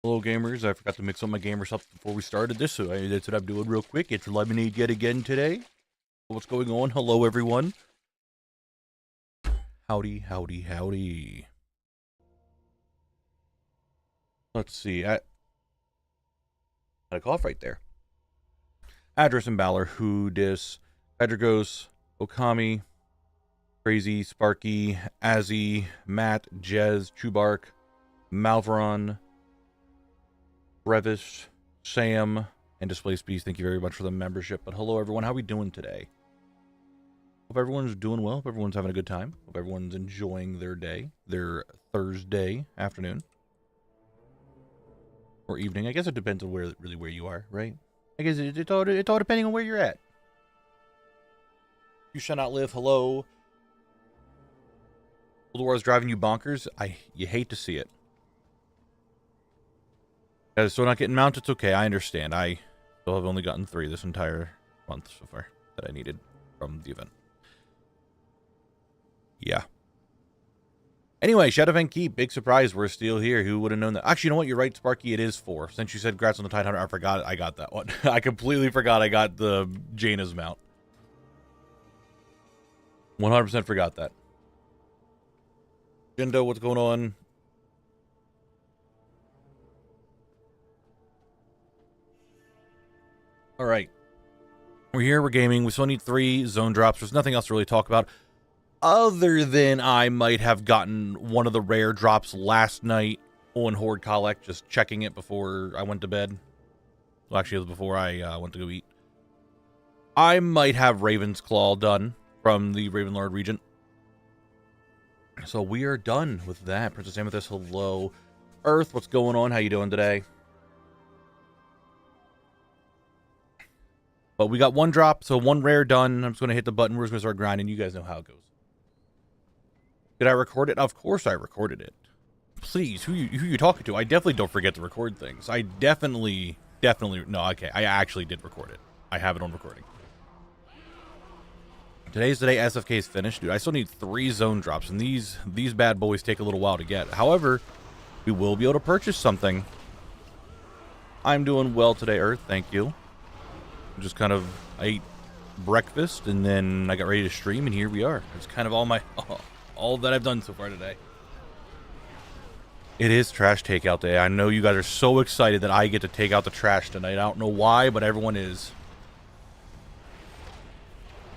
Hello gamers, I forgot to mix up my gamers up before we started this, so that's what I'm doing real quick. It's Lemonade yet again today. What's going on? Hello everyone. Howdy, howdy, howdy. Let's see, I had a cough right there. Address and Balor, Who Dis, Pedrogos, Okami, Crazy, Sparky, Azzy, Matt, Jez, Chubark, Malveron, Brevis, Sam, and Display Speeds. Thank you very much for the membership. But hello everyone, how are we doing today? Hope everyone's doing well. Hope everyone's having a good time. Hope everyone's enjoying their day, their Thursday afternoon or evening. I guess it depends on where you are, right? I guess it's all depending on where you're at. You shall not live. Hello. Cold War is driving you bonkers. You hate to see it. Guys, so not getting mounted, it's okay. I understand. I still have only gotten 3 this entire month so far that I needed from the event. Yeah. Anyway, Shadowfang Keep, big surprise. We're still here. Who would have known that? Actually, you know what? You're right, Sparky. It is 4. Since you said Grats on the Tidehunter, I forgot I got that one. I completely forgot I got the Jaina's mount. 100% forgot that. Jindo, what's going on? All right. We're here, we're gaming. We still need 3 zone drops. There's nothing else to really talk about. Other than I might have gotten one of the rare drops last night on Horde Collect, just checking it before I went to bed. Well, actually, it was before I went to go eat. I might have Raven's Claw done from the Ravenlord Regent. So we are done with that. Princess Amethyst, hello. Earth, what's going on? How you doing today? But we got 1 drop, so 1 rare done. I'm just going to hit the button. We're just going to start grinding. You guys know how it goes. Did I record it? Of course I recorded it. Please, who you talking to? I definitely don't forget to record things. I definitely, no, okay. I actually did record it. I have it on recording. Today's the day SFK is finished. Dude, I still need 3 zone drops, and these bad boys take a little while to get. However, we will be able to purchase something. I'm doing well today, Earth. Thank you. Just kind of, I ate breakfast, and then I got ready to stream, and here we are. It's kind of all that I've done so far today. It is trash takeout day. I know you guys are so excited that I get to take out the trash tonight. I don't know why, but everyone is.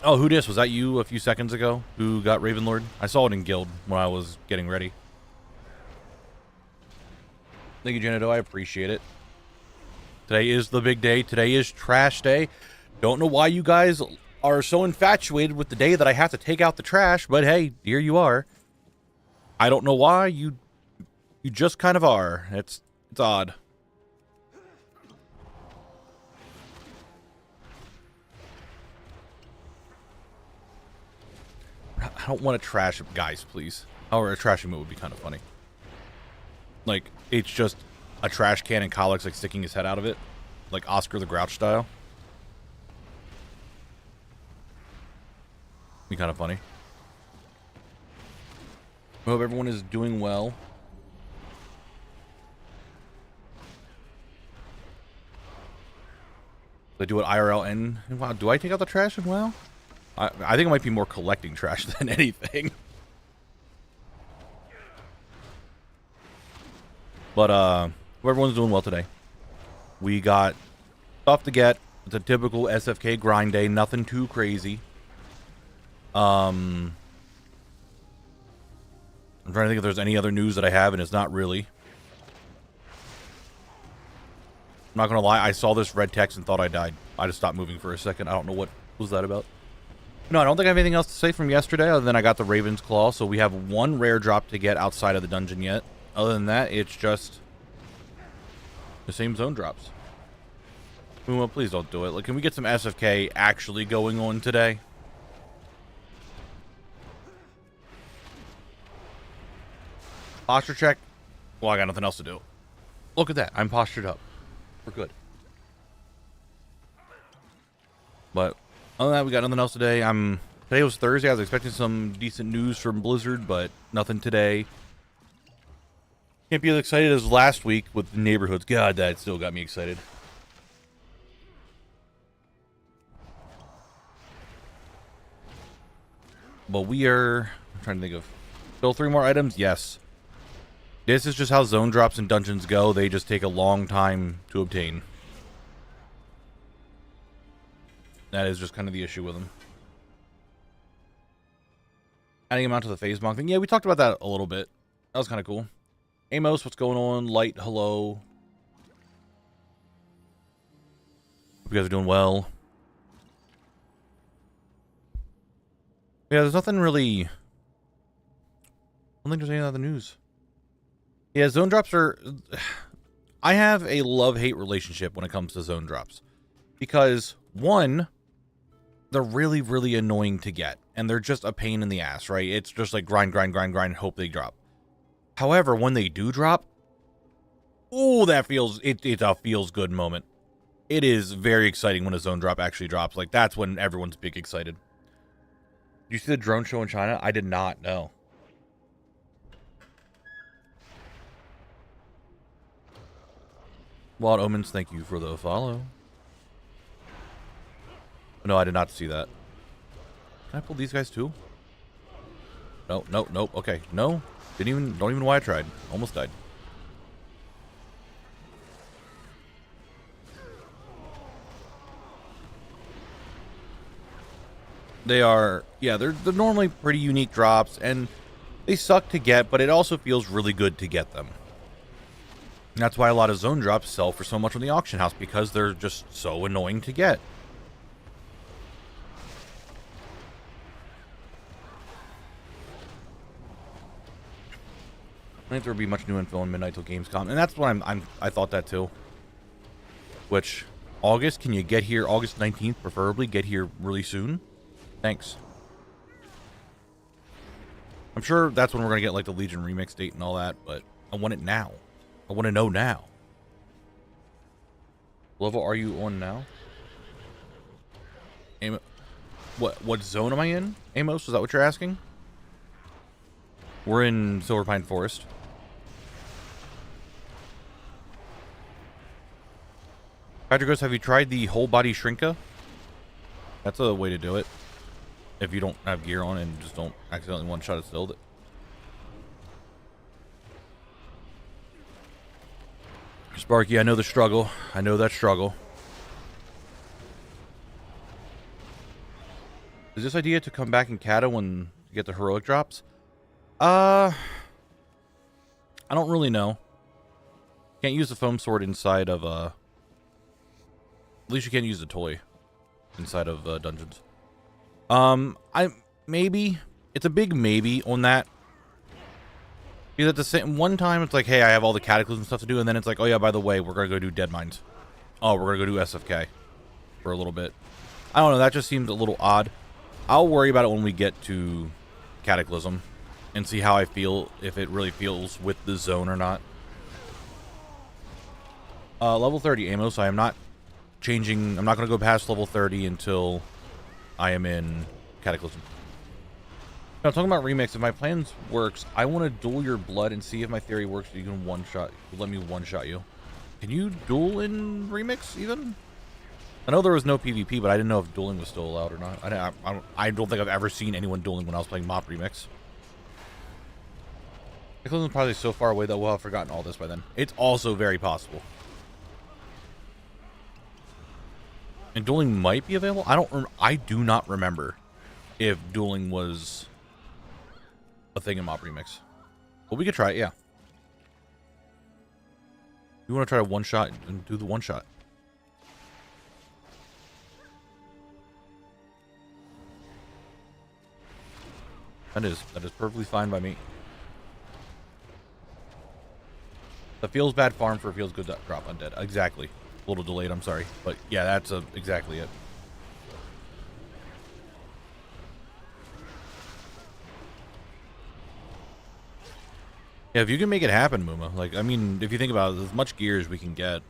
Oh, who dis? Was that you a few seconds ago who got Ravenlord? I saw it in guild when I was getting ready. Thank you, Janado. I appreciate it. Today is the big day. Today is trash day. Don't know why you guys are so infatuated with the day that I have to take out the trash, but hey, here you are. I don't know why. You just kind of are. It's odd. I don't want to trash it, guys, please. Or a trashing move would be kind of funny. Like, it's just a trash can and Collex, like, sticking his head out of it. Like Oscar the Grouch style. Be kind of funny. I hope everyone is doing well. I do it IRL and wow, do I take out the trash in WoW? I think it might be more collecting trash than anything. But hope everyone's doing well today. We got stuff to get. It's a typical SFK grind day, nothing too crazy. I'm trying to think if there's any other news that I have, and it's not really. I'm not gonna lie, I saw this red text and thought I died. I just stopped moving for a second. I don't know what was that about. No, I don't think I have anything else to say from yesterday other than I got the Raven's Claw, so we have 1 rare drop to get outside of the dungeon yet. Other than that, it's just the same zone drops. Well, please don't do it. Like, can we get some SFK actually going on today? Posture check. Well, I got nothing else to do. Look at that. I'm postured up. We're good. But other than that, we got nothing else today. Today was Thursday. I was expecting some decent news from Blizzard, but nothing today. Can't be as excited as last week with the neighborhoods. God, that still got me excited. But we are... I'm trying to think of... Still 3 more items? Yes. This is just how zone drops and dungeons go. They just take a long time to obtain. That is just kind of the issue with them. Adding them out to the phase monk thing. Yeah, we talked about that a little bit. That was kind of cool. Amos, what's going on? Light, hello. Hope you guys are doing well. Yeah, there's nothing really... I don't think there's any other news. Yeah, zone drops are... I have a love-hate relationship when it comes to zone drops. Because, one, they're really, really annoying to get. And they're just a pain in the ass, right? It's just like grind, grind, grind, grind, hope they drop. However, when they do drop, oh, that feels... It's a feels-good moment. It is very exciting when a zone drop actually drops. Like, that's when everyone's big excited. Did you see the drone show in China? I did not, no. Wild Omens, thank you for the follow. No, I did not see that. Can I pull these guys too? No, no, nope. Okay, no. Don't even know why I tried. Almost died. They are, yeah, they're normally pretty unique drops, and they suck to get, but it also feels really good to get them. And that's why a lot of zone drops sell for so much on the auction house, because they're just so annoying to get. I think there would be much new info on Midnight till Gamescom, and that's what I thought that too. Which, August, can you get here August 19th, preferably get here really soon? Thanks. I'm sure that's when we're going to get like the Legion remix date and all that, but I want it now. I want to know now. What level are you on now? What zone am I in? Amos, is that what you're asking? We're in Silver Pine Forest. Patrick goes, have you tried the whole body shrinka? That's a way to do it. If you don't have gear on and just don't accidentally one-shot it still. Sparky, I know the struggle. I know that struggle. Is this idea to come back in Kata when you get the heroic drops? I don't really know. Can't use the foam sword inside of, at least you can't use the toy inside of, dungeons. Maybe. It's a big maybe on that. Because at the same one time, it's like, hey, I have all the cataclysm stuff to do, and then it's like, oh yeah, by the way, we're gonna go do Dead Mines. Oh, we're gonna go do SFK for a little bit. I don't know, that just seems a little odd. I'll worry about it when we get to Cataclysm and see how I feel, if it really feels with the zone or not. Level 30 Amos, I am not changing, I'm not gonna go past level 30 until I am in Cataclysm. Now, talking about remix, if my plans works, I want to duel your blood and see if my theory works so you can one-shot, let me one-shot you. Can you duel in remix, even? I know there was no PvP, but I didn't know if dueling was still allowed or not. I don't think I've ever seen anyone dueling when I was playing Mop Remix. Cataclysm's probably so far away that we'll have forgotten all this by then. It's also very possible. And dueling might be available? I do not remember if dueling was a thing in Mop Remix. But we could try it, yeah. You want to try to one-shot and do the one-shot. That is perfectly fine by me. The feels bad farm for a feels good drop undead. Exactly. A little delayed, I'm sorry. But yeah, that's exactly it. Yeah, if you can make it happen, Muma. Like, I mean, if you think about it, as much gear as we can get.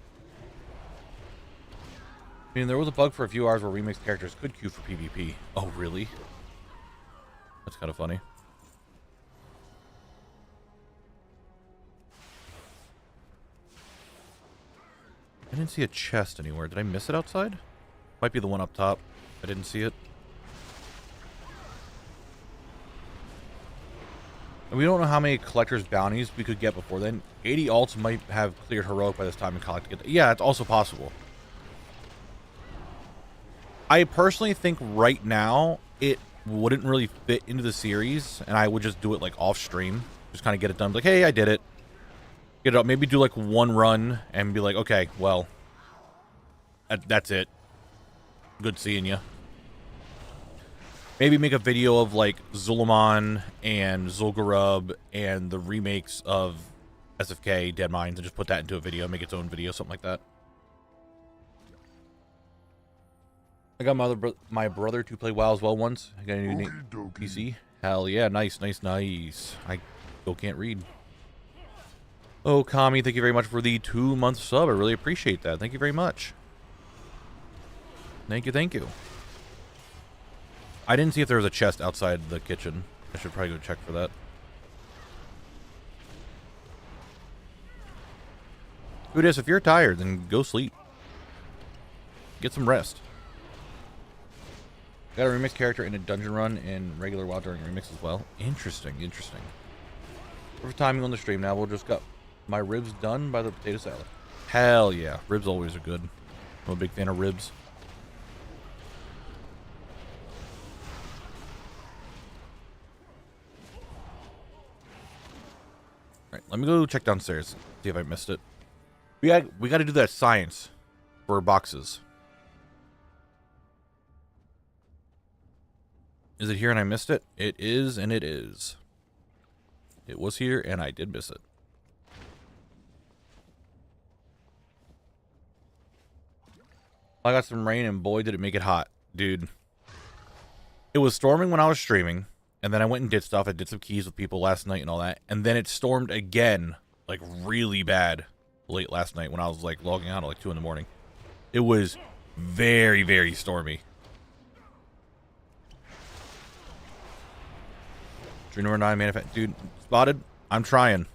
I mean, there was a bug for a few hours where remixed characters could queue for PvP. Oh, really? That's kind of funny. I didn't see a chest anywhere. Did I miss it outside? Might be the one up top. I didn't see it. And we don't know how many collector's bounties we could get before then. 80 alts might have cleared heroic by this time and collect it. Yeah, it's also possible. I personally think right now it wouldn't really fit into the series, and I would just do it like off stream. Just kind of get it done. Like, hey, I did it. Get it up. Maybe do like one run and be like, okay, well, that's it. Good seeing you. Maybe make a video of like Zulaman and Zul'Gurub and the remakes of SFK Dead Mines and just put that into a video, make its own video, something like that. I got my brother to play WoW as well once. I got a new PC. Hell yeah, nice. I still can't read. Oh, Kami, thank you very much for the 2-month sub. I really appreciate that. Thank you very much. Thank you. I didn't see if there was a chest outside the kitchen. I should probably go check for that. VODS, if you're tired, then go sleep. Get some rest. Got a remix character in a dungeon run in regular WoW during remix as well. Interesting. Perfect timing on the stream now. We'll just got my ribs done by the potato salad. Hell yeah. Ribs always are good. I'm a big fan of ribs. Alright, let me go check downstairs. See if I missed it. We got to do that science for boxes. Is it here and I missed it? It is, and it is. It was here and I did miss it. I got some rain and boy did it make it hot. Dude. It was storming when I was streaming. And then I went and did stuff. I did some keys with people last night and all that. And then it stormed again. Like really bad. Late last night when I was like logging out at like 2 in the morning. It was very, very stormy. Dream number 9 manifest. Dude, spotted. I'm trying.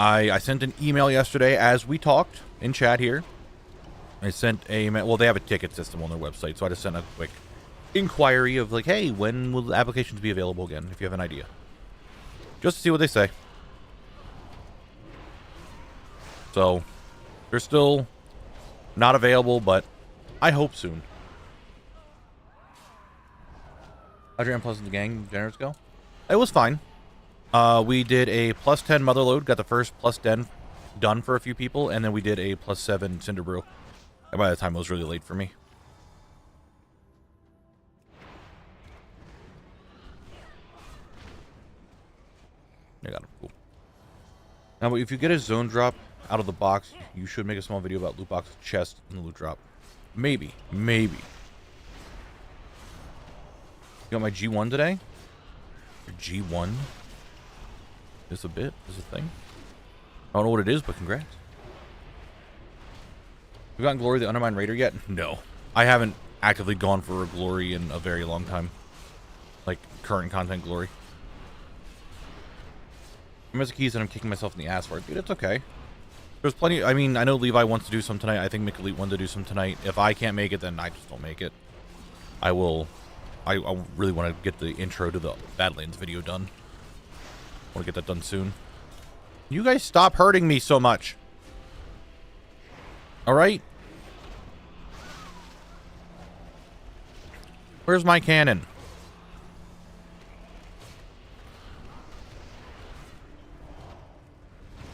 I sent an email yesterday as we talked in chat here. I sent a, well, they have a ticket system on their website, so I just sent a quick inquiry of like, hey, when will the applications be available again, if you have an idea. Just to see what they say. So, they're still not available, but I hope soon. How'd your Unpleasant Gang generators go? It was fine. We did a +10 Motherload, got the first +10 done for a few people, and then we did a +7 Cinder Brew. And by the time it was really late for me. I got him. Cool. Now, if you get a zone drop out of the box, you should make a small video about loot box chest and the loot drop. Maybe. You got my G1 today? Your G1? Is a bit? Is a thing? I don't know what it is, but congrats. Have you gotten Glory the Undermined Raider yet? No. I haven't actively gone for a Glory in a very long time. Like, current content Glory. I'm as a keys and I'm kicking myself in the ass for it. Dude, it's okay. There's plenty. I mean, I know Levi wants to do some tonight. I think McElite wanted to do some tonight. If I can't make it, then I just don't make it. I will. I really want to get the intro to the Badlands video done. I want to get that done soon. You guys stop hurting me so much. Alright? Where's my cannon?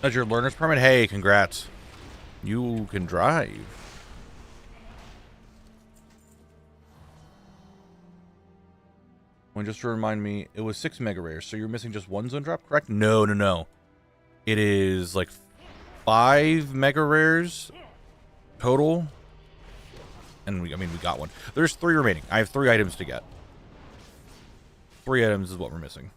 That's your learner's permit? Hey, congrats. You can drive. Well, just to remind me, it was 6 mega rares, so you're missing just 1 zone drop, correct? No. It is like 5 mega rares total. And we got 1. There's 3 remaining. I have 3 items to get. 3 items is what we're missing.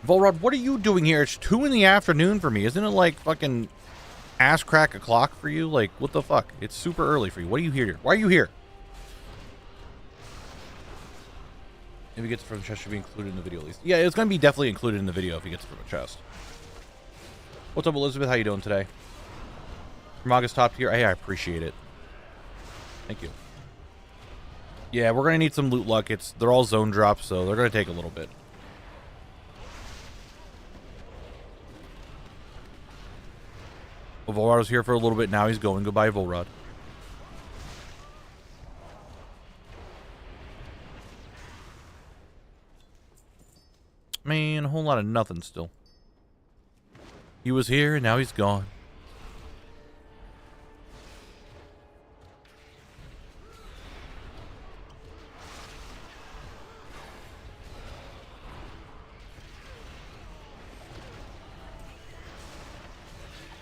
Volrod, what are you doing here? It's 2 in the afternoon for me. Isn't it like fucking ass crack o'clock for you? Like, what the fuck? It's super early for you. What are you here? Why are you here? If he gets it from the chest, should be included in the video at least. Yeah, it's going to be definitely included in the video if he gets it from the chest. What's up, Elizabeth? How you doing today? Maga's top tier. Hey, I appreciate it. Thank you. Yeah, we're going to need some loot luck. They're all zone drops, so they're going to take a little bit. Well, Volrod was here for a little bit. Now he's going. Goodbye, Volrod. Man, a whole lot of nothing still. He was here, and now he's gone.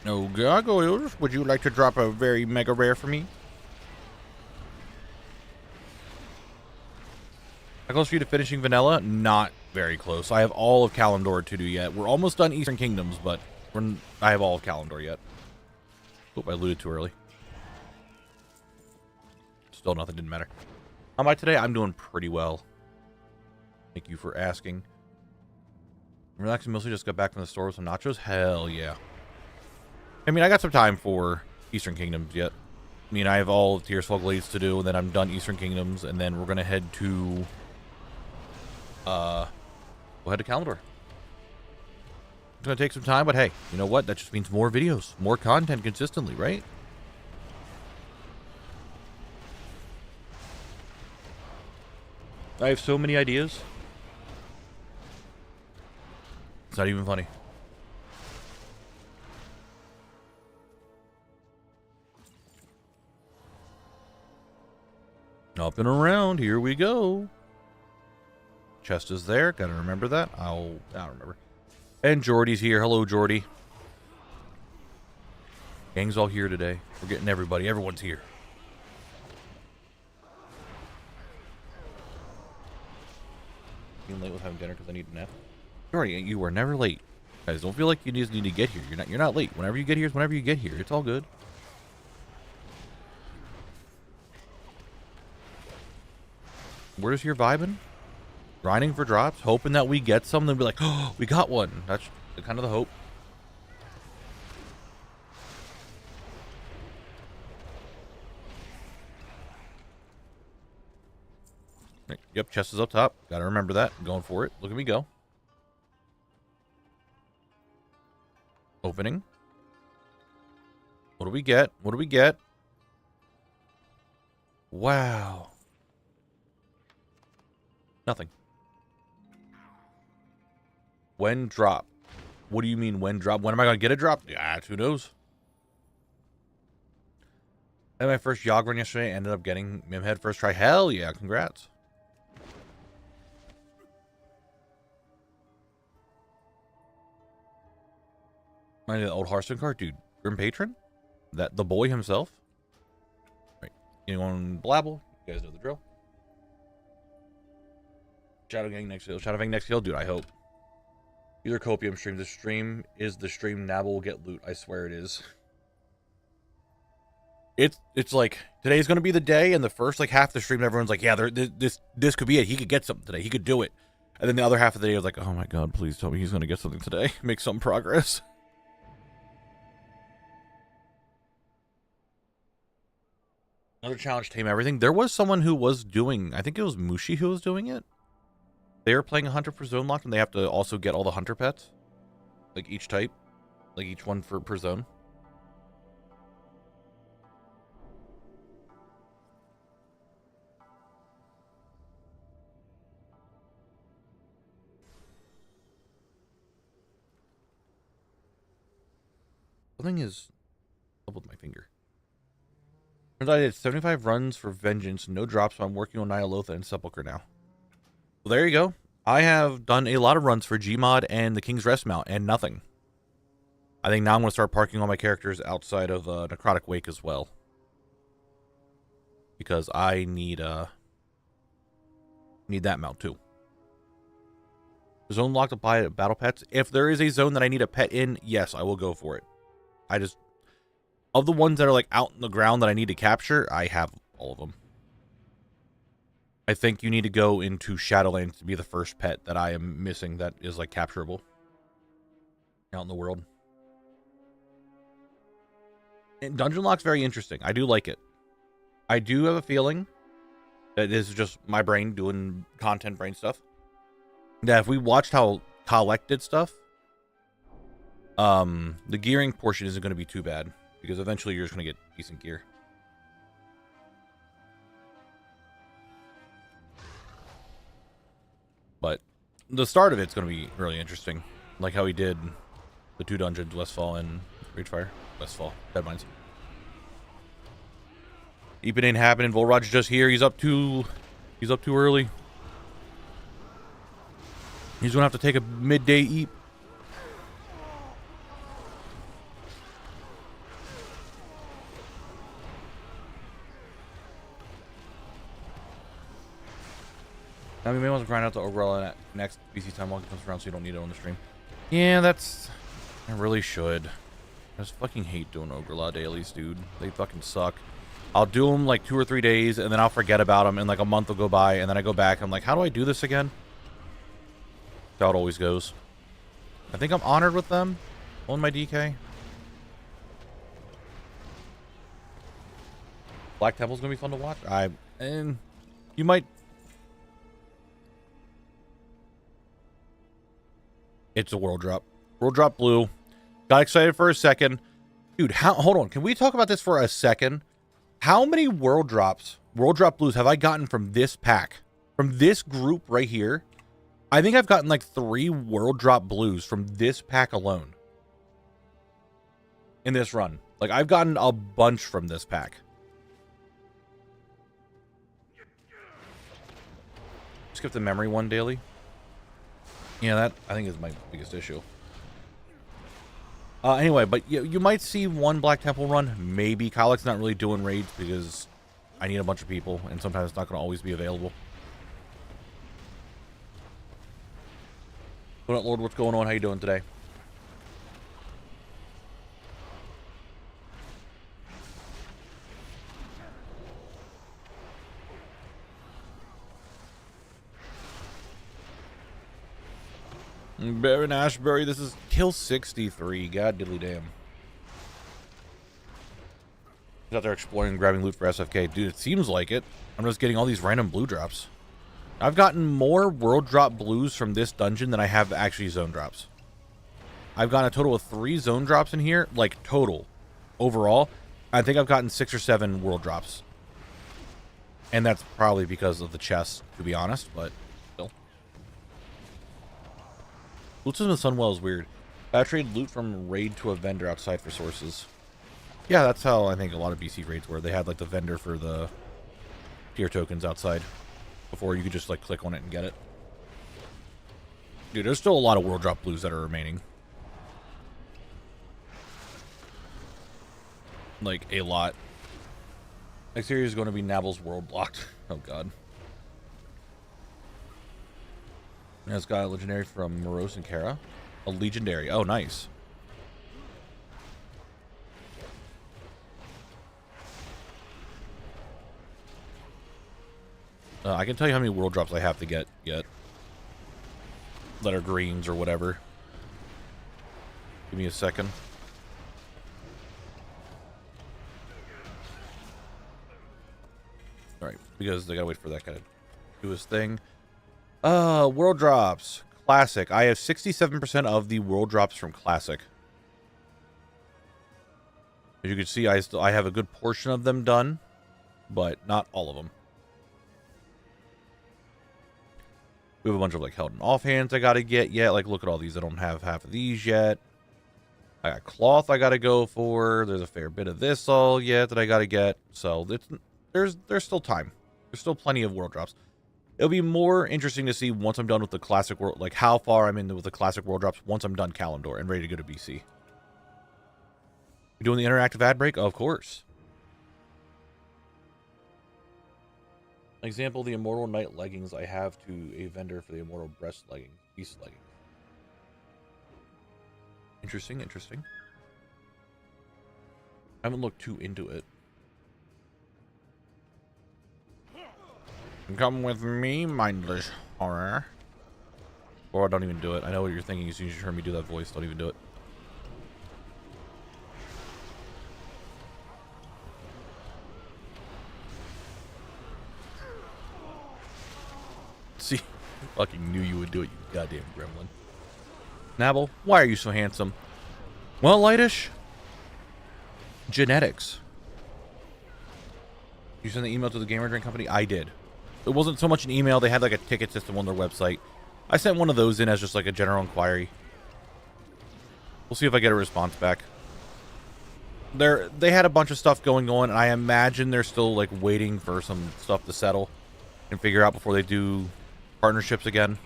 No gargoyles. Would you like to drop a very mega rare for me? How close are you to finishing vanilla? Not very close. I have all of Kalimdor to do yet. We're almost done Eastern Kingdoms, but I have all of Kalimdor yet. Oop, I looted too early. Still nothing, didn't matter. How am I today? I'm doing pretty well. Thank you for asking. I'm relaxing, mostly just got back from the store with some nachos. Hell yeah. I mean, I got some time for Eastern Kingdoms yet. I mean, I have all of Tears Fall Glades to do, and then I'm done Eastern Kingdoms, and then we're going to head to... we'll head to Kalimdor. It's going to take some time, but hey, you know what? That just means more videos, more content consistently, right? I have so many ideas. It's not even funny. Up and around, here we go. Chest is there, gotta remember that. I don't remember. And Jordy's here. Hello, Jordy. Gang's all here today. We're getting everybody. Everyone's here. Being late with having dinner because I need a nap. Jordy, you are never late. Guys, don't feel like you just need to get here. You're not late. Whenever you get here is whenever you get here. It's all good. We're just here vibing, grinding for drops, hoping that we get some. Then be like, oh, we got one. That's kind of the hope. Yep, chest is up top. Gotta remember that. I'm going for it. Look at me go. Opening. What do we get? What do we get? Wow. Nothing. When drop? What do you mean when drop? When am I going to get a drop? Yeah, who knows? I had my first Yogg run yesterday. Ended up getting Mimhead first try. Hell yeah, congrats. My old Hearthstone card? Dude, Grim Patron? That the boy himself? Right. Anyone Blabble? You guys know the drill. Shadow Gang next hill. Shadow Gang next hill, dude, I hope. Either Copium stream. This stream is the stream Knabble will get loot. I swear it is. It's like today's gonna be the day, and the first like half of the stream, everyone's like, yeah, this could be it. He could get something today. He could do it. And then the other half of the day is like, oh my god, please tell me he's gonna get something today. Make some progress. Another challenge, tame everything. There was someone who was doing, I think it was Mushi who was doing it. They are playing a hunter for zone lock, and they have to also get all the hunter pets. Like each type. Like each one per zone. Something is up with my finger. Turns out I did 75 runs for Vengeance, no drops, so I'm working on Nyalotha and Sepulchre now. Well, there you go. I have done a lot of runs for Gmod and the King's Rest mount, and nothing. I think now I'm going to start parking all my characters outside of Necrotic Wake as well. Because I need that mount too. Zone locked to buy battle pets. If there is a zone that I need a pet in, yes, I will go for it. I just, of the ones that are like out in the ground that I need to capture, I have all of them. I think you need to go into Shadowlands to be the first pet that I am missing that is like capturable out in the world. And Dungeon Lock's very interesting. I do like it. I do have a feeling that this is just my brain doing content brain stuff. Yeah, if we watched how Collect did stuff, the gearing portion isn't going to be too bad because eventually you're just going to get decent gear. But the start of it's going to be really interesting, like how he did the 2 dungeons, Westfall and Ragefire. Westfall, Deadmines. Eepin ain't happening. Volrod's just here. He's up too early. He's gonna have to take a midday eep. I mean, maybe want to grind out the overall next BC time while it comes around so you don't need it on the stream. Yeah, I really should. I just fucking hate doing Ogre Law dailies, dude. They fucking suck. I'll do them like 2 or 3 days, and then I'll forget about them, and like a month will go by, and then I go back, I'm like, how do I do this again? That's how it always goes. I think I'm honored with them on my DK. Black Temple's gonna be fun to watch. And you might. It's a world drop. World drop blue. Got excited for a second. Dude, hold on. Can we talk about this for a second? How many world drop blues have I gotten from this pack? From this group right here? I think I've gotten like 3 world drop blues from this pack alone. In this run. Like, I've gotten a bunch from this pack. Skip the memory one daily. Yeah, that I think is my biggest issue. Anyway, but you might see one Black Temple run. Maybe. Kyle's not really doing raids because I need a bunch of people, and sometimes it's not going to always be available. What up, Lord? What's going on? How you doing today? Baron Ashbury, this is kill 63. God diddly damn. He's out there exploring and grabbing loot for SFK. Dude, it seems like it. I'm just getting all these random blue drops. I've gotten more world drop blues from this dungeon than I have actually zone drops. I've gotten a total of 3 zone drops in here. Like, total. Overall. I think I've gotten 6 or 7 world drops. And that's probably because of the chest, to be honest, but still. Loot system of Sunwell is weird. I trade loot from raid to a vendor outside for sources. Yeah, that's how I think a lot of BC raids were. They had like the vendor for the tier tokens outside before you could just like click on it and get it. Dude, there's still a lot of world drop blues that are remaining. Like, a lot. Next series is going to be Knabble's World Blocked. Oh, God. Yeah, it's got a legendary from Morose and Kara. A legendary. Oh, nice. I can tell you how many world drops I have to get yet. That are greens or whatever. Give me a second. Alright, because they gotta wait for that guy to do his thing. World drops. Classic. I have 67% of the world drops from Classic. As you can see, I have a good portion of them done, but not all of them. We have a bunch of like held and offhands I gotta get yet. Like, look at all these. I don't have half of these yet. I got cloth I gotta go for. There's a fair bit of this all yet that I gotta get. So there's still time. There's still plenty of world drops. It'll be more interesting to see once I'm done with the classic world, like how far I'm in with the classic world drops once I'm done Kalendor and ready to go to BC. You doing the interactive ad break? Of course. Example, the Immortal Knight leggings I have to a vendor for the Immortal Breast leggings. Beast leggings. Interesting, interesting. I haven't looked too into it. Come with me, mindless horror. Or don't even do it. I know what you're thinking as soon as you hear me do that voice. Don't even do it. See, I fucking knew you would do it, you goddamn gremlin. Knabble, why are you so handsome? Well, Lightish, genetics. You sent the email to the Gamer Drink Company? I did. It wasn't so much an email. They had like a ticket system on their website. I sent one of those in as just like a general inquiry. We'll see if I get a response back. They had a bunch of stuff going on, and I imagine they're still like waiting for some stuff to settle and figure out before they do partnerships again.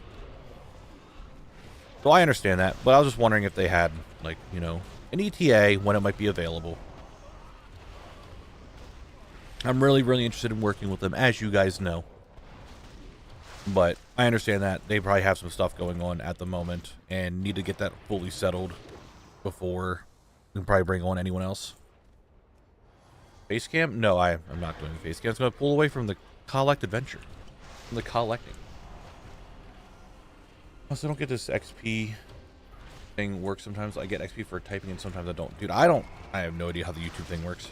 So I understand that, but I was just wondering if they had, like, you know, an ETA when it might be available. I'm really, really interested in working with them, as you guys know. But I understand that they probably have some stuff going on at the moment and need to get that fully settled before we can probably bring on anyone else. Face cam? No, I'm not doing face cam. It's going to pull away from the collect adventure. From the collecting. Also, I don't get this XP thing work sometimes. I get XP for typing and sometimes I don't. Dude, I have no idea how the YouTube thing works.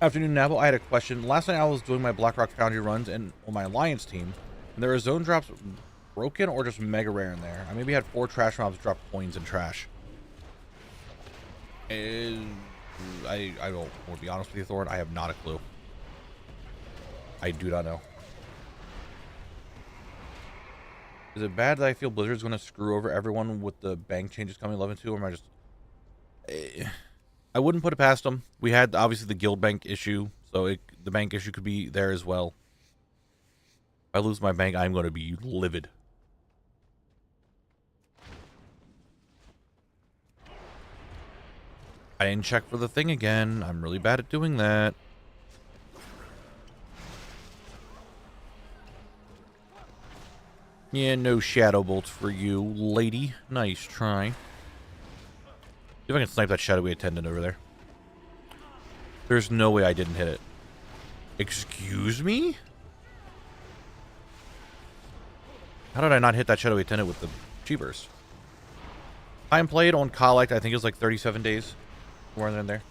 Afternoon, Knabble. I had a question. Last night I was doing my Blackrock Foundry runs and on my Alliance team, and there were zone drops broken or just mega rare in there. I maybe had 4 trash mobs drop coins and trash. And I don't want to be honest with you, Thorn. I have not a clue. I do not know. Is it bad that I feel Blizzard's going to screw over everyone with the bank changes coming 11-2, or am I just... I wouldn't put it past them. We had, obviously, the guild bank issue, so the bank issue could be there as well. If I lose my bank, I'm going to be livid. I didn't check for the thing again. I'm really bad at doing that. Yeah, no shadow bolts for you, lady. Nice try. See if I can snipe that shadowy attendant over there. There's no way I didn't hit it. Excuse me? How did I not hit that shadowy attendant with the chi burst? Time played on collect, I think it was like 37 days. More in there.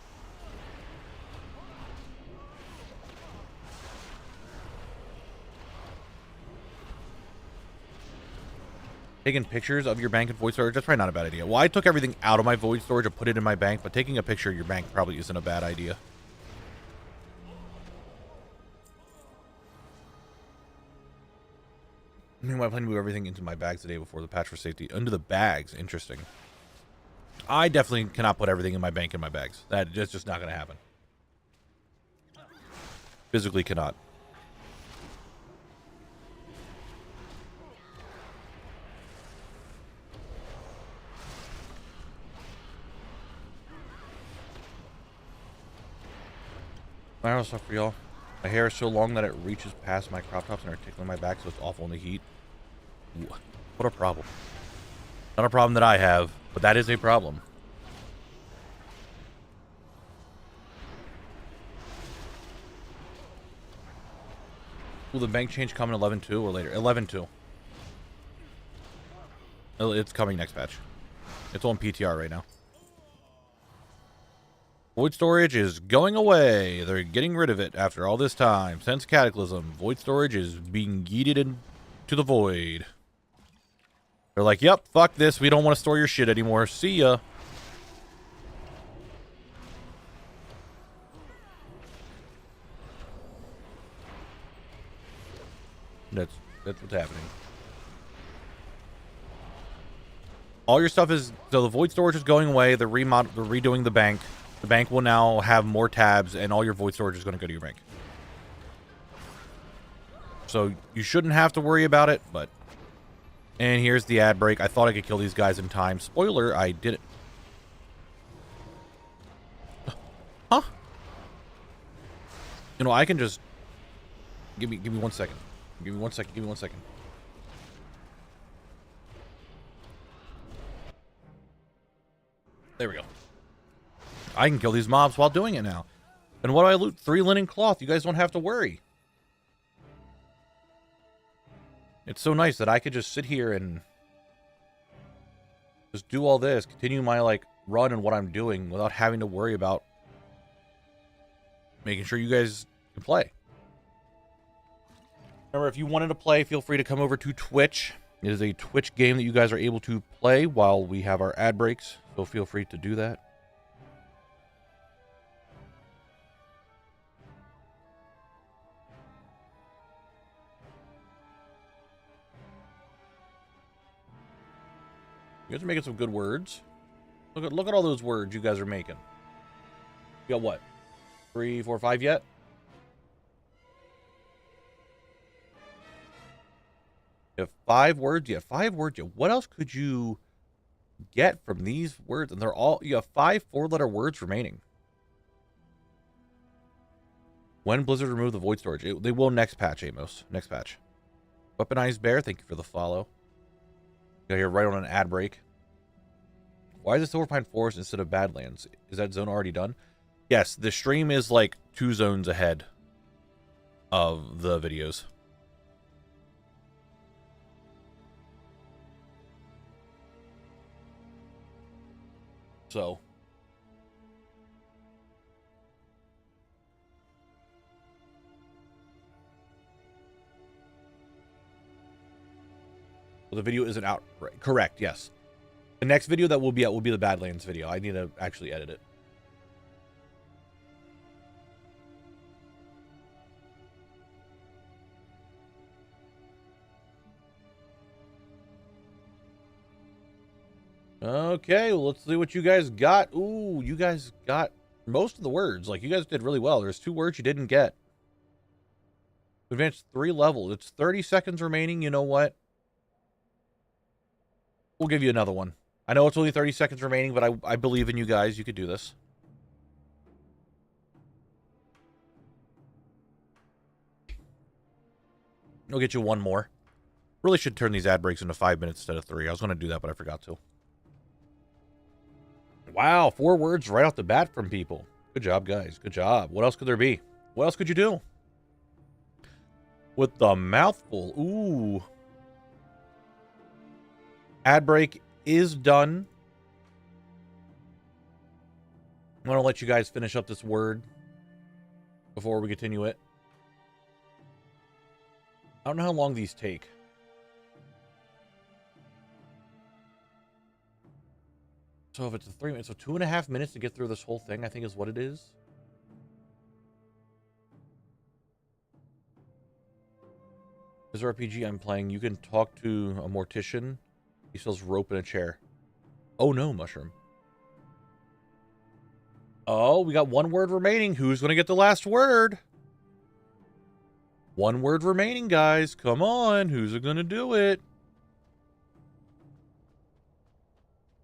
Taking pictures of your bank and void storage, that's probably not a bad idea. Well, I took everything out of my void storage and put it in my bank, but taking a picture of your bank probably isn't a bad idea. Meanwhile, I plan to move everything into my bags the day before the patch for safety. Into the bags, interesting. I definitely cannot put everything in my bank in my bags. That's just not going to happen. Physically cannot. My hair sucks for y'all. My hair is so long that it reaches past my crop tops and are tickling my back, so it's awful in the heat. What a problem. Not a problem that I have, but that is a problem. Will the bank change come in 11.2 or later? 11.2. It's coming next patch. It's on PTR right now. Void storage is going away. They're getting rid of it after all this time. Since Cataclysm, void storage is being yeeted into the void. They're like, yep, fuck this. We don't want to store your shit anymore. See ya. That's what's happening. All your stuff is... So the void storage is going away. They're redoing the bank. The bank will now have more tabs, and all your void storage is going to go to your bank. So you shouldn't have to worry about it, but... And here's the ad break. I thought I could kill these guys in time. Spoiler, I didn't. Huh? You know, I can just Give me 1 second. Give me 1 second. Give me 1 second. There we go. I can kill these mobs while doing it now. And what do I loot? 3 linen cloth. You guys don't have to worry. It's so nice that I could just sit here and just do all this, continue my, like, run and what I'm doing without having to worry about making sure you guys can play. Remember, if you wanted to play, feel free to come over to Twitch. It is a Twitch game that you guys are able to play while we have our ad breaks, so feel free to do that. You guys are making some good words. Look at all those words you guys are making. You got what? 3, 4, 5 yet? You have 5 words? You have 5 words. What else could you get from these words? And they're all, you have 5 4-letter words remaining. When Blizzard remove the void storage? They will next patch, Amos. Next patch. Weaponized Bear, thank you for the follow. Got here right on an ad break. Why is it Silverpine Forest instead of Badlands? Is that zone already done? Yes, the stream is like 2 zones ahead of the videos. So. Well, the video isn't out. Right. Correct, yes. The next video that will be out will be the Badlands video. I need to actually edit it. Okay, well, let's see what you guys got. Ooh, you guys got most of the words. Like, you guys did really well. There's 2 words you didn't get. Advanced 3 levels. It's 30 seconds remaining. You know what? We'll give you another one. I know it's only 30 seconds remaining, but I believe in you guys. You could do this. We'll get you one more. Really should turn these ad breaks into 5 minutes instead of 3. I was going to do that, but I forgot to. Wow, 4 words right off the bat from people. Good job, guys. Good job. What else could there be? What else could you do? With the mouthful. Ooh. Ad break is done. I'm going to let you guys finish up this word before we continue it. I don't know how long these take. So if it's a 3 minutes, so 2.5 minutes to get through this whole thing, I think is what it is. This RPG I'm playing, you can talk to a mortician. He sells rope in a chair. Oh no, Mushroom. Oh, we got 1 word remaining. Who's going to get the last word? 1 word remaining, guys. Come on. Who's going to do it?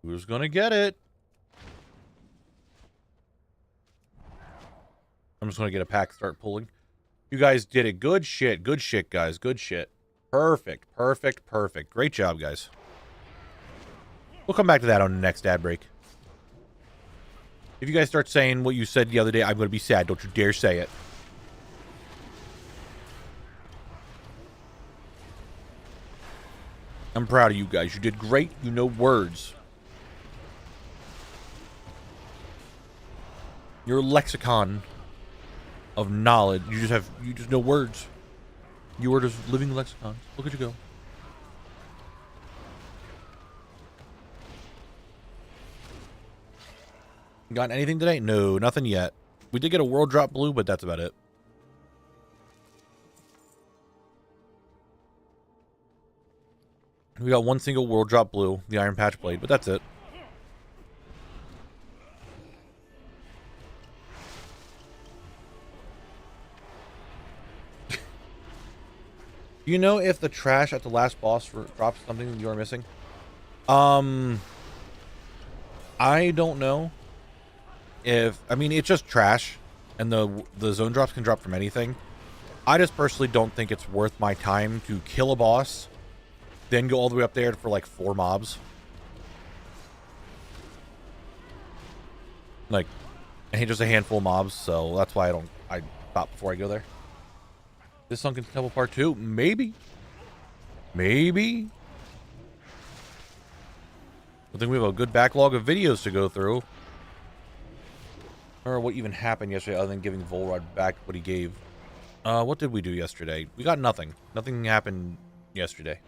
Who's going to get it? I'm just going to get a pack, start pulling. You guys did it. Good shit. Good shit, guys. Good shit. Perfect. Perfect. Perfect. Great job, guys. We'll come back to that on the next ad break. If you guys start saying what you said the other day, I'm going to be sad. Don't you dare say it. I'm proud of you guys. You did great. You know words. Your lexicon of knowledge. You just know words. You are just living lexicons. Look at you go. Got anything today? No, nothing yet. We did get a world drop blue, but that's about it. We got 1 single world drop blue, the iron patch blade, but that's it. Do you know if the trash at the last boss drops something you are missing? I don't know. I mean, it's just trash, and the zone drops can drop from anything. I just personally don't think it's worth my time to kill a boss, then go all the way up there for like 4 mobs. Like, I hate just a handful of mobs, so that's why I stop before I go there. This Sunken Temple Part 2? Maybe. Maybe. I think we have a good backlog of videos to go through. Or what even happened yesterday other than giving Volrod back what he gave. What did we do yesterday? We got nothing. Nothing happened yesterday.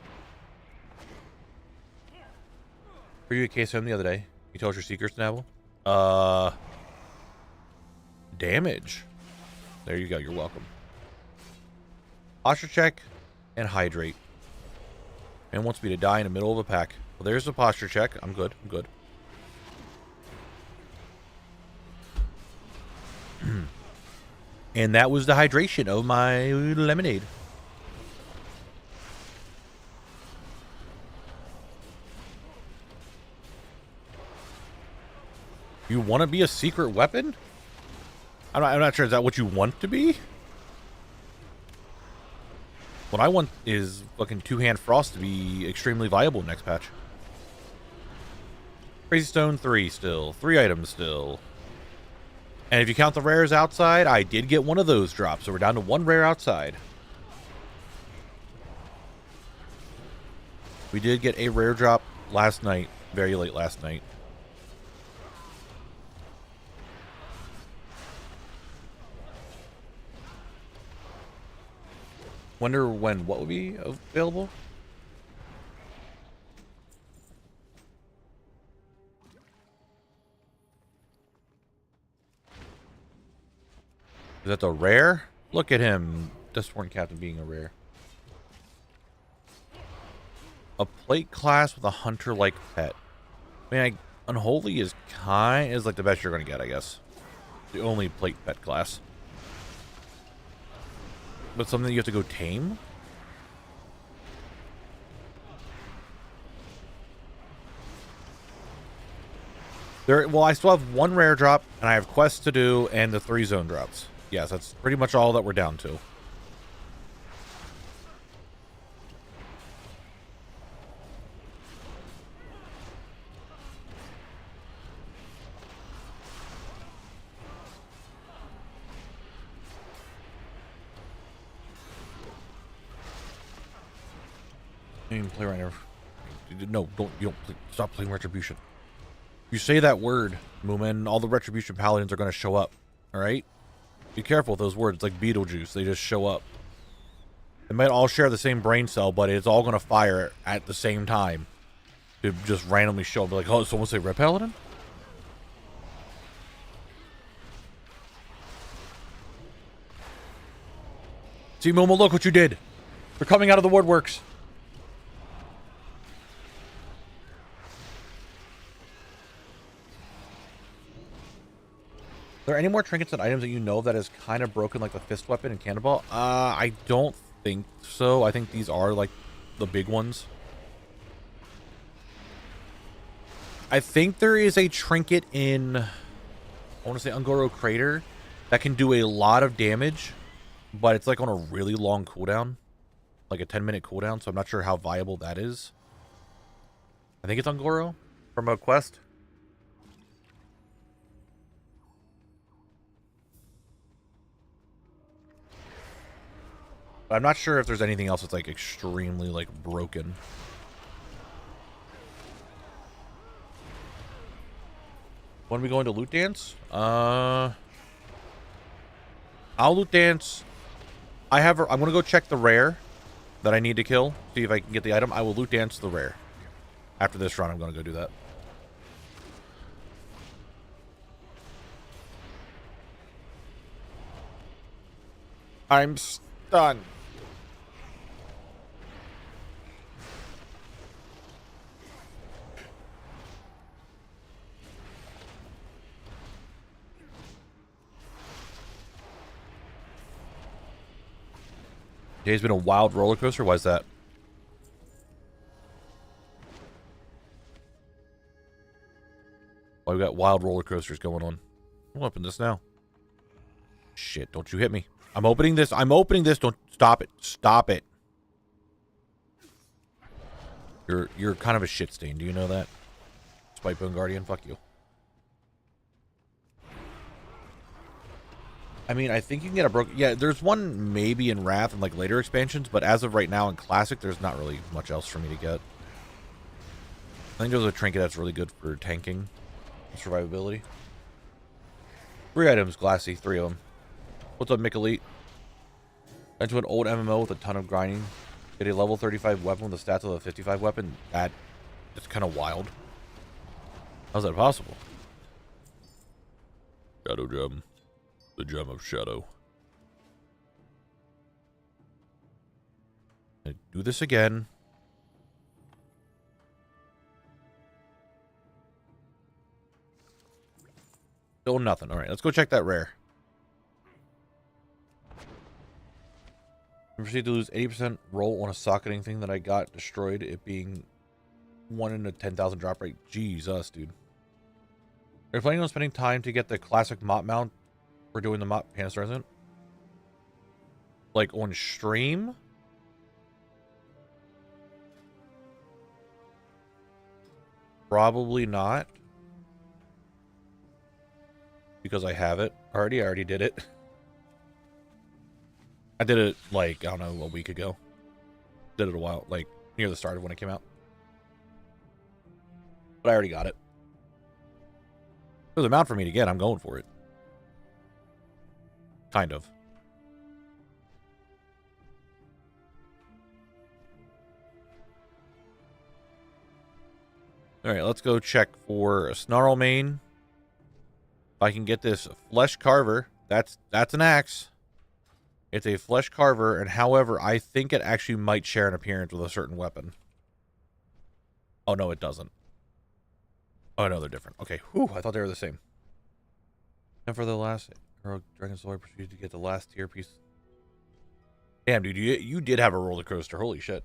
Were you at KSM the other day? You told us your secrets, Knabble? Damage. There you go. You're welcome. Posture check and hydrate. And wants me to die in the middle of a pack. Well, there's the posture check. I'm good. I'm good. And that was the hydration of my lemonade. You want to be a secret weapon? I'm not sure. Is that what you want to be? What I want is fucking two-hand frost to be extremely viable next patch. Crazy Stone 3 still. 3 items still. And if you count the rares outside, I did get one of those drops. So we're down to 1 rare outside. We did get a rare drop last night. Very late last night. Wonder when what would be available? Is that the rare? Look at him. Dustborn Captain being a rare. A plate class with a hunter-like pet. I mean, Unholy is like the best you're going to get, I guess. The only plate pet class. But something you have to go tame? Well, I still have 1 rare drop, and I have quests to do, and the 3 zone drops. Yes, that's pretty much all that we're down to. I didn't even play right now. No, you don't stop playing Retribution. You say that word, Moomin, all the Retribution Paladins are going to show up. Alright? Be careful with those words. It's like Beetlejuice. They just show up. They might all share the same brain cell, but it's all going to fire at the same time. To just randomly show up. Like, oh, did someone say Red Paladin? See, Momo, look what you did. They're coming out of the woodworks. Are there any more trinkets and items that you know that is kind of broken, like the fist weapon and cannonball? I don't think so. I think these are like the big ones. I think there is a trinket in, I want to say Ungoro Crater, that can do a lot of damage, but it's like on a really long cooldown, like a 10-minute cooldown. So I'm not sure how viable that is. I think it's Ungoro from a quest. I'm not sure if there's anything else that's like extremely like broken. When we go into loot dance? I'll loot dance. I'm gonna go check the rare that I need to kill. See if I can get the item. I will loot dance the rare. After this run, I'm gonna go do that. I'm stunned. Today's been a wild roller coaster. Why is that? Why we got wild roller coasters going on? I'll open this now. Shit, don't you hit me. I'm opening this. I'm opening this. Don't stop it. Stop it. You're kind of a shit stain. Do you know that? Spitebone Guardian. Fuck you. I mean, I think you can get a broken... Yeah, there's one maybe in Wrath and like later expansions, but as of right now in Classic, there's not really much else for me to get. I think there's a trinket that's really good for tanking and survivability. 3 items, Glassy. 3 of them. What's up, Mick Elite? Into an old MMO with a ton of grinding. Get a level 35 weapon with the stats of a 55 weapon. That's kind of wild. How's that possible? Shadow Gem. The Gem of Shadow. I do this again. Still nothing. Alright, let's go check that rare. I proceed to lose 80% roll on a socketing thing that I got destroyed, it being 1 in a 10,000 drop rate. Jesus, dude. They're planning on spending time to get the classic mop mount. We're doing the mop Panis Resident. Like on stream? Probably not. Because I have it already. I already did it. I did it like, I don't know, a week ago. Did it a while, like near the start of when it came out. But I already got it. If there's a mount for me to get, I'm going for it. Kind of. Alright, let's go check for a Snarl main. If I can get this Flesh Carver, that's an axe. It's a Flesh Carver, and however, I think it actually might share an appearance with a certain weapon. Oh, no, it doesn't. Oh, no, they're different. Okay, whew, I thought they were the same. And for the last... Dragon Sword proceeded to get the last tier piece. Damn, dude, you did have a roller coaster. Holy shit.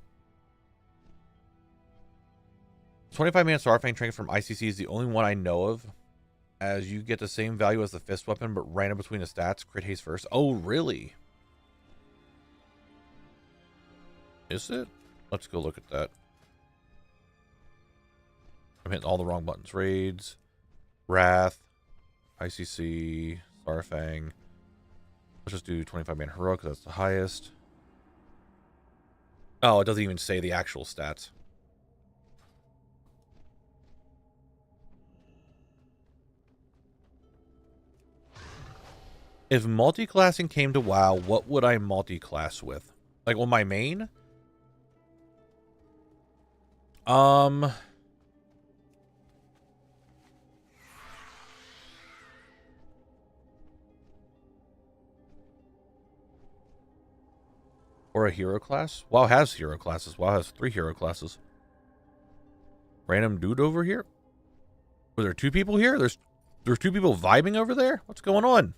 25-man Starfang trinket from ICC is the only one I know of, as you get the same value as the fist weapon, but random between the stats. Crit haste first. Oh, really? Is it? Let's go look at that. I'm hitting all the wrong buttons. Raids, Wrath, ICC, Starfang. Let's just do 25-man Heroic because that's the highest. Oh, it doesn't even say the actual stats. If multi-classing came to WoW, what would I multi-class with? Like on my main? Or a hero class? WoW has hero classes. WoW has 3 hero classes. Random dude over here? Were there 2 people here? There's 2 people vibing over there? What's going on?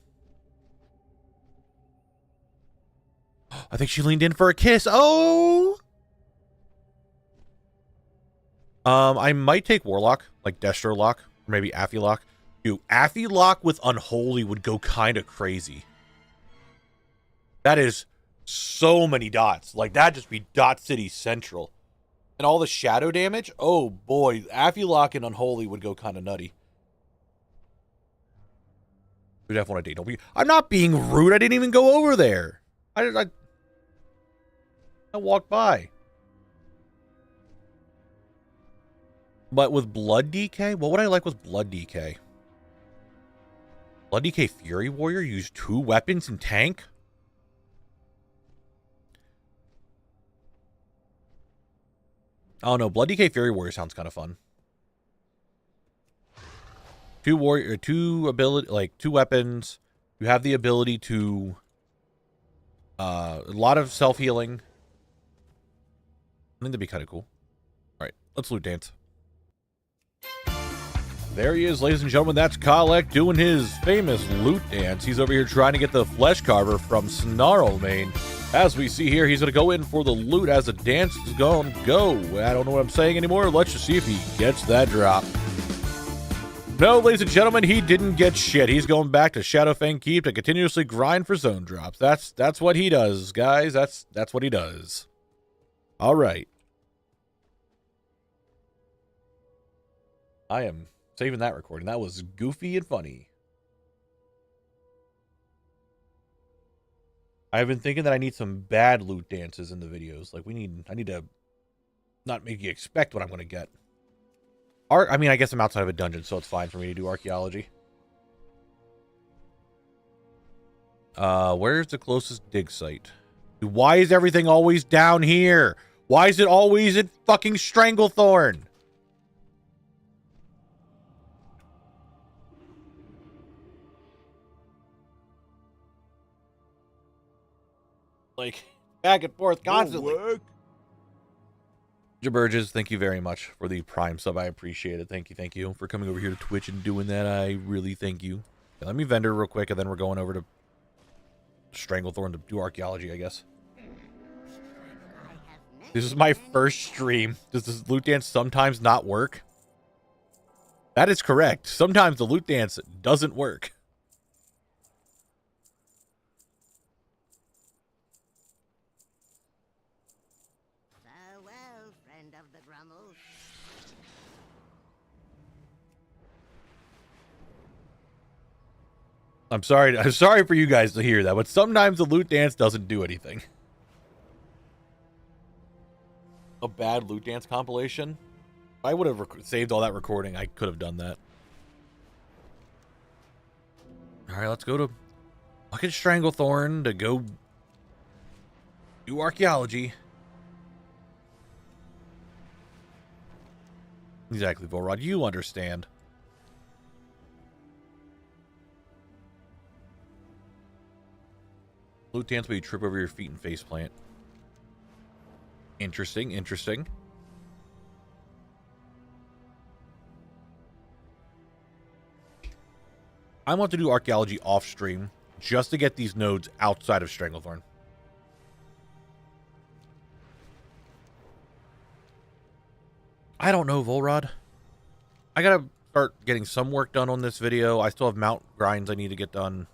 I think she leaned in for a kiss. Oh! I might take Warlock, like Destro Lock, or maybe Affy Lock. Dude, Affy Lock with Unholy would go kind of crazy. That is so many dots. Like, that'd just be Dot City Central. And all the shadow damage? Oh, boy. Affy Lock and Unholy would go kind of nutty. We'd have one a date. I'm not being rude. I didn't even go over there. I walked by. But with Blood DK, what would I like with Blood DK? Blood DK Fury Warrior use 2 weapons and tank? Oh no, Blood DK Fury Warrior sounds kind of fun. 2 ability, like 2 weapons. You have the ability to a lot of self-healing. I think that'd be kind of cool. All right, let's loot dance. There he is, ladies and gentlemen. That's Kalek doing his famous loot dance. He's over here trying to get the Flesh Carver from Snarlmane. As we see here, he's going to go in for the loot as the dance is going to go. I don't know what I'm saying anymore. Let's just see if he gets that drop. No, ladies and gentlemen, he didn't get shit. He's going back to Shadowfang Keep to continuously grind for zone drops. That's what he does, guys. That's what he does. All right. I am saving that recording. That was goofy and funny. I've been thinking that I need some bad loot dances in the videos. Like I need to not make you expect what I'm going to get. I mean, I guess I'm outside of a dungeon, so it's fine for me to do archaeology. Where's the closest dig site? Why is everything always down here? Why is it always at fucking Stranglethorn? Like, back and forth constantly. Burgess, thank you very much for the Prime sub. I appreciate it. Thank you for coming over here to Twitch and doing that. I really thank you. Okay, let me vendor real quick, and then we're going over to Stranglethorn to do archaeology, I guess. This is my first stream. Does this loot dance sometimes not work? That is correct. Sometimes the loot dance doesn't work. I'm sorry for you guys to hear that, but sometimes the loot dance doesn't do anything. A bad loot dance compilation? If I would have saved all that recording, I could have done that. Alright, let's go to fucking Stranglethorn to go do archaeology. Exactly, Volrod. You understand. Loot dance where you trip over your feet and faceplant. Interesting, interesting. I want to do archaeology off stream just to get these nodes outside of Stranglethorn. I don't know, Volrod. I gotta start getting some work done on this video. I still have mount grinds I need to get done.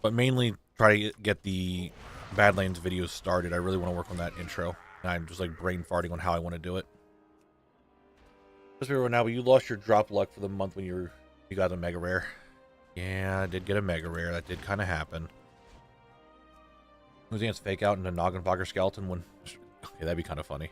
But mainly try to get the Badlands videos started. I really want to work on that intro. And I'm just like brain farting on how I want to do it. Just remember now, but you lost your drop luck for the month when you got a mega rare. Yeah, I did get a mega rare. That did kind of happen. Was he fake out into Noggenfogger skeleton when? Okay, that'd be kind of funny.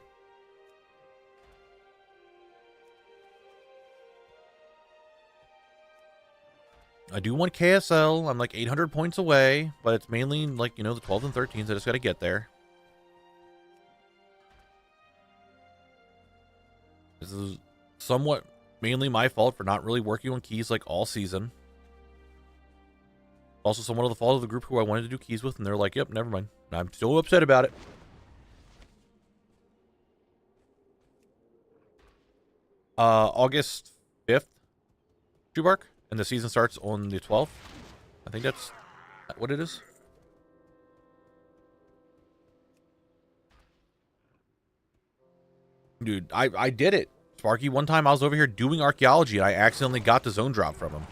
I do want KSL. I'm like 800 points away, but it's mainly like, you know, the 12s and 13s. I just got to get there. This is somewhat mainly my fault for not really working on keys like all season. Also somewhat of the fault of the group who I wanted to do keys with, and they're like, yep, never mind. I'm still upset about it. August 5th, Jubark. And the season starts on the 12th. I think that's what it is. Dude, I did it. Sparky, one time I was over here doing archaeology and I accidentally got the zone drop from him.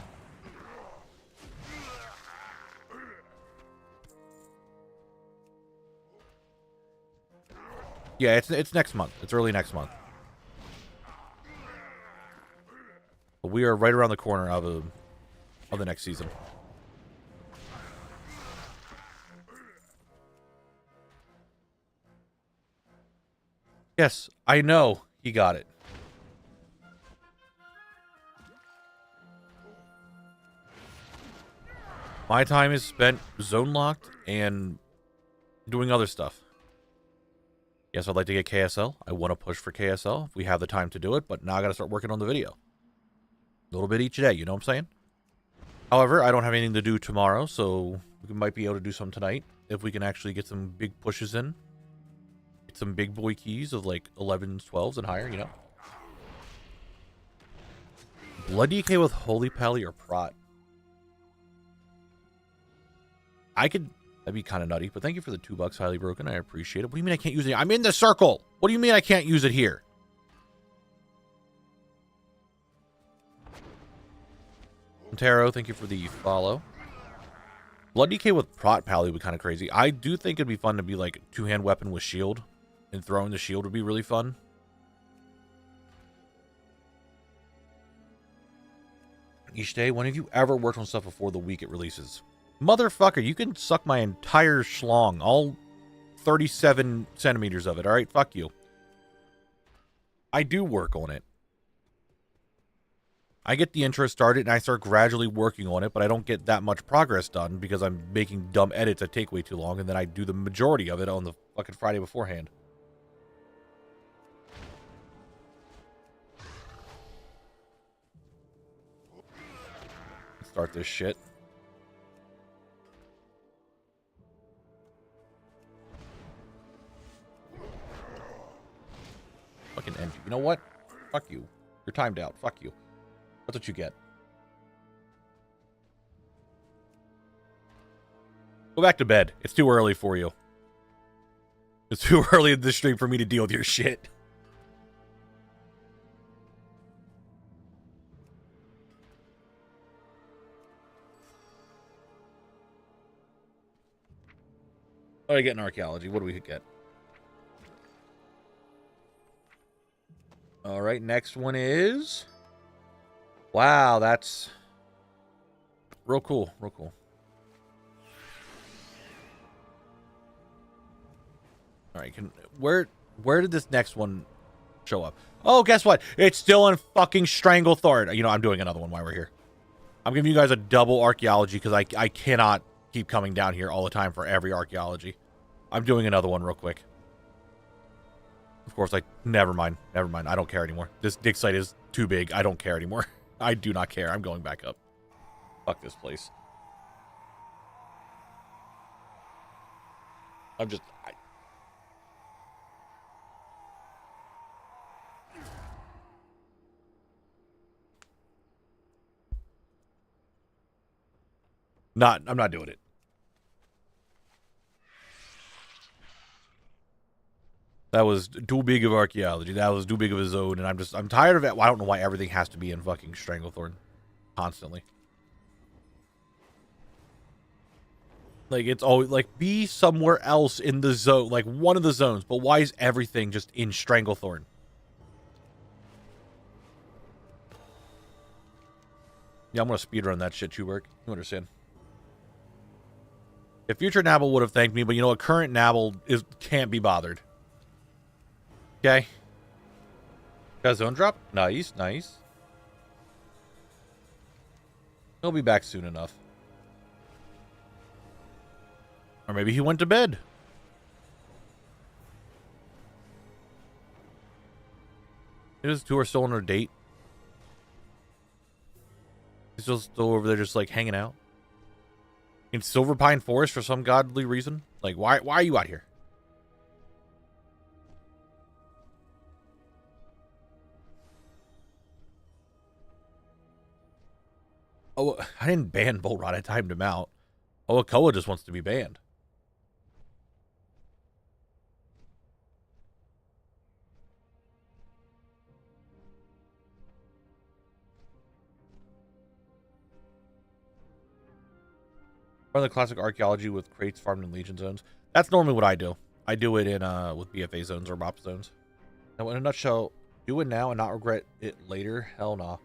Yeah, it's next month. It's early next month. We are right around the corner of the next season. Yes, I know he got it. My time is spent zone locked and doing other stuff. Yes, I'd like to get KSL. I want to push for KSL if we have the time to do it, but now I got to start working on the video. A little bit each day, you know what I'm saying? However, I don't have anything to do tomorrow, so we might be able to do some tonight if we can actually get some big pushes in. Get some big boy keys of like 11s, 12s, and higher, you know? Blood DK with Holy Pally or Prot. That'd be kind of nutty, but thank you for the $2, highly broken. I appreciate it. What do you mean I can't use it? I'm in the circle. What do you mean I can't use it here? Taro, thank you for the follow. Blood DK with Prot Pally would be kind of crazy. I do think it'd be fun to be like two-hand weapon with shield. And throwing the shield would be really fun. Each day, when have you ever worked on stuff before the week it releases? Motherfucker, you can suck my entire schlong. All 37 centimeters of it, alright? Fuck you. I do work on it. I get the intro started and I start gradually working on it, but I don't get that much progress done because I'm making dumb edits that take way too long, and then I do the majority of it on the fucking Friday beforehand. Let's start this shit. Fucking end you. You know what? Fuck you. You're timed out. Fuck you. That's what you get. Go back to bed. It's too early for you. It's too early in the stream for me to deal with your shit. What do I get in archaeology? What do we get? All right, next one is... Wow, that's real cool, real cool. All right, where did this next one show up? Oh, guess what? It's still in fucking Stranglethorn. You know, I'm doing another one while we're here. I'm giving you guys a double archaeology because I cannot keep coming down here all the time for every archaeology. I'm doing another one real quick. Of course, never mind. Never mind. I don't care anymore. This dig site is too big. I don't care anymore. I do not care. I'm going back up. Fuck this place. I'm just... I'm not doing it. That was too big of archaeology. That was too big of a zone, and I'm tired of it. Well, I don't know why everything has to be in fucking Stranglethorn constantly. Like, it's always, like, be somewhere else in the zone, like, one of the zones, but why is everything just in Stranglethorn? Yeah, I'm gonna speedrun that shit, Chuberk. You understand. If future Knabble would have thanked me, but you know what? Current Knabble can't be bothered. Okay. Got zone drop? Nice, nice. He'll be back soon enough. Or maybe he went to bed. These two are still on their date. He's still over there just like hanging out. In Silver Pine Forest for some godly reason. Like, why are you out here? Oh, I didn't ban Bull Rod. I timed him out. Oh, Akoa just wants to be banned. Run the classic archaeology with crates farmed in Legion zones. That's normally what I do. I do it in with BFA zones or MOP zones. Now, in a nutshell, do it now and not regret it later. Hell no.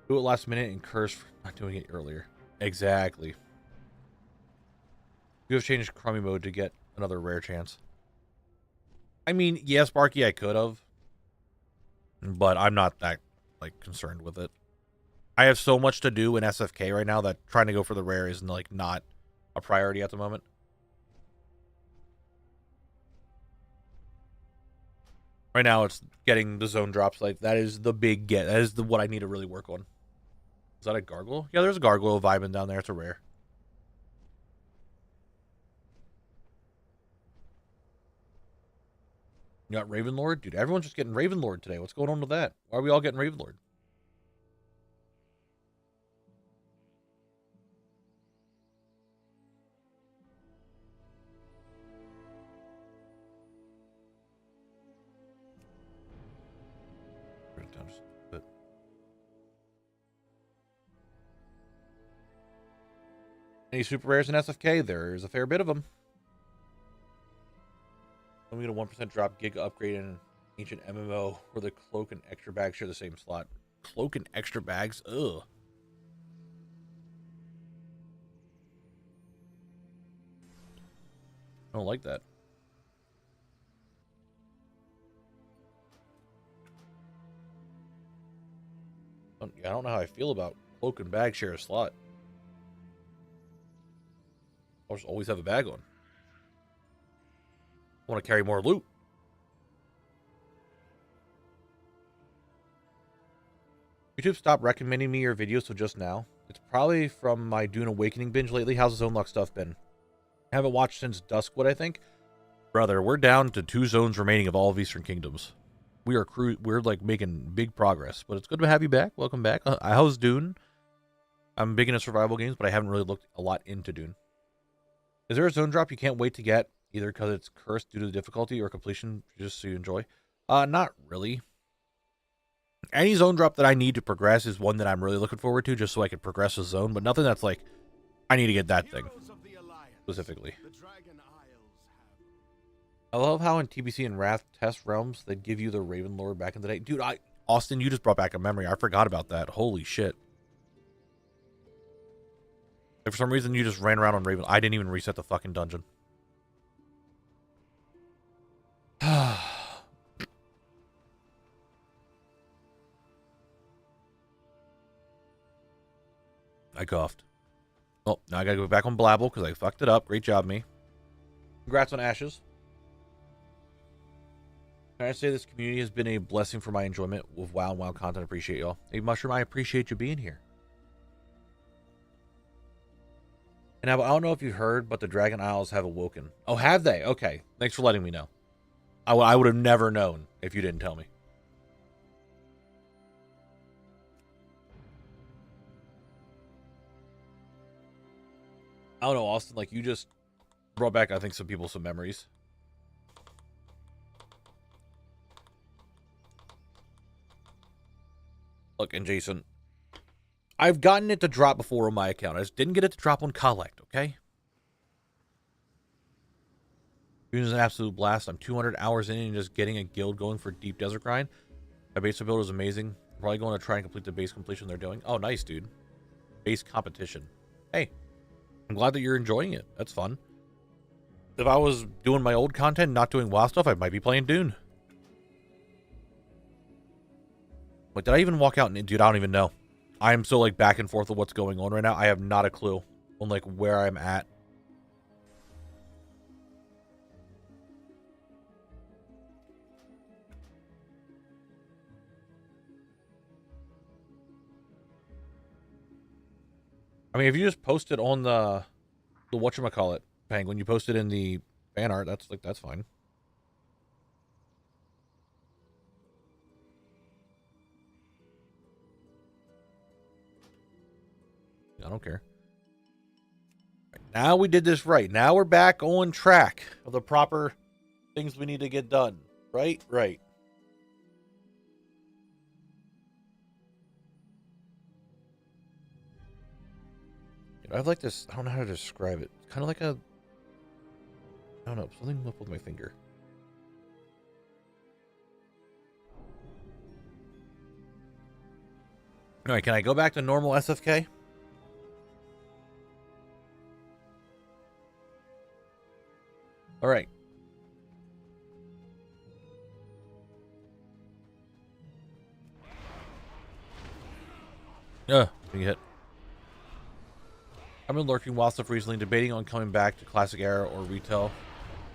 Do it last minute and curse for not doing it earlier. Exactly. You have changed crummy mode to get another rare chance. I mean, yes, Barky, I could have. But I'm not that, like, concerned with it. I have so much to do in SFK right now that trying to go for the rare is, like, not a priority at the moment. Right now, it's getting the zone drops. Like, that is the big get. That is what I need to really work on. Is that a gargoyle? Yeah, there's a gargoyle vibing down there. It's a rare. You got Ravenlord? Dude, everyone's just getting Ravenlord today. What's going on with that? Why are we all getting Ravenlord? Any super rares in SFK? There's a fair bit of them. Let me get a 1% drop Giga upgrade in ancient MMO where the cloak and extra bags share the same slot. Cloak and extra bags? Ugh. I don't like that. I don't know how I feel about cloak and bag share a slot. I'll just always have a bag on. I want to carry more loot. YouTube stopped recommending me your videos till just now. It's probably from my Dune Awakening binge lately. How's the Zone Lock stuff been? I haven't watched since Duskwood, I think. Brother, we're down to 2 zones remaining of all of Eastern Kingdoms. We're like making big progress, but it's good to have you back. Welcome back. How's Dune? I'm big into survival games, but I haven't really looked a lot into Dune. Is there a zone drop you can't wait to get, either because it's cursed due to the difficulty or completion just so you enjoy? Not really. Any zone drop that I need to progress is one that I'm really looking forward to, just so I can progress a zone, but nothing that's like, I need to get that thing specifically. I love how in TBC and Wrath test realms they'd give you the Raven Lord back in the day. Dude, Austin, you just brought back a memory. I forgot about that. Holy shit. If for some reason you just ran around on Raven, I didn't even reset the fucking dungeon. I coughed. Oh, now I gotta go back on Blabble because I fucked it up. Great job, me. Congrats on Ashes. Can I say this community has been a blessing for my enjoyment with WoW and WoW content? Appreciate y'all. Hey, Mushroom, I appreciate you being here. And I don't know if you heard, but the Dragon Isles have awoken. Oh, have they? Okay. Thanks for letting me know. I would have never known if you didn't tell me. I don't know, Austin. Like, you just brought back, I think, some memories. Look, and Jason, I've gotten it to drop before on my account. I just didn't get it to drop on Collect, okay? It was an absolute blast. I'm 200 hours in and just getting a guild going for Deep Desert Grind. My base build is amazing. I'm probably going to try and complete the base completion they're doing. Oh, nice, dude. Base competition. Hey, I'm glad that you're enjoying it. That's fun. If I was doing my old content, not doing WoW stuff, I might be playing Dune. Like, did I even walk out? And dude, I don't even know. I am so, like, back and forth of what's going on right now. I have not a clue on, like, where I'm at. I mean, if you just post it on the whatchamacallit, Penguin, you post it in the fan art, that's fine. I don't care. Now we did this right. Now we're back on track of the proper things we need to get done. Right? Right. I have like this, I don't know how to describe it. It's kind of like a, I don't know, something up with my finger. All right, can I go back to normal SFK? All right. Being hit. I've been lurking while stuff recently, debating on coming back to classic era or retail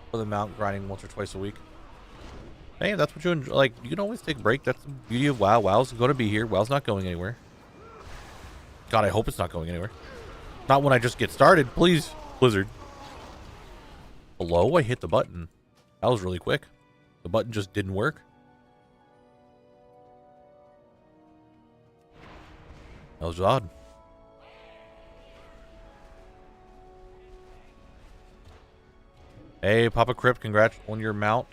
for the mount, grinding once or twice a week. Hey, that's what you enjoy. Like, you can always take a break. That's the beauty of WoW. WoW's going to be here. WoW's not going anywhere. God, I hope it's not going anywhere. Not when I just get started. Please, Blizzard. Hello? I hit the button. That was really quick. The button just didn't work. That was odd. Hey, Papa Crypt, congrats on your mount.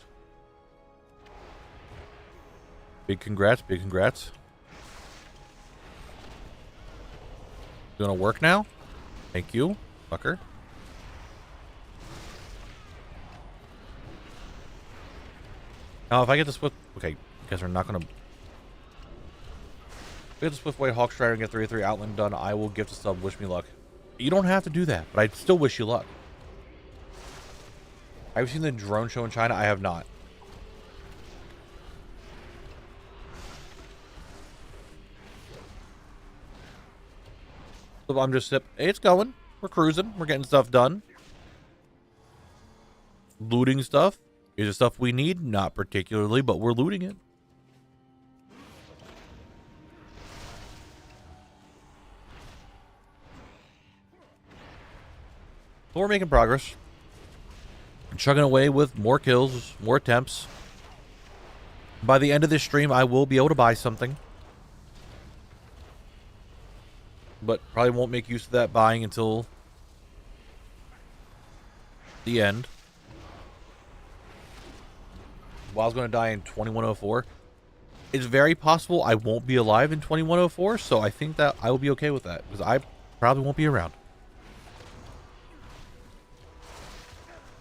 Big congrats, big congrats. Gonna work now? Thank you. Fucker. Now, if I get the Swift... Okay, guess we're not going to... If I get the Swift White Hawk Strider and get 3-3 Outland done, I will gift a sub. Wish me luck. You don't have to do that, but I still wish you luck. I've seen the drone show in China. I have not. So I'm just... Hey, it's going. We're cruising. We're getting stuff done. Looting stuff. Is it stuff we need? Not particularly, but we're looting it. But we're making progress. Chugging away with more kills, more attempts. By the end of this stream, I will be able to buy something. But probably won't make use of that buying until the end. Wild's going to die in 2104. It's very possible I won't be alive in 2104, so I think that I will be okay with that, because I probably won't be around.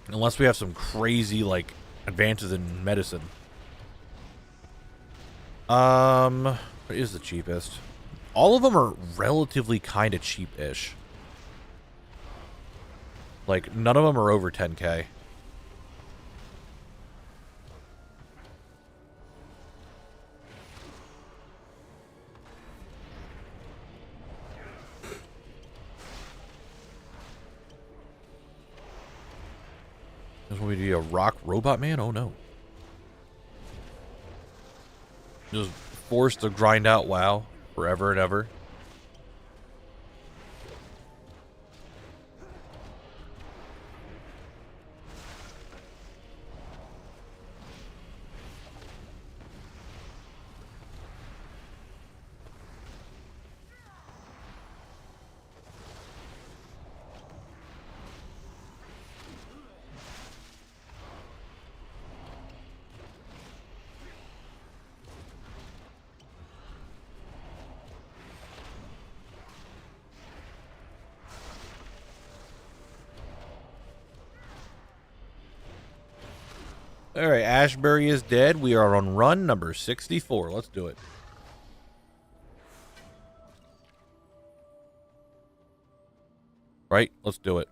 Unless we have some crazy, like, advances in medicine. What is the cheapest? All of them are relatively kind of cheap-ish. Like, none of them are over 10k. This will be a rock robot man? Oh no. Just forced to grind out WoW forever and ever. Alright, Ashbury is dead. We are on run number 64. Let's do it. Right? Let's do it.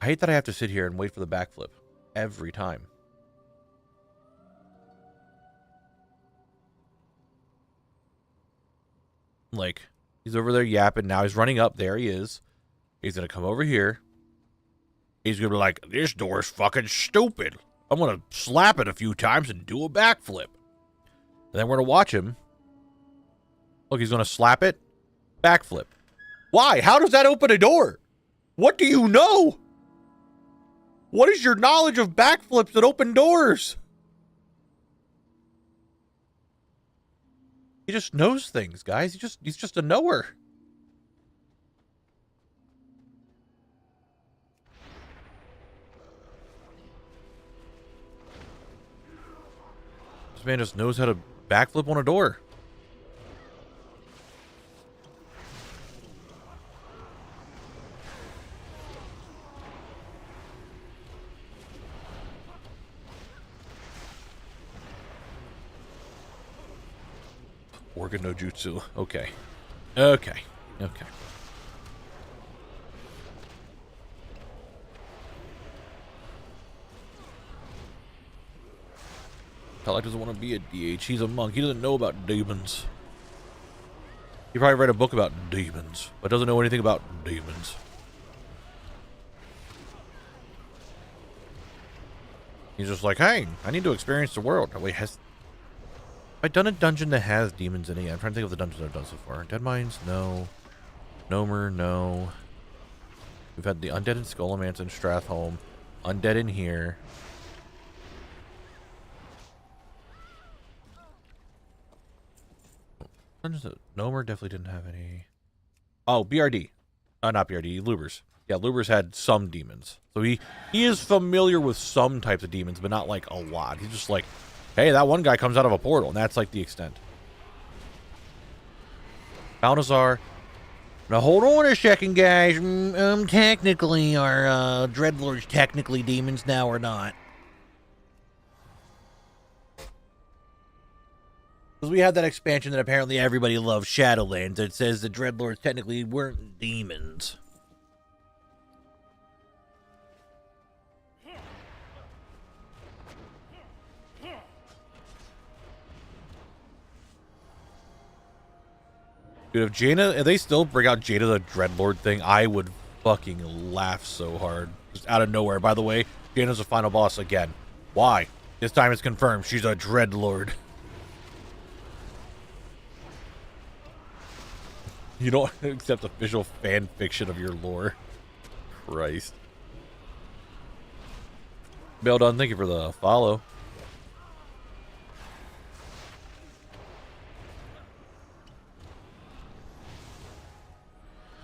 I hate that I have to sit here and wait for the backflip every time. Like, he's over there yapping. Now he's running up. There he is. He's going to come over here. He's going to be like, this door is fucking stupid. I'm going to slap it a few times and do a backflip. And then we're going to watch him. Look, he's going to slap it. Backflip. Why? How does that open a door? What do you know? What is your knowledge of backflips that open doors? He just knows things, guys. He's just a knower. This man just knows how to backflip on a door. Organ no jutsu. Okay. Okay. Okay. Pelak doesn't want to be a DH. He's a monk. He doesn't know about demons. He probably read a book about demons, but doesn't know anything about demons. He's just like, hey, I need to experience the world. Wait, have I done a dungeon that has demons in it? I'm trying to think of the dungeons I've done so far. Dead Mines? No. Nomer? No. We've had the Undead in Skullomance and Strathholm. Undead in here. Nomer definitely didn't have any. Oh, BRD. Not BRD, Lubers. Yeah, Lubers had some demons. So he is familiar with some types of demons, but not like a lot. He's just like, hey, that one guy comes out of a portal, and that's like the extent. Balnazar. Now hold on a second, guys. Technically, our Dreadlords technically demons now or not? Because we have that expansion that apparently everybody loves, Shadowlands, that says the Dreadlords technically weren't demons. Dude, if they still bring out Jaina the Dreadlord thing, I would fucking laugh so hard. Just out of nowhere. By the way, Jaina's the final boss again. Why? This time it's confirmed. She's a Dreadlord. You don't accept official fan fiction of your lore. Christ. Well done. Thank you for the follow.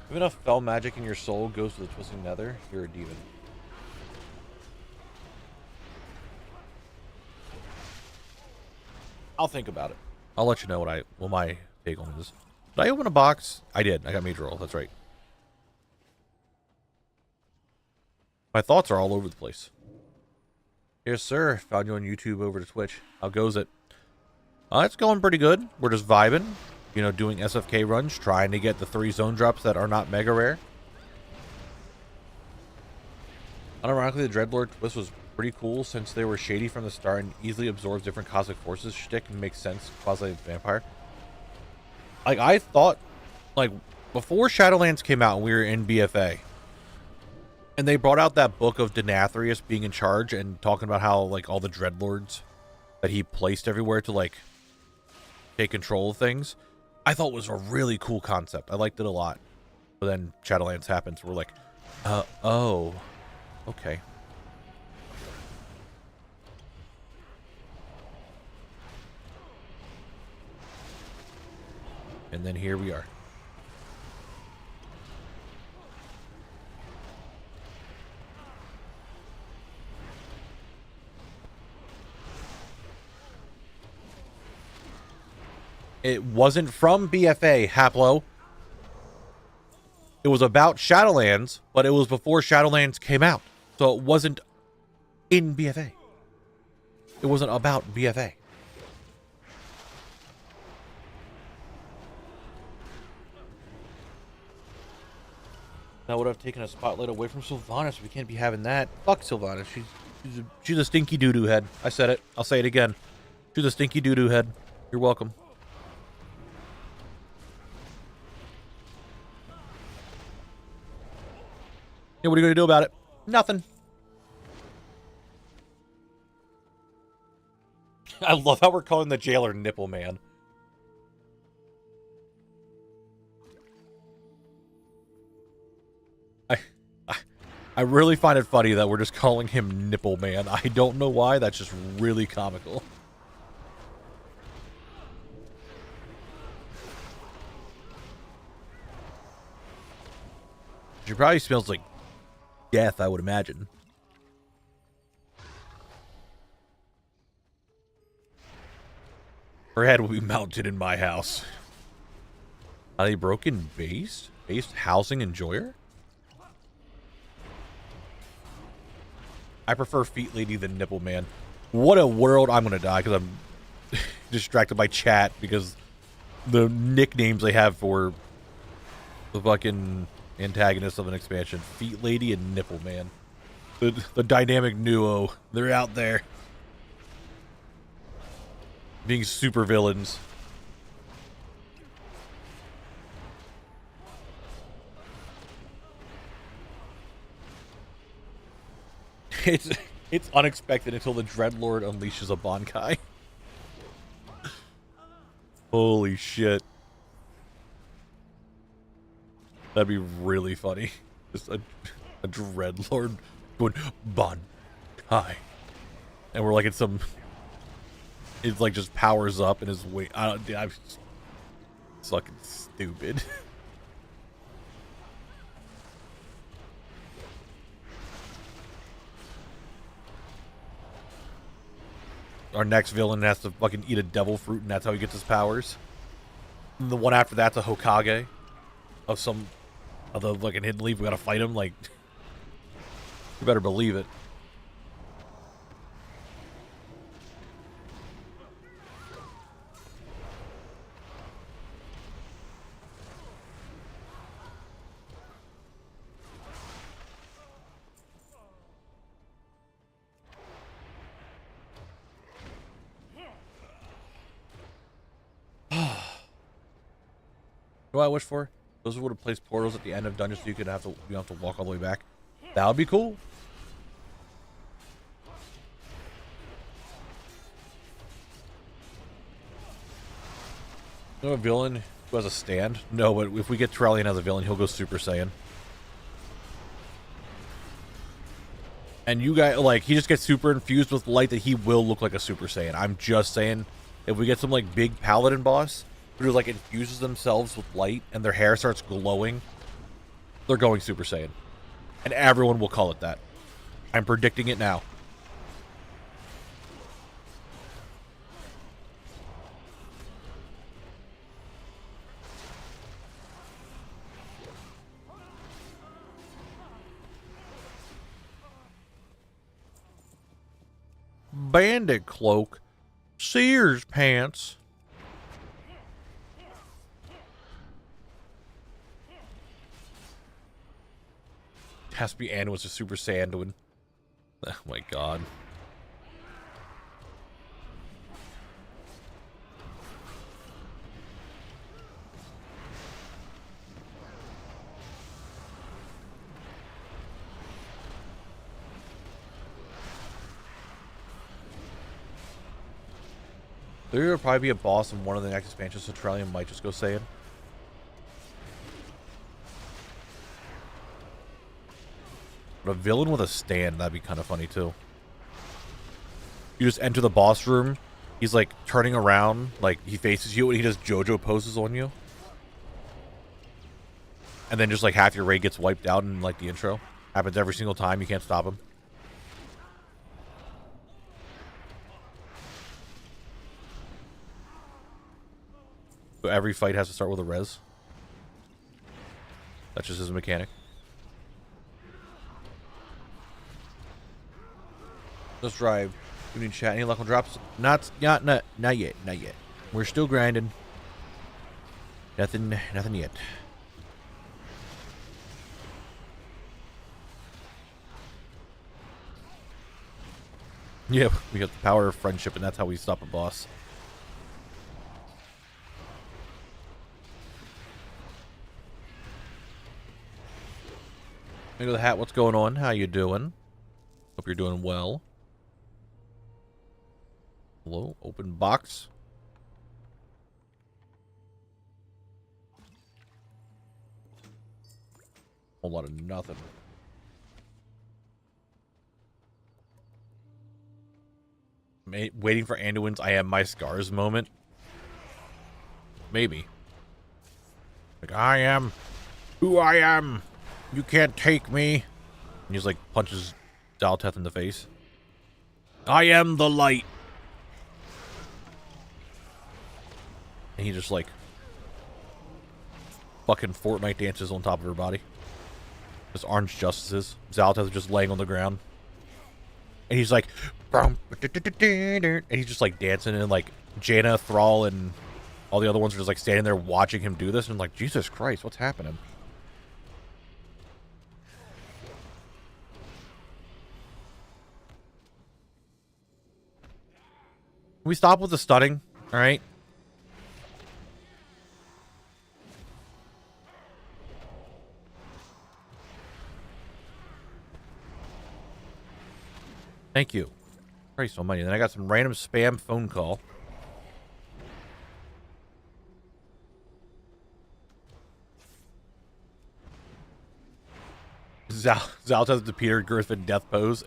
If enough fell magic in your soul goes to the twisting nether, you're a demon. I'll think about it. I'll let you know what my take on this. Did I open a box? I did. I got Major Roll. That's right. My thoughts are all over the place. Yes, sir. Found you on YouTube over to Twitch. How goes it? It's going pretty good. We're just vibing. You know, doing SFK runs, trying to get the 3 zone drops that are not mega rare. Unironically, the Dreadlord twist was pretty cool since they were shady from the start and easily absorbs different cosmic forces. Shtick makes sense. Quasi-vampire. Like, I thought, like, before Shadowlands came out and we were in BFA, and they brought out that book of Denathrius being in charge and talking about how, like, all the Dreadlords that he placed everywhere to, like, take control of things, I thought was a really cool concept. I liked it a lot. But then Shadowlands happens. We're like, oh, okay. And then here we are. It wasn't from BFA, Haplo. It was about Shadowlands, but it was before Shadowlands came out. So it wasn't in BFA. It wasn't about BFA. That would have taken a spotlight away from Sylvanas. We can't be having that. Fuck Sylvanas. She's a stinky doo-doo head. I said it. I'll say it again. She's a stinky doo-doo head. You're welcome. Yeah, what are you going to do about it? Nothing. I love how we're calling the jailer Nipple Man. I really find it funny that we're just calling him Nipple Man. I don't know why. That's just really comical. She probably smells like death, I would imagine. Her head will be mounted in my house. Are they broken based? Based housing enjoyer? I prefer Feet Lady than Nipple Man. What a world. I'm going to die because I'm distracted by chat because the nicknames they have for the fucking antagonists of an expansion. Feet Lady and Nipple Man. The dynamic duo. They're out there. Being super villains. It's unexpected until the Dreadlord unleashes a Bankai. Holy shit. That'd be really funny. Just a Dreadlord going Bankai. And we're like in some... It's like just powers up in his weight. It's fucking stupid. Our next villain has to fucking eat a devil fruit, and that's how he gets his powers. And the one after that's a Hokage of some of the fucking hidden leaf. We gotta fight him. Like, you better believe it. What do I wish for? Those would have placed portals at the end of dungeons so you don't have to walk all the way back. That would be cool. You know a villain who has a stand? No, but if we get Trellian as a villain, he'll go Super Saiyan. And you guys, like, he just gets super infused with light that he will look like a Super Saiyan. I'm just saying, if we get some, like, big paladin boss who, like, infuses themselves with light and their hair starts glowing, they're going Super Saiyan. And everyone will call it that. I'm predicting it now. Bandit cloak. Sears pants. Has to be Anduin's a Super Saiyan. Oh my god. There will probably be a boss in one of the next expansions, so Trellian might just go Saiyan. But a villain with a stand, that'd be kind of funny too. You just enter the boss room, he's like turning around, like he faces you and he does JoJo poses on you. And then just like half your raid gets wiped out in like the intro. Happens every single time, you can't stop him. So every fight has to start with a res. That's just his mechanic. Let's drive. We need chat. Any luck on drops? Not yet. Not yet. We're still grinding. Nothing yet. Yeah, we got the power of friendship, and that's how we stop a boss. Look at the hat. What's going on? How you doing? Hope you're doing well. Hello, open box. Whole lot of nothing. Waiting for Anduin's I am my scars moment. Maybe. Like, I am who I am. You can't take me. And he's like punches Zalteth in the face. I am the light. And he just like fucking Fortnite dances on top of her body. Just orange justices. Zalteth just laying on the ground. And he's like, and he's just like dancing, and like Jaina, Thrall, and all the other ones are just like standing there watching him do this, and I'm like, Jesus Christ, what's happening? Can we stop with the stunning? All right. Thank you. Christ almighty. Then I got some random spam phone call. Zaltez the Peter Griffin death pose.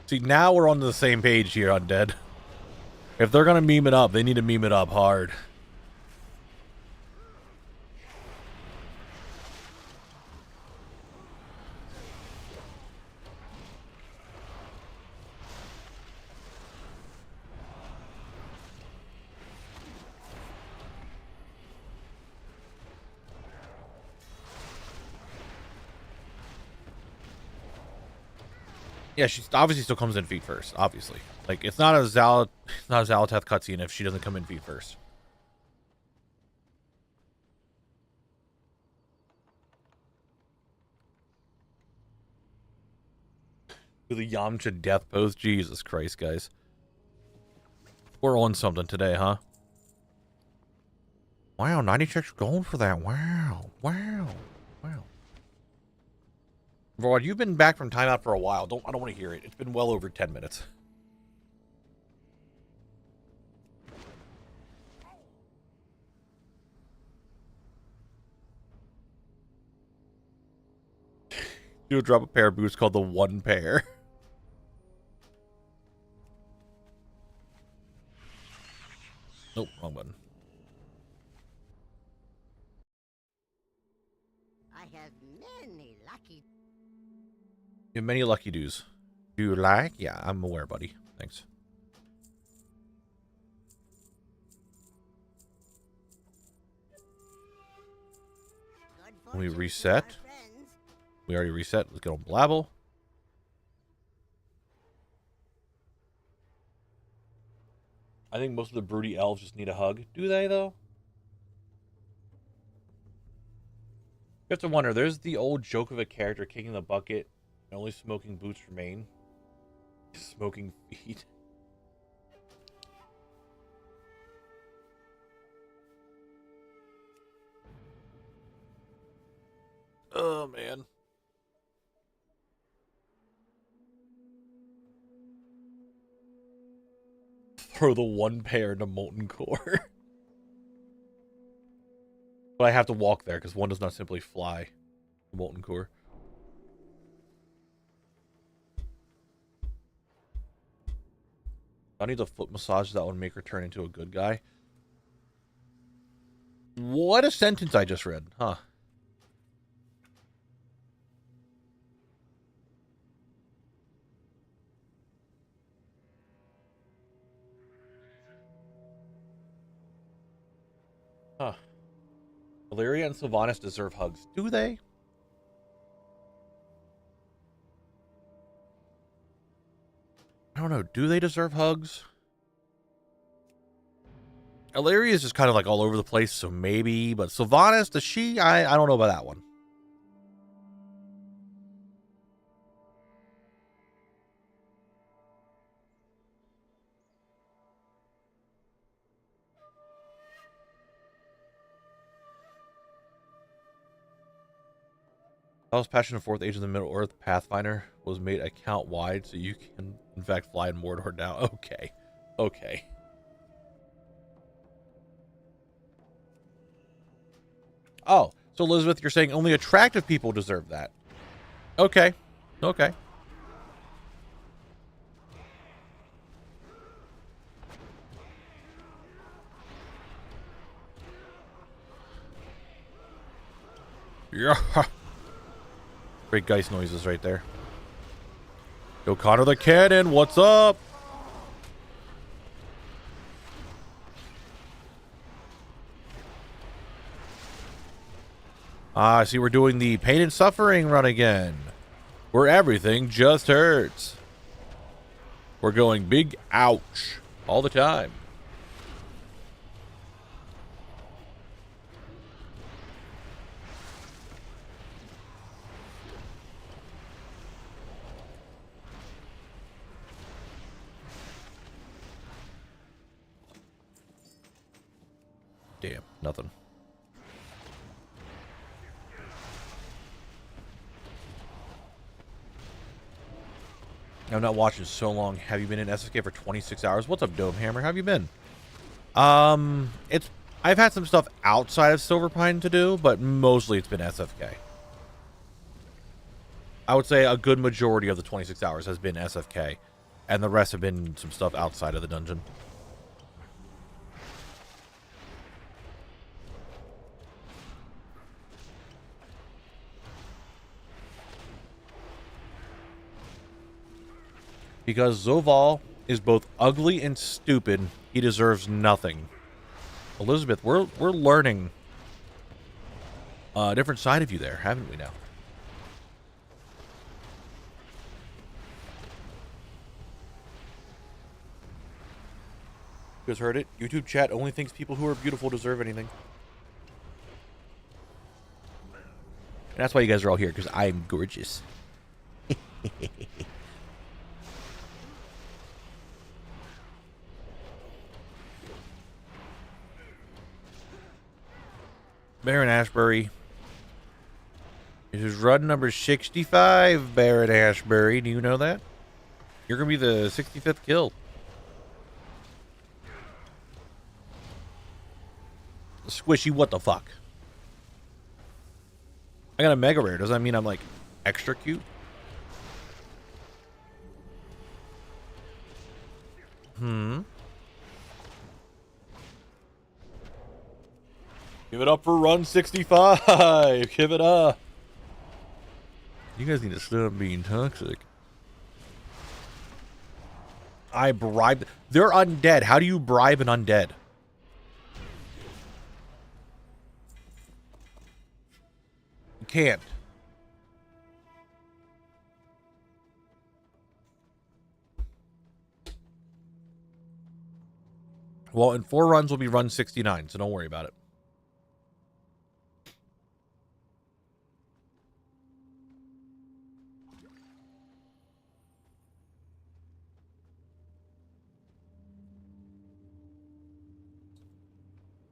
See, now we're on the same page here on Dead. If they're going to meme it up, they need to meme it up hard. Yeah, she obviously still comes in feet first, obviously. Like, it's not a Zaloteth cutscene if she doesn't come in feet first. To the Yamcha death pose. Jesus Christ, guys. We're on something today, huh? Wow, 90 checks going for that. Wow. Wow. Wow. Rod, you've been back from timeout for a while. I don't want to hear it. It's been well over 10 minutes. You'll drop a pair of boots called the One Pair. Nope, wrong button. I have many lucky. You have many lucky doos. Do you like? Yeah, I'm aware, buddy. Thanks. When we reset. We already reset. Let's get on Blabble. I think most of the broody elves just need a hug. Do they, though? You have to wonder, there's the old joke of a character kicking the bucket and only smoking boots remain. Smoking feet. Oh, man. Throw the One Pair into Molten Core. But I have to walk there because one does not simply fly. Molten Core. I need a foot massage that would make her turn into a good guy. What a sentence I just read, huh? Huh. Valeria and Sylvanas deserve hugs. Do they? I don't know. Do they deserve hugs? Valeria is just kind of like all over the place, so maybe. But Sylvanas, does she? I don't know about that one. I was Passion of Fourth Age of the Middle Earth Pathfinder was made account wide, so you can in fact fly in Mordor now. Okay. Okay. Oh, so Elizabeth, you're saying only attractive people deserve that. Okay. Okay. Yeah. Great Geist noises right there. Yo, Connor the Cannon, what's up? Ah, see, we're doing the pain and suffering run again. Where everything just hurts. We're going big ouch all the time. Damn, nothing. I'm not watching so long. Have you been in SFK for 26 hours? What's up, Dome Hammer? How have you been? I've had some stuff outside of Silverpine to do, but mostly it's been SFK. I would say a good majority of the 26 hours has been SFK, and the rest have been some stuff outside of the dungeon. Because Zoval is both ugly and stupid, he deserves nothing. Elizabeth, we're learning a different side of you there, haven't we now? You guys heard it? YouTube chat only thinks people who are beautiful deserve anything. And that's why you guys are all here, because I am gorgeous. Baron Ashbury. It is run number 65, Baron Ashbury. Do you know that? You're going to be the 65th kill. Squishy, what the fuck? I got a mega rare. Does that mean I'm like extra cute? Give it up for run 65. Give it up. You guys need to stop being toxic. I bribed. They're undead. How do you bribe an undead? You can't. Well, in 4 runs will be run 69, so don't worry about it.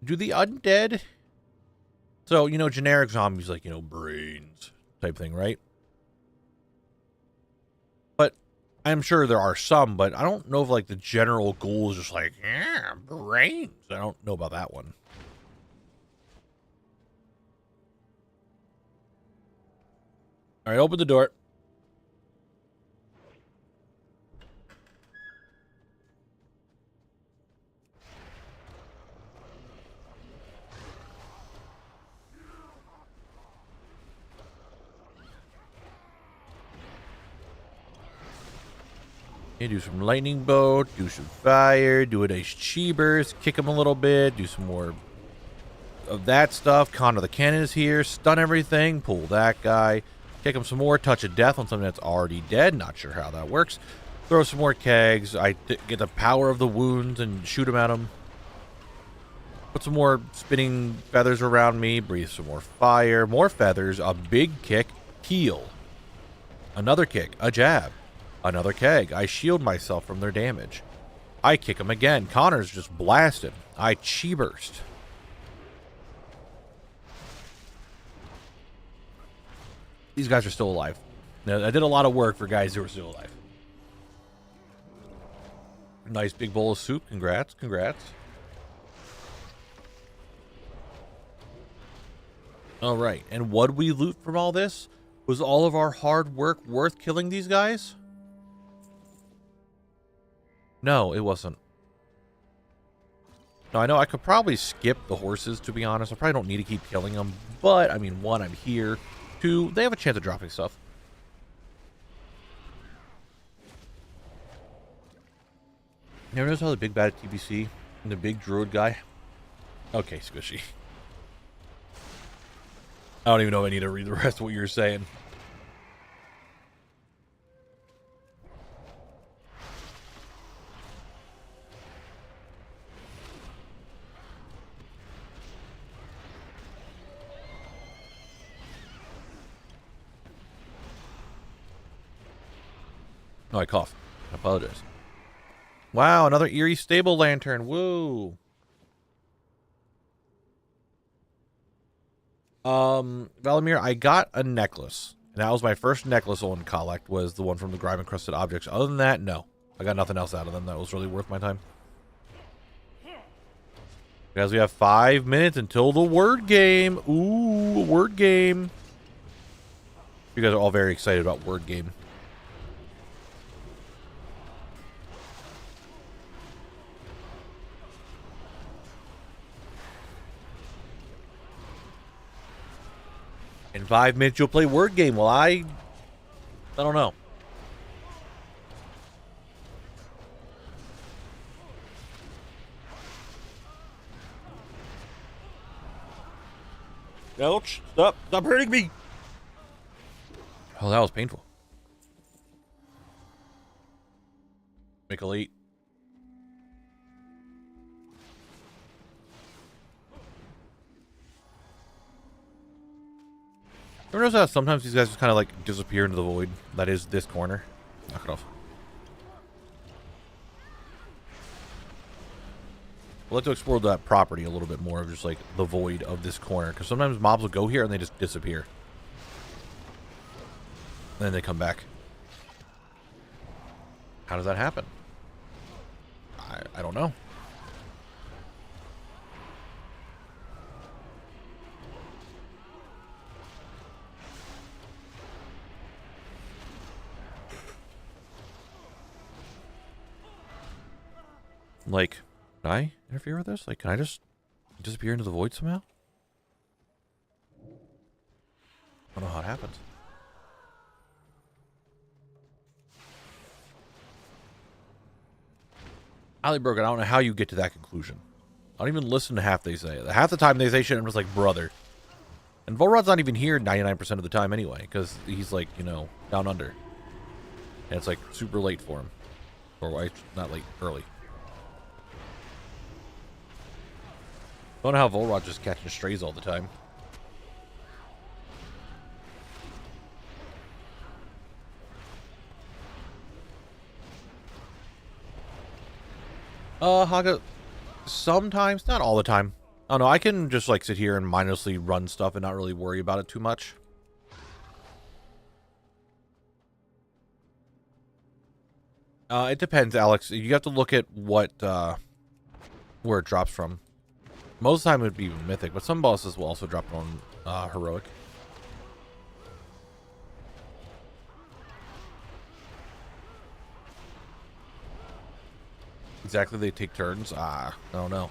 Do the undead... So, you know, generic zombies like, you know, brains type thing, right? But I'm sure there are some, but I don't know if, like, the general goal is just like, yeah, brains. I don't know about that one. All right, open the door. You do some lightning bolt, do some fire, do a nice cheebers, kick him a little bit, do some more of that stuff. Connor the Cannon is here, stun everything, pull that guy, kick him some more, touch of death on something that's already dead. Not sure how that works. Throw some more kegs. I get the power of the wounds and shoot him at him. Put some more spinning feathers around me, breathe some more fire, more feathers, a big kick, heal. Another kick, a jab. Another keg. I shield myself from their damage. I kick him again. Connor's just blasted. I chi burst. These guys are still alive. Now, I did a lot of work for guys who are still alive. Nice big bowl of soup. Congrats. Congrats. All right. And what did we loot from all this? Was all of our hard work worth killing these guys? No, it wasn't. No, I know I could probably skip the horses, to be honest. I probably don't need to keep killing them. But, I mean, 1, I'm here. 2, they have a chance of dropping stuff. You ever notice how the big bad at TBC and the big druid guy? Okay, Squishy. I don't even know if I need to read the rest of what you're saying. No, I cough. I apologize. Wow, another eerie stable lantern. Woo. Valimir, I got a necklace. And that was my first necklace I wanted to collect, was the one from the grime encrusted objects. Other than that, no. I got nothing else out of them that was really worth my time. Guys, we have 5 minutes until the word game. Ooh, word game. You guys are all very excited about word game. In 5 minutes, you'll play word game. Well, I don't know. Ouch. Stop hurting me. Oh, that was painful. Make a late. Ever notice how sometimes these guys just kind of like disappear into the void? That is this corner. Knock it off. I'd like to explore that property a little bit more of just like the void of this corner. Because sometimes mobs will go here and they just disappear. And then they come back. How does that happen? I don't know. Like, can I interfere with this? Like, can I just disappear into the void somehow? I don't know how it happens. Highly broken. I don't know how you get to that conclusion. I don't even listen to half they say. Half the time they say shit and I'm just like, brother. And Volrod's not even here 99% of the time anyway, because he's like, you know, down under. And it's like super late for him. Or not late, early. I don't know how Volrod's just catching strays all the time. Haga, sometimes, not all the time. Oh no, I can just like sit here and mindlessly run stuff and not really worry about it too much. It depends, Alex. You have to look at what, where it drops from. Most of the time it would be mythic, but some bosses will also drop on, heroic. Exactly, they take turns. I don't know.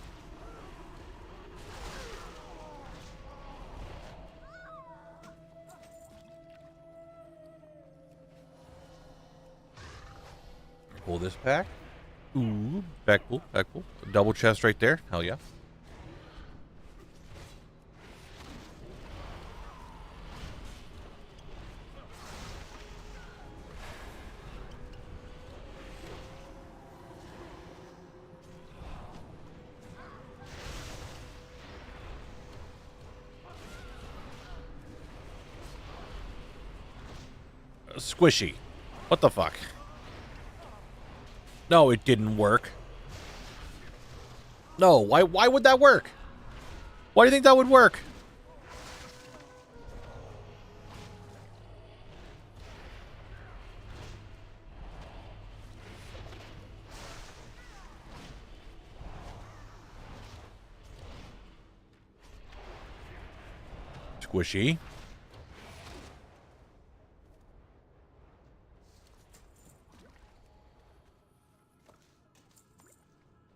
Pull this pack. Ooh, back pull, back pull. Double chest right there. Hell yeah. Squishy. What the fuck? No, it didn't work. No, why would that work? Why do you think that would work? Squishy.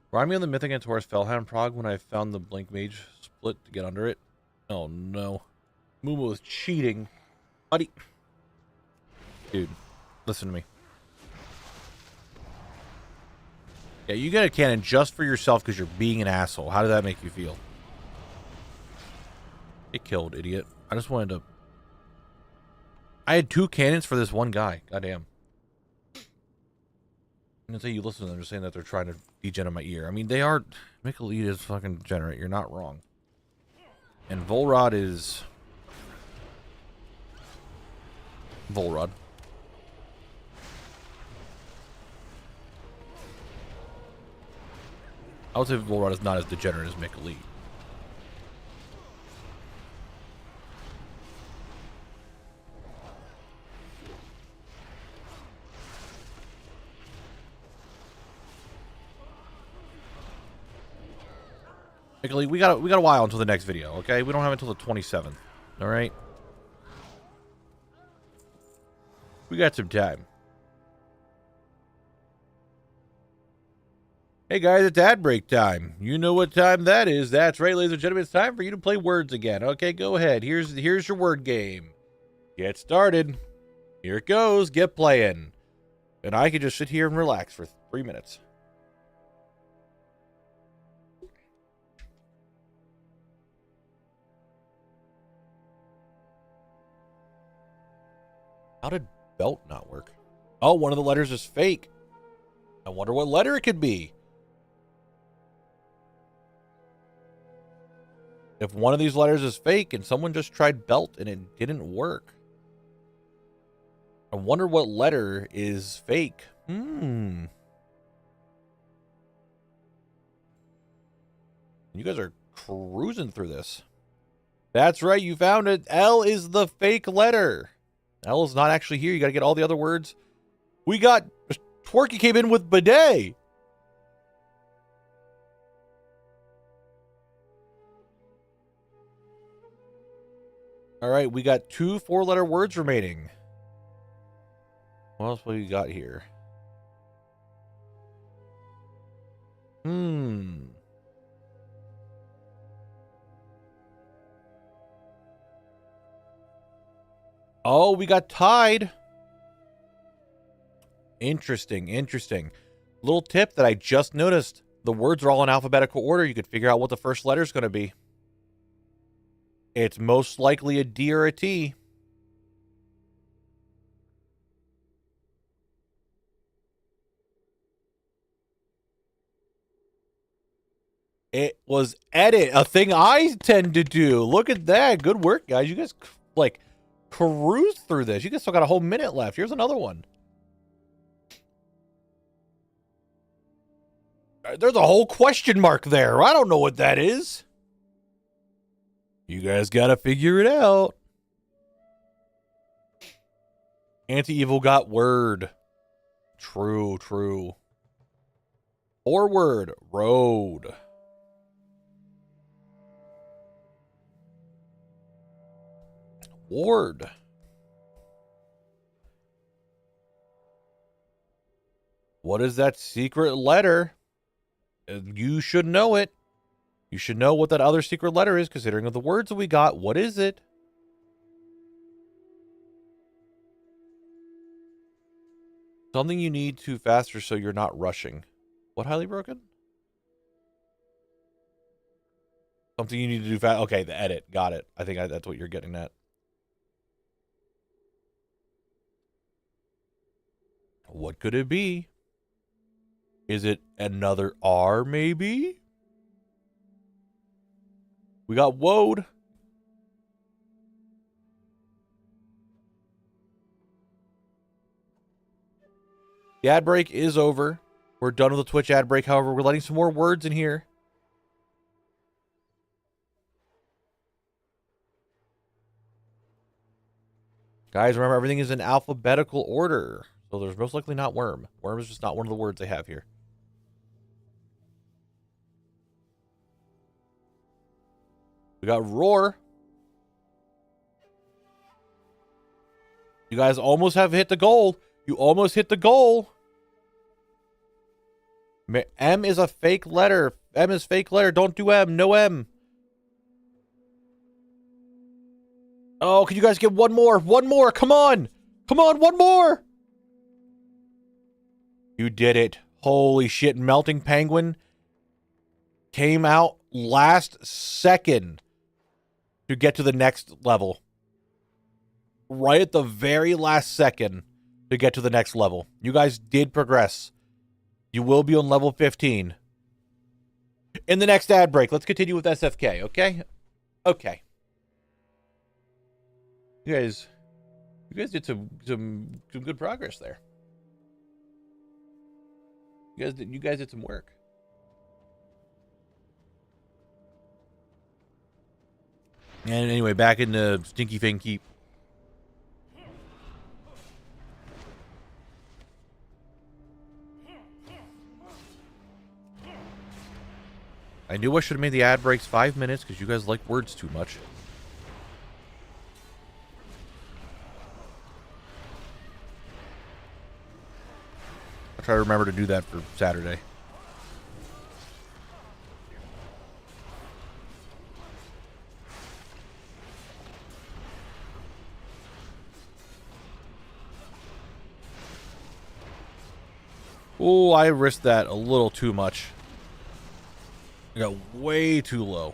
Remind me on the Mythic and Taurus Fellhound prog when I found the Blink Mage split to get under it. Oh no. Mumu was cheating. Buddy. Dude, listen to me. Yeah, you get a cannon just for yourself because you're being an asshole. How did that make you feel? Get killed, idiot. I just wanted to... I had 2 cannons for this one guy. Goddamn. I'm gonna say you listen to them, just saying that they're trying to degen in my ear. I mean, they are... Mick is fucking degenerate. You're not wrong. And Volrod is... Volrod. I would say Volrod is not as degenerate as Mick Elite. We got a while until the next video, okay? We don't have until the 27th. All right. We got some time. Hey guys, it's ad break time. You know what time that is. That's right, ladies and gentlemen. It's time for you to play words again. Okay, go ahead. Here's your word game. Get started. Here it goes. Get playing. And I can just sit here and relax for 3 minutes. How did belt not work? Oh, one of the letters is fake. I wonder what letter it could be. If one of these letters is fake and someone just tried belt and it didn't work. I wonder what letter is fake. You guys are cruising through this. That's right, you found it. L is the fake letter. L is not actually here. You got to get all the other words. We got... Twerky came in with bidet. All right, we got 2 4-letter words remaining. What else we got here? Oh, we got tied. Interesting, interesting. Little tip that I just noticed. The words are all in alphabetical order. You could figure out what the first letter is going to be. It's most likely a D or a T. It was edit, a thing I tend to do. Look at that. Good work, guys. You guys, like, cruise through this. You guys still got a whole minute left. Here's another one. There's a whole question mark there. I don't know what that is. You guys got to figure it out. Anti-evil got word. True, true. Forward, road. Ward. What is that secret letter? You should know it. You should know what that other secret letter is, considering of the words that we got. What is it? Something you need to faster so you're not rushing. What, highly broken? Something you need to do fast. Okay, the edit. Got it. I think that's what you're getting at. What could it be? Is it another R, maybe? We got woed. The ad break is over. We're done with the Twitch ad break. However, we're letting some more words in here. Guys, remember, everything is in alphabetical order. So there's most likely not worm. Worm is just not one of the words they have here. We got roar. You guys almost have hit the goal. You almost hit the goal. M is a fake letter. M is fake letter. Don't do M. No M. Oh, can you guys get one more? One more. Come on. Come on. One more. You did it. Holy shit. Melting Penguin came out last second to get to the next level. Right at the very last second to get to the next level. You guys did progress. You will be on level 15. In the next ad break, let's continue with SFK, okay? Okay. You guys did some good progress there. You guys did some work. And anyway, back in the Stinkyfang Keep. I knew I should have made the ad breaks 5 minutes because you guys like words too much. I'll try to remember to do that for Saturday. Oh, I risked that a little too much. I got way too low.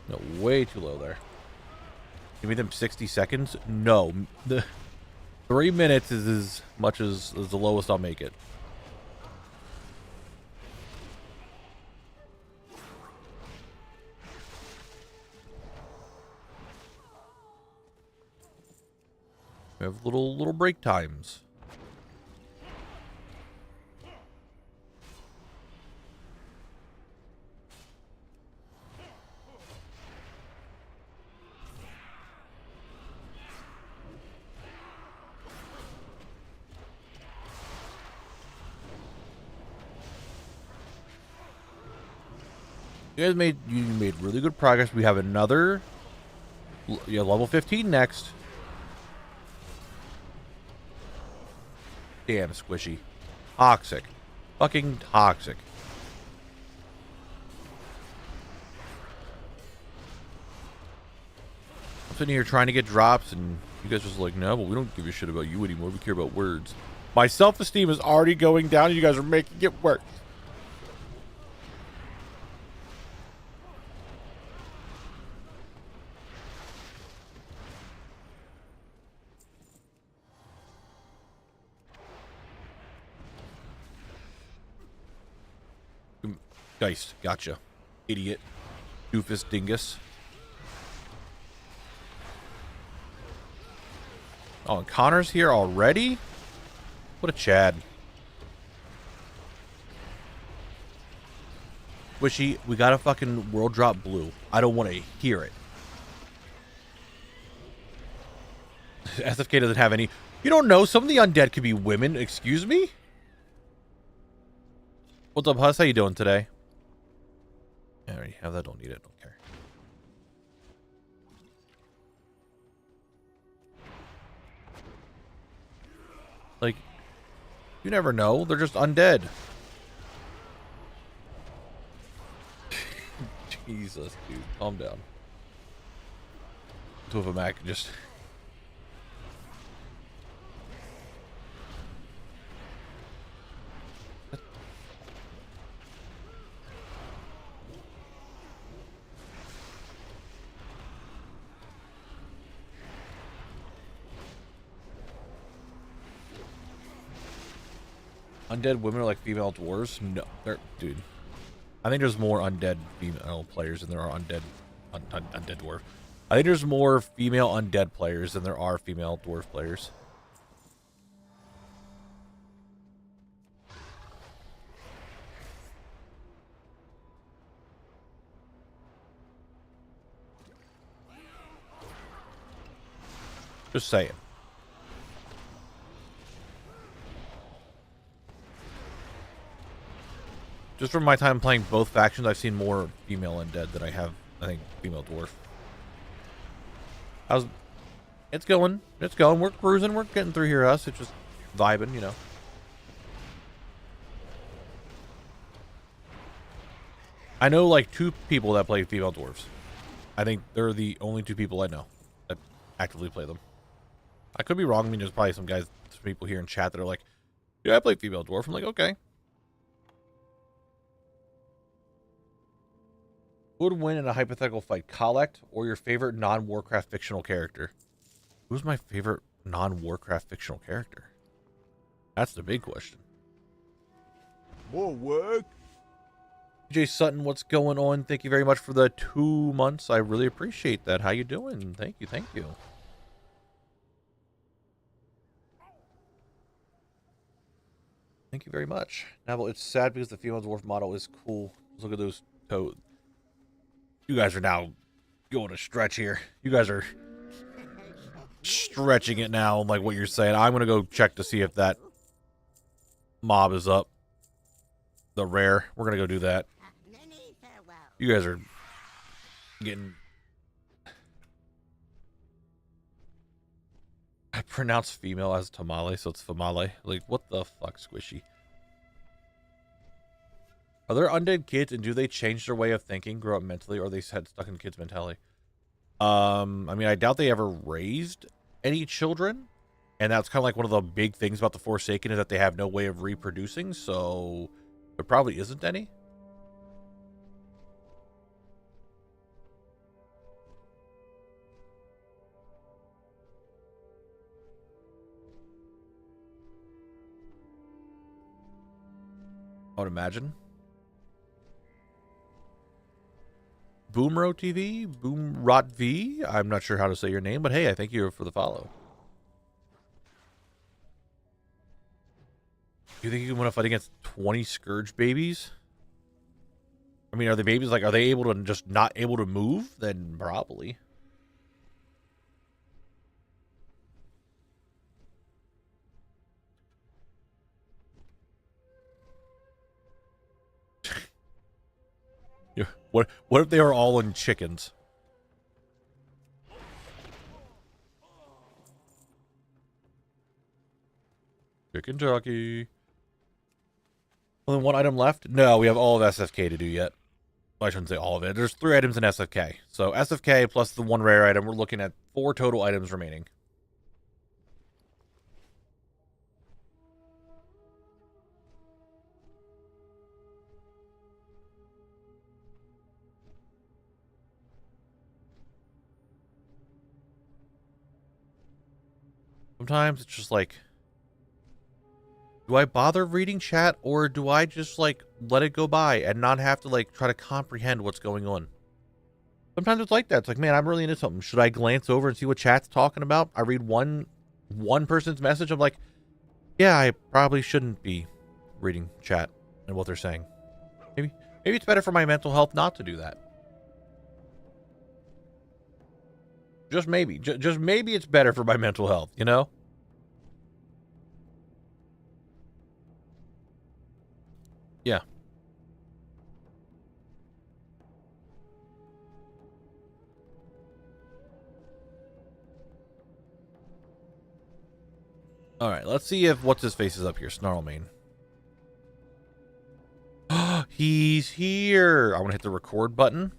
No, way too low there. Give me them 60 seconds? No. 3 minutes is as much as the lowest I'll make it. We have little break times. You made really good progress. We have another level 15 next. Damn, squishy. Toxic. Fucking toxic. I'm sitting here trying to get drops, and you guys just like, no, but we don't give a shit about you anymore. We care about words. My self-esteem is already going down, and you guys are making it worse. Geist, gotcha. Idiot. Doofus dingus. Oh, and Connor's here already? What a Chad. Wishy, we got a fucking world drop blue. I don't want to hear it. SFK doesn't have any. You don't know, some of the undead could be women. Excuse me? What's up, Huss? How you doing today? I already have that. Don't need it. Don't care. Like, you never know. They're just undead. Jesus, dude. Calm down. Two of them act just... Undead women are like female dwarves? No, they're, dude. I think there's more undead female players than there are undead dwarf. I think there's more female undead players than there are female dwarf players. Just saying. Just from my time playing both factions, I've seen more female undead than I have, I think, female dwarf. It's going. It's going. We're cruising. We're getting through here, us. It's just vibing, you know. I know, like, 2 people that play female dwarves. I think they're the only 2 people I know that actively play them. I could be wrong. I mean, there's probably some people here in chat that are like, yeah, I play female dwarf. I'm like, okay. Who would win in a hypothetical fight, Collect or your favorite non-Warcraft fictional character? Who's my favorite non-Warcraft fictional character? That's the big question. More work. DJ Sutton, what's going on? Thank you very much for the 2 months. I really appreciate that. How you doing? Thank you, thank you. Thank you very much. Knabble, it's sad because the female dwarf model is cool. Look at those toes. You guys are now going to stretch here. You guys are stretching it now, like what you're saying. I'm going to go check to see if that mob is up. The rare. We're going to go do that. You guys are getting... I pronounce female as tamale, so it's famale. Like, what the fuck, squishy? Are there undead kids, and do they change their way of thinking, grow up mentally, or are they stuck in kids' mentality? I mean, I doubt they ever raised any children, and that's kind of like one of the big things about the Forsaken is that they have no way of reproducing, so there probably isn't any. I would imagine. Boomro TV? Boomrot V? I'm not sure how to say your name, but hey, I thank you for the follow. Do you think you can win a fight against 20 Scourge babies? I mean, are the babies like, are they able to just not able to move? Then probably. Yeah. What if they are all in chickens? Chicken jockey. Only one item left? No, we have all of SFK to do yet. Well, I shouldn't say all of it. There's 3 items in SFK. So SFK plus the 1 rare item, we're looking at 4 total items remaining. Sometimes it's just like, do I bother reading chat, or do I just like let it go by and not have to like try to comprehend what's going on? Sometimes it's like that. It's like, man, I'm really into something. Should I glance over and see what chat's talking about? I read one person's message. I'm like, yeah, I probably shouldn't be reading chat and what they're saying. Maybe it's better for my mental health not to do that. Just maybe. Just maybe it's better for my mental health, you know? Yeah. All right, let's see if what's his face is up here. Snarlmane. He's here. I'm gonna hit the record button.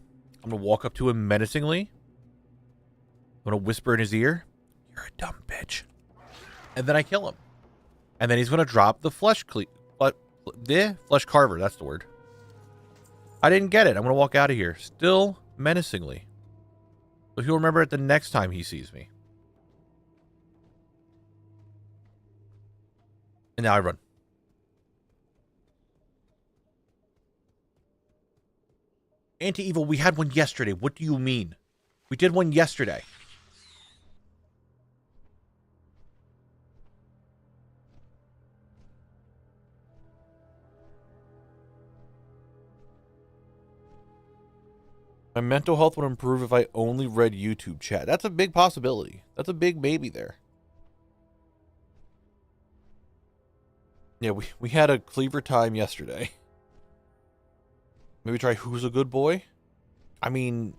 I'm gonna walk up to him menacingly. I'm gonna whisper in his ear, "You're a dumb bitch," and then I kill him. And then he's gonna drop the flesh carver. That's the word. I didn't get it. I'm gonna walk out of here, still menacingly. So he'll remember it the next time he sees me. And now I run. Anti-evil, we had one yesterday. What do you mean? We did one yesterday. My mental health would improve if I only read YouTube chat. That's a big possibility. That's a big maybe there. Yeah, we had a cleaver time yesterday. Maybe try Who's a Good Boy? I mean,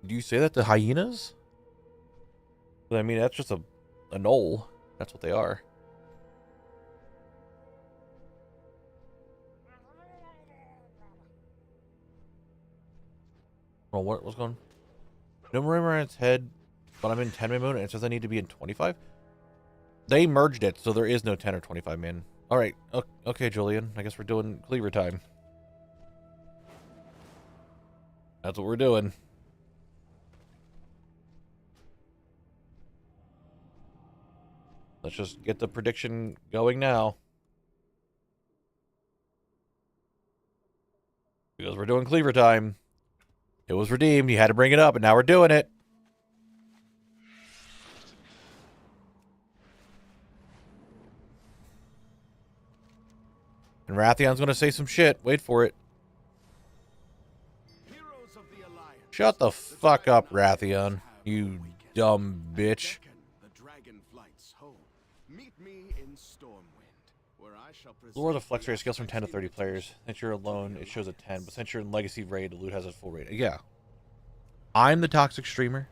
do you say that to hyenas? I mean, that's just a knoll. That's what they are. Well, what's going on? No more in its head, but I'm in 10-man mode, and it says I need to be in 25? They merged it, so there is no 10 or 25 man. Alright, okay, Julian. I guess we're doing cleaver time. That's what we're doing. Let's just get the prediction going now. Because we're doing cleaver time. It was redeemed. You had to bring it up, and now we're doing it. And Rathion's going to say some shit. Wait for it. Shut the fuck up, Rathion. You dumb bitch. Lure the flex rate scales from 10 to 30 players. Since you're alone, it shows a 10. But since you're in Legacy raid, the loot has a full rate. Yeah. I'm the toxic streamer.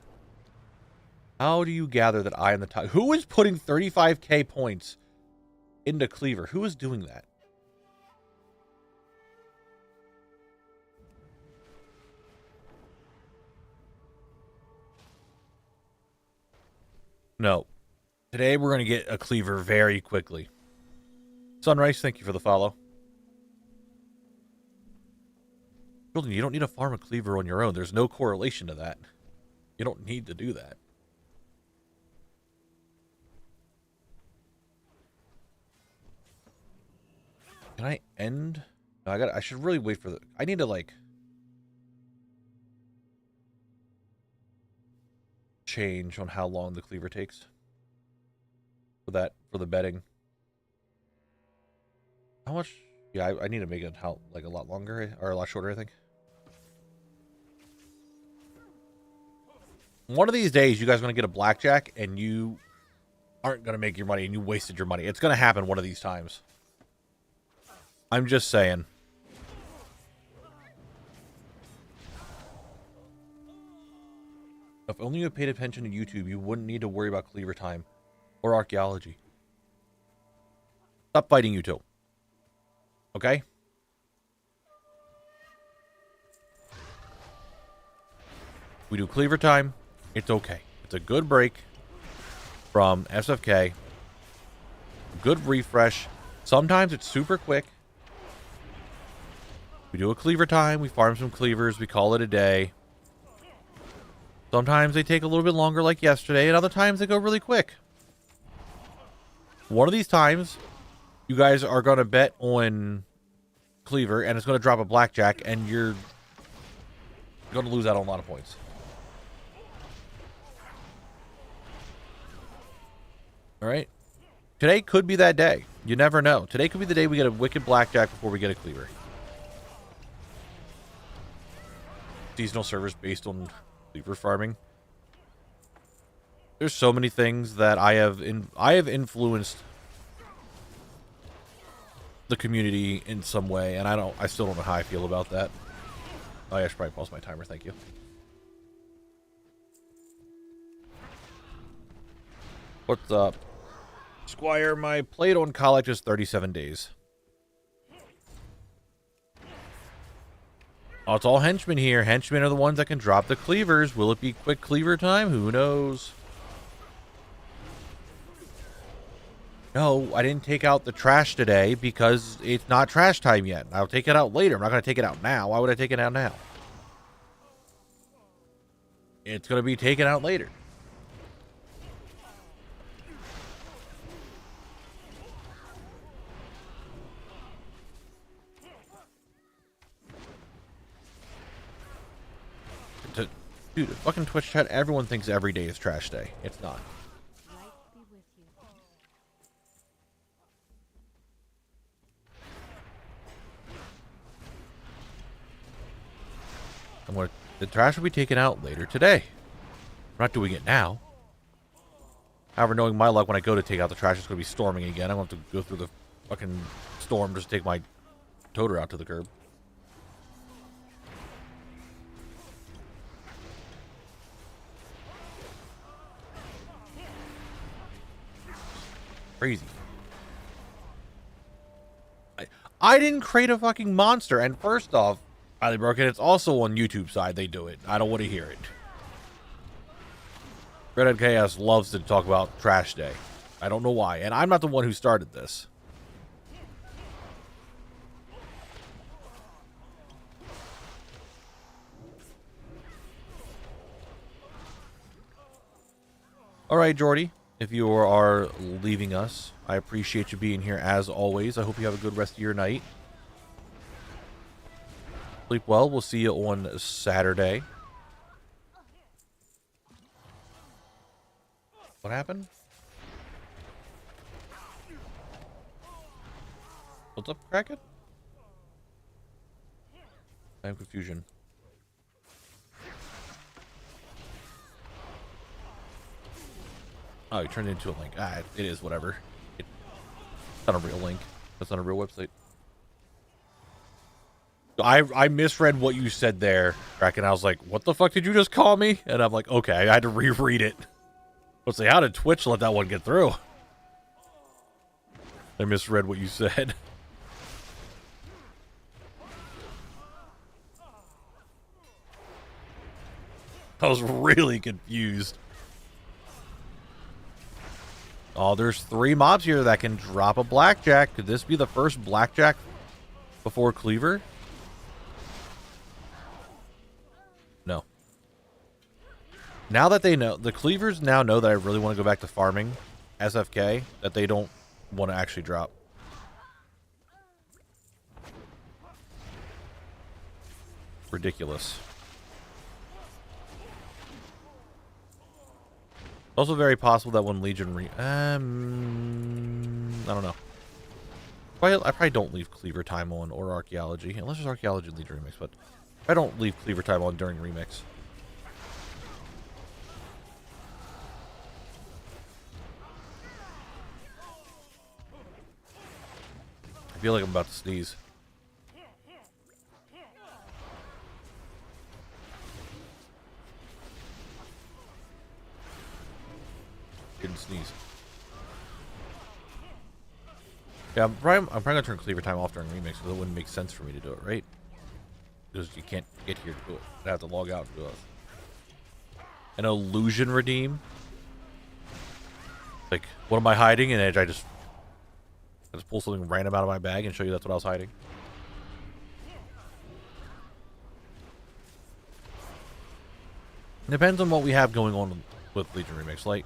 How do you gather that I am the toxic? Who is putting 35k points into Cleaver? Who is doing that? No. Today we're going to get a Cleaver very quickly. Sunrise, thank you for the follow. Jordan, you don't need to farm a Cleaver on your own. There's no correlation to that. You don't need to do that. Can I end? No, I should really wait for the... I need to, like... change on how long the cleaver takes. For the bedding. How much? Yeah, I need to make it like a lot longer, or a lot shorter, I think. One of these days, you guys are going to get a blackjack, and you aren't going to make your money, and you wasted your money. It's going to happen one of these times. I'm just saying. If only you had paid attention to YouTube, you wouldn't need to worry about cleaver time or archaeology. Stop fighting, you two. Okay? We do cleaver time. It's okay. It's a good break from SFK. Good refresh. Sometimes it's super quick. We do a cleaver time. We farm some cleavers. We call it a day. Sometimes they take a little bit longer like yesterday, and other times they go really quick. One of these times, you guys are going to bet on cleaver, and it's going to drop a blackjack, and you're going to lose out on a lot of points. All right? Today could be that day. You never know. Today could be the day we get a wicked blackjack before we get a cleaver. Seasonal servers based on cleaver farming. There's so many things that I have influenced the community in some way, and I still don't know how I feel about that. Oh, yeah, I should probably pause my timer, thank you. What's up? Squire, my played on collect is 37 days. Oh, it's all henchmen here. Henchmen are the ones that can drop the cleavers. Will it be quick cleaver time? Who knows? No, I didn't take out the trash today because it's not trash time yet. I'll take it out later. I'm not going to take it out now. Why would I take it out now? It's going to be taken out later. Dude, fucking Twitch chat, everyone thinks every day is trash day. It's not. The trash will be taken out later today. I'm not doing it now. However, knowing my luck, when I go to take out the trash, it's going to be storming again. I'm going to have to go through the fucking storm just to take my toter out to the curb. Crazy. I didn't create a fucking monster, and first off, highly broken, it's also on YouTube side they do it. I don't want to hear it. Redhead Chaos loves to talk about trash day. I don't know why, and I'm not the one who started this. Alright, Jordy. If you are leaving us, I appreciate you being here as always. I hope you have a good rest of your night. Sleep well. We'll see you on Saturday. What happened? What's up, Kraken? I have confusion. Oh, he turned it into a link. Ah, it is whatever. It's not a real link. That's not a real website. I misread what you said there, Kraken. I was like, what the fuck did you just call me? And I'm like, okay, I had to reread it. Let's see, how did Twitch let that one get through? I misread what you said. I was really confused. Oh, there's 3 mobs here that can drop a blackjack. Could this be the first blackjack before cleaver? No. Now that they know, the cleavers now know that I really want to go back to farming SFK, that they don't want to actually drop. ridiculous. Also very possible that when Legion I don't know. I probably don't leave Cleaver time on or Archaeology, unless there's Archaeology Legion Remix, but I don't leave Cleaver time on during Remix. I feel like I'm about to sneeze. Didn't sneeze. Yeah, I'm probably gonna turn Cleaver time off during Remix because it wouldn't make sense for me to do it, right? Because you can't get here to do it. I have to log out to do it. An illusion redeem? Like, what am I hiding? And I just pull something random out of my bag and show you that's what I was hiding. It depends on what we have going on with Legion Remix. Like,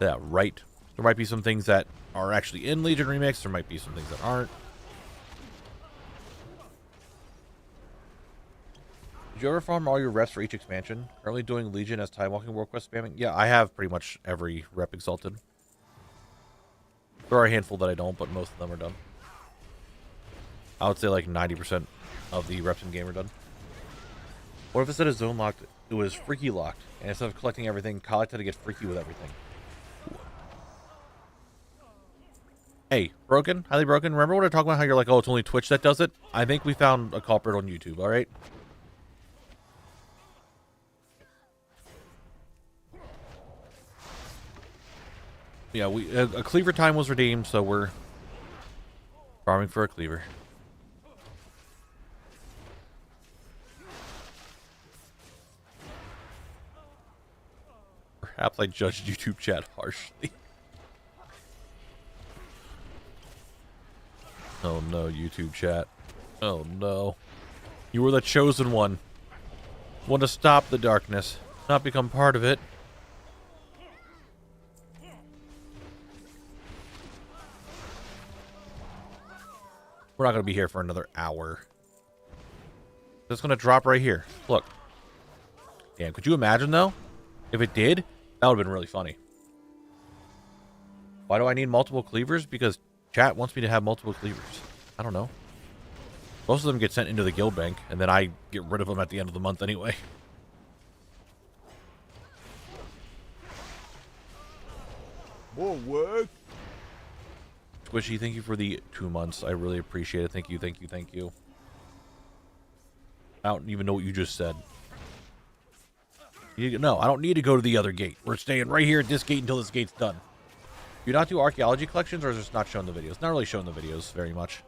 yeah, right. There might be some things that are actually in Legion Remix. There might be some things that aren't. Did you ever farm all your reps for each expansion? Currently doing Legion as Time Walking World Quest spamming? Yeah, I have pretty much every rep exalted. There are a handful that I don't, but most of them are done. I would say like 90% of the reps in game are done. What if instead of zone locked, it was freaky locked? And instead of collecting everything, Collect had to get freaky with everything. Hey, Broken? Highly Broken? Remember when I talked about how you're like, oh, it's only Twitch that does it? I think we found a culprit on YouTube, alright? Yeah, a Cleaver time was redeemed, so we're farming for a Cleaver. Perhaps I judged YouTube chat harshly. Oh no, YouTube chat. Oh no. You were the chosen one. One to stop the darkness, not become part of it. We're not going to be here for another hour. It's going to drop right here. Look. Damn, could you imagine, though? If it did, that would have been really funny. Why do I need multiple cleavers? Because chat wants me to have multiple cleavers. I don't know. Most of them get sent into the guild bank, and then I get rid of them at the end of the month anyway. More work. Squishy, thank you for the 2 months. I really appreciate it. Thank you, thank you, thank you. I don't even know what you just said. No, I don't need to go to the other gate. We're staying right here at this gate until this gate's done. Do you not do archaeology collections, or is this not showing the videos? Not really showing the videos very much.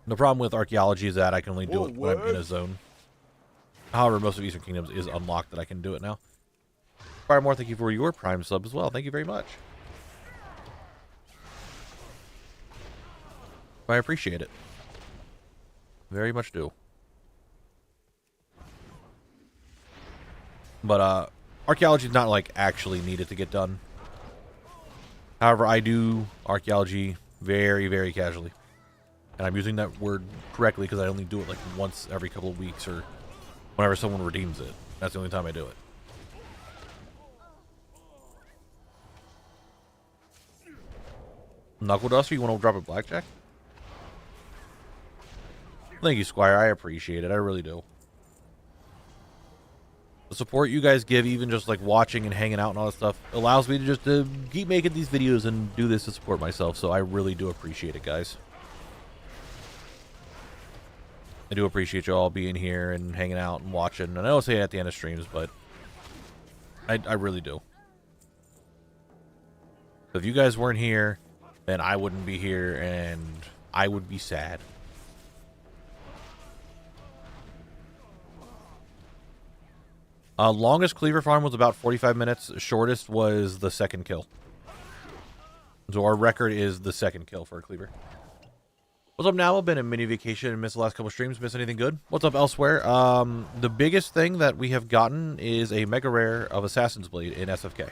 The problem with archaeology is that I can only do it when I'm in a zone. However, most of Eastern Kingdoms is unlocked that I can do it now. Firemore, thank you for your Prime sub as well. Thank you very much. I appreciate it. Very much do. But, archaeology is not, like, actually needed to get done. However, I do archaeology very, very casually. And I'm using that word correctly because I only do it, like, once every couple of weeks or whenever someone redeems it. That's the only time I do it. Knuckle Duster, you want to drop a blackjack? Thank you, Squire. I appreciate it. I really do. The support you guys give, even just like watching and hanging out and all that stuff, allows me to just keep making these videos and do this to support myself. So I really do appreciate it, guys. I do appreciate you all being here and hanging out and watching. And I don't say it at the end of streams, but I really do. So if you guys weren't here, then I wouldn't be here, and I would be sad. Longest Cleaver farm was about 45 minutes. Shortest was the second kill. So our record is the second kill for a Cleaver. What's up, Knabble? Been a mini vacation and missed the last couple streams. Miss anything good? What's up elsewhere? The biggest thing that we have gotten is a mega rare of Assassin's Blade in SFK.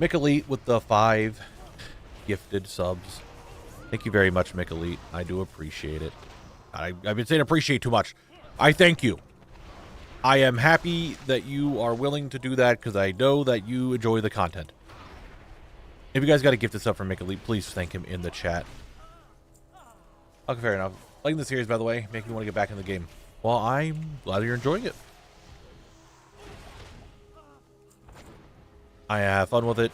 Mick Elite with the 5 gifted subs. Thank you very much, Mick Elite. I do appreciate it. I've been saying appreciate too much. I thank you. I am happy that you are willing to do that because I know that you enjoy the content. If you guys got a gift this up from Mick Elite, please thank him in the chat. Okay, fair enough. Liking the series, by the way, making me want to get back in the game. Well, I'm glad you're enjoying it. I have fun with it.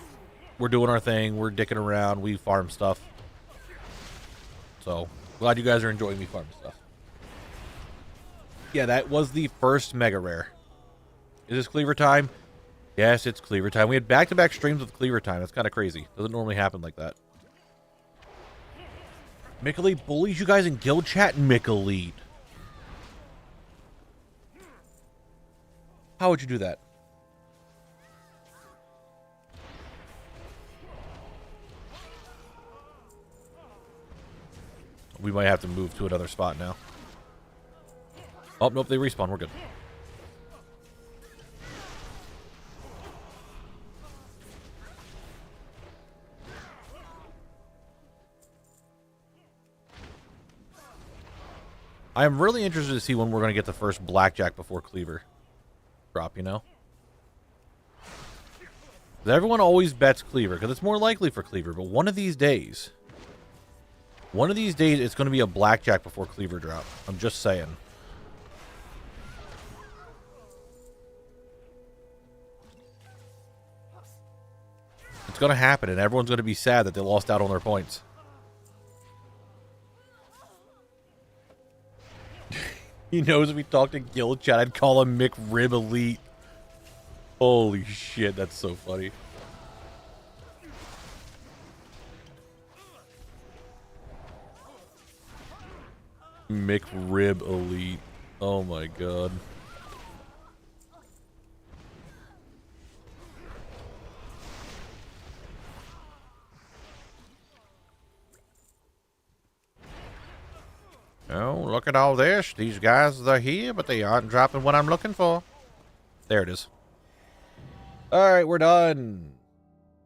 We're doing our thing. We're dicking around. We farm stuff. So, glad you guys are enjoying me farming stuff. Yeah, that was the first mega rare. Is this Cleaver time? Yes, it's Cleaver time. We had back-to-back streams with Cleaver time. That's kind of crazy. Doesn't normally happen like that. Mick Elite bullies you guys in guild chat? Mick Elite. How would you do that? We might have to move to another spot now. Oh, nope, they respawn. We're good. I am really interested to see when we're going to get the first blackjack before Cleaver drop, you know? Everyone always bets Cleaver because it's more likely for Cleaver, but one of these days, it's going to be a blackjack before Cleaver drop. I'm just saying. It's going to happen, and everyone's going to be sad that they lost out on their points. He knows if we talk to guild chat, I'd call him McRib Elite. Holy shit, that's so funny. McRib Elite. Oh my god. Oh, look at all this. These guys are here, but they aren't dropping what I'm looking for. There it is. Alright, we're done.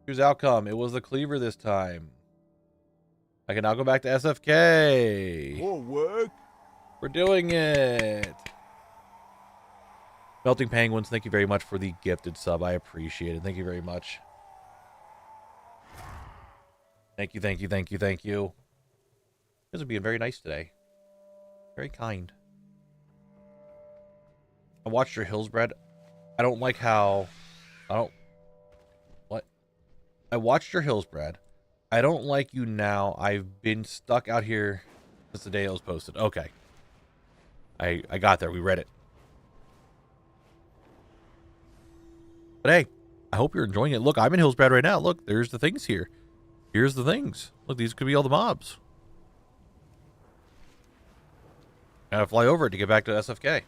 Here's the outcome. It was the Cleaver this time. I can now go back to SFK. More work. We're doing it. Melting Penguins, thank you very much for the gifted sub. I appreciate it. Thank you very much. Thank you, thank you, thank you, thank you. This is being very nice today. Very kind. I watched your Hillsbred. I don't like how... What? I watched your Hillsbred. I don't like you now. I've been stuck out here since the day it was posted. Okay. I got there. We read it. But hey, I hope you're enjoying it. Look, I'm in Hillsbred right now. Look, there's the things here. Here's the things. Look, these could be all the mobs. Gotta fly over it to get back to SFK.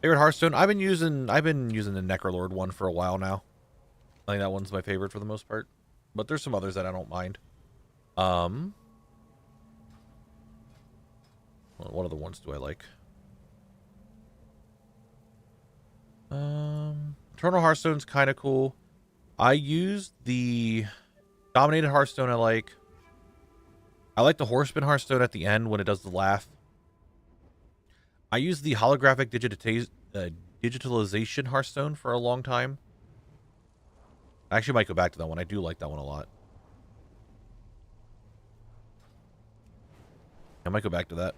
Favorite Hearthstone? I've been using the Necrolord one for a while now. I think that one's my favorite for the most part. But there's some others that I don't mind. What other ones do I like? Eternal Hearthstone's kind of cool. I use the Dominated Hearthstone. I like the Horseman Hearthstone at the end when it does the laugh. I used the holographic digitalization Hearthstone for a long time. I actually might go back to that one. I do like that one a lot. I might go back to that.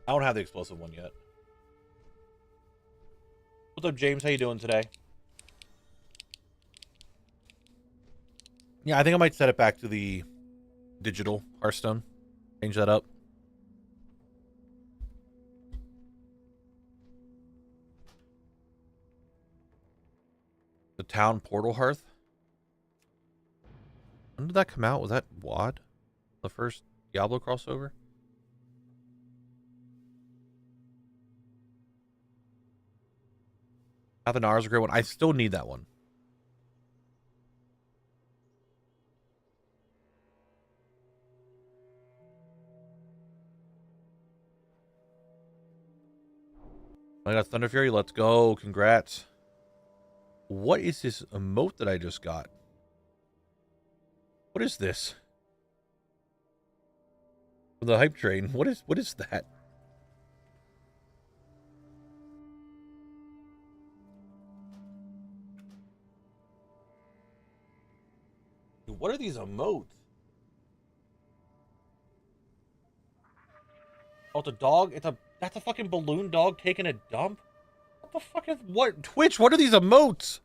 I don't have the explosive one yet. What's up, James? How you doing today? Yeah, I think I might set it back to the digital Hearthstone. Change that up. The Town Portal Hearth. When did that come out? Was that WOD? The first Diablo crossover? Athanar's a great one. I still need that one. I got Thunder Fury. Let's go. Congrats. What is this emote that I just got? What is this? The hype train. What is that? Dude, what are these emotes? Oh, the dog. That's a fucking balloon dog taking a dump. What the fuck is what? Twitch, what are these emotes?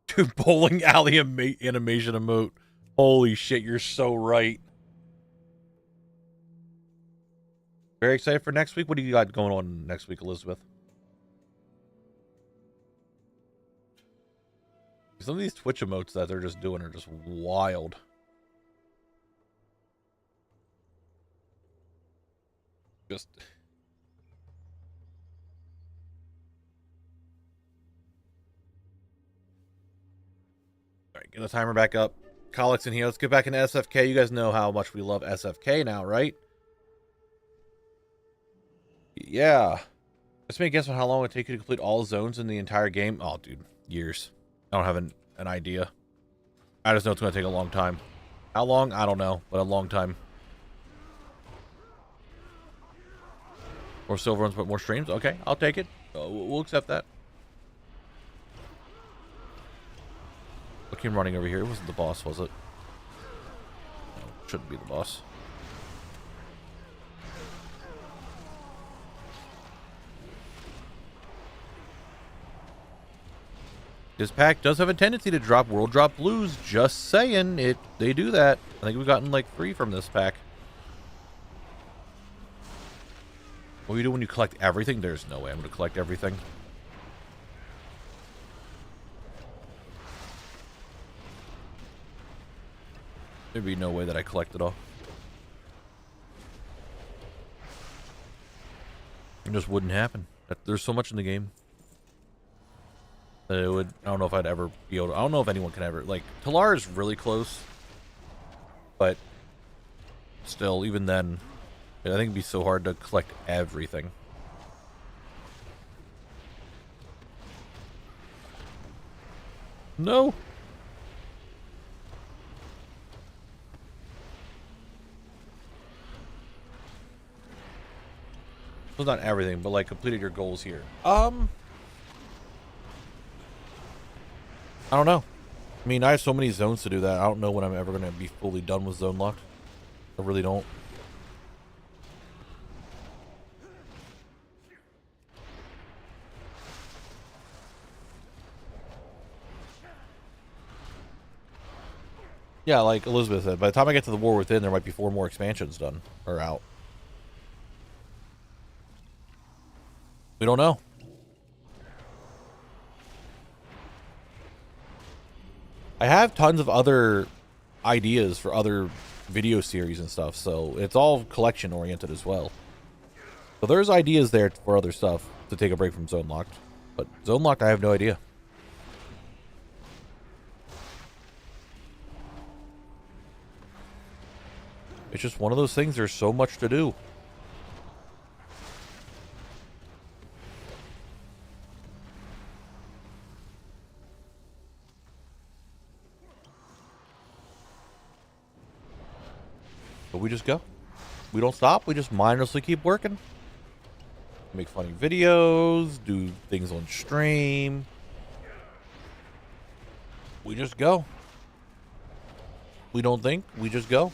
Dude, bowling alley animation emote. Holy shit, you're so right. Very excited for next week. What do you got going on next week, Elizabeth? Some of these Twitch emotes that they're just doing are just wild. Just... Alright, get the timer back up. Colix in here. Let's get back into SFK. You guys know how much we love SFK now, right? Yeah. Let's make a guess on how long it would take you to complete all zones in the entire game. Oh, dude. Years. I don't have an idea. I just know it's going to take a long time. How long? I don't know, but a long time. More silver runs, but more streams? Okay, I'll take it. We'll accept that. Look him running over here. It wasn't the boss, was it? No, it shouldn't be the boss. This pack does have a tendency to drop world drop blues. Just saying, they do that. I think we've gotten like 3 from this pack. What do you do when you collect everything? There's no way I'm going to collect everything. There'd be no way that I collect it all. It just wouldn't happen. There's so much in the game. It would, I don't know if I'd ever be able to, I don't know if anyone can ever, like, Talar is really close, but still, even then, I think it'd be so hard to collect everything. No! Well, not everything, but, like, completed your goals here. I don't know. I mean, I have so many zones to do that. I don't know when I'm ever going to be fully done with zone locked. I really don't. Yeah, like Elizabeth said, by the time I get to the War Within, there might be 4 more expansions done or out. We don't know. I have tons of other ideas for other video series and stuff, so it's all collection oriented as well. So there's ideas there for other stuff to take a break from Zone Locked. But Zone Locked, I have no idea. It's just one of those things, there's so much to do. But we just go. We don't stop. We just mindlessly keep working. Make funny videos, do things on stream. We just go. We don't think. We just go.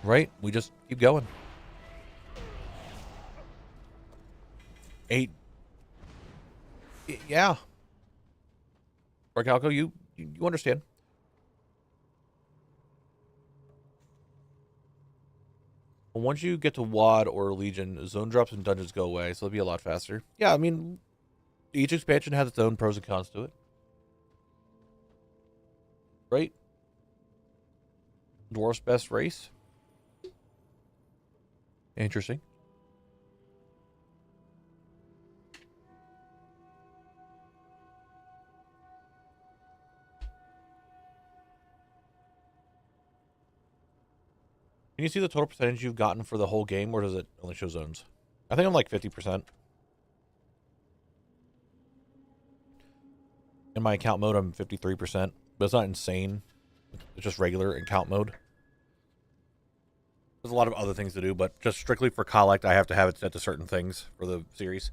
Right? We just keep going. 8. Yeah. Barcalco, you understand. Once you get to WOD or Legion, zone drops and dungeons go away, so it'll be a lot faster. Yeah, I mean, each expansion has its own pros and cons to it. Right? Dwarf's best race. Interesting. Can you see the total percentage you've gotten for the whole game, or does it only show zones? I think I'm like 50%. In my account mode, I'm 53%, but it's not insane. It's just regular account mode. There's a lot of other things to do, but just strictly for collect, I have to have it set to certain things for the series.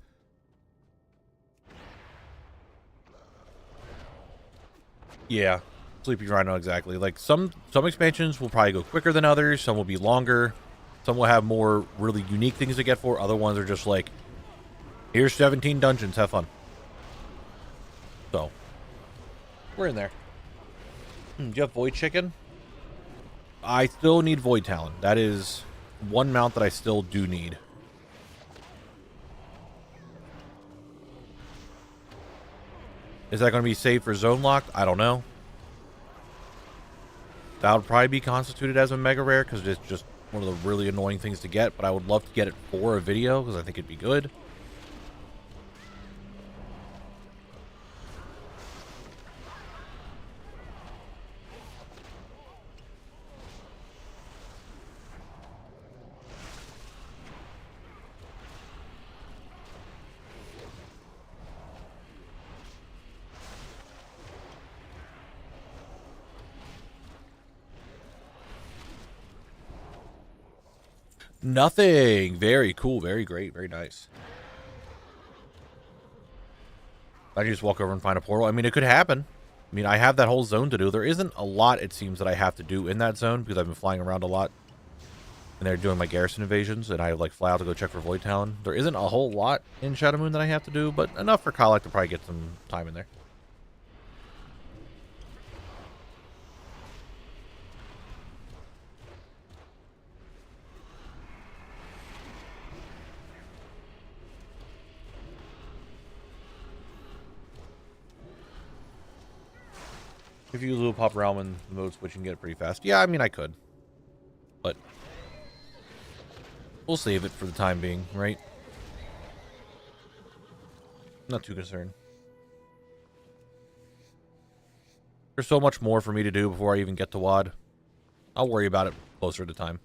Yeah, Sleepy Rhino, exactly. Like, some expansions will probably go quicker than others, some will be longer, some will have more really unique things to get for, other ones are just like, here's 17 dungeons, have fun. So, we're in there. Do you have Void Chicken? I still need Void Talon. That is one mount that I still do need. Is that going to be saved for zone locked? I don't know. That would probably be constituted as a mega rare because it's just one of the really annoying things to get, but I would love to get it for a video because I think it'd be good. Nothing. Very cool. Very great. Very nice. I just walk over and find a portal. I mean, it could happen. I mean, I have that whole zone to do. There isn't a lot, it seems, that I have to do in that zone because I've been flying around a lot. And they're doing my garrison invasions, and I like fly out to go check for Void Talon. There isn't a whole lot in Shadow Moon that I have to do, but enough for Collect to probably get some time in there. If you use Pop Realm and the mode switch, you can get it pretty fast. Yeah, I mean, I could. But we'll save it for the time being, right? Not too concerned. There's so much more for me to do before I even get to WOD. I'll worry about it closer to time.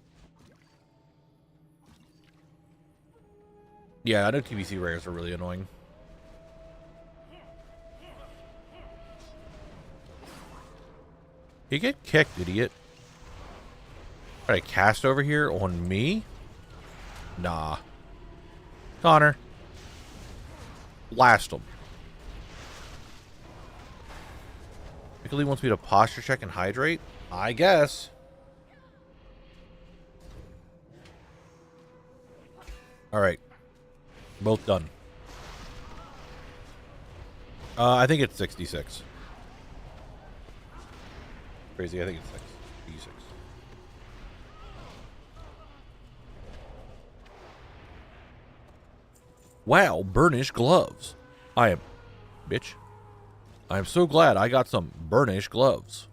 Yeah, I know TBC rares are really annoying. You get kicked, idiot. Try to cast over here on me? Nah. Connor. Blast him. Piccoli wants me to posture check and hydrate? I guess. Alright. Both done. I think it's 66. Crazy, I think it's 66. Wow, burnished gloves. Bitch. I am so glad I got some burnished gloves.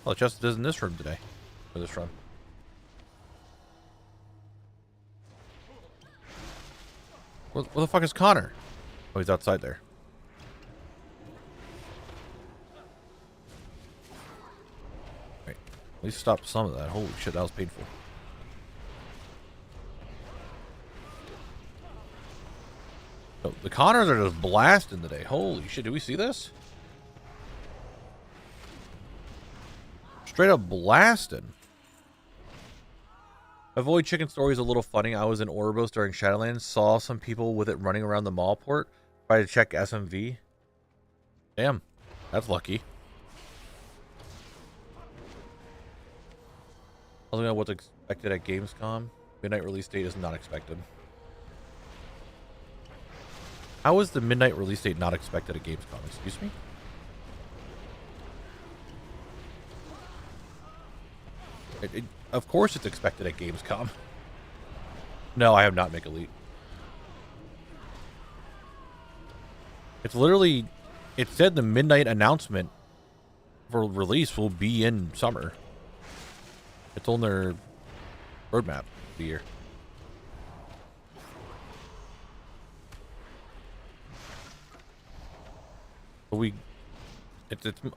Well, the chest is in this room today. For this run. Where the fuck is Connor? Oh, he's outside there. Wait, at least stop some of that. Holy shit, that was painful. Oh, the Connors are just blasting today. Holy shit, did we see this? Straight up blasting. Avoid Chicken Story is a little funny. I was in Orbos during Shadowlands, saw some people with it running around the mall port, try to check SMV. Damn, that's lucky. I don't know what's expected at Gamescom. Midnight release date is not expected. How is the midnight release date not expected at Gamescom? Excuse me? Of course it's expected at Gamescom. No, I have not Make Elite. It's literally... It said the midnight announcement for release will be in summer. It's on their roadmap for the year.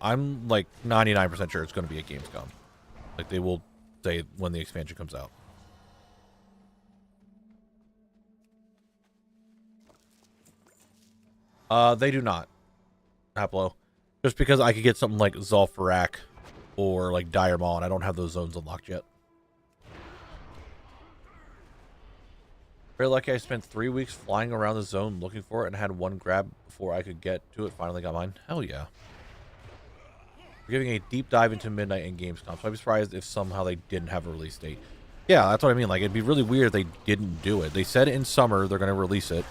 I'm like 99% sure it's going to be at Gamescom. Like they will say when the expansion comes out. They do not. Haplo. Just because I could get something like Zul'Farrak or like Dire Maul, and I don't have those zones unlocked yet. Very lucky I spent 3 weeks flying around the zone looking for it and had one grab before I could get to it. Finally got mine. Hell yeah. We're giving a deep dive into Midnight and Gamescom, so I'd be surprised if somehow they didn't have a release date. Yeah, that's what I mean. Like, it'd be really weird if they didn't do it. They said in summer they're going to release it.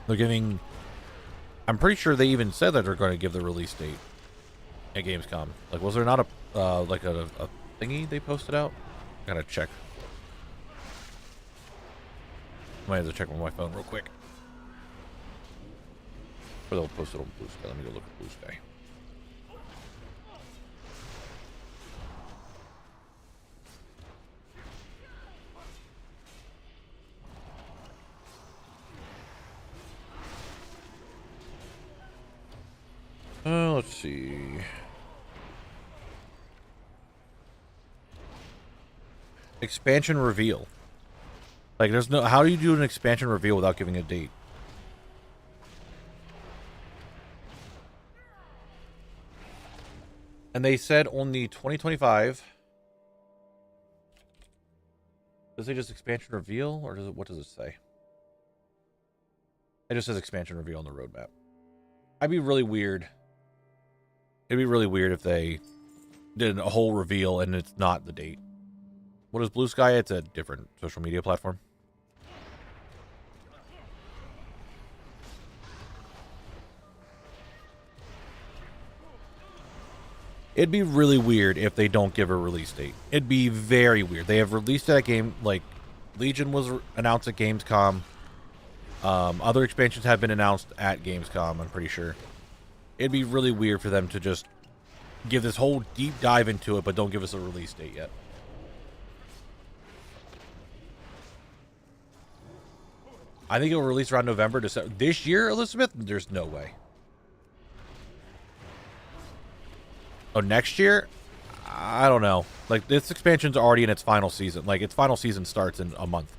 They're giving... I'm pretty sure they even said that they're going to give the release date at Gamescom. Like, was there not a thingy they posted out? I gotta check. Might have to check on my phone real quick. Or they'll post it on Blue Sky. Let me go look at Blue Sky. Let's see. Expansion reveal. Like, there's no... How do you do an expansion reveal without giving a date? And they said only 2025. Does it just expansion reveal? Or does it... What does it say? It just says expansion reveal on the roadmap. I'd be really weird. It'd be really weird if they did a whole reveal and it's not the date. What is Blue Sky? It's a different social media platform. It'd be really weird if they don't give a release date. It'd be very weird. They have released that game, like, Legion was announced at Gamescom. Other expansions have been announced at Gamescom, I'm pretty sure. It'd be really weird for them to just give this whole deep dive into it, but don't give us a release date yet. I think it'll release around November, December. This year, Elizabeth? There's no way. Oh, next year? I don't know. Like, this expansion's already in its final season. Like, its final season starts in a month.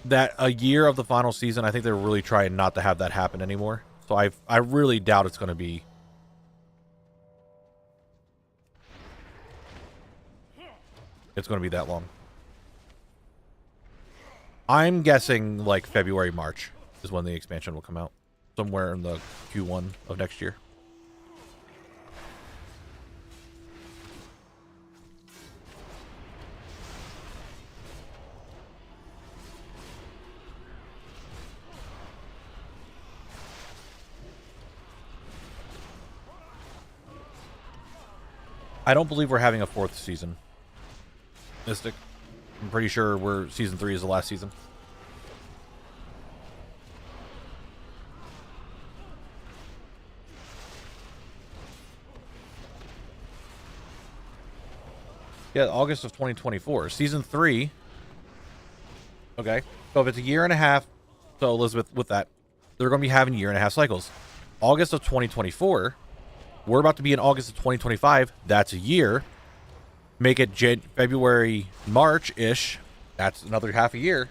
That a year of the final season, I think they're really trying not to have that happen anymore. So I really doubt it's going to be... It's going to be that long. I'm guessing, like, February, March is when the expansion will come out. Somewhere in the Q1 of next year. I don't believe we're having a 4th season. Mystic. I'm pretty sure season 3 is the last season. Yeah, August of 2024. Season 3. Okay. So if it's a year and a half, so Elizabeth, with that, they're going to be having year and a half cycles. August of 2024. We're about to be in August of 2025. That's a year. Make it February, March-ish. That's another half a year.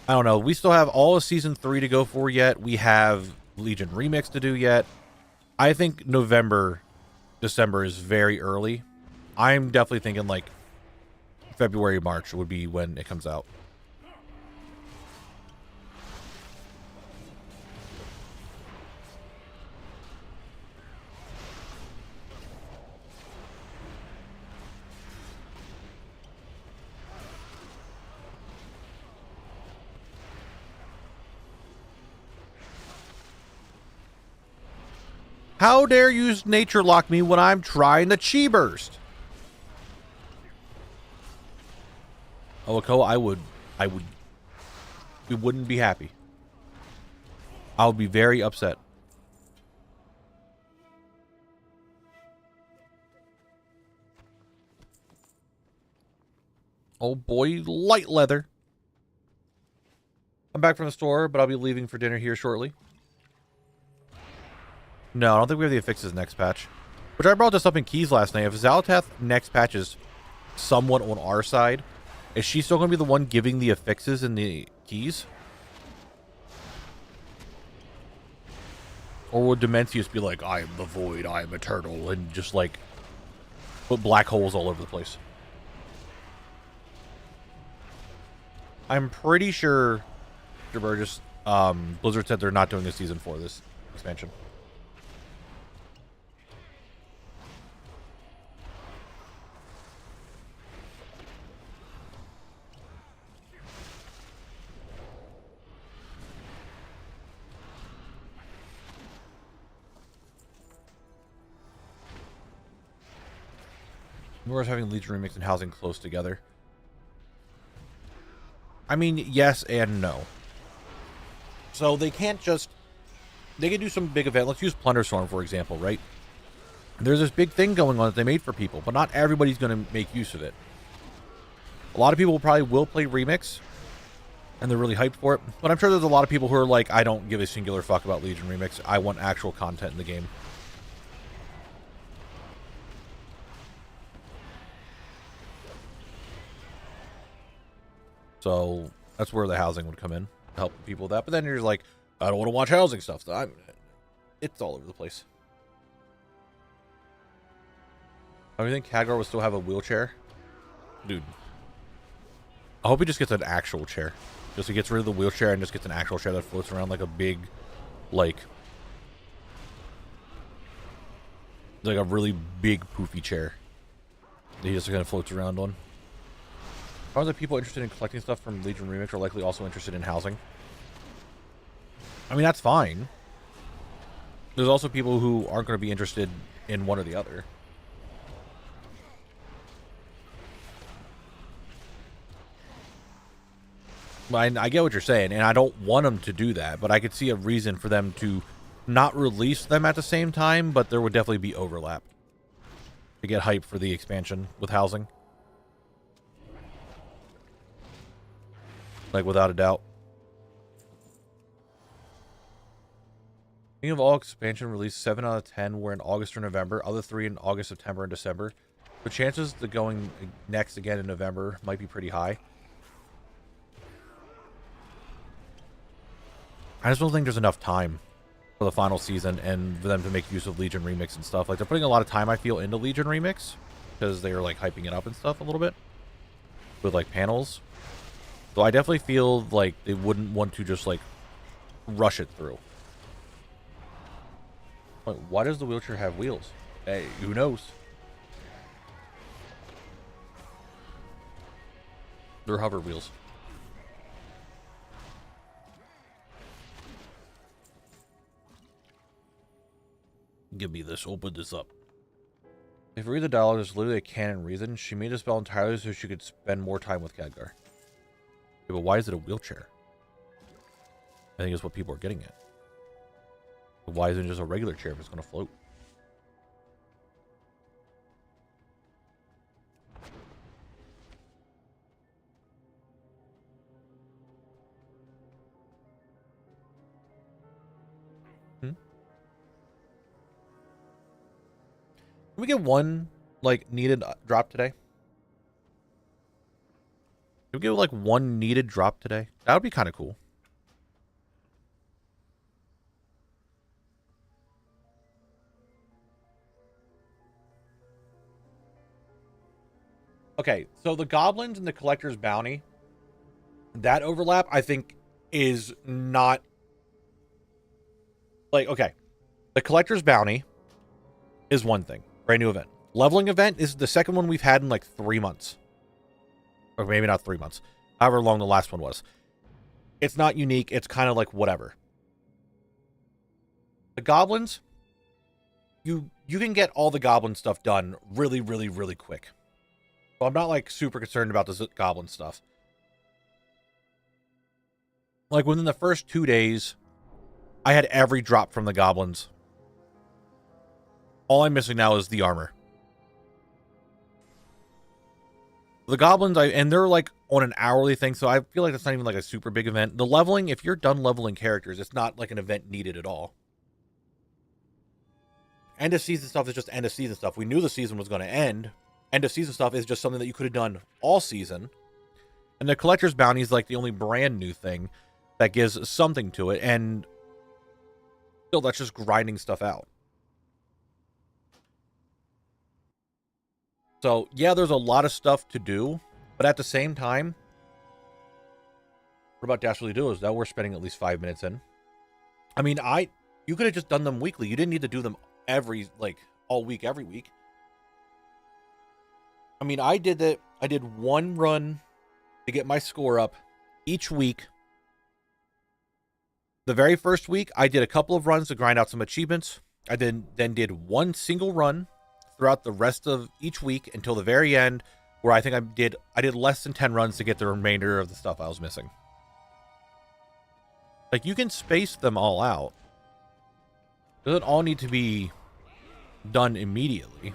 I don't know. We still have all of Season 3 to go for yet. We have Legion Remix to do yet. I think November, December is very early. I'm definitely thinking like February, March would be when it comes out. How dare you nature lock me when I'm trying the chi burst? Oh, we wouldn't be happy. I would be very upset. Oh boy, light leather. I'm back from the store, but I'll be leaving for dinner here shortly. No, I don't think we have the affixes next patch. Which I brought this up in Keys last night. If Zalatath next patch is somewhat on our side, is she still going to be the one giving the affixes in the keys? Or would Dementius be like, I am the void, I am eternal, and just like put black holes all over the place? I'm pretty sure Burgess, Blizzard said they're not doing a season 4 this expansion. Nora's having Legion Remix and Housing close together. I mean, yes and no. So they can't just... They can do some big event. Let's use Plunderstorm, for example, right? There's this big thing going on that they made for people, but not everybody's going to make use of it. A lot of people probably will play Remix, and they're really hyped for it. But I'm sure there's a lot of people who are like, I don't give a singular fuck about Legion Remix. I want actual content in the game. So that's where the housing would come in to help people with that. But then you're like, I don't want to watch housing stuff. So it's all over the place. I think Khadgar will still have a wheelchair. Dude. I hope he just gets an actual chair. Just he gets rid of the wheelchair and just gets an actual chair that floats around like a big, like a really big poofy chair that he just kind of floats around on. Are the people interested in collecting stuff from Legion Remix are likely also interested in housing? I mean, that's fine. There's also people who aren't going to be interested in one or the other. I get what you're saying, and I don't want them to do that, but I could see a reason for them to not release them at the same time, but there would definitely be overlap to get hype for the expansion with housing. Like, without a doubt. King of All expansion released 7 out of 10 were in August or November. Other 3 in August, September, and December. The chances of going next again in November might be pretty high. I just don't think there's enough time for the final season and for them to make use of Legion Remix and stuff. Like, they're putting a lot of time, I feel, into Legion Remix because they are, like, hyping it up and stuff a little bit with, like, panels. So I definitely feel like they wouldn't want to just, like, rush it through. Wait, why does the wheelchair have wheels? Hey, who knows? They're hover wheels. Give me this. Open this up. If you read the dialogue, there's literally a canon reason. She made a spell entirely so she could spend more time with Khadgar. Yeah, but why is it a wheelchair? I think it's what people are getting at. But why isn't it just a regular chair if it's going to float? Can we get one, like, needed drop today? Can we get, like, one needed drop today? That would be kind of cool. Okay, so the goblins and the collector's bounty, that overlap, I think, is not... Like, okay. The collector's bounty is one thing. Brand new event. Leveling event is the second one we've had in, like, 3 months. Or maybe not 3 months. However long the last one was. It's not unique. It's kind of like whatever. The goblins, you can get all the goblin stuff done really, really, really quick. So I'm not, like, super concerned about this goblin stuff. Like, within the first 2 days, I had every drop from the goblins. All I'm missing now is the armor. The goblins, and they're like on an hourly thing, so I feel like that's not even like a super big event. The leveling, if you're done leveling characters, it's not like an event needed at all. End of season stuff is just end of season stuff. We knew the season was going to end. End of season stuff is just something that you could have done all season. And the collector's bounty is like the only brand new thing that gives something to it. And still, that's just grinding stuff out. So, yeah, there's a lot of stuff to do. But at the same time, what about Dastardly Duos? That we're spending at least 5 minutes in. I mean, you could have just done them weekly. You didn't need to do them all week, every week. I mean, I did that. I did one run to get my score up each week. The very first week, I did a couple of runs to grind out some achievements. I then did one single run throughout the rest of each week until the very end, where I think I did less than 10 runs to get the remainder of the stuff I was missing. Like, you can space them all out. It doesn't all need to be done immediately.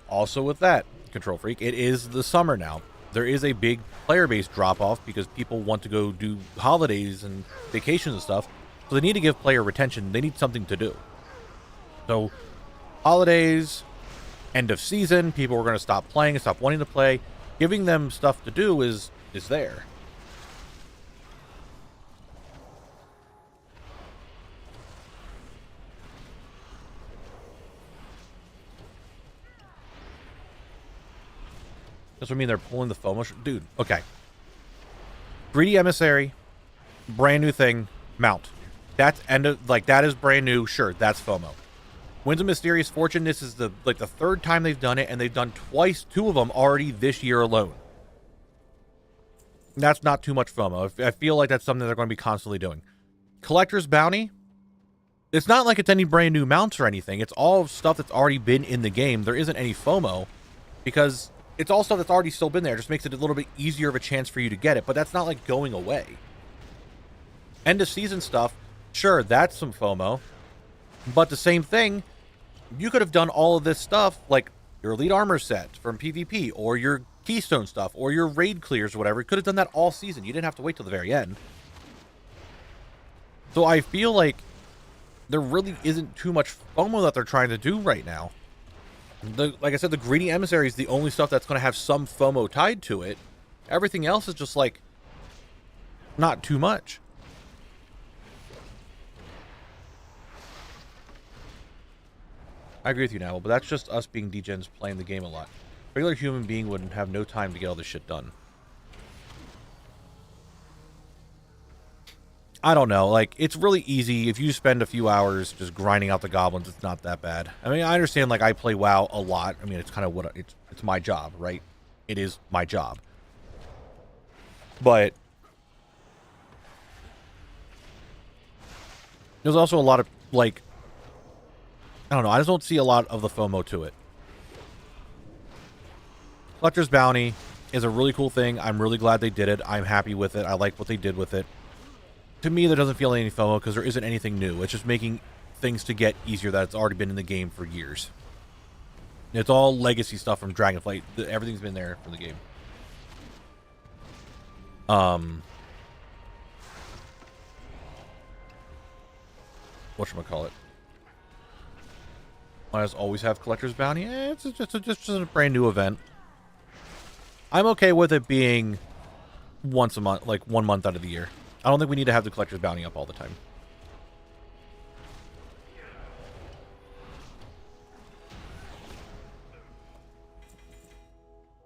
Also with that, Control Freak, it is the summer now. There is a big player base drop-off because people want to go do holidays and vacations and stuff. So they need to give player retention. They need something to do. So, holidays, end of season, people are going to stop playing and stop wanting to play. Giving them stuff to do is there. That's what I mean, they're pulling the FOMO. Dude, okay. 3D Emissary, brand new thing, mount. That's that is brand new. Sure, that's FOMO. Winds of Mysterious Fortune, this is the third time they've done it, and they've done two of them already this year alone. That's not too much FOMO. I feel like that's something they're going to be constantly doing. Collector's Bounty, it's not like it's any brand new mounts or anything. It's all stuff that's already been in the game. There isn't any FOMO because it's all stuff that's already still been there. It just makes it a little bit easier of a chance for you to get it, but that's not like going away. End of season stuff, sure, that's some FOMO, but the same thing, you could have done all of this stuff, like your Elite Armor set from PvP, or your Keystone stuff, or your raid clears or whatever. You could have done that all season. You didn't have to wait till the very end. So I feel like there really isn't too much FOMO that they're trying to do right now. Like I said, the Greedy Emissary is the only stuff that's going to have some FOMO tied to it. Everything else is just like not too much. I agree with you, Knabble, but that's just us being degens playing the game a lot. A regular human being wouldn't have no time to get all this shit done. I don't know. Like, it's really easy. If you spend a few hours just grinding out the goblins, it's not that bad. I mean, I understand, like, I play WoW a lot. I mean, it's kind of what it's my job, right? It is my job. But there's also a lot of, like, I don't know. I just don't see a lot of the FOMO to it. Collector's Bounty is a really cool thing. I'm really glad they did it. I'm happy with it. I like what they did with it. To me, there doesn't feel any FOMO because there isn't anything new. It's just making things to get easier that's already been in the game for years. It's all legacy stuff from Dragonflight. Everything's been there from the game. Whatchamacallit? Might as always have Collector's Bounty. It's just a brand new event. I'm okay with it being once a month, like 1 month out of the year. I don't think we need to have the Collector's Bounty up all the time.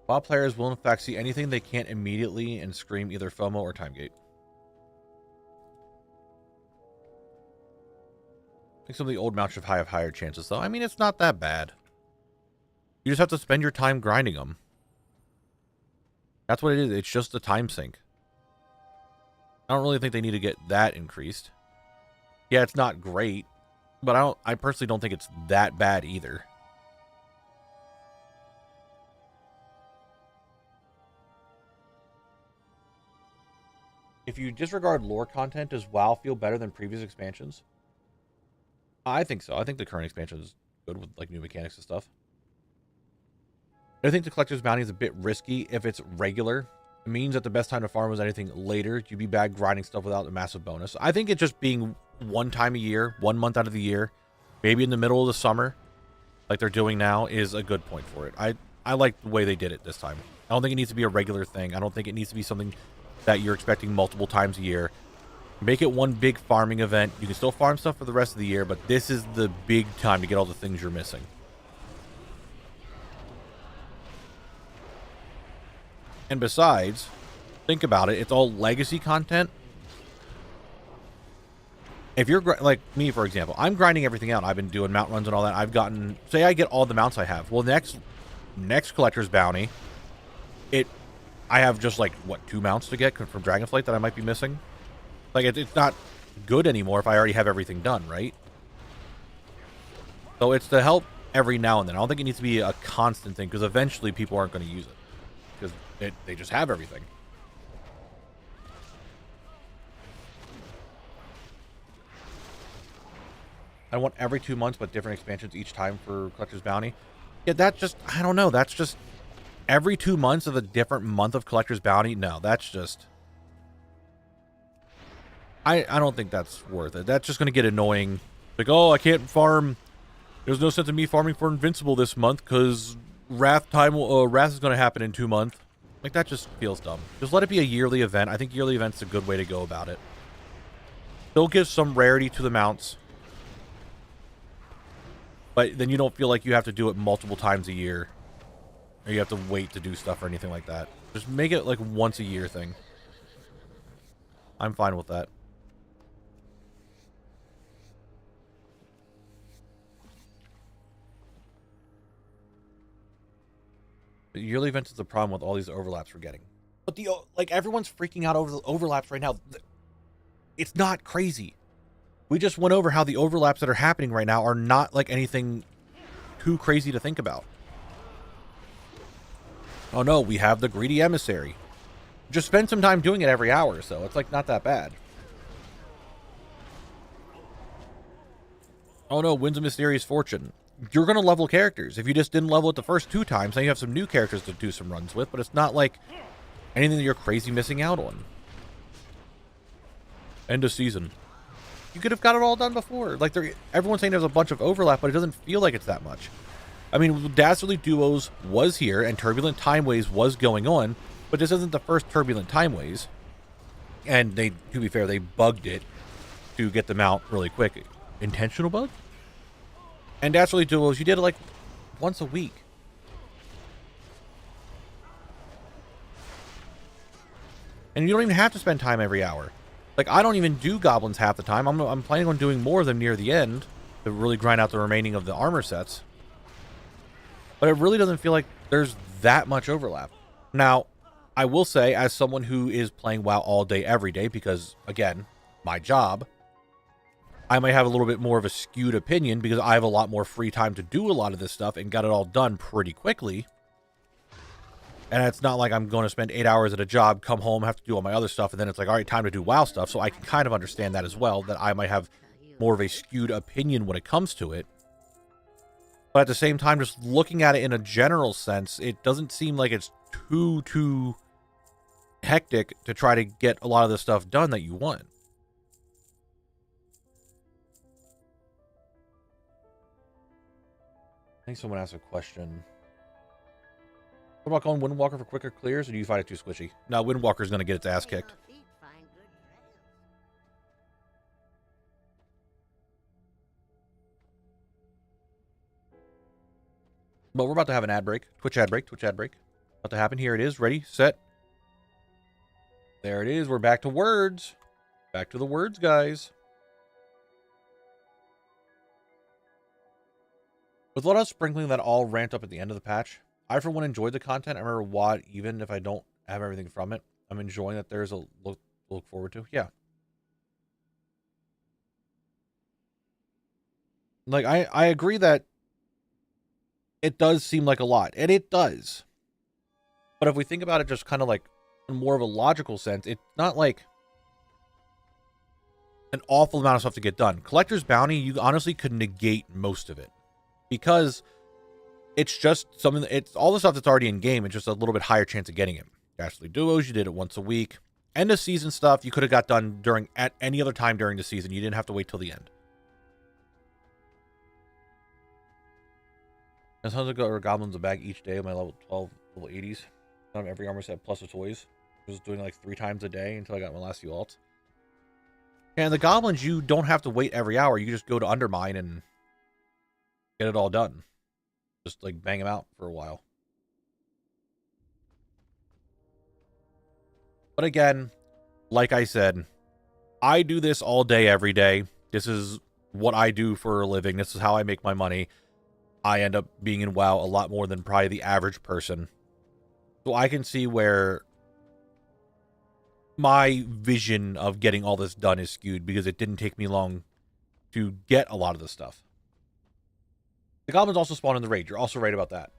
WoW players will in fact see anything they can't immediately and scream either FOMO or Timegate. I think some of the old mounts should have higher chances though. I mean, it's not that bad. You just have to spend your time grinding them. That's what it is. It's just a time sink. I don't really think they need to get that increased. Yeah, it's not great, but I personally don't think it's that bad either. If you disregard lore content, does WoW feel better than previous expansions? I think so. I think the current expansion is good with like new mechanics and stuff. I think the collector's bounty is a bit risky if it's regular. It means that the best time to farm was anything later. You'd be bad grinding stuff without a massive bonus. I think it just being one time a year, 1 month out of the year, maybe in the middle of the summer, like they're doing now, is a good point for it. I like the way they did it this time. I don't think it needs to be a regular thing. I don't think it needs to be something that you're expecting multiple times a year. Make it one big farming event. You can still farm stuff for the rest of the year, but this is the big time to get all the things you're missing. And besides, think about it. It's all legacy content. If you're like me, for example, I'm grinding everything out. I've been doing mount runs and all that. I've gotten, say I get all the mounts I have. Well, next collector's bounty, I have just like, what, 2 mounts to get from Dragonflight that I might be missing? Like, it's not good anymore if I already have everything done, right? So it's to help every now and then. I don't think it needs to be a constant thing, because eventually people aren't going to use it. Because they just have everything. I want every 2 months, but different expansions each time for Collector's Bounty. Yeah, that's just, I don't know. That's just every 2 months of a different month of Collector's Bounty. No, that's just, I don't think that's worth it. That's just going to get annoying. Like, oh, I can't farm. There's no sense in me farming for Invincible this month because Wrath is going to happen in 2 months. Like, that just feels dumb. Just let it be a yearly event. I think yearly event's a good way to go about it. Still gives some rarity to the mounts, but then you don't feel like you have to do it multiple times a year, or you have to wait to do stuff or anything like that. Just make it like once a year thing. I'm fine with that. The yearly events is the problem with all these overlaps we're getting. But like, everyone's freaking out over the overlaps right now. It's not crazy. We just went over how the overlaps that are happening right now are not like anything too crazy to think about. Oh no, we have the Greedy Emissary. Just spend some time doing it every hour or so. It's like not that bad. Oh no, wins a Mysterious Fortune. You're going to level characters. If you just didn't level it the first 2 times, now you have some new characters to do some runs with, but it's not like anything that you're crazy missing out on. End of season. You could have got it all done before. Like, everyone's saying there's a bunch of overlap, but it doesn't feel like it's that much. I mean, Dastardly Duos was here, and Turbulent Timeways was going on, but this isn't the first Turbulent Timeways. And to be fair, they bugged it to get them out really quick. Intentional bug? And Dastardly Duos, you did it like once a week. And you don't even have to spend time every hour. Like, I don't even do goblins half the time. I'm planning on doing more of them near the end to really grind out the remaining of the armor sets. But it really doesn't feel like there's that much overlap. Now, I will say, as someone who is playing WoW all day, every day, because, again, my job, I might have a little bit more of a skewed opinion because I have a lot more free time to do a lot of this stuff and got it all done pretty quickly. And it's not like I'm going to spend 8 hours at a job, come home, have to do all my other stuff, and then it's like, all right, time to do WoW stuff. So I can kind of understand that as well, that I might have more of a skewed opinion when it comes to it. But at the same time, just looking at it in a general sense, it doesn't seem like it's too hectic to try to get a lot of the stuff done that you want. I think someone asked a question. What about going Windwalker for quicker clears, or do you find it too squishy? No, Windwalker's going to get its ass kicked. But we're about to have an ad break. Twitch ad break. About to happen. Here it is. Ready, set. There it is. We're back to words. Back to the words, guys. With a lot of sprinkling that all ramped up at the end of the patch, I, for one, enjoyed the content. I remember WoD, even if I don't have everything from it, I'm enjoying that there's a look forward to. Yeah. Like, I agree that it does seem like a lot, and it does. But if we think about it just kind of like in more of a logical sense, it's not like an awful amount of stuff to get done. Collector's Bounty, you honestly could negate most of it because it's just something. It's all the stuff that's already in game. It's just a little bit higher chance of getting it. Ghastly Duos, you did it once a week. End of season stuff, you could have got done at any other time during the season. You didn't have to wait till the end. And tons of goblins a bag each day of my level 12, level 80s. Every armor set plus of toys. I was doing like 3 times a day until I got my last few alts. And the goblins, you don't have to wait every hour. You can just go to Undermine and get it all done. Just like bang them out for a while. But again, like I said, I do this all day, every day. This is what I do for a living. This is how I make my money. I end up being in WoW a lot more than probably the average person. So I can see where my vision of getting all this done is skewed because it didn't take me long to get a lot of this stuff. The goblins also spawn in the raid. You're also right about that.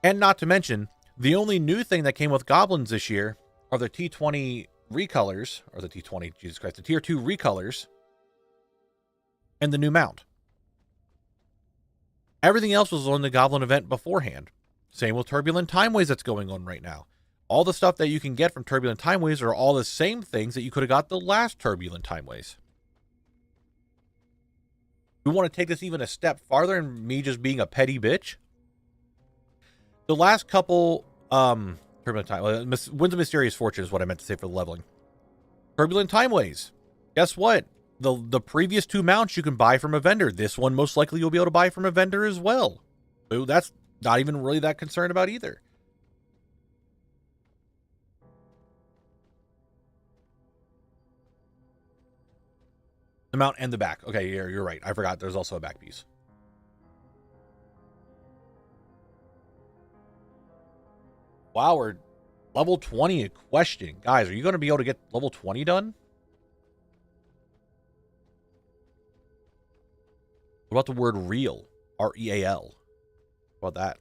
And not to mention, the only new thing that came with goblins this year are the T20 recolors, or the T20, Jesus Christ, the tier 2 recolors, and the new mount. Everything else was on the goblin event beforehand. Same with Turbulent Timeways that's going on right now. All the stuff that you can get from Turbulent Timeways are all the same things that you could have got the last Turbulent Timeways. We want to take this even a step farther and me just being a petty bitch. The last couple, Turbulent Time, Winds of Mysterious Fortune is what I meant to say for the leveling. Turbulent Timeways. Guess what? The previous 2 mounts you can buy from a vendor. This one most likely you'll be able to buy from a vendor as well. So that's not even really that concerned about either. The mount and the back. Okay, you're right. I forgot there's also a back piece. Wow, we're level 20 at questioning. Guys, are you going to be able to get level 20 done? What about the word real? R-E-A-L. What about that?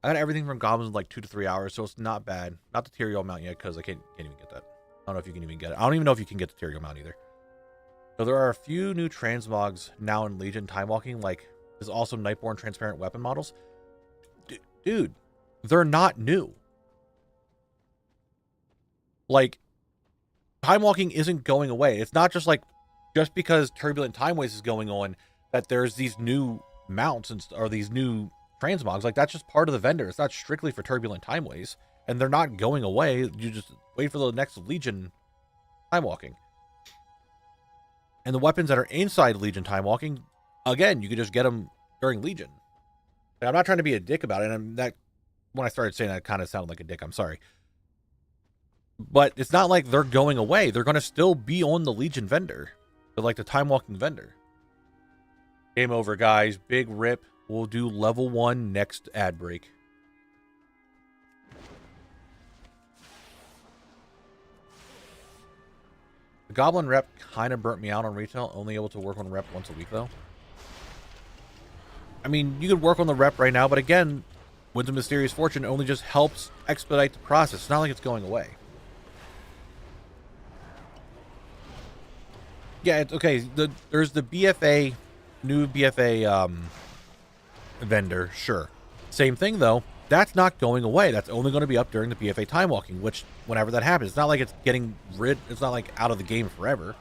I got everything from goblins in like 2 to 3 hours, so it's not bad. Not the Tyrael mount yet, because I can't even get that. I don't know if you can even get it. I don't even know if you can get the Tyrael mount either. So there are a few new transmogs now in Legion time walking, like this awesome Nightborn transparent weapon models. Dude, they're not new. Like, time walking isn't going away. It's not just like, just because Turbulent Timeways is going on, that there's these new mounts or these new transmogs. Like, that's just part of the vendor. It's not strictly for Turbulent Timeways, and they're not going away. You just wait for the next Legion time walking. And the weapons that are inside Legion time walking, again, you can just get them during Legion. Like, I'm not trying to be a dick about it. And that, when I started saying that, it kind of sounded like a dick. I'm sorry. But it's not like they're going away. They're going to still be on the Legion vendor. They're like the time walking vendor. Game over, guys. Big rip. We'll do level 1 next ad break. The Goblin rep kind of burnt me out on retail. Only able to work on rep once a week, though. I mean, you could work on the rep right now, but again, Winds of Mysterious Fortune only just helps expedite the process. It's not like it's going away. Yeah, it's okay. There's the BFA, new BFA vendor, sure. Same thing, though. That's not going away. That's only going to be up during the BFA time walking, which, whenever that happens, it's not like it's getting rid, it's not like out of the game forever.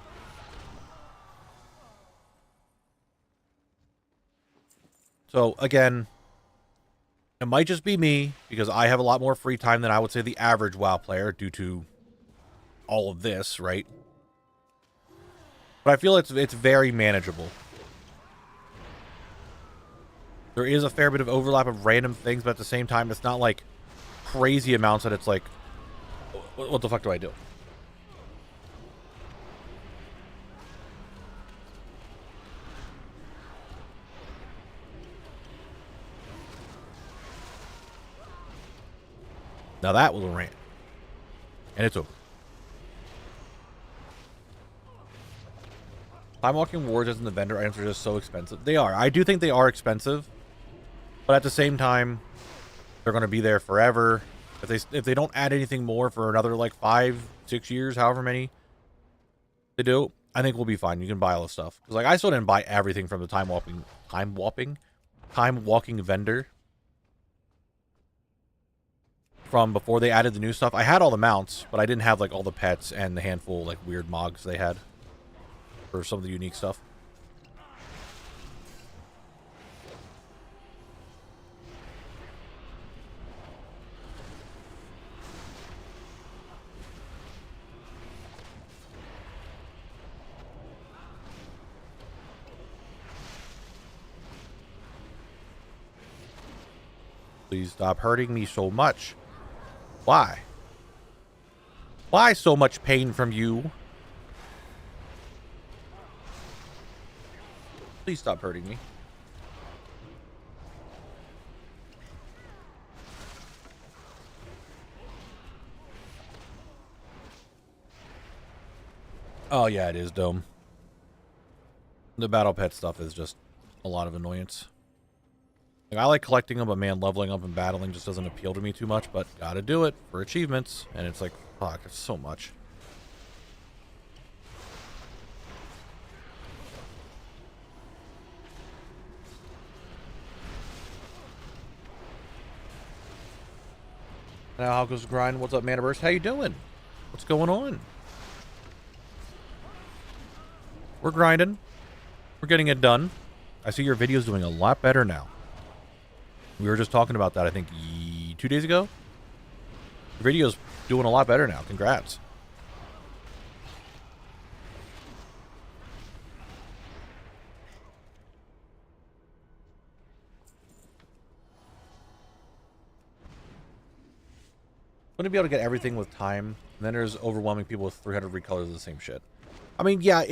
So, again, it might just be me, because I have a lot more free time than I would say the average WoW player, due to all of this, right? But I feel it's very manageable. There is a fair bit of overlap of random things, but at the same time, it's not like crazy amounts that it's like, what the fuck do I do? Now that was a rant. And it's over. Time walking wards as in the vendor items are just so expensive. They are. I do think they are expensive. But at the same time, they're going to be there forever. If they don't add anything more for another like 5, 6 years, however many they do, I think we'll be fine. You can buy all the stuff. Because like I still didn't buy everything from the time walking vendor from before they added the new stuff. I had all the mounts, but I didn't have like all the pets and the handful of like weird mogs they had for some of the unique stuff. Please stop hurting me so much. Why? Why so much pain from you? Please stop hurting me. Oh yeah, it is, Dome. The battle pet stuff is just a lot of annoyance. Like, I like collecting them, but man, leveling up and battling just doesn't appeal to me too much, but gotta do it for achievements. And it's like, fuck, it's so much. Now, how goes the grind? What's up, Manaverse? How you doing? What's going on? We're grinding. We're getting it done. I see your video's doing a lot better now. We were just talking about that, I think, 2 days ago. Your video's doing a lot better now. Congrats. Wouldn't be able to get everything with time. And then there's overwhelming people with 300 recolors of the same shit. I mean, yeah,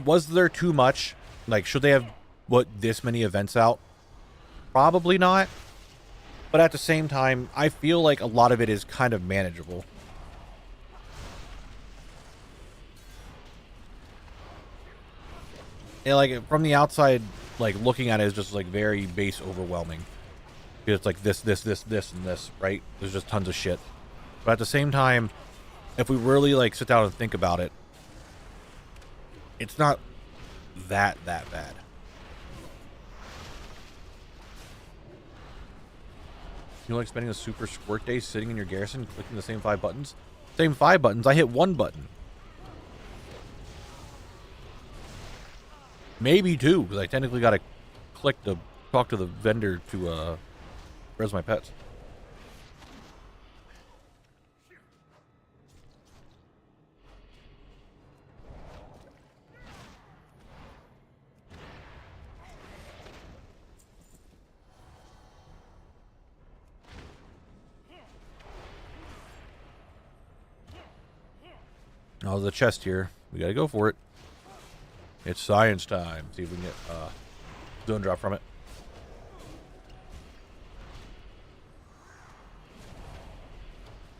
was there too much? Like, should they have put this many events out? Probably not. But at the same time, I feel like a lot of it is kind of manageable. Yeah, like, from the outside, like, looking at it is just, like, very base overwhelming. It's like this, and this, right? There's just tons of shit. But at the same time, if we really, like, sit down and think about it, it's not that bad. You like spending a super squirt day sitting in your garrison, clicking the same 5 buttons? Same 5 buttons. I hit 1 button. Maybe 2, because I technically got to click to talk to the vendor to res my pets. Oh, there's a chest here. We gotta go for it. It's science time. See if we can get zone drop from it.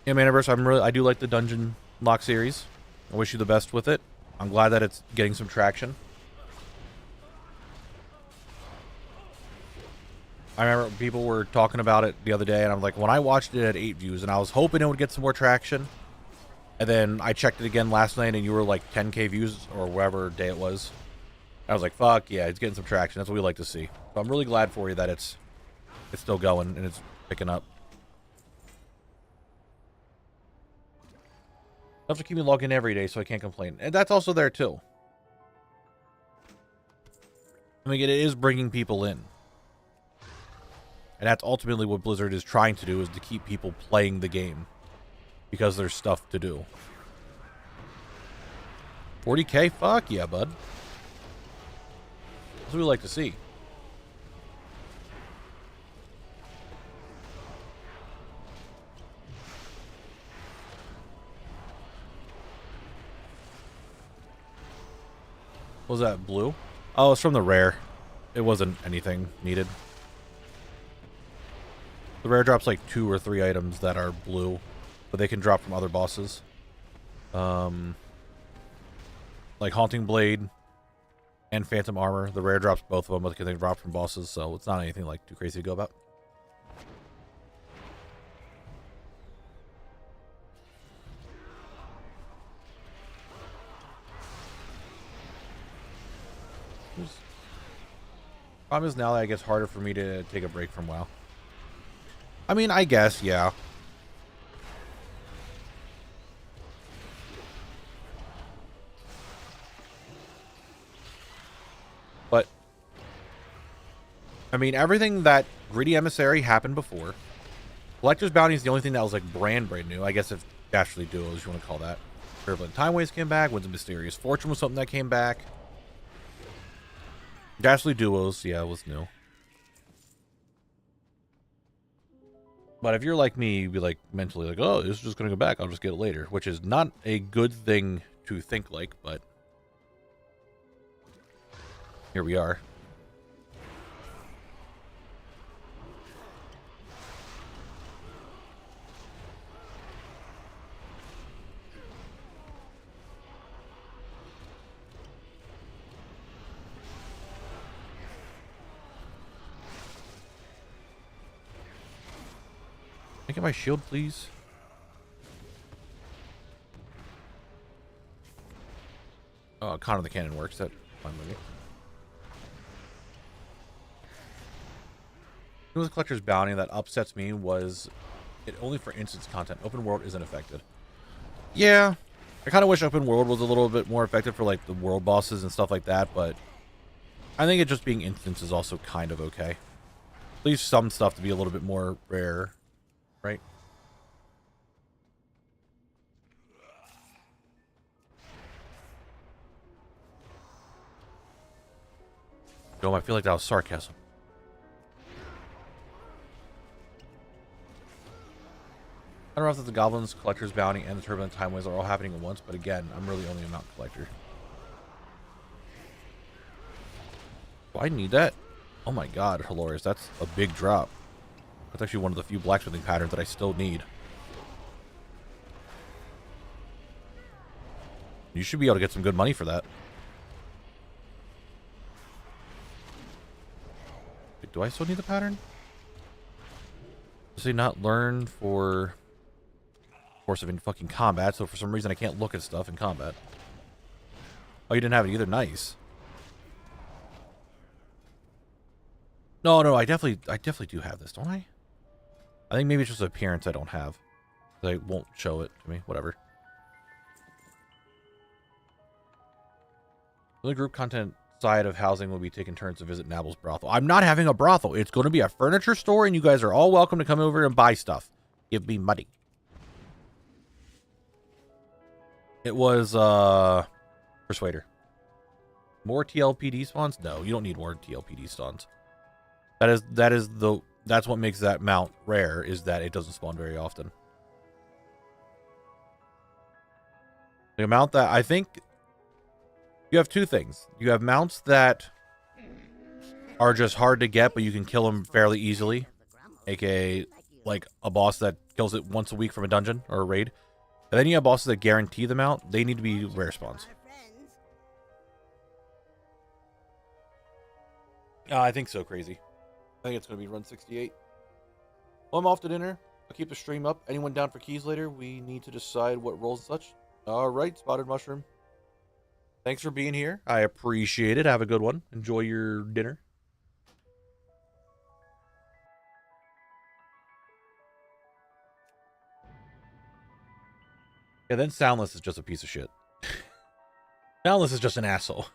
Yeah, Manaverse, I do like the dungeon lock series. I wish you the best with it. I'm glad that it's getting some traction. I remember people were talking about it the other day, and I'm like, when I watched it at 8 views, and I was hoping it would get some more traction. And then I checked it again last night, and you were like 10K views, or whatever day it was. I was like, fuck, yeah, it's getting some traction. That's what we like to see. So I'm really glad for you that it's still going, and it's picking up. I have to keep me logged in every day, so I can't complain. And that's also there, too. I mean, it is bringing people in. And that's ultimately what Blizzard is trying to do, is to keep people playing the game. Because there's stuff to do. 40K? Fuck yeah, bud. That's what we like to see. What was that, blue? Oh, it's from the rare. It wasn't anything needed. The rare drops like 2 or 3 items that are blue. But they can drop from other bosses. Like Haunting Blade and Phantom Armor. The rare drops both of them, but they drop from bosses, so it's not anything like too crazy to go about. Problem is now that it gets harder for me to take a break from WoW. I mean, I guess, yeah. But, I mean, everything that Greedy Emissary happened before. Collector's Bounty is the only thing that was, like, brand new. I guess if Dastardly Duos, you want to call that. Turbulent Time Waves came back. Winds of Mysterious Fortune was something that came back. Dastardly Duos, yeah, was new. But if you're like me, you'd be like mentally like, oh, this is just going to go back. I'll just get it later. Which is not a good thing to think like, but here we are. Can I get my shield, please? Oh, Connor the Cannon works. That fine with me. It was a Collector's Bounty that upsets me was it only for instance content. Open world isn't affected. Yeah, I kind of wish open world was a little bit more effective for like the world bosses and stuff like that, but I think it just being instance is also kind of okay. At least some stuff to be a little bit more rare. Right. Dome, I feel like that was sarcasm. I don't know if the Goblins, Collector's Bounty, and the Turbulent Time Waves are all happening at once, but again, I'm really only a Mountain Collector. Do I need that? Oh my god, hilarious. That's a big drop. That's actually one of the few blacksmithing patterns that I still need. You should be able to get some good money for that. Wait, do I still need the pattern? Does he not learn for course of in fucking combat, so for some reason I can't look at stuff in combat. Oh, you didn't have it either. Nice. No, I definitely do have this, don't I? I think maybe it's just an appearance I don't have. They won't show it to me. Whatever. The group content side of housing will be taking turns to visit Knabble's brothel. I'm not having a brothel. It's going to be a furniture store, and you guys are all welcome to come over and buy stuff. Give me money. It was, Persuader. More TLPD spawns? No, you don't need more TLPD spawns. That's what makes that mount rare, is that it doesn't spawn very often. The amount that I think you have two things. You have mounts that are just hard to get, but you can kill them fairly easily, aka like a boss that kills it once a week from a dungeon or a raid. And then you have bosses that guarantee the mount. They need to be rare spawns. I think so, Crazy. I think it's going to be run 68. Well, I'm off to dinner. I'll keep the stream up. Anyone down for keys later? We need to decide what roles and such. All right, Spotted Mushroom. Thanks for being here. I appreciate it. Have a good one. Enjoy your dinner. Yeah, then Soundless is just a piece of shit. Soundless is just an asshole.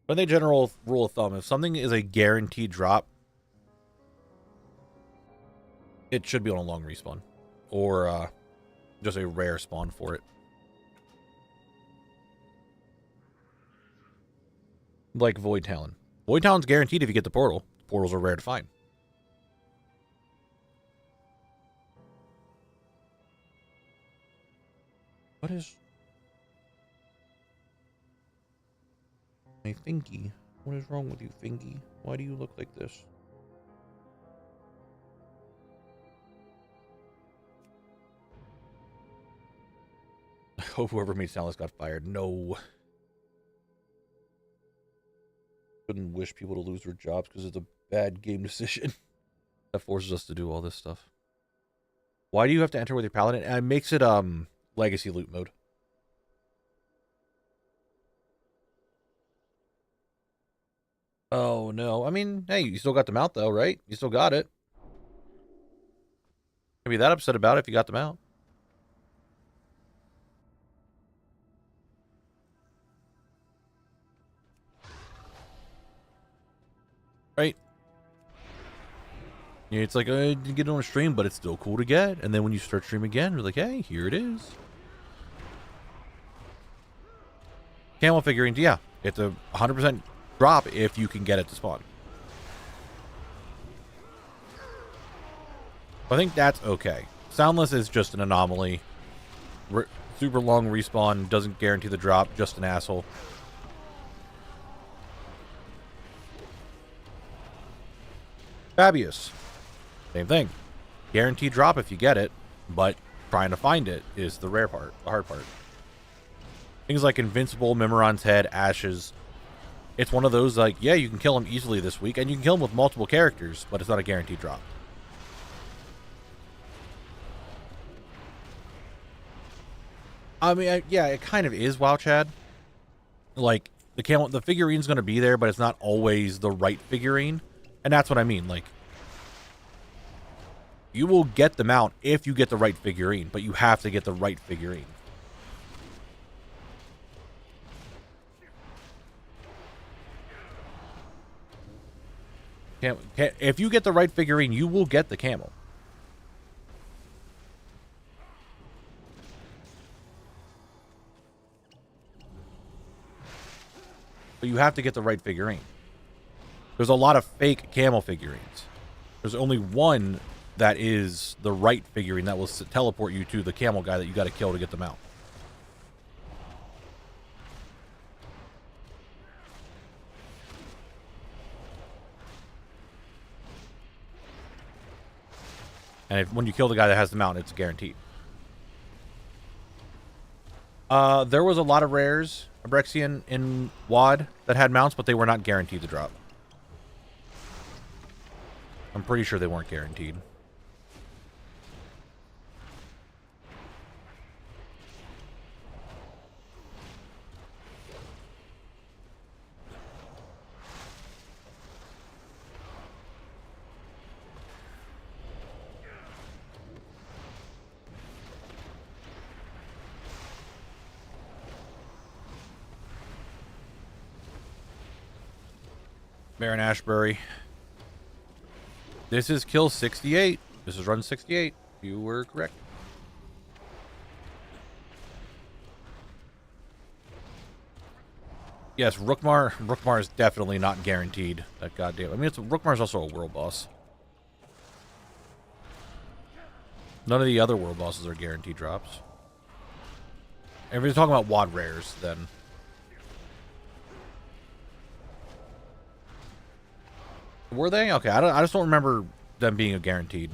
But the general rule of thumb, if something is a guaranteed drop, it should be on a long respawn. Or just a rare spawn for it. Like Void Talon. Void Talon's guaranteed if you get the portal. Portals are rare to find. What is my thingy? What is wrong with you, thingy? Why do you look like this? I hope whoever made Soundless got fired. No. Couldn't wish people to lose their jobs because it's a bad game decision. That forces us to do all this stuff. Why do you have to enter with your paladin? And it makes it legacy loot mode. Oh no. I mean, hey, you still got the mount though, right? You still got it. Can't be that upset about it if you got the mount. Right? Yeah, it's like, I didn't get it on a stream, but it's still cool to get. And then when you start stream again, you're like, hey, here it is. Camel figurines, yeah. It's a 100% drop if you can get it to spawn. I think that's okay. Soundless is just an anomaly. Super long respawn, doesn't guarantee the drop, just an asshole. Fabius. Same thing. Guaranteed drop if you get it, but trying to find it is the rare part, the hard part. Things like Invincible, Mimiron's Head, Ashes. It's one of those like, yeah, you can kill him easily this week, and you can kill him with multiple characters, but it's not a guaranteed drop. I mean, yeah, it kind of is, WoW Chad. Like, the figurine's going to be there, but it's not always the right figurine. And that's what I mean, like, you will get the mount if you get the right figurine, but you have to get the right figurine. If you get the right figurine, you will get the camel. But you have to get the right figurine. There's a lot of fake camel figurines. There's only one that is the right figurine that will teleport you to the camel guy that you got to kill to get them out. And when you kill the guy that has the mount, it's guaranteed. There was a lot of rares, Abrexian, in WOD that had mounts, but they were not guaranteed to drop. I'm pretty sure they weren't guaranteed. Baron Ashbury. This is kill 68. This is run 68. You were correct. Yes, Rookmar. Rookmar is definitely not guaranteed. That goddamn. I mean, Rookmar's also a world boss. None of the other world bosses are guaranteed drops. Everybody's talking about WOD rares, then. Were they? Okay, I just don't remember them being a guaranteed.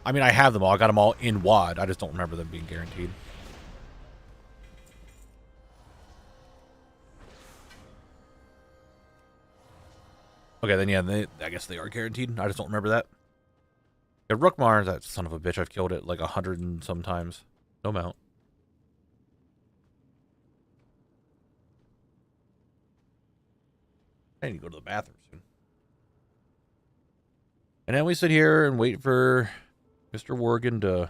I mean, I have them all. I got them all in WOD. I just don't remember them being guaranteed. Okay, then yeah, I guess they are guaranteed. I just don't remember that. Yeah, Rookmar, that son of a bitch. I've killed it like 100 and some times. No mount. I need to go to the bathroom soon. And then we sit here and wait for Mr. Worgen to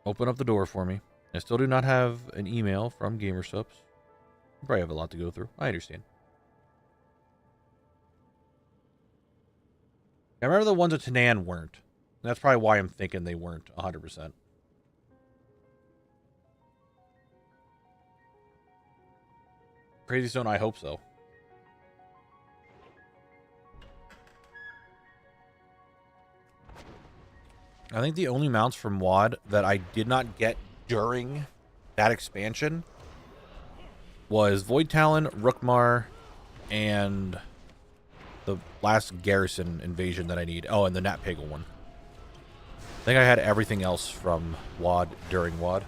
open up the door for me. I still do not have an email from GamerSups. Probably have a lot to go through. I understand. I remember the ones at Tanan weren't. That's probably why I'm thinking they weren't 100%. Crazy Stone, I hope so. I think the only mounts from WOD that I did not get during that expansion was Void Talon, Rookmar, and the last Garrison invasion that I need. Oh, and the Nat Pagel one. I think I had everything else from WOD during WOD.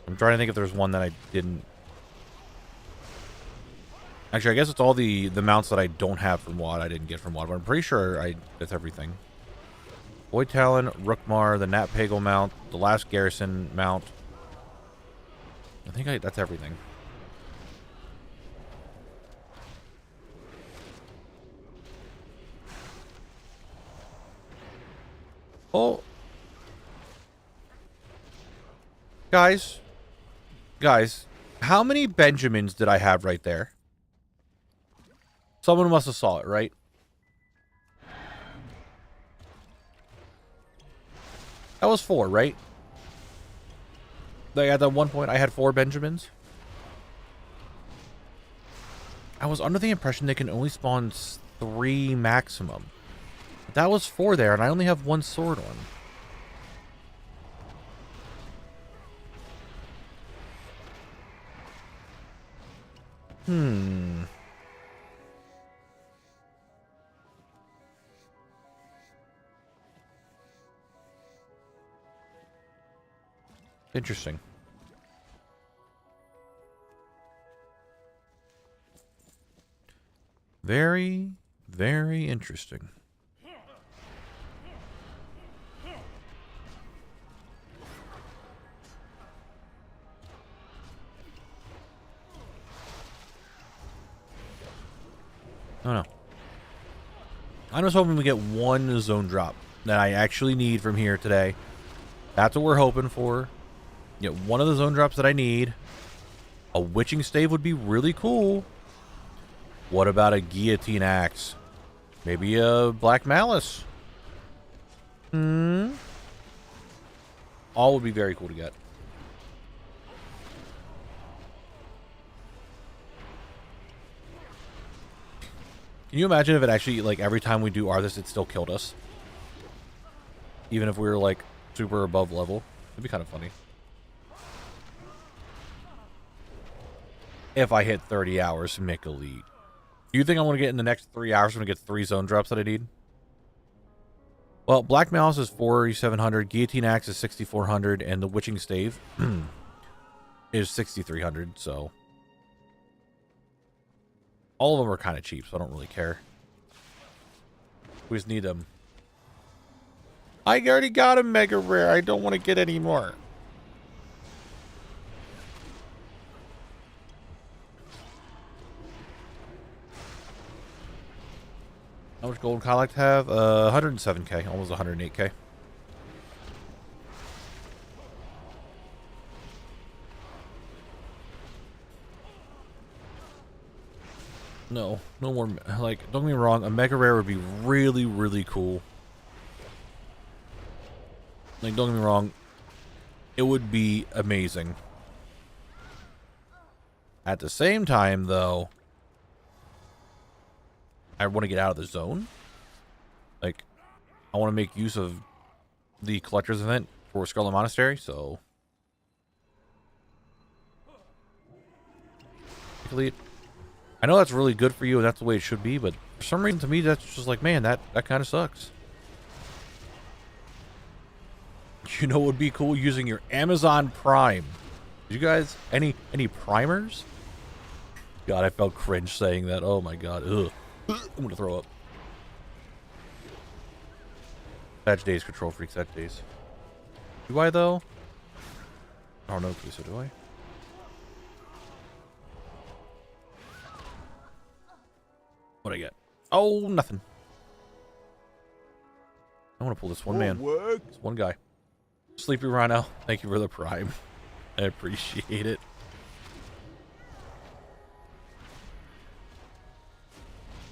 I'm trying to think if there's one that I didn't. Actually, I guess it's all the mounts that I don't have from WOD I didn't get from WOD, but I'm pretty sure that's everything. Void Talon, Rookmar, the Nat Pagel mount, the last Garrison mount. I think that's everything. Oh. Guys, how many Benjamins did I have right there? Someone must have saw it, right? That was 4, right? Like at that one point, I had 4 Benjamins. I was under the impression they can only spawn 3 maximum. But that was 4 there, and I only have 1 sword on. Interesting. Very, very interesting. Oh no. I'm just hoping we get 1 zone drop that I actually need from here today. That's what we're hoping for. Get 1 of the zone drops that I need. A witching stave would be really cool. What about a guillotine axe? Maybe a black malice. All would be very cool to get. Can you imagine if it actually, like, every time we do Arthas, it still killed us? Even if we were, like, super above level. It'd be kind of funny. If I hit 30 hours, Mick Elite. Do you think I'm going to get in the next 3 hours, I'm going to get 3 zone drops that I need? Well, Black Malice is 4,700, Guillotine Axe is 6,400, and the Witching Stave is 6,300, so... all of them are kind of cheap, so I don't really care. We just need them. I already got a Mega Rare. I don't want to get any more. How much gold collect have? 107k, almost 108k. No more. Like, don't get me wrong, a Mega Rare would be really, really cool. Like, don't get me wrong, it would be amazing. At the same time, though, I want to get out of the zone. Like, I want to make use of the collector's event for Scarlet Monastery, so... I know that's really good for you and that's the way it should be, but for some reason to me that's just like, man, that kind of sucks. You know what would be cool? Using your Amazon Prime. Did you guys any primers? God, I felt cringe saying that. Oh my god. Ugh. I'm gonna throw up. Thatch days, control freaks, that days. Do I though? I don't know, Kiso, do I? What'd I get? Oh, nothing. I want to pull this one man. This one guy. Sleepy Rhino, thank you for the prime. I appreciate it.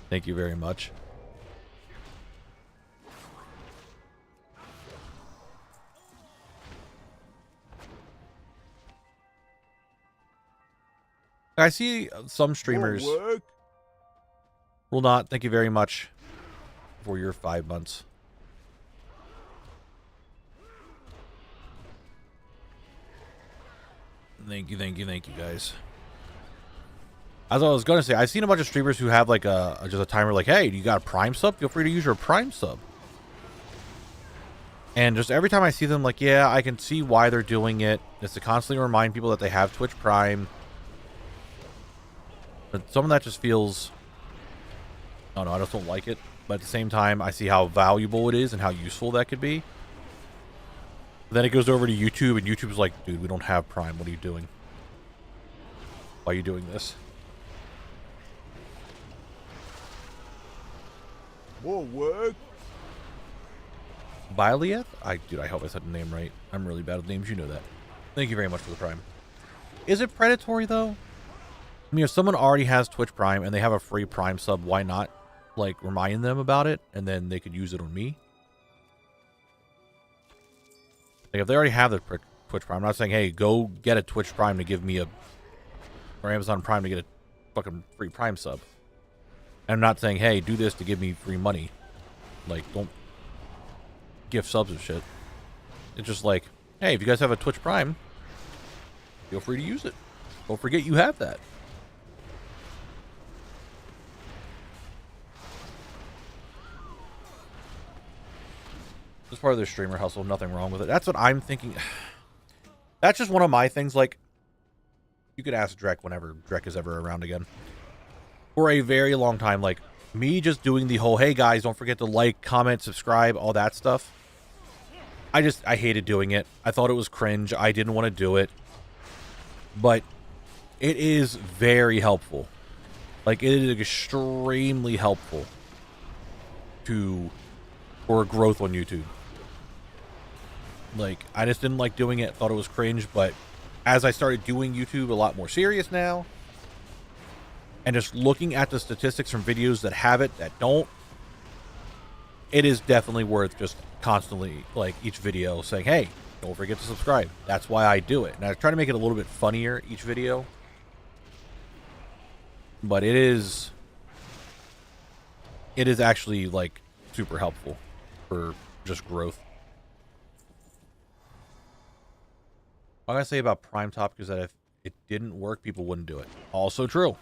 Thank you very much. I see some streamers will not. Thank you very much for your 5 months. Thank you, guys. As I was going to say, I've seen a bunch of streamers who have like just a timer like, hey, do you got a Prime sub? Feel free to use your Prime sub. And just every time I see them, like, yeah, I can see why they're doing it. It's to constantly remind people that they have Twitch Prime. But some of that just feels... I don't know, I just don't like it. But at the same time, I see how valuable it is and how useful that could be. Then it goes over to YouTube, and YouTube's like, dude, we don't have Prime. What are you doing? Why are you doing this? More work. Bilieth? Dude, I hope I said the name right. I'm really bad with names. You know that. Thank you very much for the Prime. Is it predatory, though? I mean, if someone already has Twitch Prime and they have a free Prime sub, why not, like, remind them about it, and then they could use it on me? Like, if they already have the Twitch Prime, I'm not saying, hey, go get a Twitch Prime to give me a... or Amazon Prime to get a fucking free Prime sub. And I'm not saying, hey, do this to give me free money. Like, don't gift subs and shit. It's just like, hey, if you guys have a Twitch Prime, feel free to use it. Don't forget you have that. It's part of their streamer hustle. Nothing wrong with it. That's what I'm thinking. That's just one of my things. Like, you could ask Drek whenever Drek is ever around again. For a very long time, like, me just doing the whole, hey guys, don't forget to like, comment, subscribe, all that stuff. I hated doing it. I thought it was cringe. I didn't want to do it. But it is very helpful. Like, it is extremely helpful for growth on YouTube. Like, I just didn't like doing it. Thought it was cringe. But as I started doing YouTube a lot more serious now, and just looking at the statistics from videos that have it, that don't, it is definitely worth just constantly, like, each video saying, hey, don't forget to subscribe. That's why I do it. And I try to make it a little bit funnier each video. But it is actually, like, super helpful for just growth. What I say about Prime Topic is that if it didn't work, people wouldn't do it. Also true.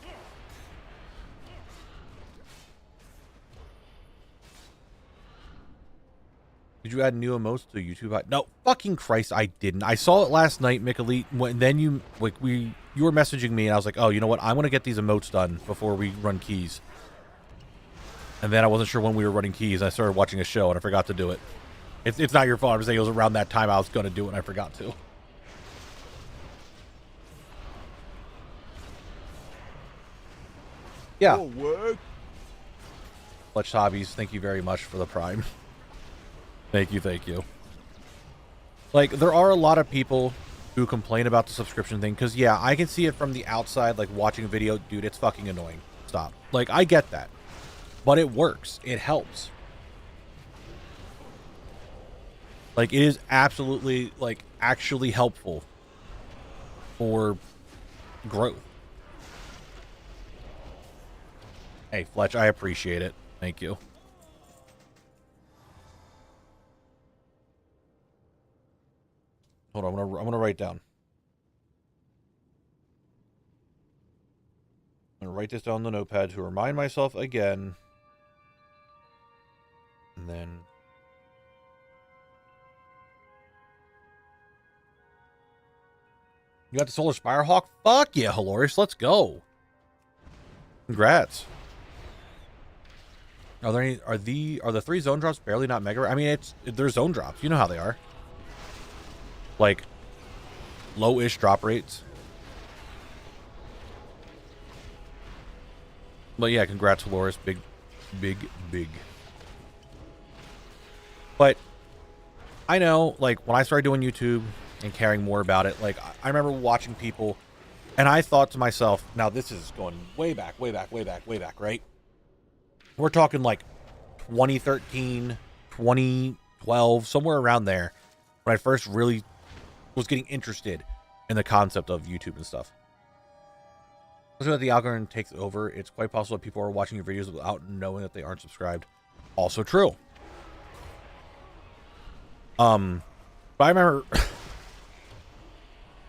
Did you add new emotes to YouTube? No, fucking Christ, I didn't. I saw it last night, Mick when then you were messaging me, and I was like, oh, you know what? I want to get these emotes done before we run keys. And then I wasn't sure when we were running keys. I started watching a show, and I forgot to do it. It's not your fault. I'm saying it was around that time I was going to do it, and I forgot to. Yeah. Fletch Hobbies, thank you very much for the Prime. Thank you. Like, there are a lot of people who complain about the subscription thing, because, yeah, I can see it from the outside, like, watching a video. Dude, it's fucking annoying. Stop. Like, I get that. But it works. It helps. Like, it is absolutely, like, actually helpful for growth. Hey, Fletch, I appreciate it. Thank you. Hold on, I'm gonna write down. I'm gonna write this down on the notepad to remind myself again. And then you got the Solar Spirehawk? Fuck yeah, Hilarious, let's go. Congrats. Are there any are the 3 zone drops barely not mega? I mean, they're zone drops. You know how they are. Like, low-ish drop rates. But yeah, congrats, Dolores. Big. But I know, like, when I started doing YouTube and caring more about it, like, I remember watching people, and I thought to myself, now this is going way back, right? We're talking like 2013, 2012, somewhere around there, when I first really was getting interested in the concept of YouTube and stuff. So that the algorithm takes over, it's quite possible that people are watching your videos without knowing that they aren't subscribed. Also true. But I remember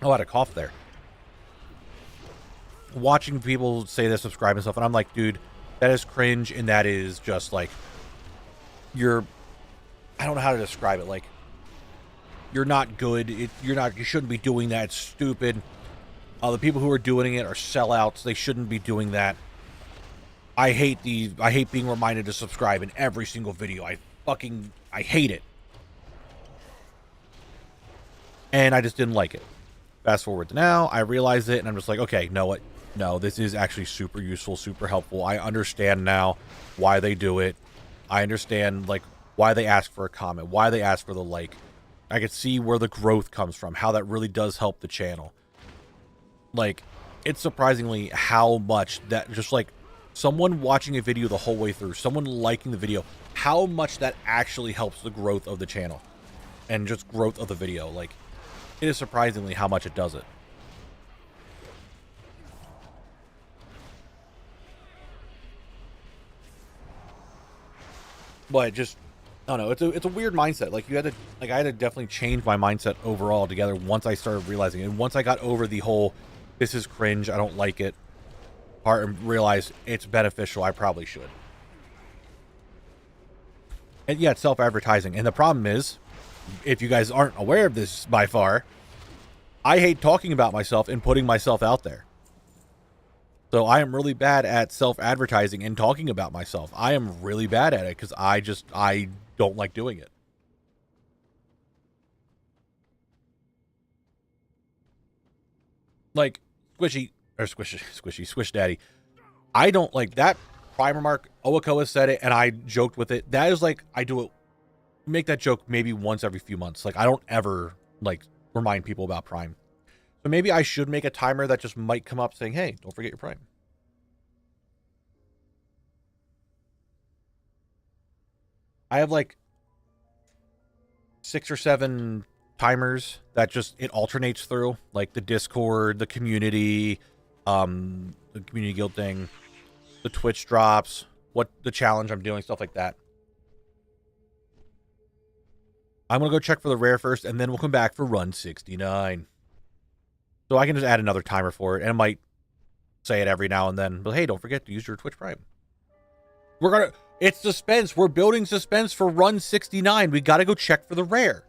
oh, I had a cough there. Watching people say they subscribe and stuff, and I'm like, dude, that is cringe, and that is just like I don't know how to describe it. Like, you're not good. You shouldn't be doing that. It's stupid. The people who are doing it are sellouts. They shouldn't be doing that. I hate being reminded to subscribe in every single video. I hate it. And I just didn't like it. Fast forward to now, I realize it, and I'm just like, okay, know what? No, this is actually super useful, super helpful. I understand now why they do it. I understand, like, why they ask for a comment, why they ask for the like. I can see where the growth comes from, how that really does help the channel. Like, it's surprisingly how much that just like someone watching a video the whole way through, someone liking the video, how much that actually helps the growth of the channel and just growth of the video. Like, it is surprisingly how much it does it. But just, I don't know, it's a weird mindset. Like, I had to definitely change my mindset overall together once I started realizing it. And once I got over the whole, this is cringe, I don't like it part, and realized it's beneficial, I probably should. And yeah, it's self-advertising. And the problem is, if you guys aren't aware of this by far, I hate talking about myself and putting myself out there. So I am really bad at self-advertising and talking about myself. I am really bad at it because I don't like doing it. Like, Squish Daddy. I don't like that primer mark. Owako has said it, and I joked with it. That is like, I do it, make that joke maybe once every few months. Like, I don't ever, like, remind people about Prime. So maybe I should make a timer that just might come up saying, hey, don't forget your Prime. I have like 6 or 7 timers that just, it alternates through, like the Discord, the community guild thing, the Twitch drops, what the challenge I'm doing, stuff like that. I'm going to go check for the rare first, and then we'll come back for run 69. So I can just add another timer for it, and I might say it every now and then. But hey, don't forget to use your Twitch Prime. It's suspense. We're building suspense for run 69. We got to go check for the rare.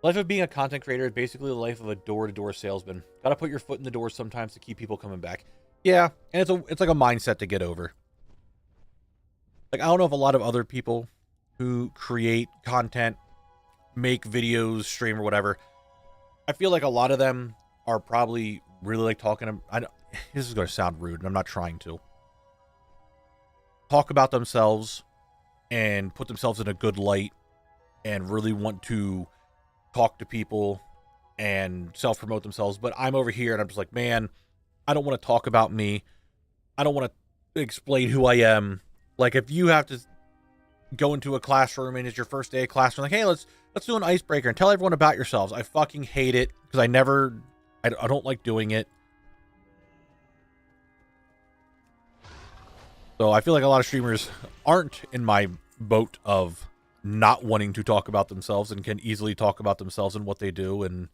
Life of being a content creator is basically the life of a door-to-door salesman. Got to put your foot in the door sometimes to keep people coming back. Yeah, and it's like a mindset to get over. Like, I don't know if a lot of other people who create content, make videos, stream, or whatever, I feel like a lot of them are probably really like talking. This is going to sound rude, and I'm not trying to. Talk about themselves and put themselves in a good light and really want to talk to people and self-promote themselves. But I'm over here and I'm just like, man, I don't want to talk about me. I don't want to explain who I am. Like, if you have to go into a classroom and it's your first day of class, like, hey, let's do an icebreaker and tell everyone about yourselves. I fucking hate it because I don't like doing it. So I feel like a lot of streamers aren't in my boat of not wanting to talk about themselves and can easily talk about themselves and what they do and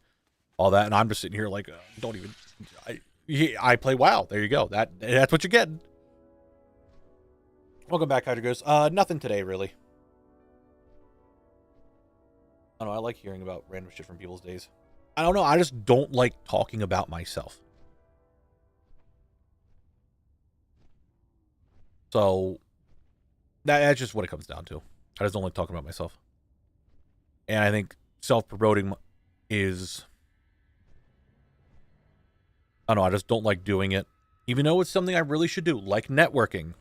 all that. And I'm just sitting here like, don't even, I play WoW. There you go. That's what you're getting. Welcome back, Hydra Ghost. Nothing today, really. I don't know. I like hearing about random shit from people's days. I don't know. I just don't like talking about myself. So that's just what it comes down to. I just don't like talking about myself. And I think self-promoting is, I don't know, I just don't like doing it. Even though it's something I really should do, like networking.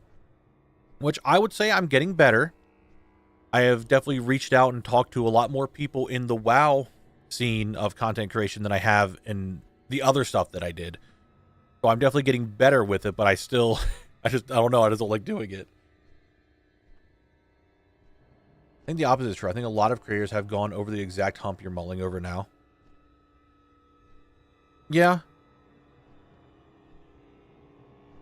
Which I would say I'm getting better. I have definitely reached out and talked to a lot more people in the WoW scene of content creation than I have in the other stuff that I did. So I'm definitely getting better with it, but I still I don't know. I just don't like doing it. I think the opposite is true. I think a lot of creators have gone over the exact hump you're mulling over now. Yeah.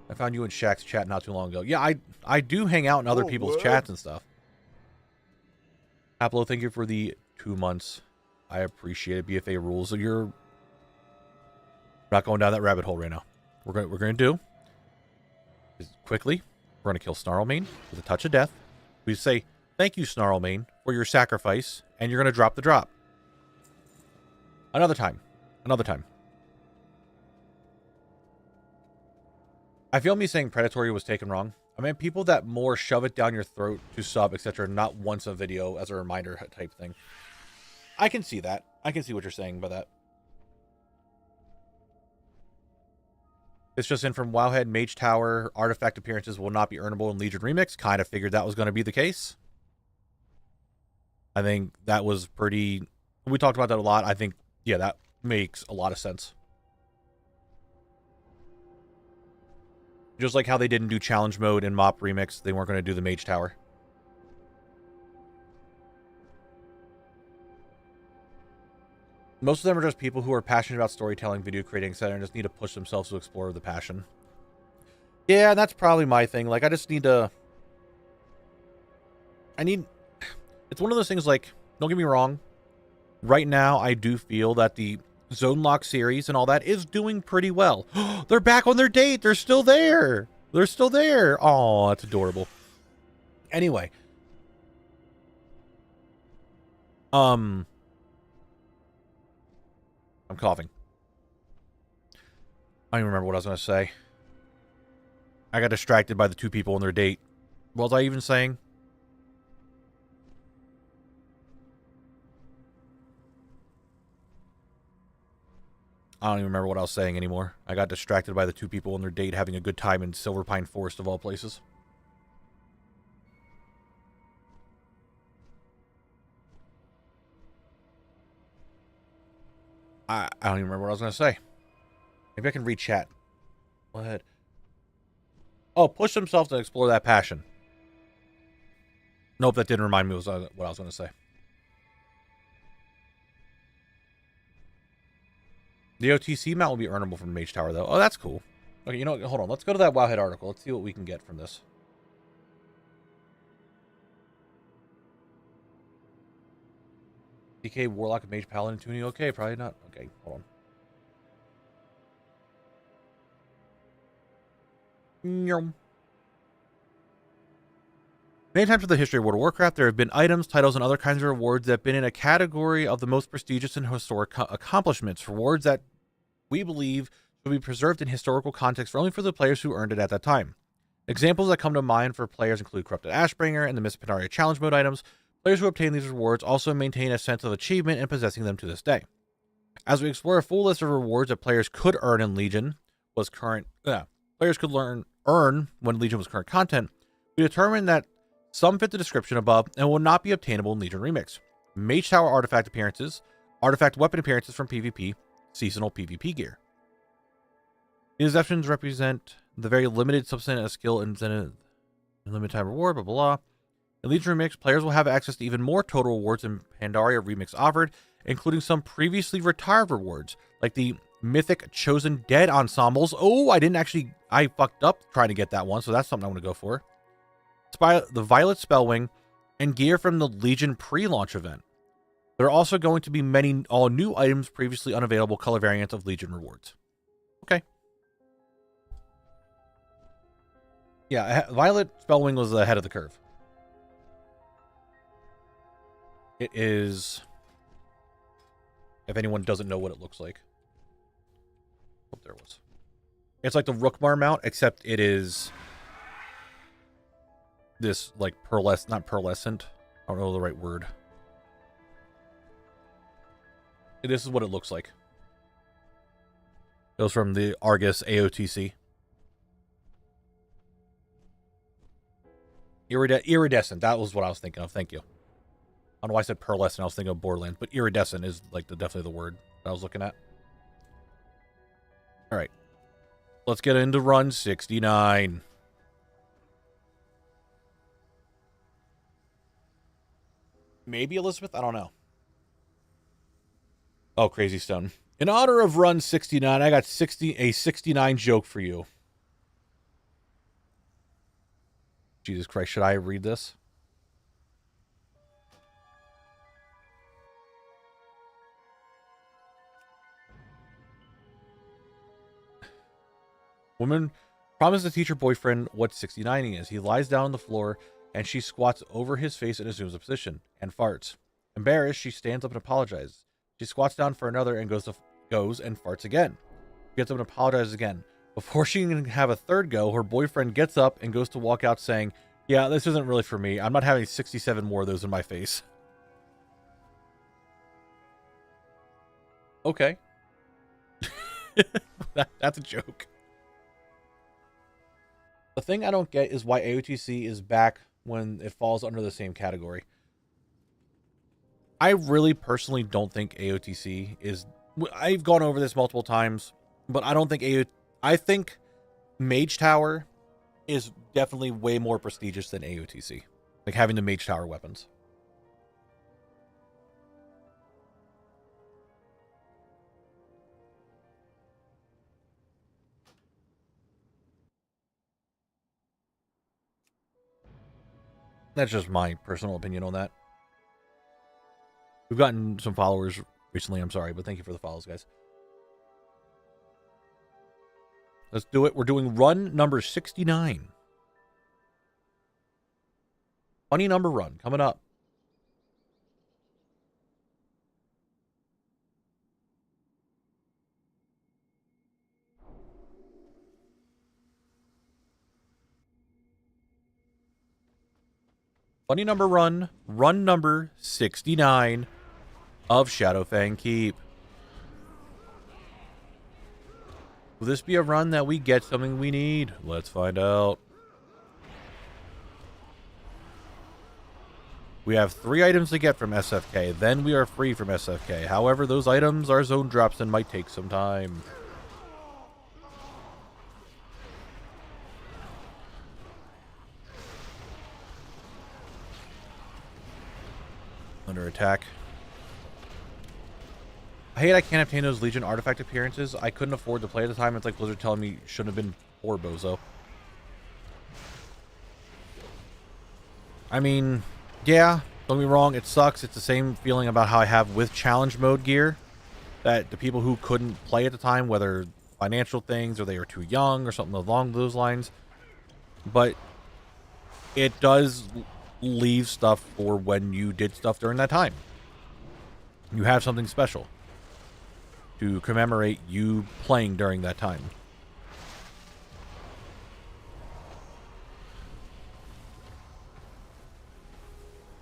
I found you in Shaq's chat not too long ago. Yeah, I do hang out in other people's chats and stuff. Apple, thank you for the 2 months. I appreciate it. BFA rules. So you're not going down that rabbit hole right now. We're gonna do is quickly. We're gonna kill Snarlmane with a touch of death. We say thank you, Snarlmane, for your sacrifice, and you're gonna drop the drop. Another time. Another time. I feel me saying predatory was taken wrong. I mean, people that more shove it down your throat to sub, etc., not once a video as a reminder type thing. I can see that. I can see what you're saying by that. It's just in from Wowhead, Mage Tower, artifact appearances will not be earnable in Legion Remix. Kind of figured that was going to be the case. I think that was pretty... We talked about that a lot. I think, yeah, that makes a lot of sense. Just like how they didn't do challenge mode in MOP Remix, they weren't going to do the Mage Tower. Most of them are just people who are passionate about storytelling, video creating, etc., and just need to push themselves to explore the passion. Yeah, that's probably my thing. Like, I just need to... It's one of those things, like, don't get me wrong. Right now, I do feel that the Zone Lock series and all that is doing pretty well. They're back on their date. They're still there. They're still there. Oh, that's adorable. Anyway. I'm coughing. I don't even remember what I was going to say. I got distracted by the 2 people on their date. What was I even saying? I don't even remember what I was saying anymore. I got distracted by the 2 people on their date having a good time in Silver Pine Forest of all places. I don't even remember what I was going to say. Maybe I can read chat. What? Oh, push himself to explore that passion. Nope, that didn't remind me what I was going to say. The OTC mount will be earnable from Mage Tower, though. Oh, that's cool. Okay, you know what? Hold on. Let's go to that Wowhead article. Let's see what we can get from this. DK, Warlock, and Mage Paladin tuning. Okay, probably not. Okay, hold on. Many times in the history of World of Warcraft, there have been items, titles, and other kinds of rewards that have been in a category of the most prestigious and historic accomplishments. Rewards that we believe should be preserved in historical context only for the players who earned it at that time. Examples that come to mind for players include Corrupted Ashbringer and the Miss Pandaria Challenge Mode items. Players who obtain these rewards also maintain a sense of achievement in possessing them to this day. As we explore a full list of rewards that players could earn in Legion players could earn when Legion was current content, we determined that some fit the description above and will not be obtainable in Legion Remix. Mage Tower artifact appearances, artifact weapon appearances from PvP, seasonal PvP gear. These exceptions represent the very limited substance of skill and limited time reward, blah, blah, blah. In Legion Remix, players will have access to even more total rewards than Pandaria Remix offered, including some previously retired rewards, like the Mythic Chosen Dead ensembles. Oh, I fucked up trying to get that one, so that's something I want to go for. The Violet Spellwing, and gear from the Legion pre-launch event. There are also going to be many all-new items, previously unavailable color variants of Legion rewards. Okay. Yeah, Violet Spellwing was ahead of the curve. It is... If anyone doesn't know what it looks like. Oh, there it was. It's like the Rookmar mount, except it is... this, like, not pearlescent. I don't know the right word. This is what it looks like. It was from the Argus AOTC. Iridescent. That was what I was thinking of. Thank you. I don't know why I said pearlescent. I was thinking of Borderlands. But iridescent is, like, definitely the word that I was looking at. Alright. Let's get into run 69. Maybe Elizabeth? I don't know. Oh, Crazy Stone. In honor of run 69, I got a 69 joke for you. Jesus Christ, should I read this? Woman promises to teach her boyfriend what 69ing is. He lies down on the floor, and she squats over his face and assumes a position, and farts. Embarrassed, she stands up and apologizes. She squats down for another and goes and farts again. Gets up and apologizes again. Before she can have a third go, her boyfriend gets up and goes to walk out saying, "Yeah, this isn't really for me. I'm not having 67 more of those in my face." Okay. That's a joke. The thing I don't get is why AOTC is back when it falls under the same category. I really personally don't think AOTC is... I've gone over this multiple times, but I don't think I think Mage Tower is definitely way more prestigious than AOTC. Like having the Mage Tower weapons. That's just my personal opinion on that. We've gotten some followers recently, I'm sorry, but thank you for the follows, guys. Let's do it. We're doing run number 69. Funny number run coming up. Funny number run number 69 of Shadowfang Keep. Will this be a run that we get something we need? Let's find out. We have 3 items to get from SFK, then we are free from SFK. However, those items are zone drops and might take some time. Under attack. I hate I can't obtain those Legion artifact appearances. I couldn't afford to play at the time. It's like Blizzard telling me shouldn't have been poor, bozo. I mean, yeah, don't get me wrong, it sucks. It's the same feeling about how I have with challenge mode gear. That the people who couldn't play at the time, whether financial things or they were too young or something along those lines. But it does leave stuff for when you did stuff during that time. You have something special to commemorate you playing during that time.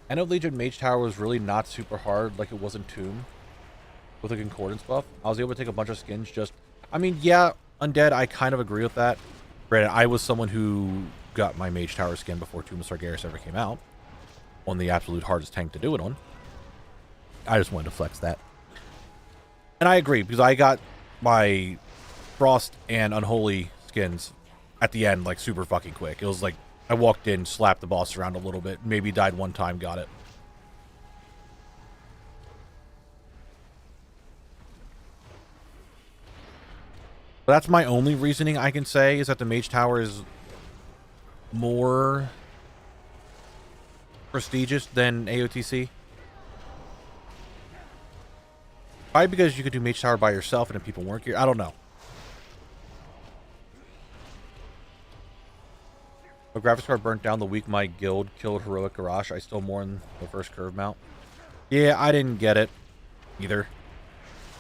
I know Legion Mage Tower was really not super hard like it was in Tomb with the Concordance buff. I was able to take a bunch of skins just... I mean, yeah, Undead, I kind of agree with that. Granted, I was someone who got my Mage Tower skin before Tomb of Sargeras ever came out. On the absolute hardest tank to do it on. I just wanted to flex that. And I agree, because I got my Frost and Unholy skins at the end, like, super fucking quick. It was like, I walked in, slapped the boss around a little bit, maybe died one time, got it. But that's my only reasoning I can say, is that the Mage Tower is more prestigious than AOTC. Probably because you could do Mage Tower by yourself and if people weren't here. I don't know. My graphics card burnt down the week my guild killed Heroic Garrosh. I still mourn the first curve mount. Yeah, I didn't get it either.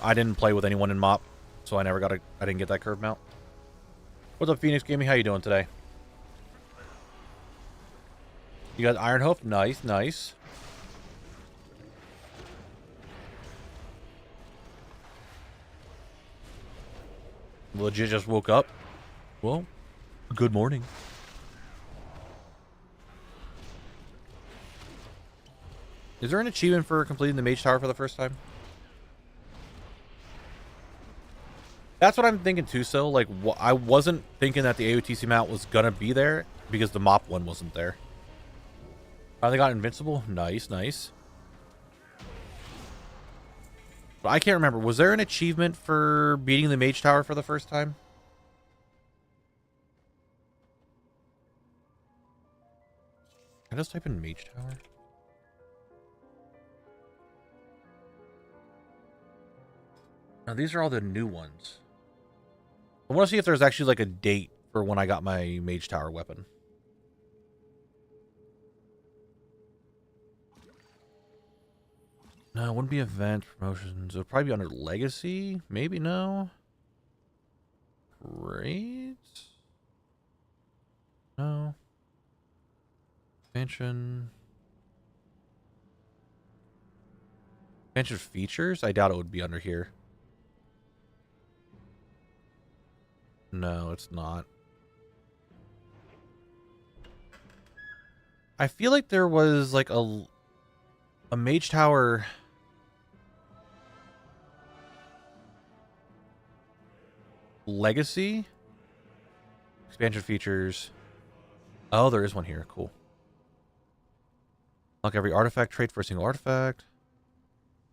I didn't play with anyone in MOP, so I didn't get that curve mount. What's up, Phoenix Gaming? How you doing today? You got Ironhoof? Nice, nice. Legit just woke up. Well, good morning. Is there an achievement for completing the Mage Tower for the first time? That's what I'm thinking too, so like I wasn't thinking that the AOTC mount was gonna be there because the MOP one wasn't there. Oh, they got Invincible? Nice, nice. But I can't remember. Was there an achievement for beating the Mage Tower for the first time? Can I just type in Mage Tower? Now, these are all the new ones. I want to see if there's actually like a date for when I got my Mage Tower weapon. No, it wouldn't be event promotions. It would probably be under Legacy. Maybe no. Great. No. Expansion. Expansion features? I doubt it would be under here. No, it's not. I feel like there was like a Mage Tower Legacy expansion features. Oh, there is one here. Cool. Unlock every artifact trait for a single artifact.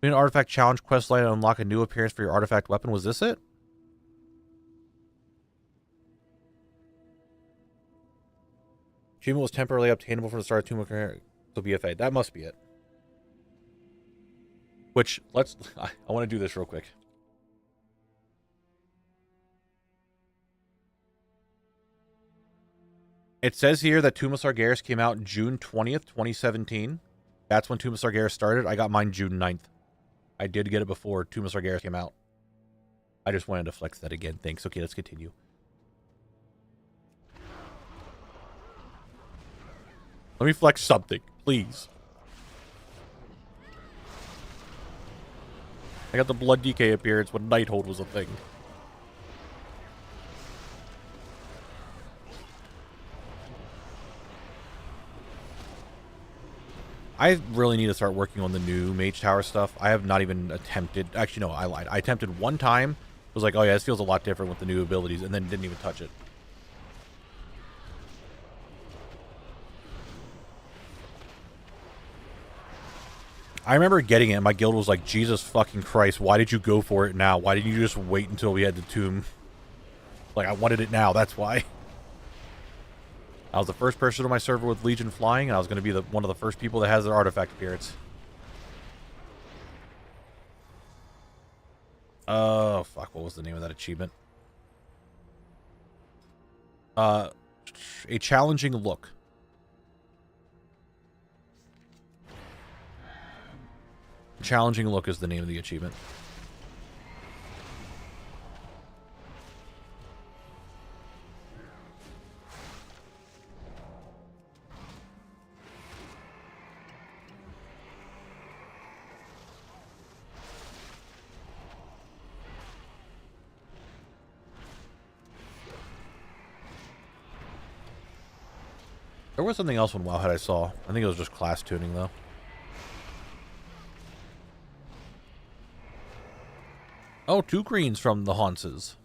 An artifact challenge quest line and unlock a new appearance for your artifact weapon. Was this it? Achievement was temporarily obtainable for the start of Tomb of so BFA. That must be it. Which, I want to do this real quick. It says here that Tomb of Sargeras came out June 20th, 2017. That's when Tomb of Sargeras started. I got mine June 9th. I did get it before Tomb of Sargeras came out. I just wanted to flex that again. Thanks. Okay, let's continue. Let me flex something, please. I got the Blood DK appearance when Nighthold was a thing. I really need to start working on the new Mage Tower stuff. I have not even attempted. Actually, no, I lied. I attempted one time. I was like, oh yeah, this feels a lot different with the new abilities, and then didn't even touch it. I remember getting it, and my guild was like, Jesus fucking Christ, why did you go for it now? Why didn't you just wait until we had the tomb? Like, I wanted it now, that's why. I was the first person on my server with Legion flying, and I was going to be one of the first people that has their artifact appearance. Oh, fuck, what was the name of that achievement? A challenging look. Challenging look is the name of the achievement. There was something else on Wowhead I saw. I think it was just class tuning, though. Oh, 2 greens from the Haunces.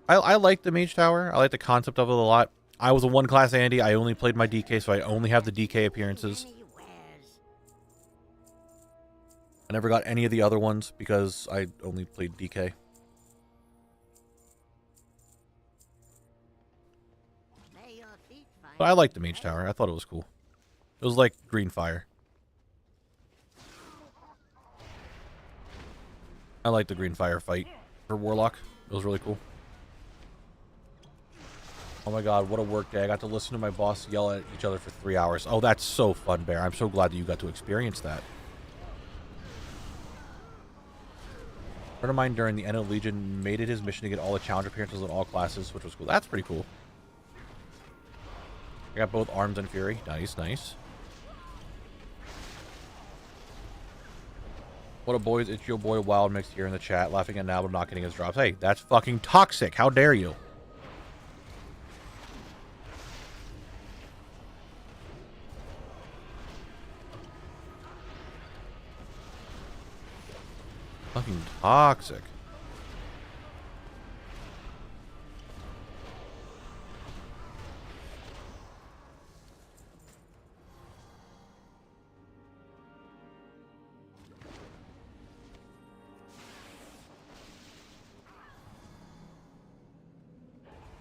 I like the Mage Tower. I like the concept of it a lot. I was a 1-class Andy. I only played my DK, so I only have the DK appearances. I never got any of the other ones because I only played DK. But I liked the Mage Tower. I thought it was cool. It was like Green Fire. I liked the Green Fire fight for Warlock. It was really cool. Oh my god, what a work day. I got to listen to my boss yell at each other for 3 hours. Oh, that's so fun, Bear. I'm so glad that you got to experience that. A friend of mine during the end of Legion made it his mission to get all the challenge appearances in all classes, which was cool. That's pretty cool. I got both Arms and Fury. Nice, nice. What a boys, it's your boy Wild Mix here in the chat, laughing at Knabble not getting his drops. Hey, that's fucking toxic. How dare you? Fucking toxic.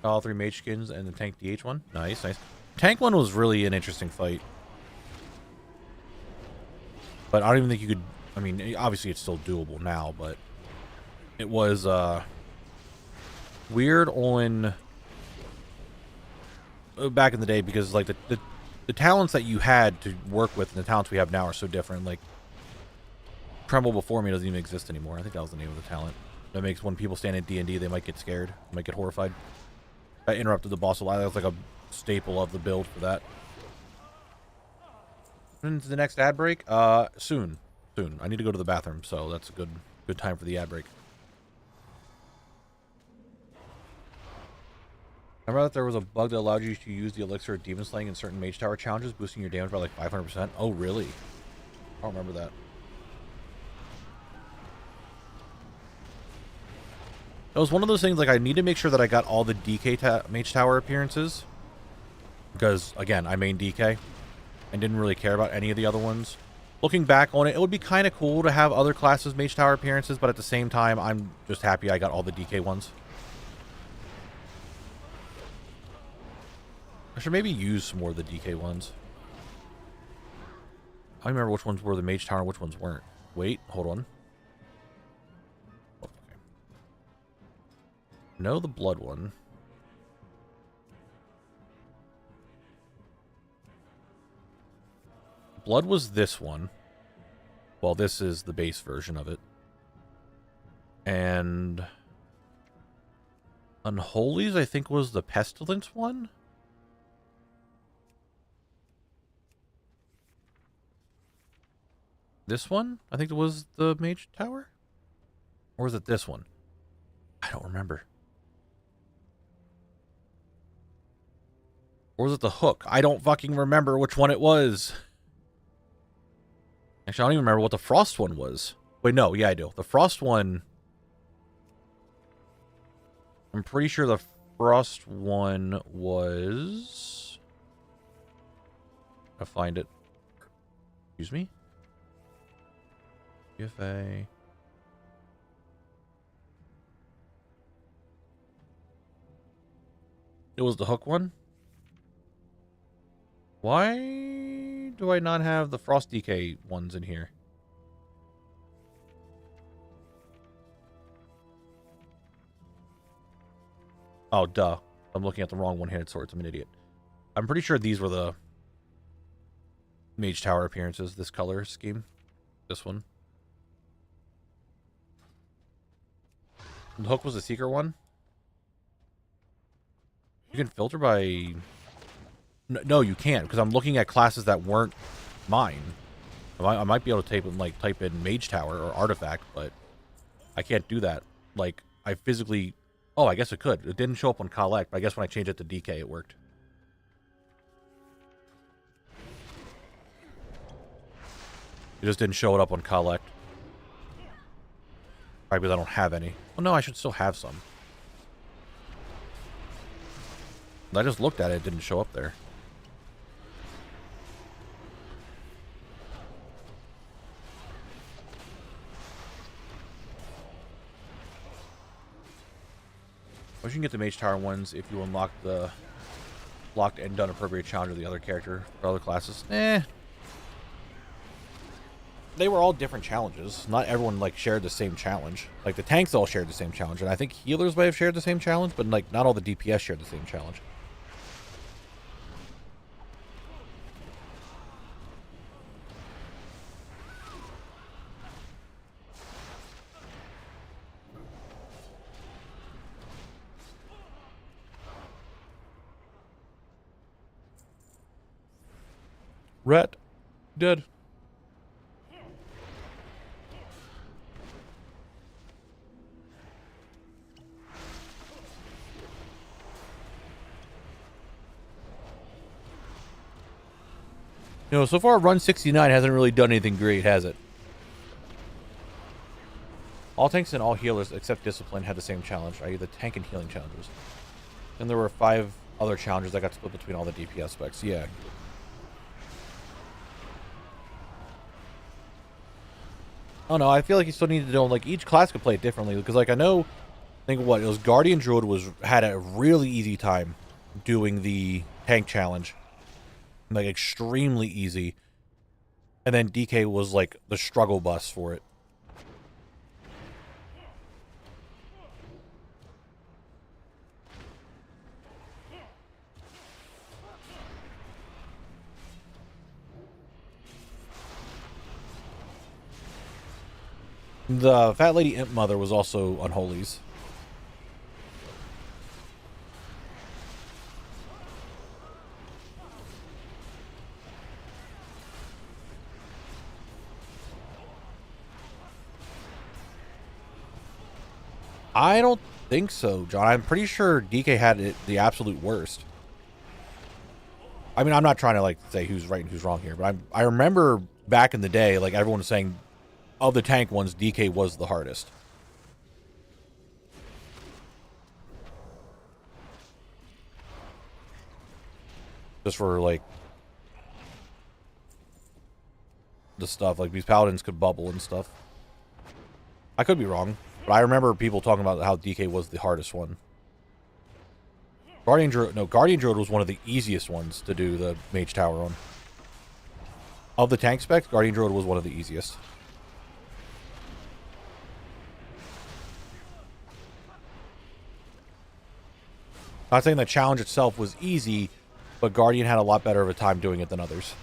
All 3 mage skins and the tank DH one. Nice, nice. Tank one was really an interesting fight. But I don't even think you could... I mean, obviously it's still doable now, but... It was, weird on... Back in the day, because, like, the talents that you had to work with and the talents we have now are so different. Like, Tremble before me doesn't even exist anymore. I think that was the name of the talent. That makes when people stand in D&D, they might get scared. Might get horrified. I interrupted the boss a lot. That was like a staple of the build for that. Into the next ad break? Soon. Soon. I need to go to the bathroom, so that's a good time for the ad break. Remember that there was a bug that allowed you to use the elixir of demon slaying in certain mage tower challenges, boosting your damage by like 500%? Oh, really? I don't remember that. It was one of those things, like, I need to make sure that I got all the DK mage tower appearances. Because, again, I main DK. And didn't really care about any of the other ones. Looking back on it, it would be kind of cool to have other classes mage tower appearances, but at the same time, I'm just happy I got all the DK ones. I should maybe use some more of the DK ones. I remember which ones were the mage tower and which ones weren't. Wait, hold on. Oh, okay. No, the blood one. Blood was this one. Well, this is the base version of it. And Unholies, I think, was the Pestilence one. This one, I think it was the Mage Tower? Or was it this one? I don't remember. Or was it the Hook? I don't fucking remember which one it was. Actually, I don't even remember what the Frost one was. Wait, no, yeah, I do. The Frost one... I'm pretty sure the Frost one was... I'll find it. Excuse me? UFA... It was the Hook one? Why do I not have the Frost DK ones in here? Oh, duh. I'm looking at the wrong one-handed swords. I'm an idiot. I'm pretty sure these were the Mage Tower appearances, this color scheme. This one. The Hook was the secret one? You can filter by... No, you can't, because I'm looking at classes that weren't mine. I might be able to type in Mage Tower or Artifact, but I can't do that. Like, I physically... Oh, I guess it could. It didn't show up on Collect, but I guess when I changed it to DK, it worked. It just didn't show it up on Collect. Probably because I don't have any. Oh, no, I should still have some. I just looked at it. It didn't show up there. You can get the Mage Tower ones if you unlock the locked and done appropriate challenge of the other character for other classes. They were all different challenges. Not everyone shared the same challenge. Like the tanks all shared the same challenge, and I think healers might have shared the same challenge, but not all the DPS shared the same challenge. Rat. Dead. So far run 69 hasn't really done anything great, has it? All tanks and all healers except Discipline had the same challenge, i.e. the tank and healing challenges. And there were 5 other challenges that got split between all the DPS specs. Yeah. Oh no, I feel like you still need to know, each class could play it differently, because, I know Think what it was. Guardian Druid had a really easy time doing the tank challenge, like extremely easy. And then DK was like the struggle bus for it. The Fat Lady Imp Mother was also Unholies. I don't think so, John. I'm pretty sure DK had it the absolute worst. I mean, I'm not trying to like say who's right and who's wrong here, but I remember back in the day, like everyone was saying, of the tank ones, DK was the hardest. Just for like the stuff, like these paladins could bubble and stuff. I could be wrong, but I remember people talking about how DK was the hardest one. Guardian Druid was one of the easiest ones to do the Mage Tower on. Of the tank specs, Guardian Druid was one of the easiest. Not saying the challenge itself was easy, but Guardian had a lot better of a time doing it than others.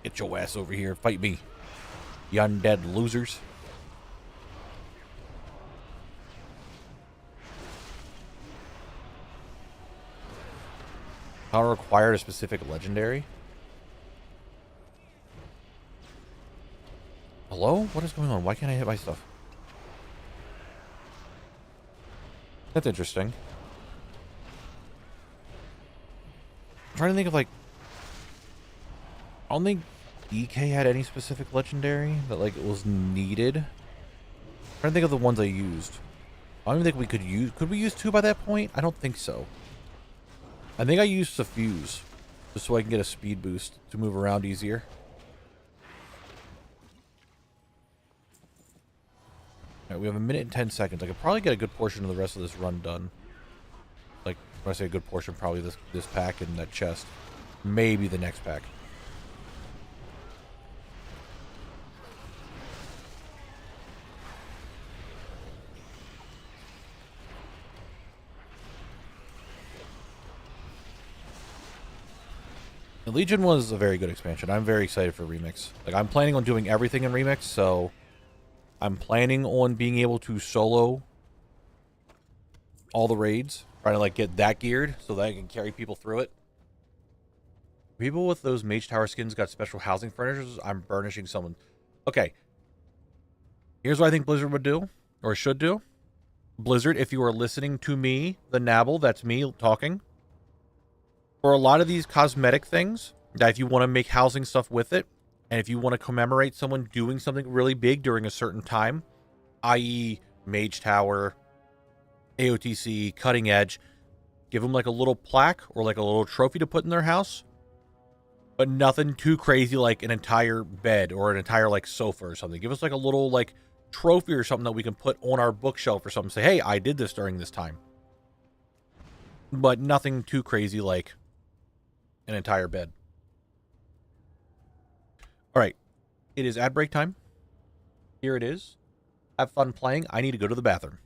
Get your ass over here. Fight me, you undead losers. Power required a specific legendary. Hello? What is going on? Why can't I hit my stuff? That's interesting. I'm trying to think of like... I don't think DK had any specific legendary that like it was needed. I'm trying to think of the ones I used. I don't even think we could use... Could we use 2 by that point? I don't think so. I think I used Suffuse just so I can get a speed boost to move around easier. Alright, we have 1 minute and 10 seconds. I could probably get a good portion of the rest of this run done. Like, when I say a good portion, probably this pack and that chest. Maybe the next pack. The Legion was a very good expansion. I'm very excited for Remix. Like, I'm planning on doing everything in Remix, so I'm planning on being able to solo all the raids. Trying to, like, get that geared so that I can carry people through it. People with those Mage Tower skins got special housing furnishers. I'm burnishing someone. Okay. Here's what I think Blizzard would do, or should do. Blizzard, if you are listening to me, the Knabble, that's me talking. For a lot of these cosmetic things, that if you want to make housing stuff with it, and if you want to commemorate someone doing something really big during a certain time, i.e. Mage Tower, AOTC, Cutting Edge, give them like a little plaque or like a little trophy to put in their house, but nothing too crazy like an entire bed or an entire like sofa or something. Give us like a little like trophy or something that we can put on our bookshelf or something. Say, hey, I did this during this time. But nothing too crazy like an entire bed. All right. It is ad break time. Here it is. Have fun playing. I need to go to the bathroom.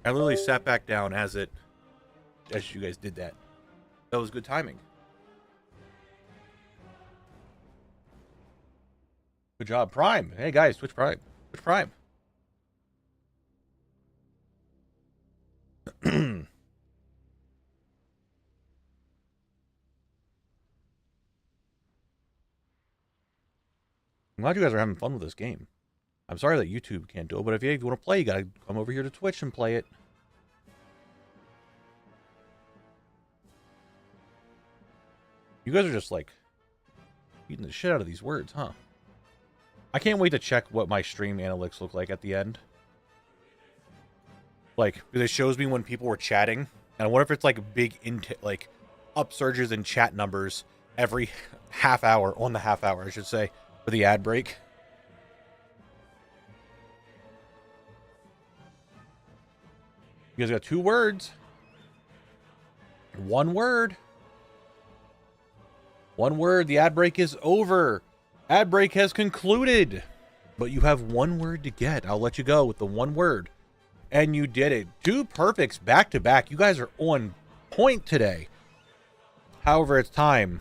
I literally sat back down as you guys did that. That was good timing. Good job, Prime. Hey guys, Twitch Prime. Twitch Prime. I'm glad you guys are having fun with this game. I'm sorry that YouTube can't do it, but if you want to play, you gotta come over here to Twitch and play it. You guys are just like eating the shit out of these words, huh? I can't wait to check what my stream analytics look like at the end. Like, because it shows me when people were chatting, and I wonder if it's like big like upsurges in chat numbers every half hour, on the half hour, I should say, for the ad break. You guys got 2 words. 1 word. 1 word. The ad break is over. Ad break has concluded. But you have 1 word to get. I'll let you go with the 1 word. And you did it. 2 perfects back to back. You guys are on point today. However, it's time.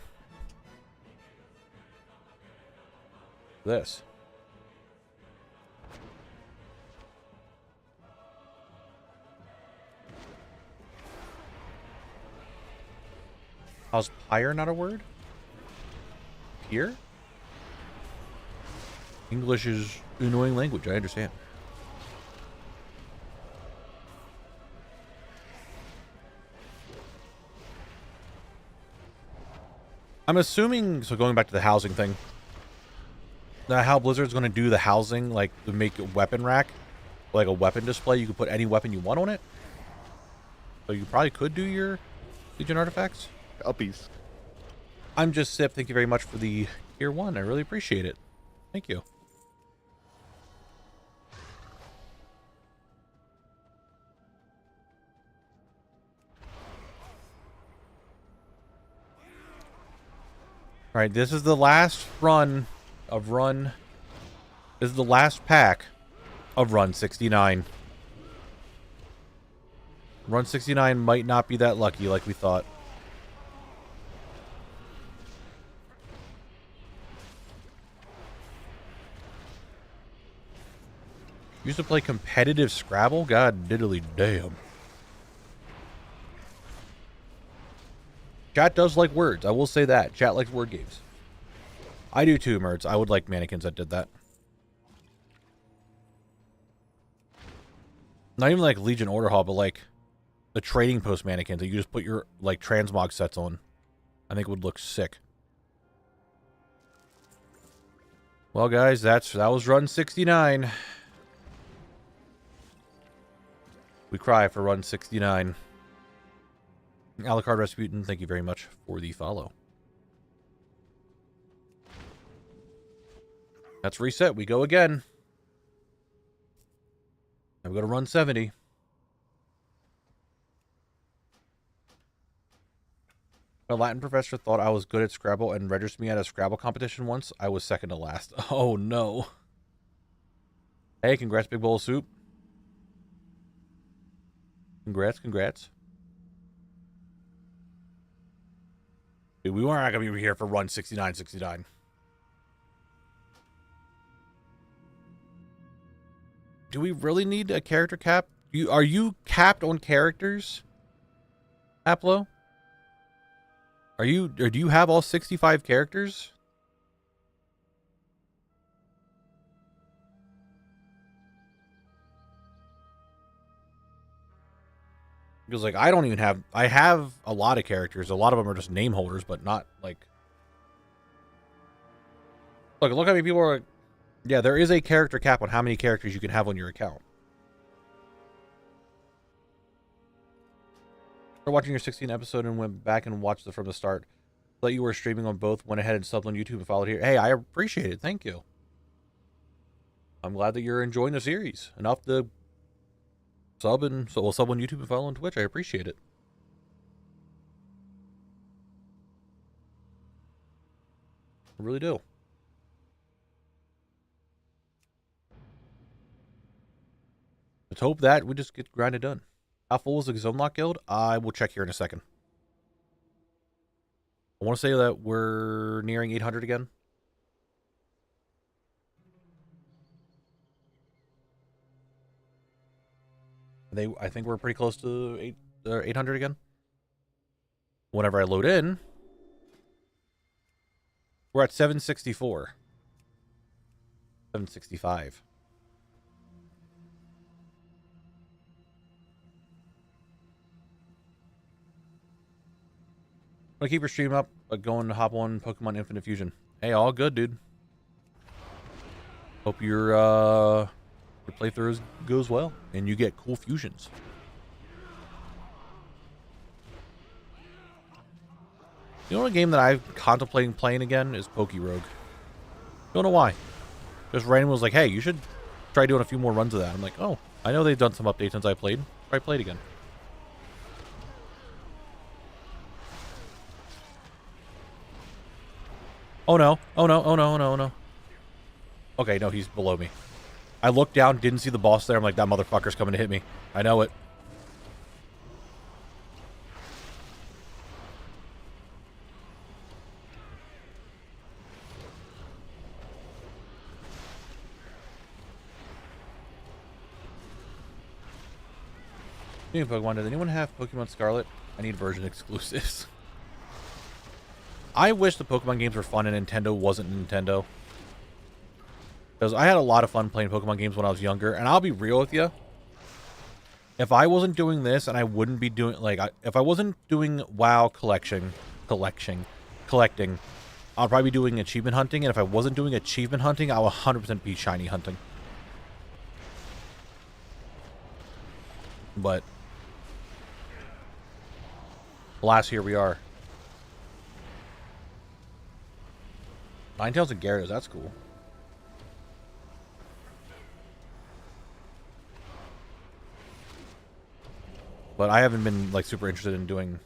This. How's pyre not a word? Here? English is an annoying language, I understand. I'm assuming, so going back to the housing thing, how Blizzard's going to do the housing, like to make a weapon rack, like a weapon display, you can put any weapon you want on it. So you probably could do your Legion artifacts. Uppies. I'm just Sip. Thank you very much for the tier 1. I really appreciate it. Thank you. All right, this is the last run of run. This is the last pack of run 69. Run 69 might not be that lucky like we thought. Used to play competitive Scrabble? God diddly damn. Chat does like words. I will say that. Chat likes word games. I do too, Mertz. I would like mannequins that did that. Not even like Legion Order Hall, but like the trading post mannequins that you just put your like transmog sets on. I think it would look sick. Well, guys, that was run 69. We cry for run 69. Alucard Rasputin, thank you very much for the follow. That's reset. We go again. Now we go to run 70. My Latin professor thought I was good at Scrabble and registered me at a Scrabble competition once. I was second to last. Oh, no. Hey, congrats, Big Bowl of Soup. Congrats, congrats. Dude, we weren't going to be here for run 69. Do we really need a character cap? Are you capped on characters, Aplo? Or do you have all 65 characters? Because, like, I don't even have... I have a lot of characters. A lot of them are just name holders, but not, like... Look how many people are... Yeah, there is a character cap on how many characters you can have on your account. After watching your 16th episode and went back and watched it from the start, thought you were streaming on both, went ahead and subbed on YouTube and followed here. Hey, I appreciate it. Thank you. I'm glad that you're enjoying the series enough to sub on YouTube and follow on Twitch. I appreciate it. I really do. Let's hope that we just get grinded done. How full is the Zone Lock Guild? I will check here in a second. I want to say that we're nearing 800 again. I think we're pretty close to 800 again. Whenever I load in, we're at 764. 765. I'm gonna keep your stream up, but going to hop on Pokemon Infinite Fusion. Hey, all good, dude. Hope your playthrough goes well and you get cool fusions. The only game that I'm contemplating playing again is Pokerogue. Don't know why. Just randomly was like, hey, you should try doing a few more runs of that. I'm like, oh, I know they've done some updates since I played. Try play it again. Oh no. Oh no. Oh no. Oh no. Oh no. Okay, no, he's below me. I looked down, didn't see the boss there. I'm like, that motherfucker's coming to hit me. I know it. Speaking of Pokemon, does anyone have Pokemon Scarlet? I need version exclusives. I wish the Pokemon games were fun and Nintendo wasn't Nintendo. Because I had a lot of fun playing Pokemon games when I was younger. And I'll be real with you. If I wasn't doing this, and I wouldn't be doing, like, if I wasn't doing WoW collecting, I'll probably be doing achievement hunting. And if I wasn't doing achievement hunting, I'll 100% be shiny hunting. But alas, here we are. Ninetales and Gyarados, that's cool. But I haven't been, like, super interested in doing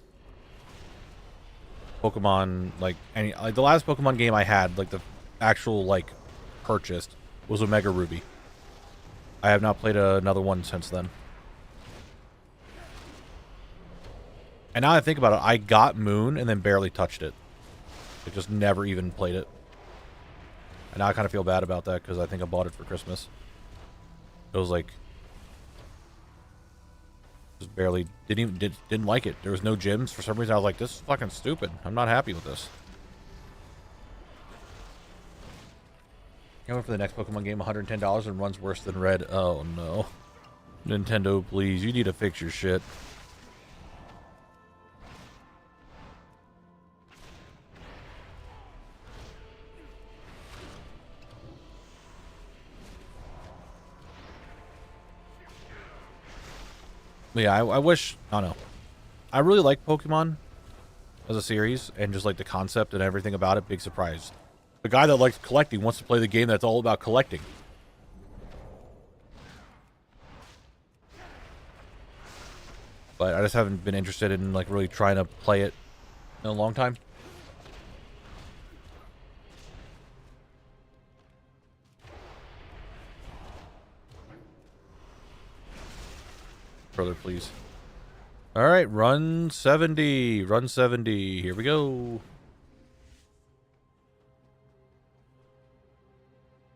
Pokemon, like, any, like, the last Pokemon game I had, like, the actual, like, purchased was Omega Ruby. I have not played another one since then. And now I think about it, I got Moon and then barely touched it. I just never even played it. And now I kind of feel bad about that because I think I bought it for Christmas. It was like, just barely didn't like it. There was no gyms for some reason. I was like, this is fucking stupid. I'm not happy with this. Going for the next Pokemon game, $110 and runs worse than Red. Oh no, Nintendo, please, you need to fix your shit. But yeah, I wish, I don't know. I really like Pokemon as a series and just like the concept and everything about it. Big surprise. The guy that likes collecting wants to play the game that's all about collecting. But I just haven't been interested in like really trying to play it in a long time. Brother, please. All right, run 70. Run 70. Here we go.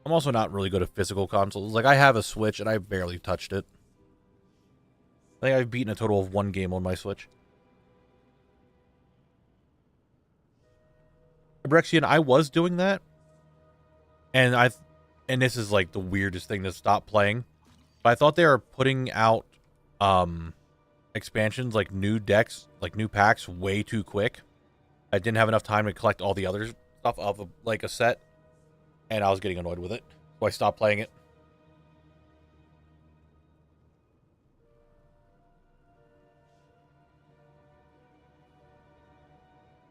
I'm also not really good at physical consoles. Like, I have a Switch, and I barely touched it. I think I've beaten a total of 1 game on my Switch. Brexian, I was doing that. And this is, like, the weirdest thing to stop playing. But I thought they were putting out expansions, like new decks, like new packs, way too quick. I didn't have enough time to collect all the other stuff of like a set, and I was getting annoyed with it, so I stopped playing it.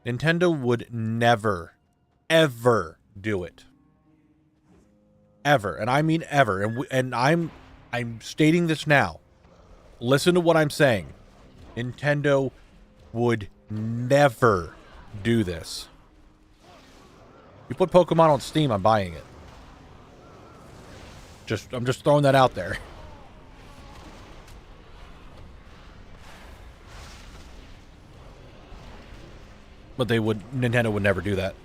Nintendo would never, ever do it. Ever, and I mean ever. And I'm stating this now. Listen to what I'm saying. Nintendo would never do this. You put Pokemon on Steam, I'm buying it. I'm just throwing that out there. But Nintendo would never do that.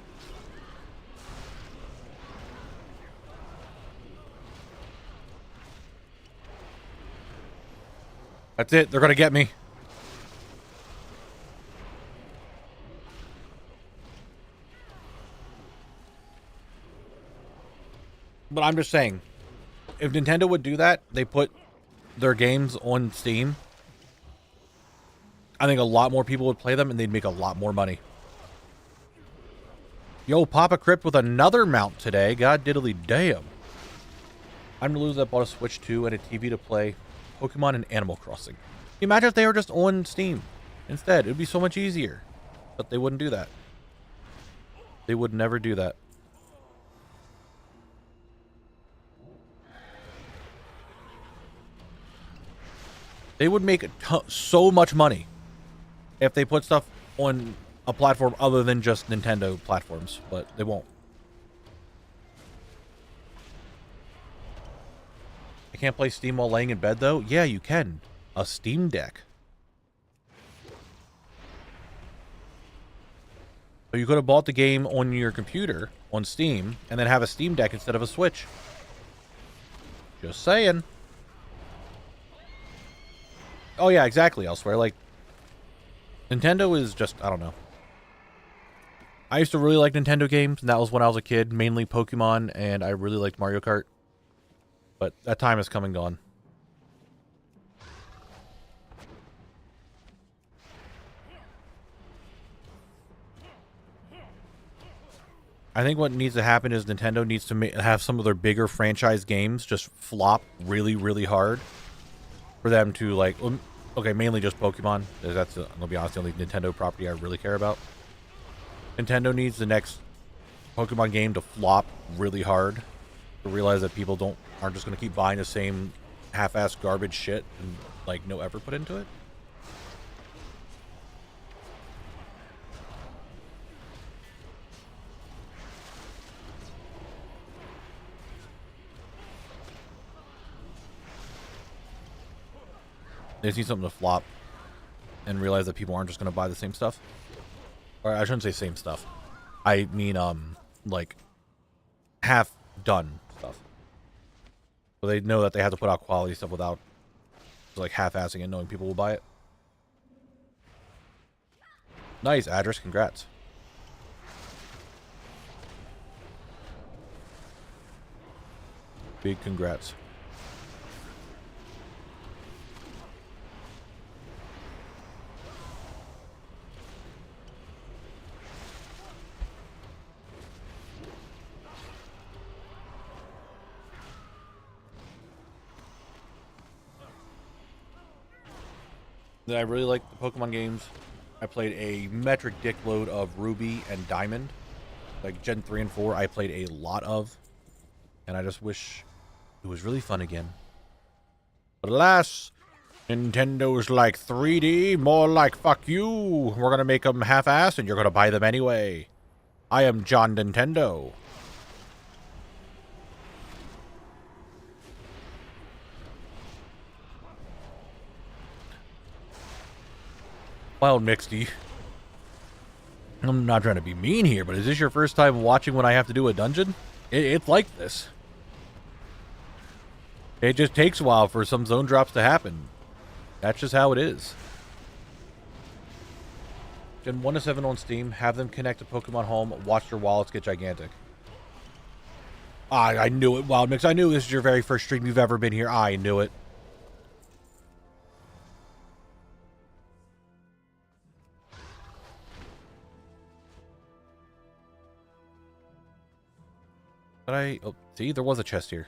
That's it. They're going to get me. But I'm just saying, if Nintendo would do that, they put their games on Steam, I think a lot more people would play them and they'd make a lot more money. Yo, Papa Crypt with another mount today. God diddly damn. I'm the loser that bought a Switch 2 and a TV to play Pokemon and Animal Crossing. Can you imagine if they were just on Steam instead? It would be so much easier. But they wouldn't do that. They would never do that. They would make so much money if they put stuff on a platform other than just Nintendo platforms, but they won't. I can't play Steam while laying in bed, though? Yeah, you can. A Steam Deck. So you could have bought the game on your computer, on Steam, and then have a Steam Deck instead of a Switch. Just saying. Oh, yeah, exactly, I'll swear. Like, Nintendo is just, I don't know. I used to really like Nintendo games, and that was when I was a kid. Mainly Pokemon, and I really liked Mario Kart. But that time has come and gone. I think what needs to happen is Nintendo needs to have some of their bigger franchise games just flop really, really hard. For them to, like, okay, mainly just Pokemon. That's, I'm gonna be honest, the only Nintendo property I really care about. Nintendo needs the next Pokemon game to flop really hard. To realize that people aren't just gonna keep buying the same half-ass garbage shit and, like, no effort put into it. They just need something to flop and realize that people aren't just going to buy the same stuff. Or I shouldn't say same stuff. I mean, like, half-done stuff. So they know that they have to put out quality stuff without, like, half-assing it, knowing people will buy it. Nice, Address. Congrats. Big congrats. I really like the Pokemon games. I played a metric dickload of Ruby and Diamond. Like Gen 3 and 4, I played a lot of. And I just wish it was really fun again. But alas, Nintendo's like 3D, more like fuck you. We're gonna make them half-assed and you're gonna buy them anyway. I am John Nintendo. Wild Mixty. I'm not trying to be mean here, but is this your first time watching when I have to do a dungeon? It's like this. It just takes a while for some zone drops to happen. That's just how it is. Gen 1 to 7 on Steam. Have them connect to Pokemon Home. Watch their wallets get gigantic. I knew it, Wild Mix. I knew this is your very first stream you've ever been here. I knew it. But oh, see, there was a chest here.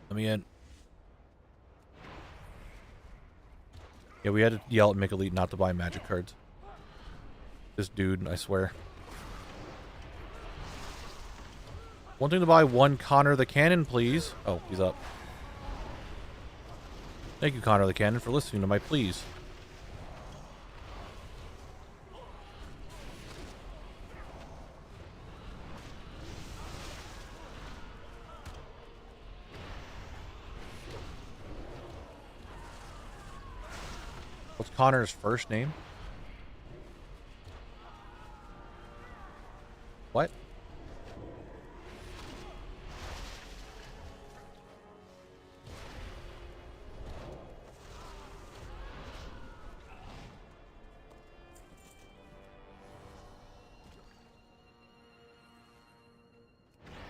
Let me in. Yeah, we had to yell at Mick Elite not to buy magic cards. This dude, I swear. Wanting to buy one Connor the Cannon, please. Oh, he's up. Thank you, Connor the Cannon, for listening to my pleas. What's Connor's first name? What?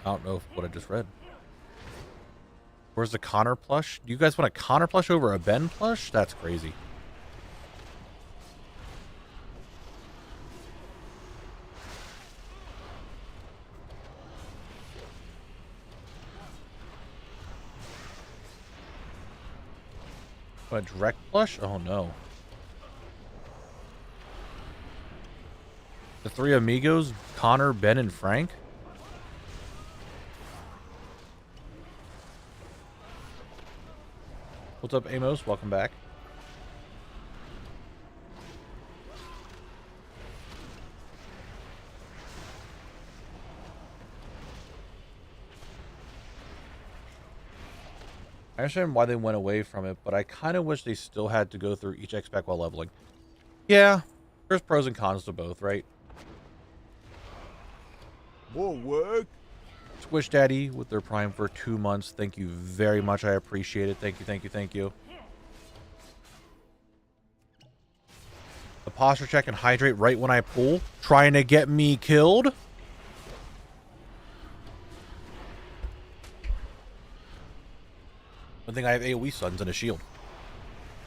I don't know what I just read. Where's the Connor plush? Do you guys want a Connor plush over a Ben plush? That's crazy. A direct plush? Oh no. The three amigos, Connor, Ben, and Frank? What's up, Amos? Welcome back. I understand why they went away from it, but I kind of wish they still had to go through each X-Spec while leveling. Yeah, there's pros and cons to both, right? More work. Squish Daddy with their Prime for 2 months. Thank you very much. I appreciate it. Thank you, thank you, thank you. The posture check and hydrate right when I pull. Trying to get me killed. One thing, I have AoE stuns and a shield.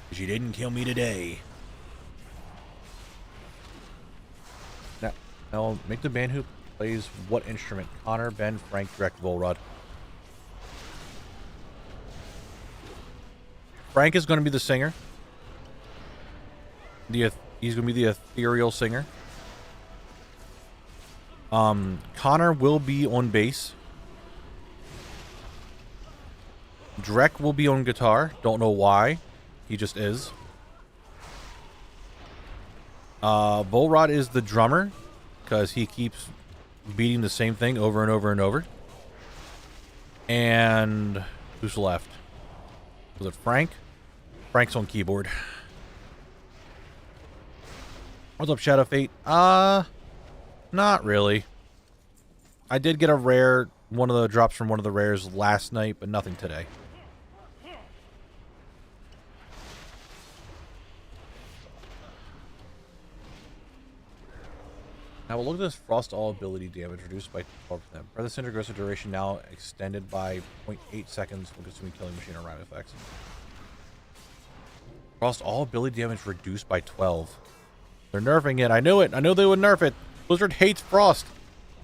Because you didn't kill me today. Now I'll make the band who plays what instrument? Connor, Ben, Frank, Direct, Volrod. Frank is going to be the singer. He's going to be the ethereal singer. Connor will be on bass. Drek will be on guitar. Don't know why. He just is. Volrod is the drummer because he keeps beating the same thing over and over and over. And who's left? Was it Frank? Frank's on keyboard. What's up, Shadow Fate? Not really. I did get a rare, one of the drops from one of the rares last night, but nothing today. Now we'll look at this frost all ability damage reduced by 12%. Breath of Cinder aggressive duration now extended by 0.8 seconds when consuming killing machine or rhyme effects. Frost all ability damage reduced by 12. They're nerfing it. I knew it. I knew they would nerf it. Blizzard hates frost.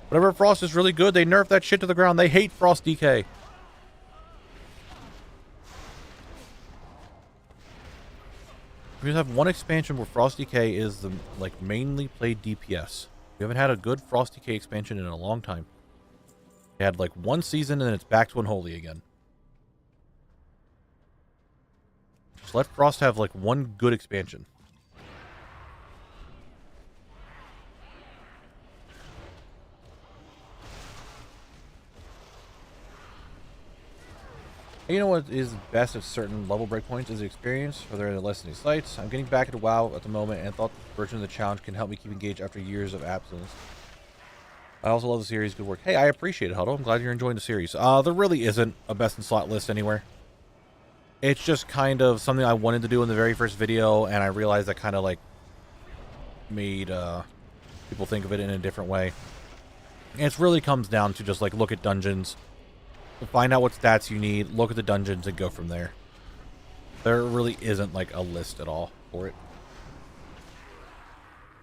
Whenever frost is really good, they nerf that shit to the ground. They hate frost DK. We just have one expansion where frost DK is the mainly played DPS. We haven't had a good Frost DK expansion in a long time. They had like one season and then it's back to Unholy again. Just let Frost have like one good expansion. You know what is best at certain level breakpoints is experience, whether in less than these sites. I'm getting back into WoW at the moment and thought the version of the challenge can help me keep engaged after years of absence. I also love the series. Good work. Hey, I appreciate it, Huddle. I'm glad you're enjoying the series. There really isn't a best in slot list anywhere. It's just kind of something I wanted to do in the very first video, and I realized that kind of like made people think of it in a different way. And it really comes down to just like look at dungeons. Find out what stats you need, look at the dungeons, and go from there. There really isn't, like, a list at all for it.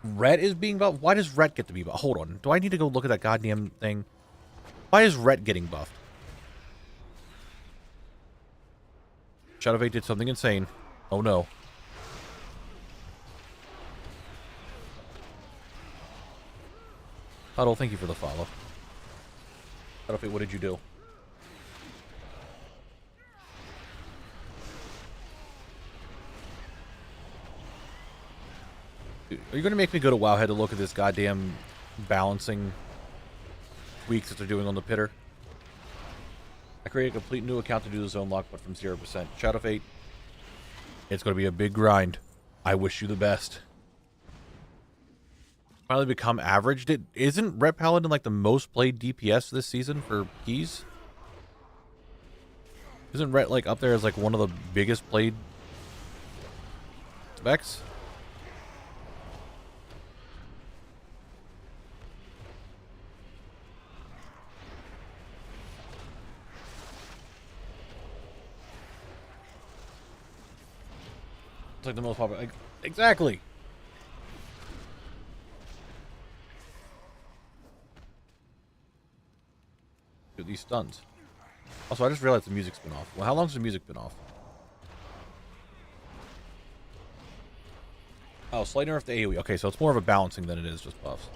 Ret is being buffed? Why does Ret get to be buffed? Hold on. Do I need to go look at that goddamn thing? Why is Ret getting buffed? Shadowfate did something insane. Oh, no. Huddle, thank you for the follow. Shadowfate, what did you do? Are you going to make me go to Wowhead to look at this goddamn balancing tweaks that they're doing on the pitter? I created a complete new account to do the zone lock, but from 0%. Shadow Fate, it's going to be a big grind. I wish you the best. Finally become average. Isn't Ret Paladin like the most played DPS this season for keys? Isn't Ret like up there as like one of the biggest played specs? It's like the most popular. Like, exactly. Dude, these stuns. Also, I just realized the music's been off. Well, how long's the music been off? Oh, slight nerf to AoE. Okay, so it's more of a balancing than it is just buffs.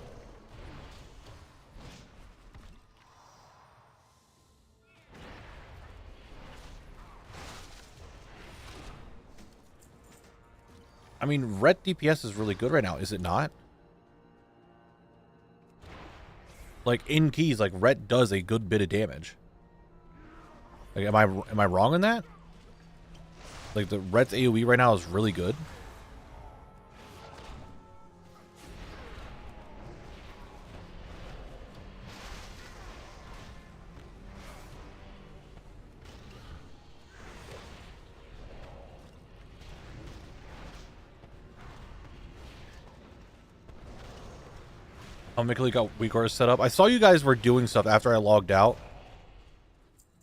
I mean, Ret DPS is really good right now, is it not? Like, in keys, like, Ret does a good bit of damage. Like, am I wrong in that? Like, the Ret's AoE right now is really good. Oh, Mickey got WeakOrs set up. I saw you guys were doing stuff after I logged out.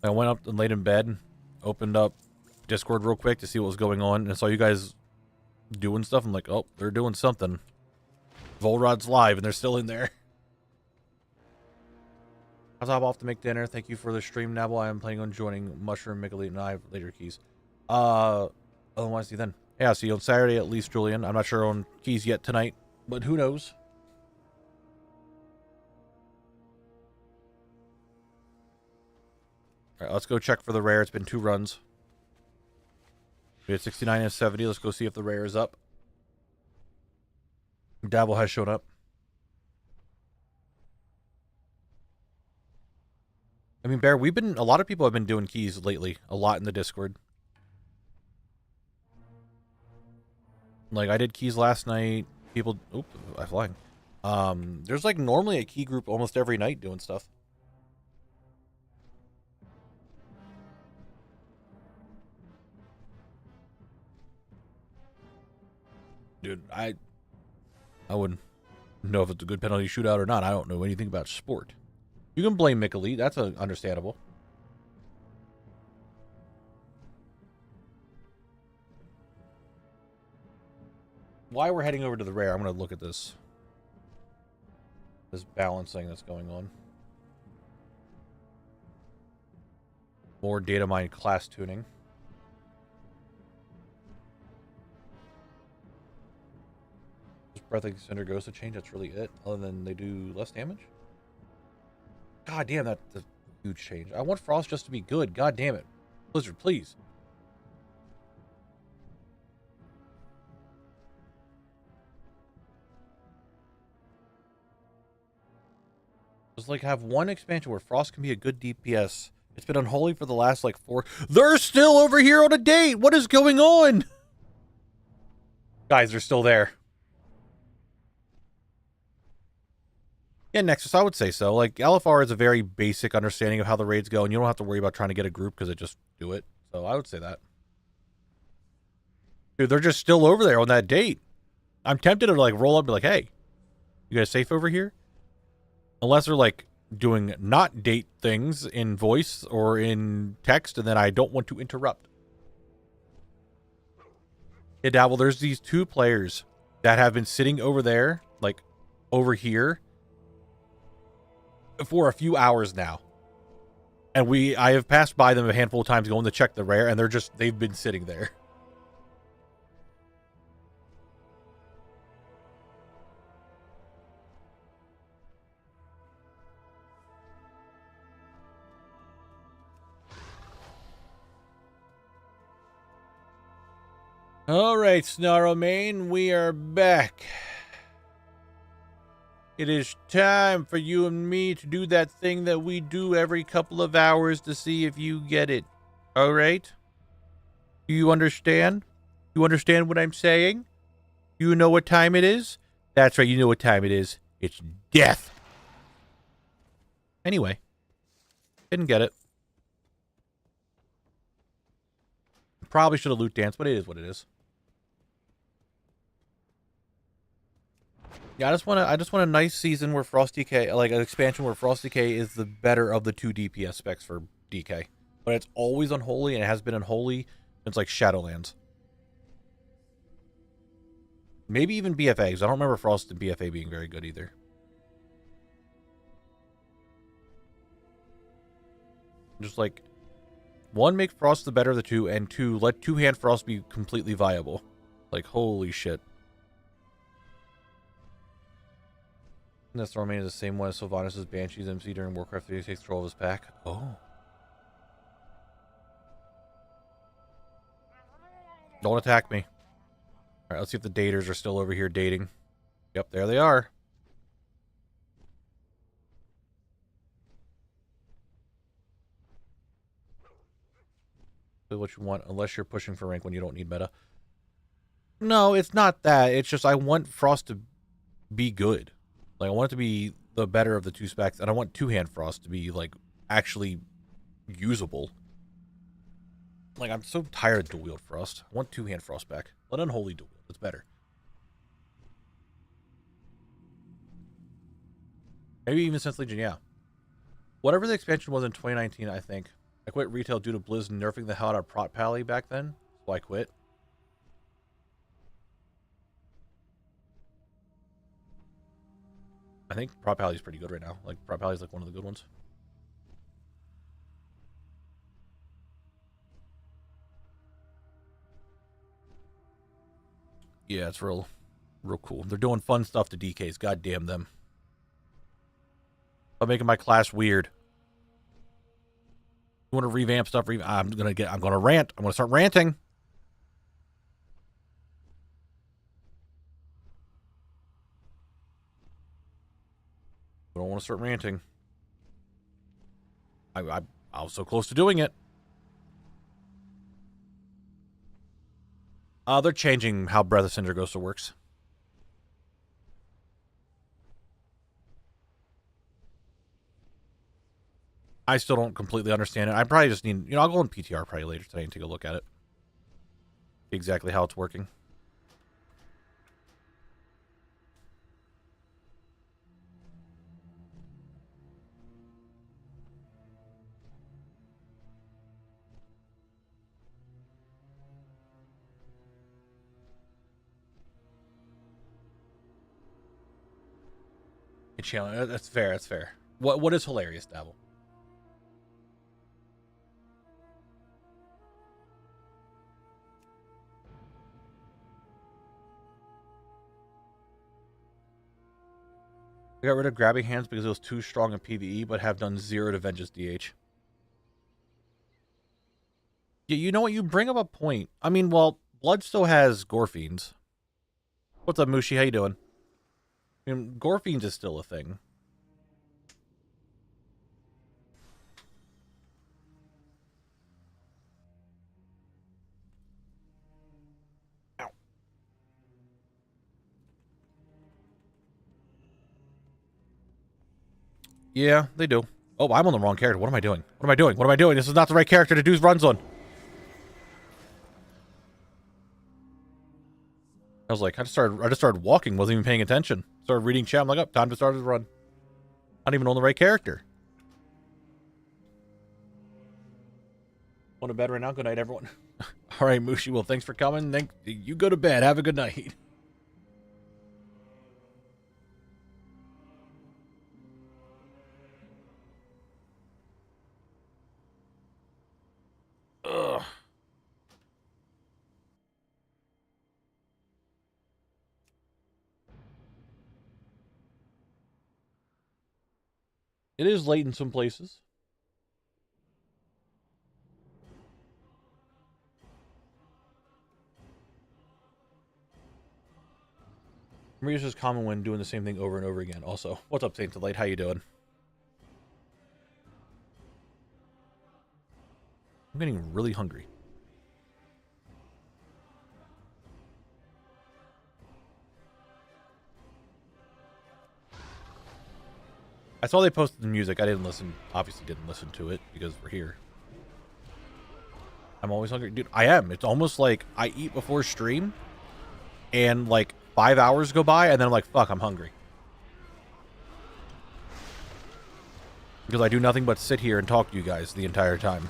I went up and laid in bed, opened up Discord real quick to see what was going on, and I saw you guys doing stuff. I'm like, oh, they're doing something. Volrod's live, and they're still in there. I'll hop off to make dinner. Thank you for the stream, Knabble. I am planning on joining Mushroom, Mickey, and I have later keys. Otherwise, see you then. Yeah, see you on Saturday at least, Julian. I'm not sure on keys yet tonight, but who knows? All right, let's go check for the rare. It's been 2 runs. We had 69 and 70. Let's go see if the rare is up. Dabble has shown up. I mean, Bear, a lot of people have been doing keys lately. A lot in the Discord. Like, I did keys last night. People, oops, I'm flying. There's like normally a key group almost every night doing stuff. Dude, I wouldn't know if it's a good penalty shootout or not. I don't know anything about sport. You can blame Mickey. That's understandable. While we're heading over to the rare, I'm going to look at this balancing that's going on. More data mine class tuning. Breathing Cinder goes to change, that's really it. Other than they do less damage. God damn, that's a huge change. I want Frost just to be good. God damn it. Blizzard, please. Just like have one expansion where Frost can be a good DPS. It's been unholy for the last like 4. They're still over here on a date. What is going on? Guys, they're still there. Yeah, Nexus, I would say so. Like, LFR is a very basic understanding of how the raids go, and you don't have to worry about trying to get a group because it just do it. So I would say that. Dude, they're just still over there on that date. I'm tempted to, like, roll up and be like, hey, you guys safe over here? Unless they're, like, doing not date things in voice or in text, and then I don't want to interrupt. Yeah, Dabble, there's these 2 players that have been sitting over there, like, over here, for a few hours now, and I have passed by them a handful of times going to check the rare, and they've been sitting there. All right, Snarlmane, we are back. It is time for you and me to do that thing that we do every couple of hours to see if you get it. All right? Do you understand? You understand what I'm saying? You know what time it is? That's right, you know what time it is. It's death. Anyway. Didn't get it. Probably should have loot danced, but it is what it is. Yeah, I just want a nice season where Frost DK, like an expansion where Frost DK is the better of the two DPS specs for DK. But it's always unholy, and it has been unholy since like Shadowlands. Maybe even BFA, because I don't remember Frost and BFA being very good either. Just like, one, make Frost the better of the two, and two, let two-hand Frost be completely viable. Like, holy shit. And this remains the same one as Sylvanas' Banshee's MC during Warcraft 3 takes control of his pack. Oh. Don't attack me. Alright, let's see if the daters are still over here dating. Yep, there they are. Do what you want, unless you're pushing for rank when you don't need meta. No, it's not that. It's just I want Frost to be good. Like, I want it to be the better of the two specs, and I want two-hand Frost to be, like, actually usable. Like, I'm so tired of dual-wield Frost. I want two-hand Frost back. Let Unholy dual-wield. It's better. Maybe even since Legion, yeah. Whatever the expansion was in 2019, I think. I quit retail due to Blizz nerfing the hell out of Prot Pally back then, so I quit. I think Prot Pally's pretty good right now. Like, Prot Pally's like one of the good ones. Yeah, it's real cool. They're doing fun stuff to DKs. God damn them. I'm making my class weird. You want to revamp stuff? I'm gonna rant. I'm gonna start ranting. I don't want to start ranting. I was so close to doing it. They're changing how Breath of Sindragosa works. I still don't completely understand it. I probably just need, I'll go on PTR probably later today and take a look at it. See exactly how it's working. That's fair. That's fair. What is hilarious, Dabble? I got rid of grabbing hands because it was too strong in PvE, but have done 0 to Vengeance DH. Yeah, you know what? You bring up a point. I mean, well, Blood still has Gorfiends. What's up, Mushi? How you doing? I mean, Gorfiends is still a thing. Ow. Yeah, they do. Oh, I'm on the wrong character. What am I doing? What am I doing? What am I doing? This is not the right character to do runs on. I was like, I just started walking, wasn't even paying attention. Started reading chat. I'm like, oh, time to start his run. Not even on the right character. Want to bed right now? Good night, everyone. All right, Mushi. Well, thanks for coming. You go to bed. Have a good night. Ugh. It is late in some places. Maria's is common when doing the same thing over and over again. Also, what's up, Saint Delight? How you doing? I'm getting really hungry. I saw they posted the music. I didn't listen. Obviously didn't listen to it because we're here. I'm always hungry. Dude, I am. It's almost like I eat before stream and like 5 hours go by and then I'm like, fuck, I'm hungry. Because I do nothing but sit here and talk to you guys the entire time.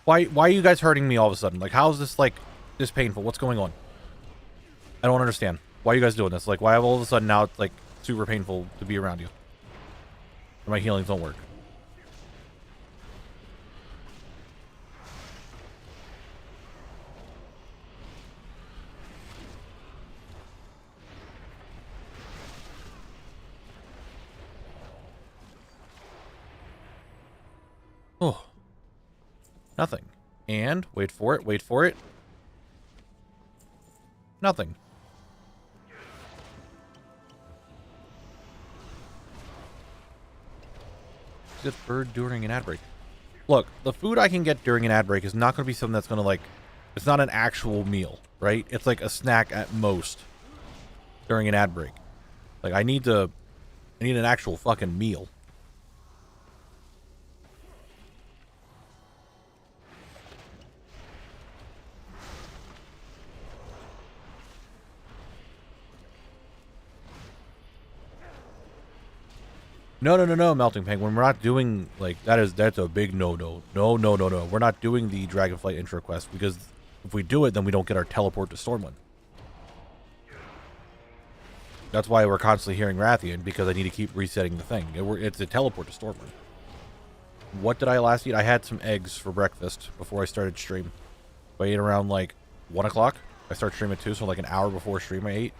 Why are you guys hurting me all of a sudden? Like, how is this, like, this painful? What's going on? I don't understand. Why are you guys doing this? Like, why all of a sudden now it's, like, super painful to be around you? My healings don't work. Oh. Nothing. And, wait for it, wait for it. Nothing. Good bird during an ad break. Look, the food I can get during an ad break is not going to be something that's going to, like, it's not an actual meal, right? It's like a snack at most during an ad break. Like, I need an actual fucking meal. No, Melting Penguin. We're not doing, like, that's a big no-no. No. We're not doing the Dragonflight intro quest, because if we do it, then we don't get our teleport to Stormwind. That's why we're constantly hearing Rathian, because I need to keep resetting the thing. It's a teleport to Stormwind. What did I last eat? I had some eggs for breakfast before I started stream. I ate around, like, 1 o'clock. I started streaming at 2, so like an hour before stream I ate.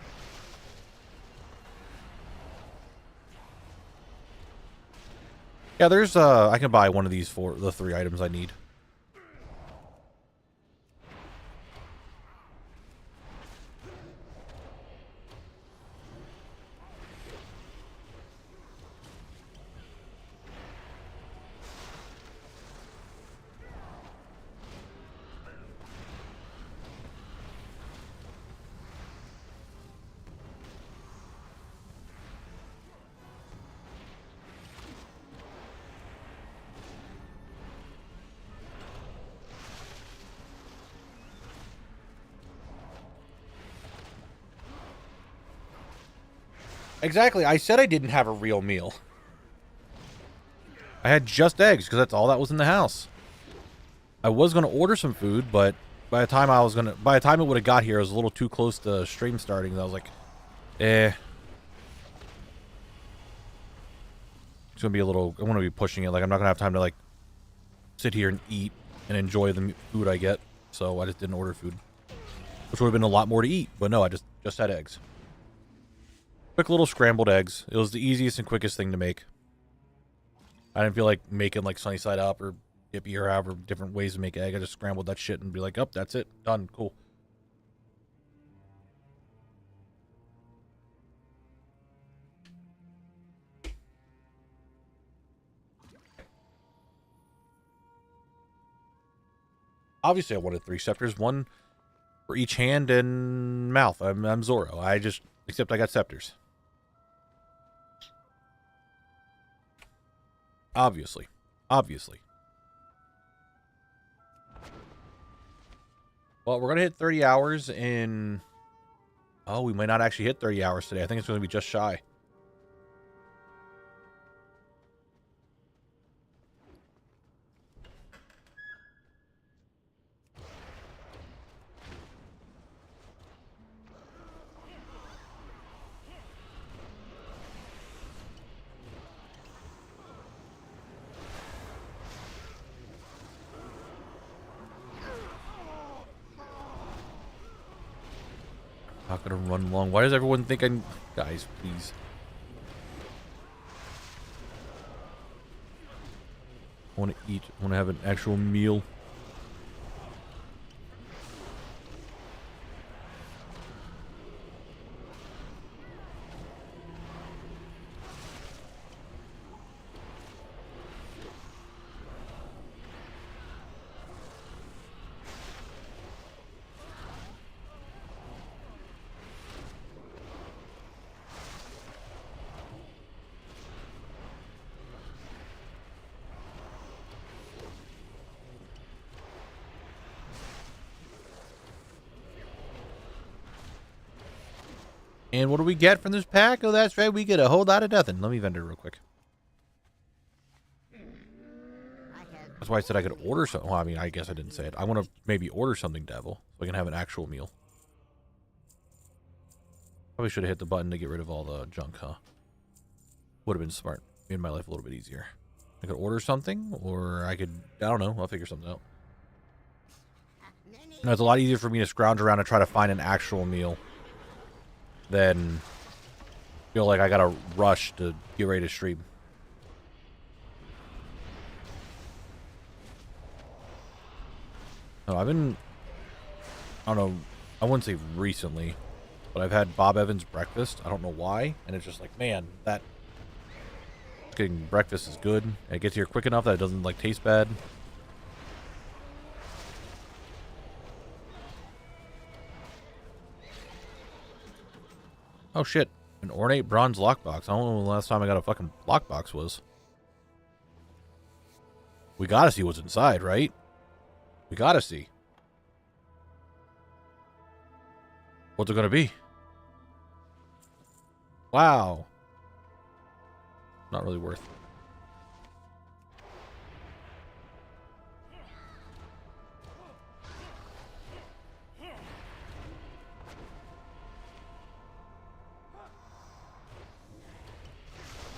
Yeah, there's, I can buy one of these for the 3 items I need. Exactly. I said I didn't have a real meal. I had just eggs because that's all that was in the house. I was going to order some food, but by the time it would have got here, it was a little too close to stream starting. And I was like, eh. It's going to be a little, I want to be pushing it. Like, I'm not going to have time to, like, sit here and eat and enjoy the food I get. So I just didn't order food. Which would have been a lot more to eat. But no, I just had eggs. Quick little scrambled eggs. It was the easiest and quickest thing to make. I didn't feel like making like sunny side up or dippy or however different ways to make egg. I just scrambled that shit and be like, oh, that's it. Done. Cool. Obviously, I wanted 3 scepters. 1 for each hand and mouth. I'm Zoro. Except I got scepters. Obviously. Well, we're going to hit 30 hours in... Oh, we might not actually hit 30 hours today. I think it's going to be just shy. Not gonna run long. Why does everyone think I'm... Guys, please. I want to eat. I want to have an actual meal. And what do we get from this pack? Oh, that's right. We get a whole lot of nothing. Let me vendor real quick. That's why I said I could order something. Well, I mean, I guess I didn't say it. I want to maybe order something, Devil, so I can have an actual meal. Probably should have hit the button to get rid of all the junk, huh? Would have been smart. Made my life a little bit easier. I could order something, or I could... I don't know. I'll figure something out. No, it's a lot easier for me to scrounge around and try to find an actual meal than feel like I gotta rush to get ready to stream. No, I've been... I don't know. I wouldn't say recently, but I've had Bob Evans breakfast. I don't know why. And it's just like, man, that... Getting breakfast is good. And it gets here quick enough that it doesn't, like, taste bad. Oh, shit. An ornate bronze lockbox. I don't know when the last time I got a fucking lockbox was. We gotta see what's inside, right? We gotta see. What's it gonna be? Wow. Not really worth it.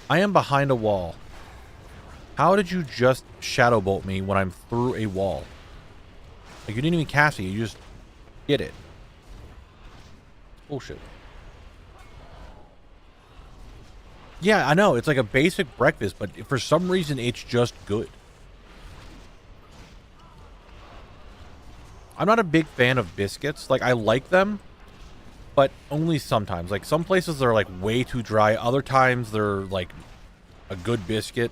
I am behind a wall. How did you just shadow bolt me when I'm through a wall? Like, you didn't even cast it, you just get it. Bullshit. Yeah, I know, it's like a basic breakfast, but for some reason it's just good. I'm not a big fan of biscuits. Like, I like them, but only sometimes. Like, some places are, like, way too dry. Other times they're, like, a good biscuit.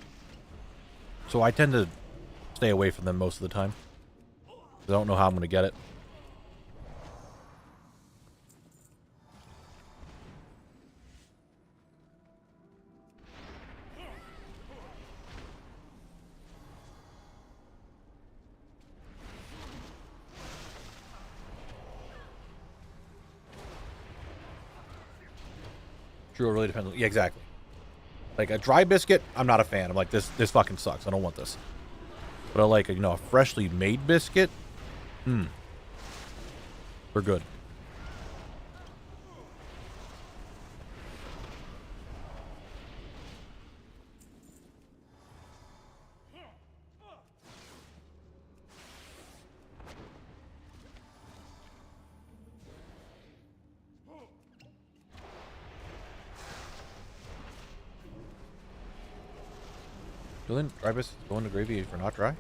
So I tend to stay away from them most of the time. I don't know how I'm going to get it. True, it really depends. Yeah, exactly. Like a dry biscuit, I'm not a fan. I'm like, this fucking sucks. I don't want this. But I like, you know, a freshly made biscuit. We're good. Then dry biscuits go into gravy if you're not dry.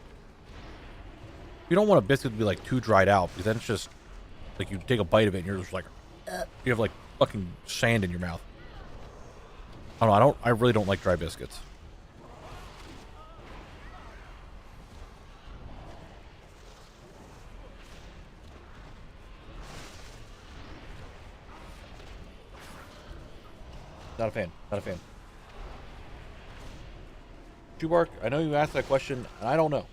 You don't want a biscuit to be like too dried out, because then it's just like you take a bite of it and you're just like, you have like fucking sand in your mouth. I don't know. I really don't like dry biscuits. Not a fan. Not a fan. Chubark, I know you asked that question, and I don't know.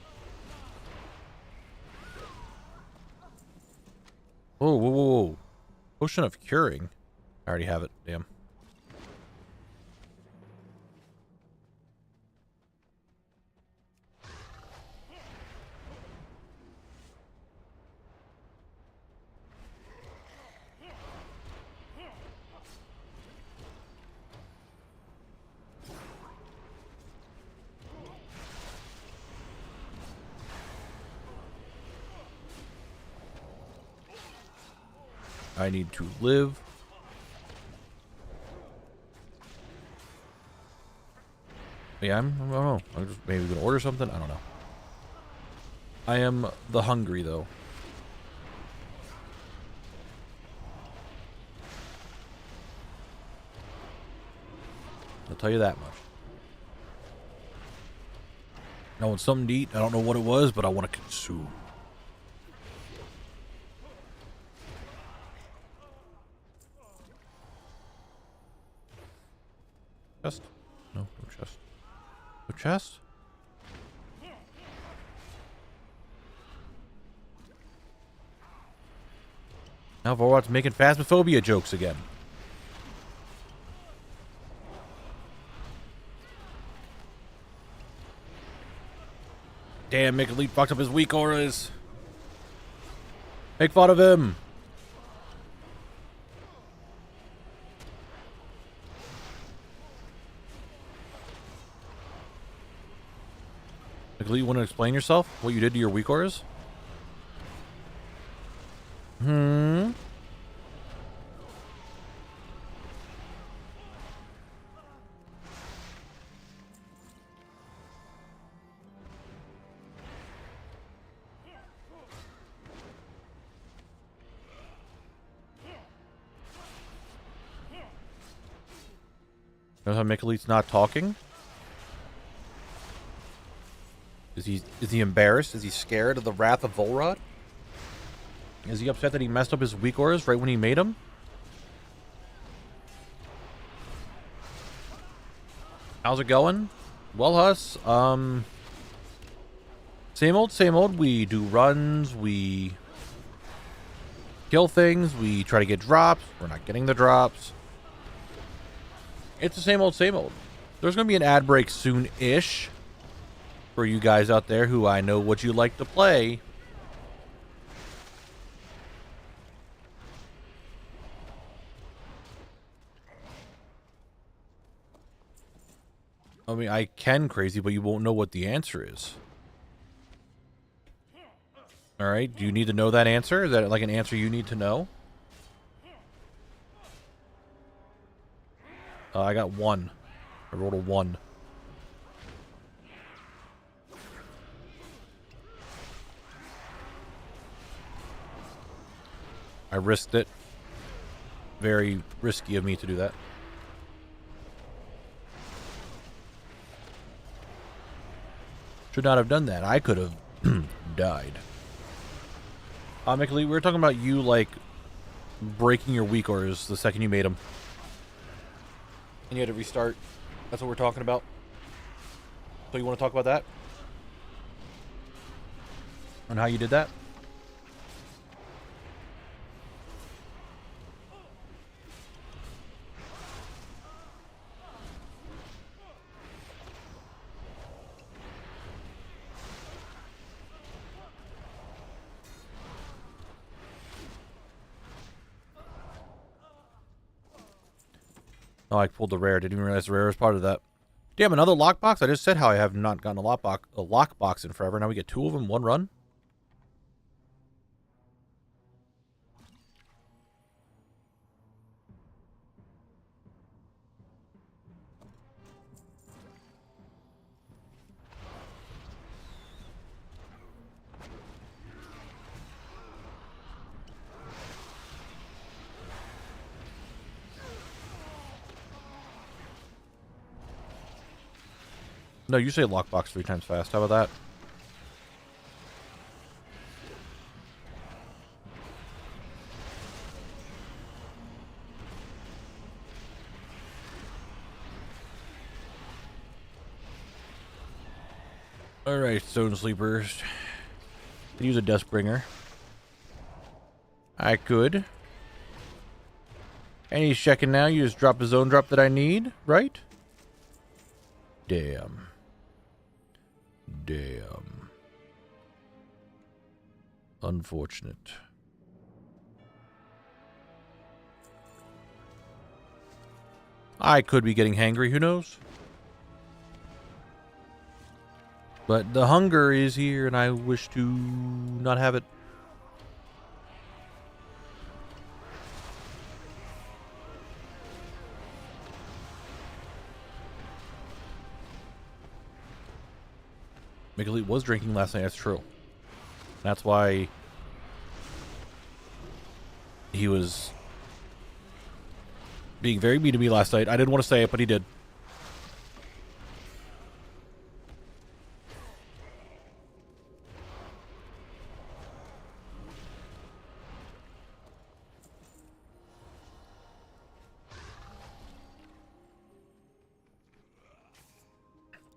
Whoa, whoa, whoa, whoa. Potion of curing. I already have it. Damn. I need to live. Yeah, I don't know. I'm just maybe gonna order something. I don't know. I am the hungry, though. I'll tell you that much. I want something to eat. I don't know what it was, but I want to consume. Chest? No, no chest. No chest? Now VOD's making Phasmophobia jokes again. Damn, Mick Elite fucked up his weak auras. Make fun of him. Mick Elite, you want to explain yourself? What you did to your weak auras? Mick Notice how Mick Elite's not talking? Is he embarrassed? Is he scared of the wrath of Volrod? Is he upset that he messed up his weak auras right when he made them? How's it going? Well, Huss, same old, same old. We do runs, we kill things, we try to get drops. We're not getting the drops. It's the same old, same old. There's going to be an ad break soon-ish for you guys out there who I know what you like to play. I mean, I can crazy, but you won't know what the answer is. Alright, do you need to know that answer? Is that like an answer you need to know? I got 1. I rolled a 1. I risked it. Very risky of me to do that. Should not have done that. I could have died. Mick Elite, we were talking about you, like, breaking your weak auras the second you made them. And you had to restart. That's what we're talking about. So you want to talk about that? On how you did that? Oh, I pulled the rare. Didn't even realize the rare was part of that. Damn, another lockbox? I just said how I have not gotten a lockbox in forever. Now we get 2 of them, 1 run. No, you say lockbox 3 times fast. How about that? Alright, Stone Sleepers. Could use a Deathbringer. I could. And he's checking now. You just drop the zone drop that I need, right? Damn. Damn. Unfortunate. I could be getting hangry, who knows? But the hunger is here and I wish to not have it. Mick Elite was drinking last night, that's true. That's why he was being very mean to me last night. I didn't want to say it, but he did.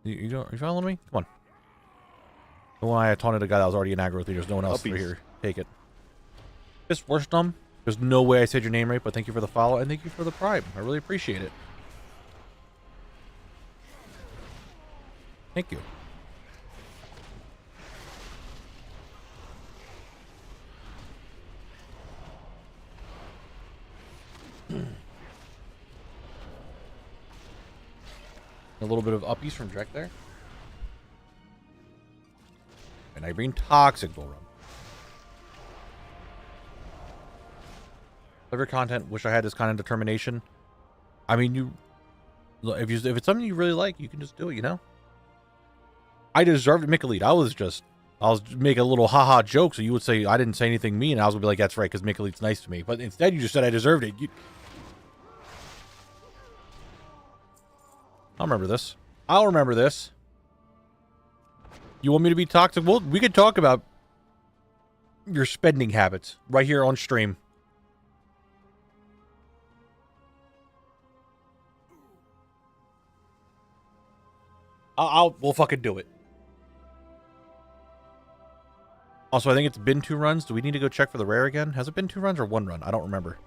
You following me? Come on. The one I taunted a guy that was already in aggro theater. There's no one else over here. Take it. Just worst dumb. There's no way I said your name right, but thank you for the follow and thank you for the prime. I really appreciate it. Thank you. A little bit of uppies from Drek there. And I bring Toxic Bull Run. Clever content. Wish I had this kind of determination. I mean, if it's something you really like, you can just do it, you know? I deserved to make a lead. I was making a little haha joke, so you would say I didn't say anything mean, and I was gonna be like, that's right, because make a lead's nice to me. But instead, you just said I deserved it. I'll remember this. I'll remember this. You want me to be toxic? Well, we could talk about your spending habits right here on stream. We'll fucking do it. Also, I think it's been 2 runs. Do we need to go check for the rare again? Has it been 2 runs or 1 run? I don't remember.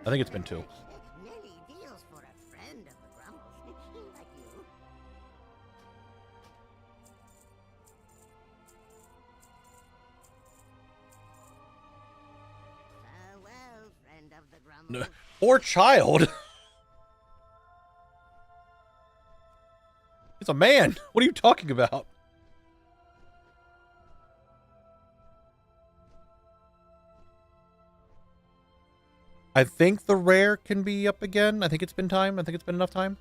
I think it's been 2. Many deals for a friend of the grumble. Like you. Farewell, friend of the grumble. Poor child. It's a man. What are you talking about? I think the rare can be up again. I think it's been time. I think it's been enough time.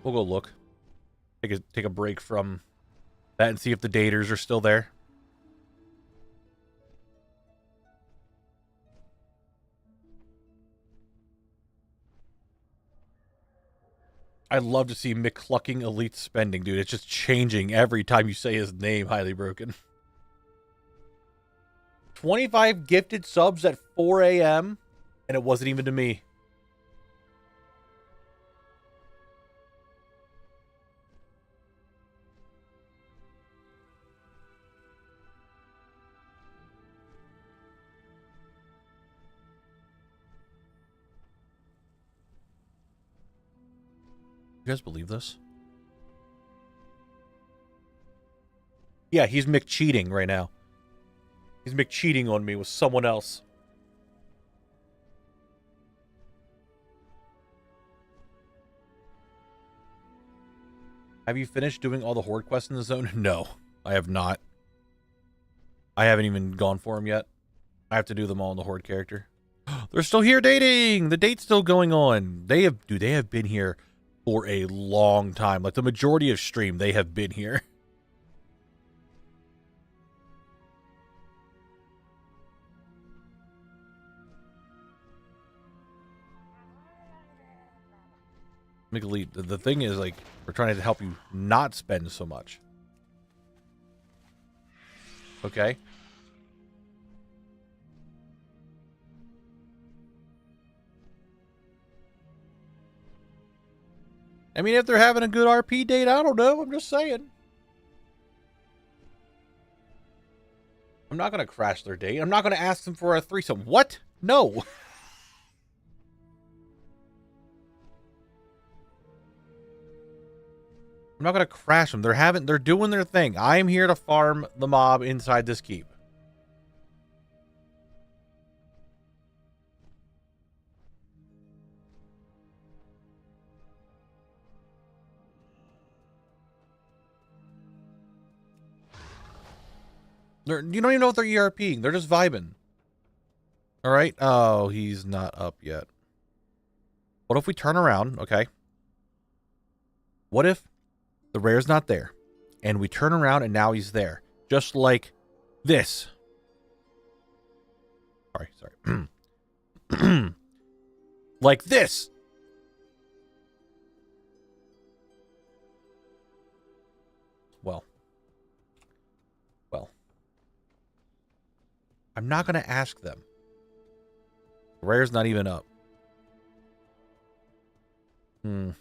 We'll go look. Take a break from that and see if the daters are still there. I'd love to see McClucking Elite spending, dude. It's just changing every time you say his name, Highly Broken. 25 gifted subs at 4 a.m. and it wasn't even to me. You guys believe this? Yeah, he's McCheating right now. He's McCheating on me with someone else. Have you finished doing all the horde quests in the zone? No, I have not. I haven't even gone for them yet. I have to do them all in the horde character. They're still here dating! The date's still going on. They have been here for a long time. Like the majority of stream, they have been here. The thing is, like, we're trying to help you not spend so much. Okay? I mean, if they're having a good RP date, I don't know. I'm just saying. I'm not going to crash their date. I'm not going to ask them for a threesome. What? No. I'm not going to crash them. They're doing their thing. I'm here to farm the mob inside this keep. You don't even know if they're ERPing. They're just vibing. All right. Oh, he's not up yet. What if we turn around? Okay. What if the rare's not there? and we turn around and now he's there. Just like this. Sorry. Like this. Well. I'm not going to ask them. Rare's not even up. Not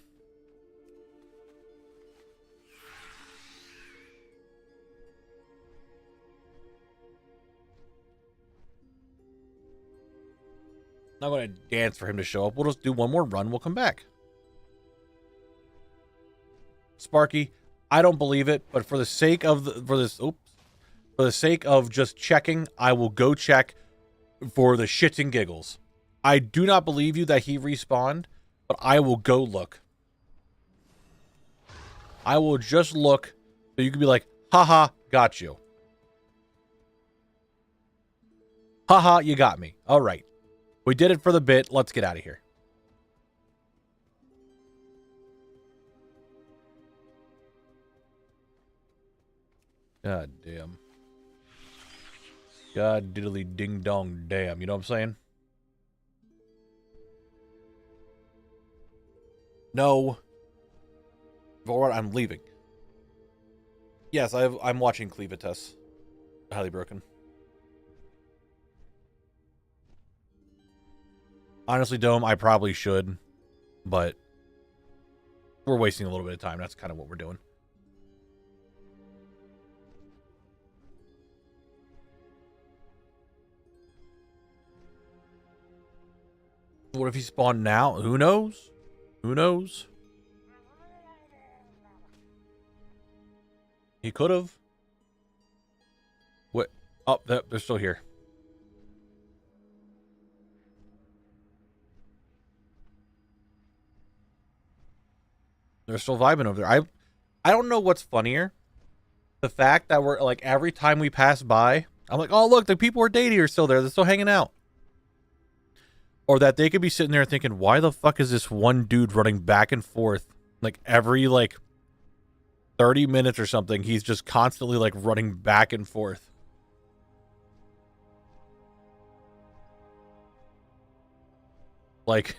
going to dance for him to show up. We'll just do one more run. We'll come back. Sparky, I don't believe it, but for the sake of for the sake of just checking, I will go check for the shits and giggles. I do not believe you that he respawned, but I will go look. I will just look so you can be like, haha, got you. Haha, you got me. All right. We did it for the bit. Let's get out of here. God damn. God diddly ding dong damn. You know what I'm saying? No. Alright, I'm leaving. Yes, I'm watching Cleavitas. Highly broken. Honestly, Dome, I probably should, but we're wasting a little bit of time. That's kind of what we're doing. What if he spawned now? Who knows? Who knows? He could have. What? Oh, they're still here. They're still vibing over there. I don't know what's funnier. The fact that we're like every time we pass by, I'm like, oh look, the people we're dating are still there. They're still hanging out. Or that they could be sitting there thinking, why the fuck is this one dude running back and forth? Like every like 30 minutes or something, he's just constantly like running back and forth. Like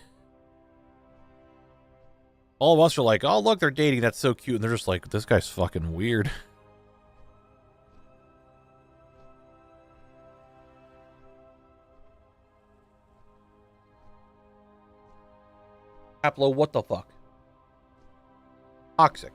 all of us are like, oh look, they're dating, that's so cute. And they're just like, this guy's fucking weird. Aplo, what the fuck? Toxic.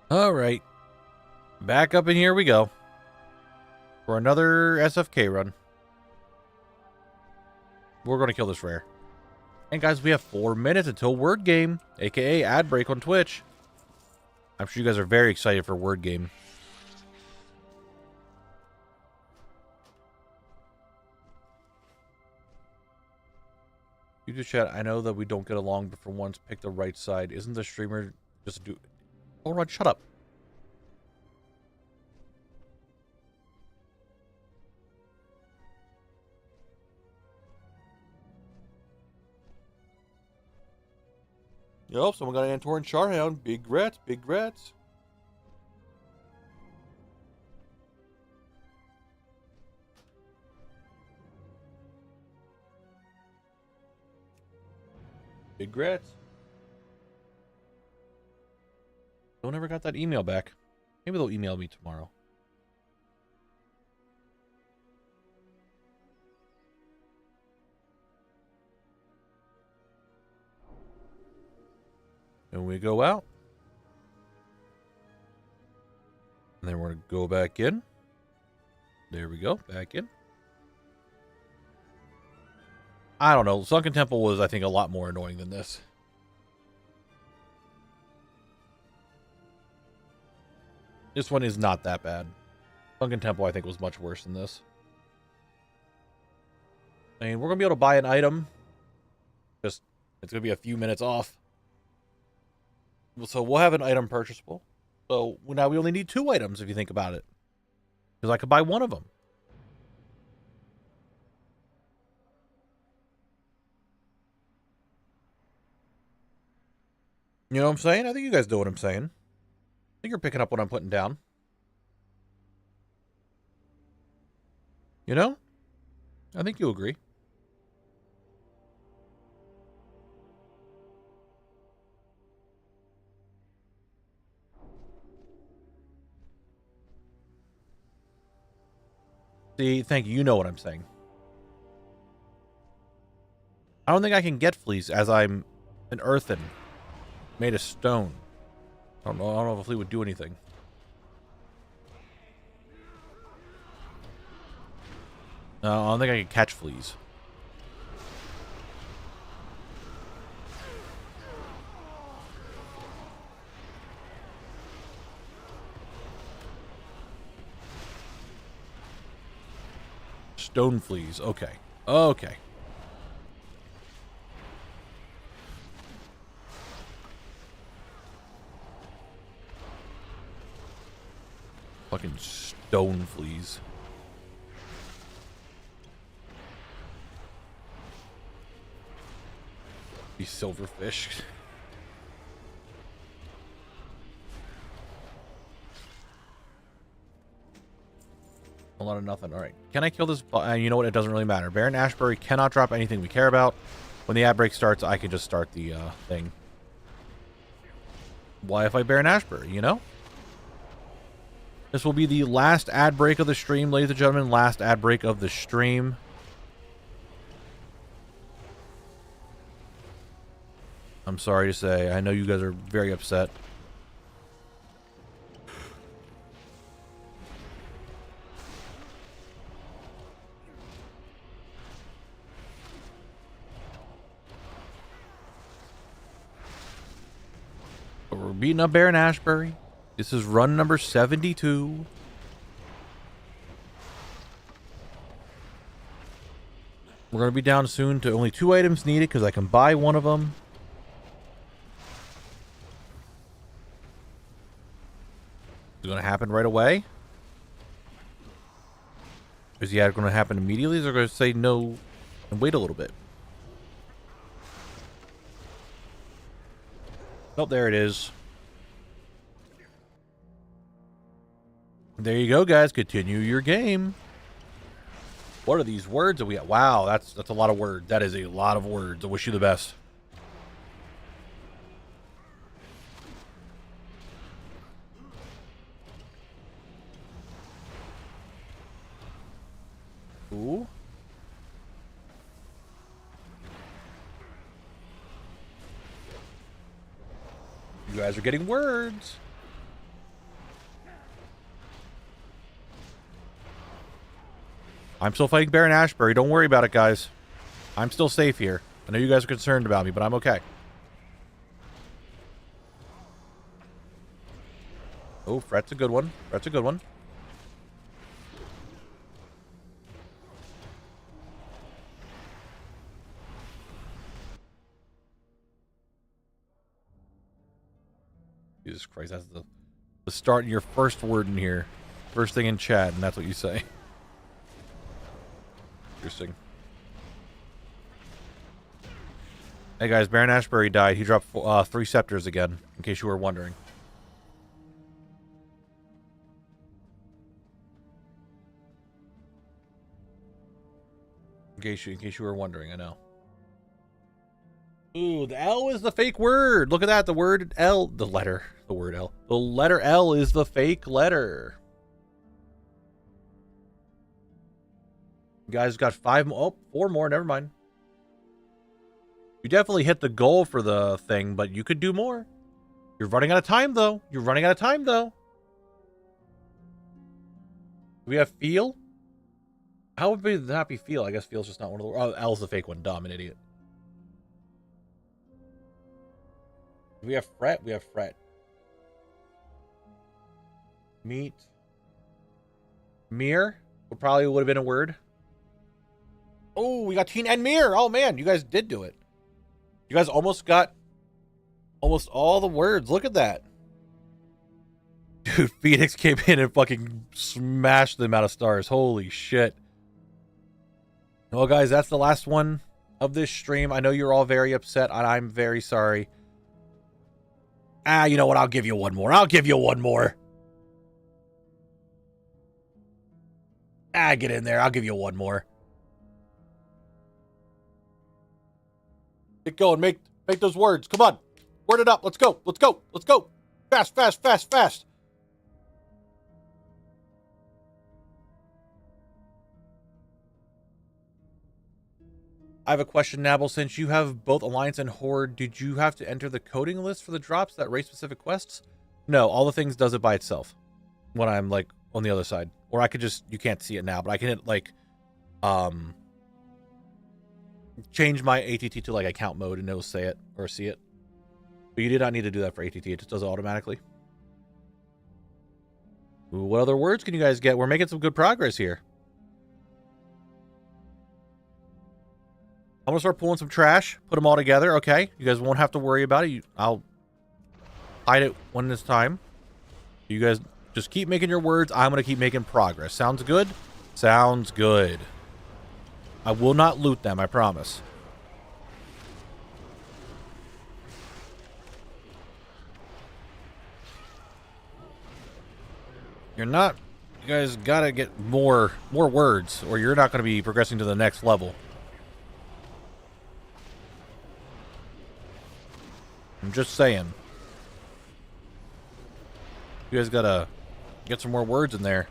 All right. Back up in here we go. For another SFK run. We're going to kill this rare. And guys, we have 4 minutes until Word Game, aka ad break on Twitch. I'm sure you guys are very excited for Word Game. YouTube chat, I know that we don't get along, but for once, pick the right side. Isn't the streamer just do... Oh, Rod, shut up. Yup, someone got an Antorin Charhound. Big rats, big rats. Big rats. Don't ever got that email back. Maybe they'll email me tomorrow. And we go out. And then we're going to go back in. There we go. Back in. I don't know. Sunken Temple was, I think, a lot more annoying than this. This one is not that bad. Sunken Temple, I think, was much worse than this. I mean, we're going to be able to buy an item. Just, it's going to be a few minutes off. So we'll have an item purchasable. So now we only need 2 items if you think about it. Because I could buy one of them. You know what I'm saying? I think you guys know what I'm saying. I think you're picking up what I'm putting down. You know? I think you agree. See, thank you. You know what I'm saying. I don't think I can get fleas as I'm an earthen. Made of stone. I don't know if a flea would do anything. No, I don't think I can catch fleas. Stone fleas. Okay. Okay. Fucking stone fleas. These silverfish. A lot of nothing. All right. Can I kill this? You know what? It doesn't really matter. Baron Ashbury cannot drop anything we care about. When the ad break starts, I can just start the thing. Why if I Baron Ashbury, you know? This will be the last ad break of the stream, ladies and gentlemen. Last ad break of the stream. I'm sorry to say. I know you guys are very upset. But we're beating up Baron Ashbury. This is run number 72. We're going to be down soon to only 2 items needed because I can buy one of them. Is it going to happen right away? Is the ad going to happen immediately? Or are they going to say no and wait a little bit? Oh, there it is. There you go, guys. Continue your game. What are these words that we got? Wow, that's a lot of words. That is a lot of words. I wish you the best. Ooh. You guys are getting words. I'm still fighting Baron Ashbury. Don't worry about it, guys. I'm still safe here. I know you guys are concerned about me, but I'm okay. Oh, Fret's a good one. Fret's a good one. Jesus Christ, that's the start your first word in here. First thing in chat, and that's what you say. Interesting. Hey guys, Baron Ashbury died. He dropped 3 scepters again, in case you were wondering. In case you were wondering, I know. Ooh, the L is the fake word. Look at that. The word L, the letter L. The letter L is the fake letter. You guys got 5 more. Oh, 4 more. Never mind. You definitely hit the goal for the thing, but you could do more. You're running out of time, though. You're running out of time, though. Do we have feel? How would be the happy feel? I guess feel's just not one of the... Oh, L's the fake one. Dumb, an idiot. Do we have fret? We have fret. Meet. Mirror would have been a word. Oh, we got Teen and Mir. Oh, man, you guys did do it. You guys almost got almost all the words. Look at that. Dude, Phoenix came in and fucking smashed the amount of stars. Holy shit. Well, guys, that's the last one of this stream. I know you're all very upset, and I'm very sorry. You know what? I'll give you one more. I'll give you one more. Get in there. I'll give you one more. Get going. Make those words. Come on. Word it up. Let's go. Let's go. Let's go. Fast, fast, fast, fast. I have a question, Knabble. Since you have both Alliance and Horde, did you have to enter the coding list for the drops, that race-specific quests? No, all the things does it by itself when I'm, like, on the other side. Or I could just, you can't see it now, but I can hit, like, change my ATT to, like, account mode and it'll say it, or see it. But you did not need to do that for ATT. It just does it automatically. Ooh, what other words can you guys get? We're making some good progress here. I'm going to start pulling some trash, put them all together, okay? You guys won't have to worry about it. I'll hide it when it's time. You guys just keep making your words. I'm going to keep making progress. Sounds good? Sounds good. I will not loot them, I promise. You're not... You guys got to get more words, or you're not going to be progressing to the next level. I'm just saying. You guys gotta get some more words in there.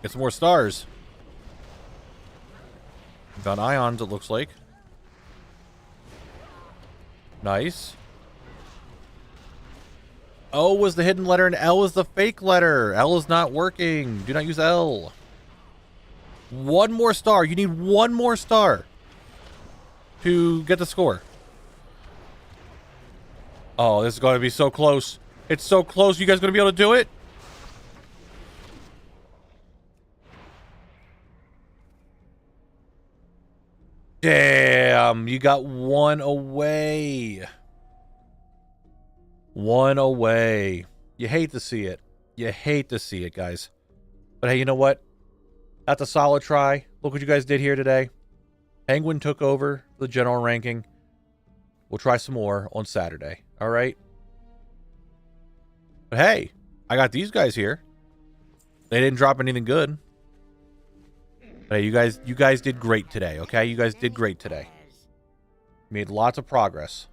Get some more stars. Got ions, it looks like. Nice. O was the hidden letter and L is the fake letter. L is not working. Do not use L. One more star. You need one more star to get the score. Oh, this is going to be so close. It's so close. You guys going to be able to do it? Damn, you got one away. One away. You hate to see it. You hate to see it, guys. But hey, you know what? That's a solid try. Look what you guys did here today. Penguin took over the general ranking. We'll try some more on Saturday. All right. But hey, I got these guys here. They didn't drop anything good. But hey, you guys did great today, okay? You guys did great today. Made lots of progress.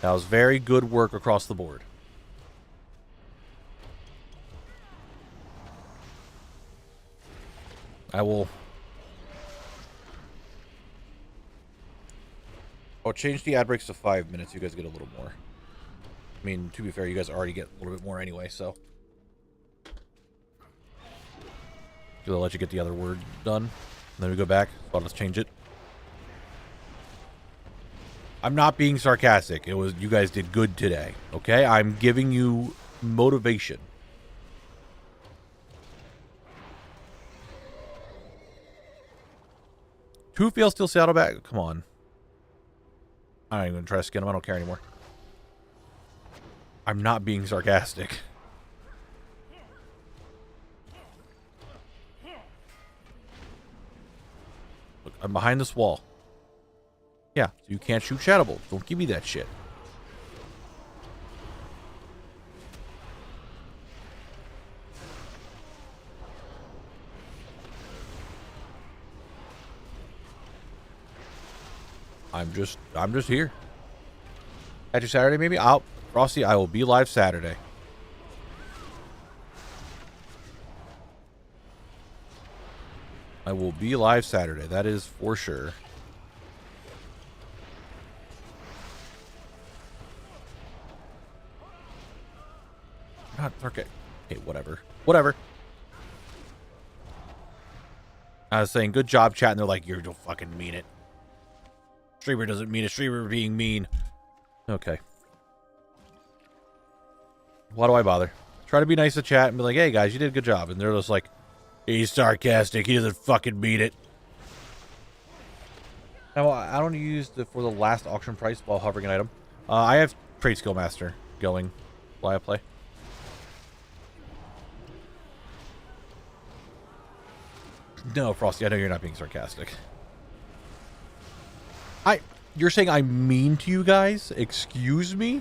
That was very good work across the board. I'll change the ad breaks to 5 minutes. You guys get a little more. I mean, to be fair, you guys already get a little bit more anyway, so. I'll let you get the other word done. And then we go back. So let's change it. I'm not being sarcastic. It was, you guys did good today, okay? I'm giving you motivation. Two fails still Saddleback? Come on. I'm not even going to try to skin him. I don't care anymore. I'm not being sarcastic. Look, I'm behind this wall. Yeah, so you can't shoot Shattable. Don't give me that shit. I'm just here. Catch you Saturday, maybe? Frosty, I will be live Saturday. I will be live Saturday. That is for sure. God, okay. Okay, whatever. Whatever. I was saying, good job, chat, and they're like, you don't fucking mean it. Streamer doesn't mean it. Streamer being mean. Okay. Why do I bother? Try to be nice to chat and be like, hey guys, you did a good job. And they're just like, he's sarcastic. He doesn't fucking mean it. Now, I don't use for the last auction price while hovering an item. I have Trade Skill Master going while I play. No, Frosty, I know you're not being sarcastic. You're saying I'm mean to you guys? Excuse me?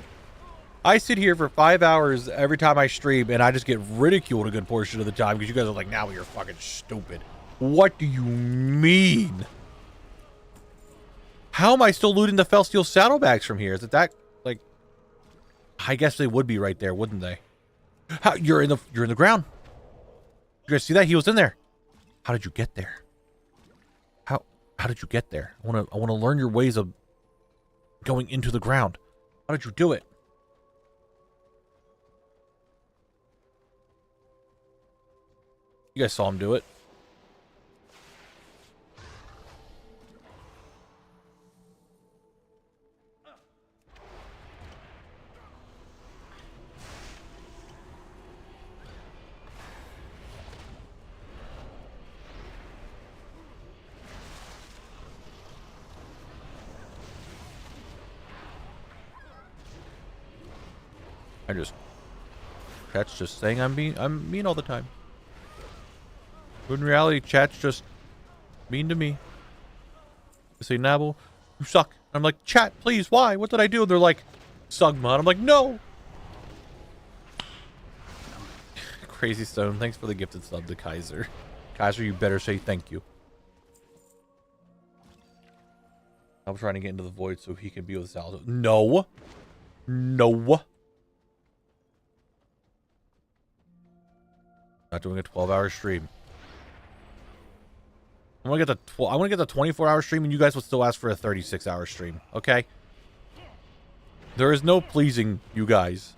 I sit here for 5 hours every time I stream, and I just get ridiculed a good portion of the time because you guys are like, now you're fucking stupid. What do you mean? How am I still looting the Felsteel saddlebags from here? Is it that, like... I guess they would be right there, wouldn't they? How, you're in the ground. You guys see that? He was in there. How did you get there? How did you get there? I want to learn your ways of going into the ground. How did you do it? You guys saw him do it. Chat's just saying I'm mean all the time. But in reality, chat's just mean to me. They say, Knabble, you suck. I'm like, chat, please, why? What did I do? And they're like, Sugma. I'm like, no. Crazy Stone, thanks for the gifted sub to Kaiser. Kaiser, you better say thank you. I'm trying to get into the void so he can be with Saldo. No. No. Not doing a 12-hour stream. I want to get the 24-hour stream, and you guys would still ask for a 36-hour stream. Okay? There is no pleasing you guys.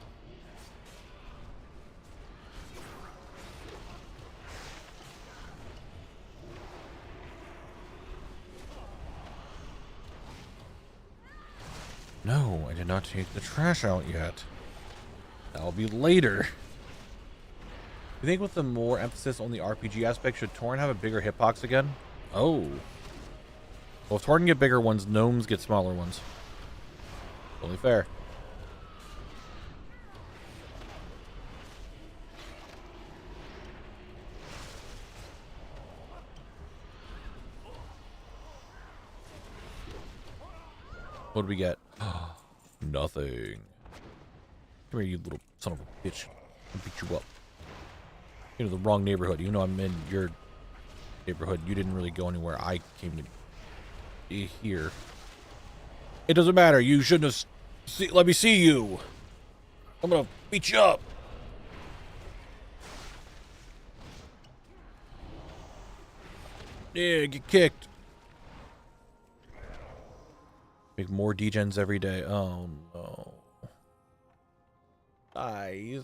No, I did not take the trash out yet. That'll be later. You think with the more emphasis on the RPG aspect, should Tauren have a bigger hitbox again? Oh. Well, if Tauren get bigger ones, gnomes get smaller ones. Only fair. What did we get? Nothing. Come here, you little son of a bitch. I'll beat you up. You're in the wrong neighborhood. You know I'm in your neighborhood. You didn't really go anywhere. I came to be here. It doesn't matter. You shouldn't have... let me see you. I'm gonna beat you up. Yeah, get kicked. Make more degens every day. Oh, no. Guys.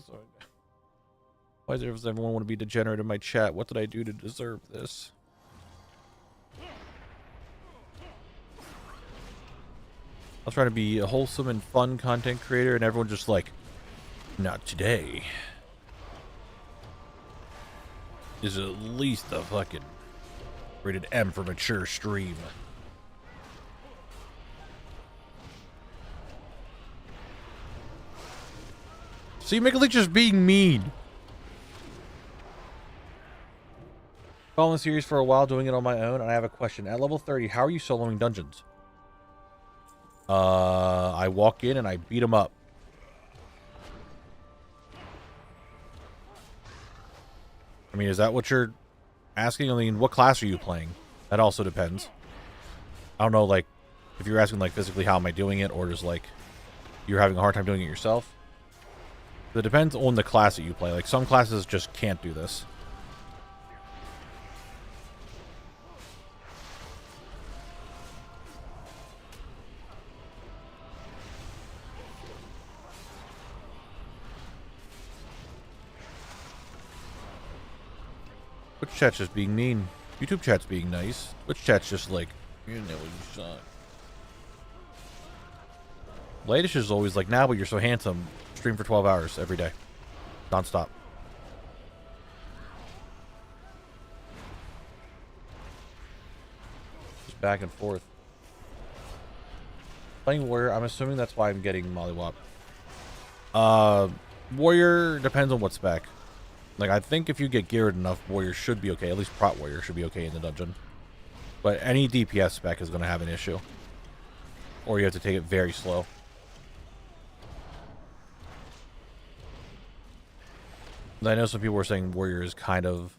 Why does everyone want to be degenerate in my chat? What did I do to deserve this? I was trying to be a wholesome and fun content creator, and everyone just like, not today. This is at least a fucking rated M for mature stream. See, Mickle just being mean. Following the series for a while, doing it on my own, and I have a question. At level 30, how are you soloing dungeons? I walk in and I beat them up. I mean, is that what you're asking? I mean, what class are you playing? That also depends. I don't know, like, if you're asking, like, physically how am I doing it, or just, like, you're having a hard time doing it yourself. It depends on the class that you play. Like, some classes just can't do this. Twitch chat's just being mean. YouTube chat's being nice. Twitch chat's just like, you know, you suck. Ladish is always like, now, but you're so handsome. Stream for 12 hours every day. Non-stop. Just back and forth. Playing warrior, I'm assuming that's why I'm getting mollywop. Warrior depends on what spec. Like, I think if you get geared enough, warrior should be okay. At least prot warrior should be okay in the dungeon. But any DPS spec is going to have an issue. Or you have to take it very slow. I know some people were saying warrior is kind of...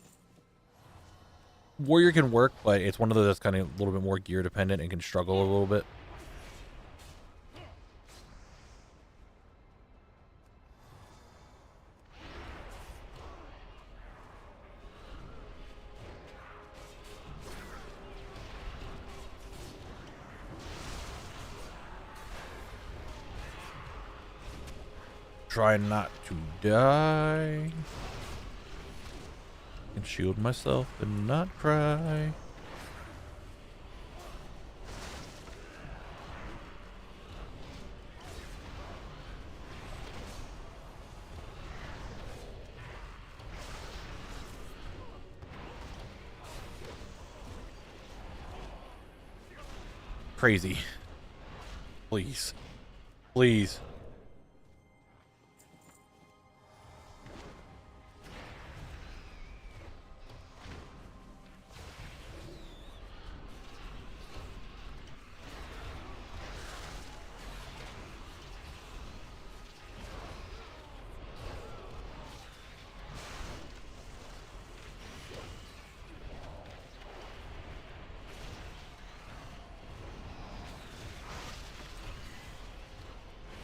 Warrior can work, but it's one of those that's kind of a little bit more gear dependent and can struggle a little bit. Try not to die. And shield myself and not cry. Crazy. Please. Please.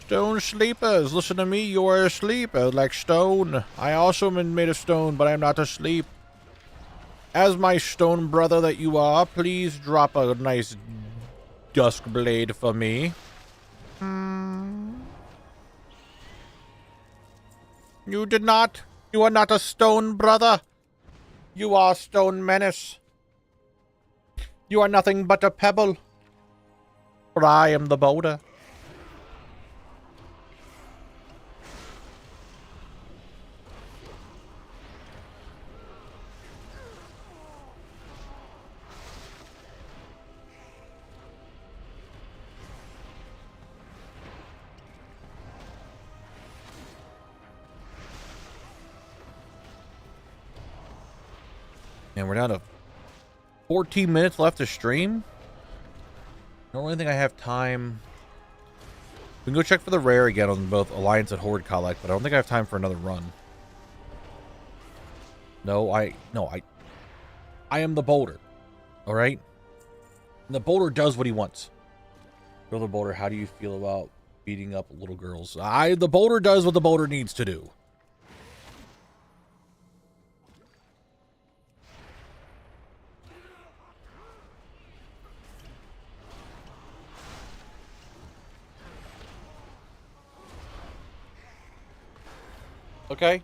Stone sleepers, listen to me, you are asleep, like stone. I also am made of stone, but I am not asleep. As my stone brother that you are, please drop a nice dusk blade for me. You did not. You are not a stone brother. You are stone menace. You are nothing but a pebble. For I am the boulder. And we're down to 14 minutes left to stream. I don't really think I have time. We can go check for the rare again on both Alliance and Horde Collect, but I don't think I have time for another run. I am the boulder. Alright? And the boulder does what he wants. Brother Boulder, how do you feel about beating up little girls? The boulder does what the boulder needs to do. Okay.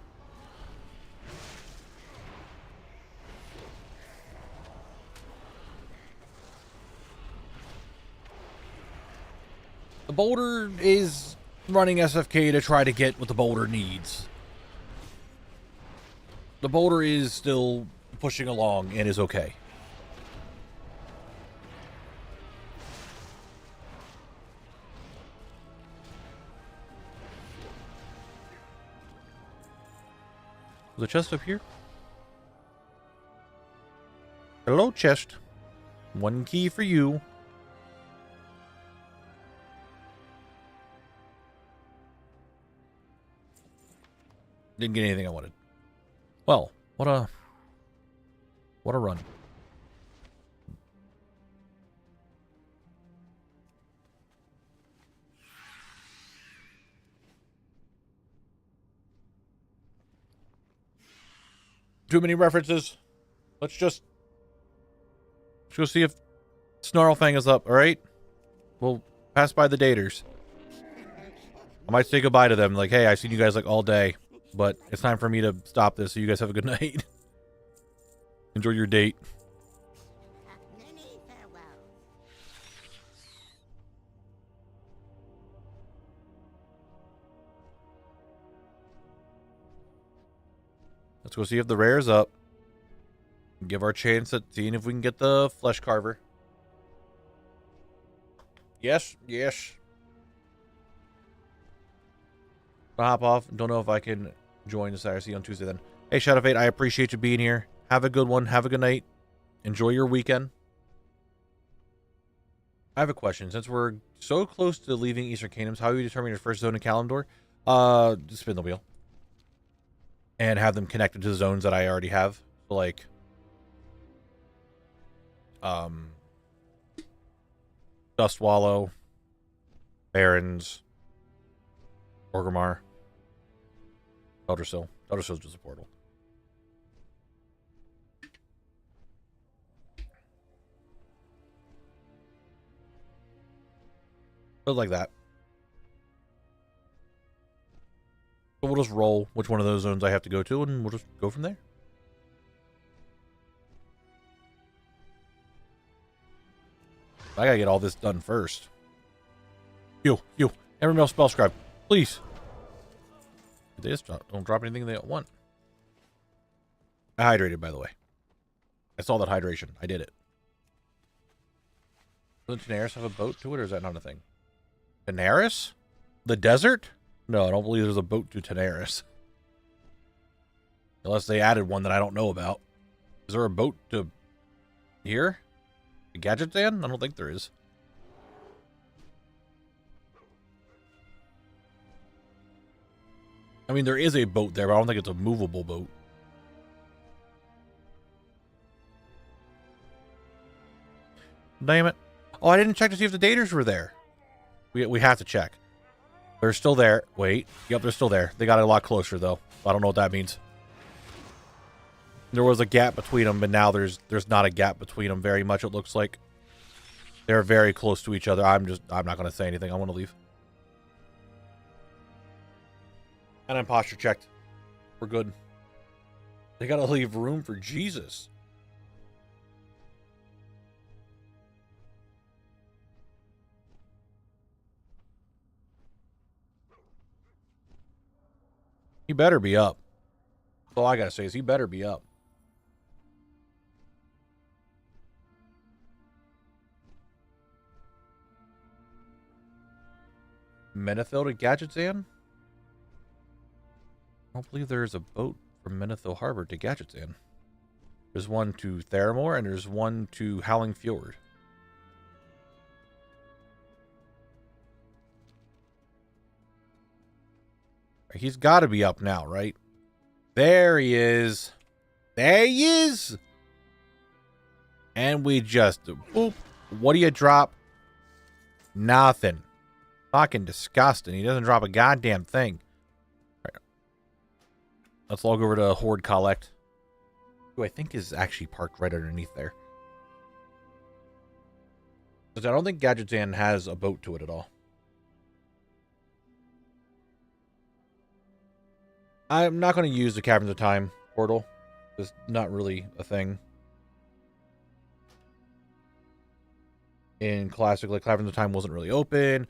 The boulder is running SFK to try to get what the boulder needs. The boulder is still pushing along and is okay. The chest up here. Hello, chest. One key for you. Didn't get anything I wanted. Well, what a run. Too many references. Let's go see if Snarlfang is up, alright? We'll pass by the daters. I might say goodbye to them, like, hey, I've seen you guys like all day, but it's time for me to stop this, so you guys have a good night. Enjoy your date. Many farewells. Let's go see if the rare's up. Give our chance at seeing if we can get the flesh carver. Yes, yes. I'll hop off. Don't know if I can join this IRC on Tuesday then. Hey, Shadow Fate, I appreciate you being here. Have a good one. Have a good night. Enjoy your weekend. I have a question. Since we're so close to leaving Eastern Kingdoms, how do you determine your first zone in Kalimdor? Spin the wheel. And have them connected to the zones that I already have. So, like, Dustwallow, Barrens, Orgrimmar, Eldersill. Eldersill's just a portal. But like that. So we'll just roll which one of those zones I have to go to, and we'll just go from there. I gotta get all this done first. You, Everyone else spell scribe, please. They just don't drop anything they don't want. I hydrated, by the way. I saw that hydration. I did it. Does Daenerys have a boat to it, or is that not a thing? Daenerys? The desert? No, I don't believe there's a boat to Daenerys. Unless they added one that I don't know about. Is there a boat to here? The Gadgetzan? I don't think there is. I mean, there is a boat there, but I don't think it's a movable boat. Damn it. Oh, I didn't check to see if the daters were there. We have to check. They're still there. Wait. Yep, they're still there. They got a lot closer, though. I don't know what that means. There was a gap between them, but now there's not a gap between them very much, it looks like. They're very close to each other. I'm not going to say anything. I want to leave. And I'm posture checked. We're good. They got to leave room for Jesus. He better be up. All I got to say is he better be up. Menethil to Gadgetzan? I don't believe there's a boat from Menethil Harbor to Gadgetzan. There's one to Theramore, and there's one to Howling Fjord. He's got to be up now, right? There he is. There he is! And we just... Boop. What do you drop? Nothing. Fucking disgusting. He doesn't drop a goddamn thing. Right. Let's log over to Horde Collect. Who I think is actually parked right underneath there. Because I don't think Gadgetzan has a boat to it at all. I'm not going to use the Caverns of Time portal. It's not really a thing. In Classic, like, Caverns of Time wasn't really open.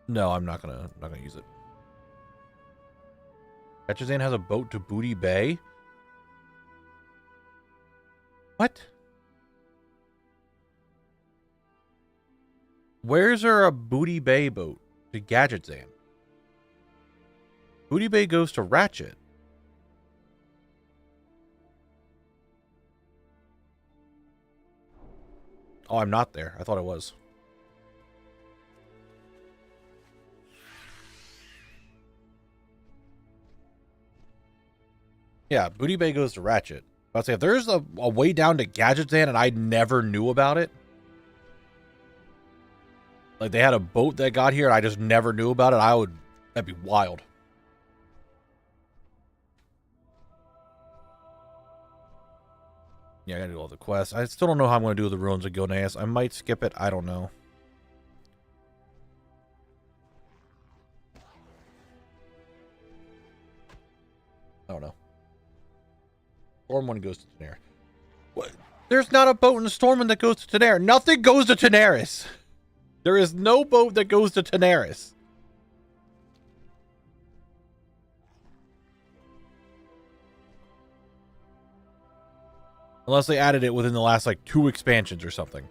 No, I'm not gonna use it. Gadgetzan has a boat to Booty Bay? What? Where's there a Booty Bay boat to Gadgetzan? Booty Bay goes to Ratchet. Oh, I'm not there. I thought I was. Yeah, Booty Bay goes to Ratchet. I'd say if there's a way down to Gadgetzan and I never knew about it, like they had a boat that got here and I just never knew about it, that'd be wild. Yeah, I gotta do all the quests. I still don't know how I'm gonna do the Ruins of Gilneas. I might skip it. I don't know. I don't know. Stormwind goes to Daenerys. What? There's not a boat in the Stormwind that goes to Daenerys. Nothing goes to Daenerys. There is no boat that goes to Daenerys. Unless they added it within the last, like, 2 expansions or something.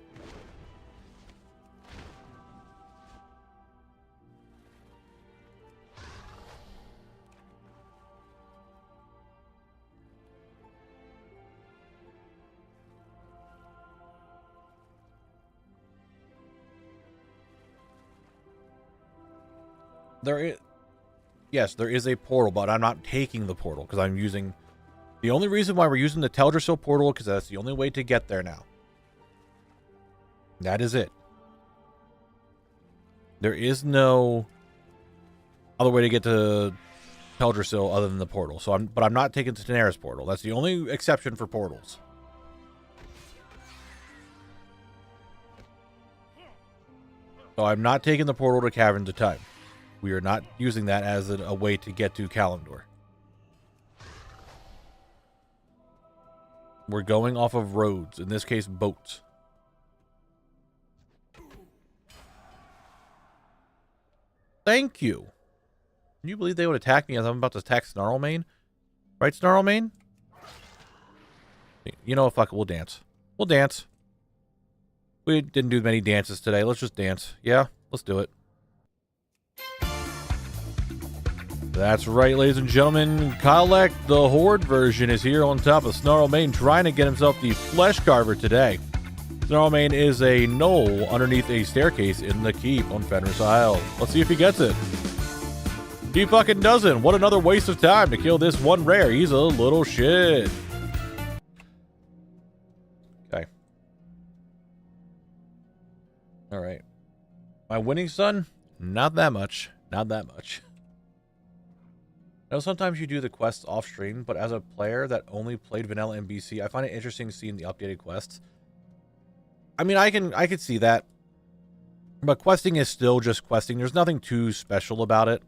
Yes, there is a portal, but I'm not taking the portal because I'm using... The only reason why we're using the Teldrassil portal because that's the only way to get there now. That is it. There is no other way to get to Teldrassil other than the portal. But I'm not taking the Daenerys portal. That's the only exception for portals. So I'm not taking the portal to Caverns of Time. We are not using that as a way to get to Kalimdor. We're going off of roads, in this case, boats. Thank you. Can you believe they would attack me as I'm about to attack Snarlmane? Right, Snarlmane? You know what, fuck it, we'll dance. We'll dance. We didn't do many dances today. Let's just dance. Yeah, let's do it. That's right, ladies and gentlemen. Kylek, the Horde version, is here on top of Snarlmane, trying to get himself the Flesh Carver today. Snarlmane is a gnoll underneath a staircase in the keep on Fenris Isle. Let's see if he gets it. He fucking doesn't. What another waste of time to kill this one rare. He's a little shit. Okay. All right. My winning, son? Not that much. Not that much. I know sometimes you do the quests off stream, but as a player that only played vanilla MBC, I find it interesting seeing the updated quests. I mean, I could see that, but questing is still just questing. There's nothing too special about it.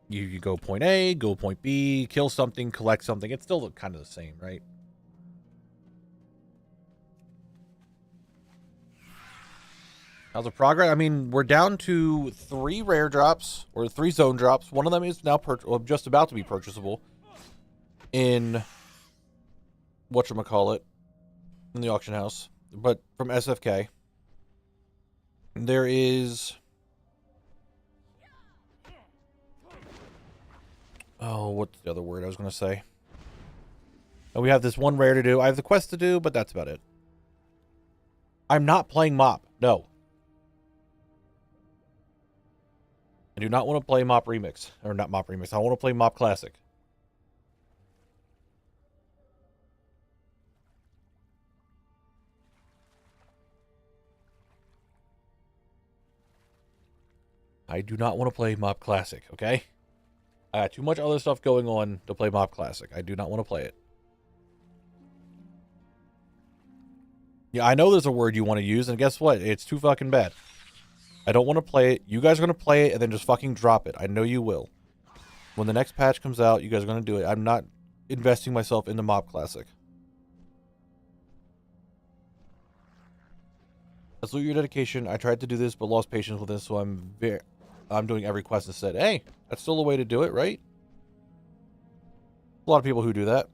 You go point A, go point B, kill something, collect something. It's still kind of the same, right? How's the progress? I mean, we're down to 3 rare drops, or 3 zone drops. One of them is now just about to be purchasable in whatchamacallit, in the auction house, but from SFK. There is... Oh, what's the other word I was going to say? And we have this one rare to do. I have the quest to do, but that's about it. I'm not playing MOP. No. I do not want to play MOP Remix. Or not MOP Remix. I want to play MOP Classic. I do not want to play MOP Classic, okay? I got too much other stuff going on to play MOP Classic. I do not want to play it. Yeah, I know there's a word you want to use, and guess what? It's too fucking bad. I don't want to play it. You guys are going to play it and then just fucking drop it. I know you will. When the next patch comes out, you guys are going to do it. I'm not investing myself into MOP Classic. I salute your dedication. I tried to do this, but lost patience with this, so I'm doing every quest instead. Hey, that's still a way to do it, right? A lot of people who do that.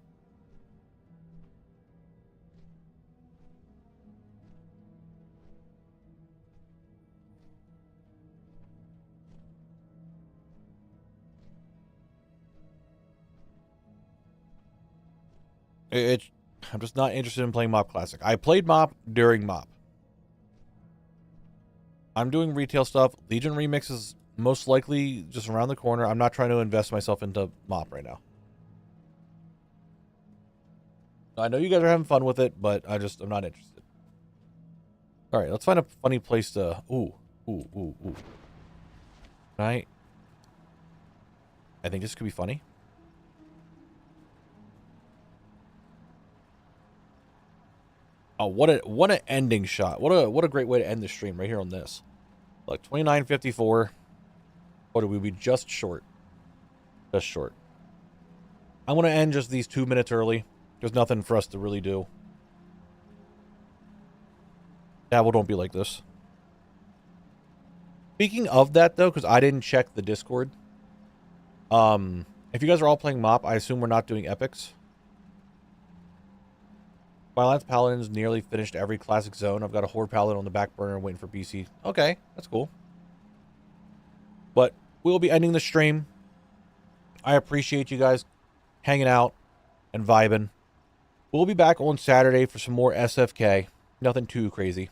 I'm just not interested in playing MOP Classic. I played MOP during MOP. I'm doing retail stuff. Legion Remix is most likely just around the corner. I'm not trying to invest myself into MOP right now. I know you guys are having fun with it, but I'm not interested. All right, let's find a funny place to... Ooh. Right. I think this could be funny. Oh, what an ending shot. What a great way to end the stream right here on this. Like 29:54. What did we be just short? Just short. I'm going to end just these 2 minutes early. There's nothing for us to really do. Knabble, don't be like this. Speaking of that, though, because I didn't check the Discord. If you guys are all playing MOP, I assume we're not doing epics. If My Lance Paladin's nearly finished every classic zone. I've got a Horde Paladin on the back burner waiting for BC. Okay, that's cool. But we'll be ending the stream. I appreciate you guys hanging out and vibing. We'll be back on Saturday for some more SFK. Nothing too crazy.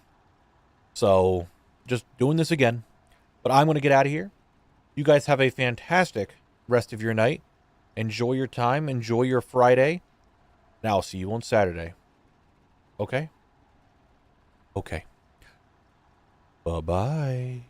So, just doing this again. But I'm going to get out of here. You guys have a fantastic rest of your night. Enjoy your time. Enjoy your Friday. And I'll see you on Saturday. Okay? Okay. Bye-bye.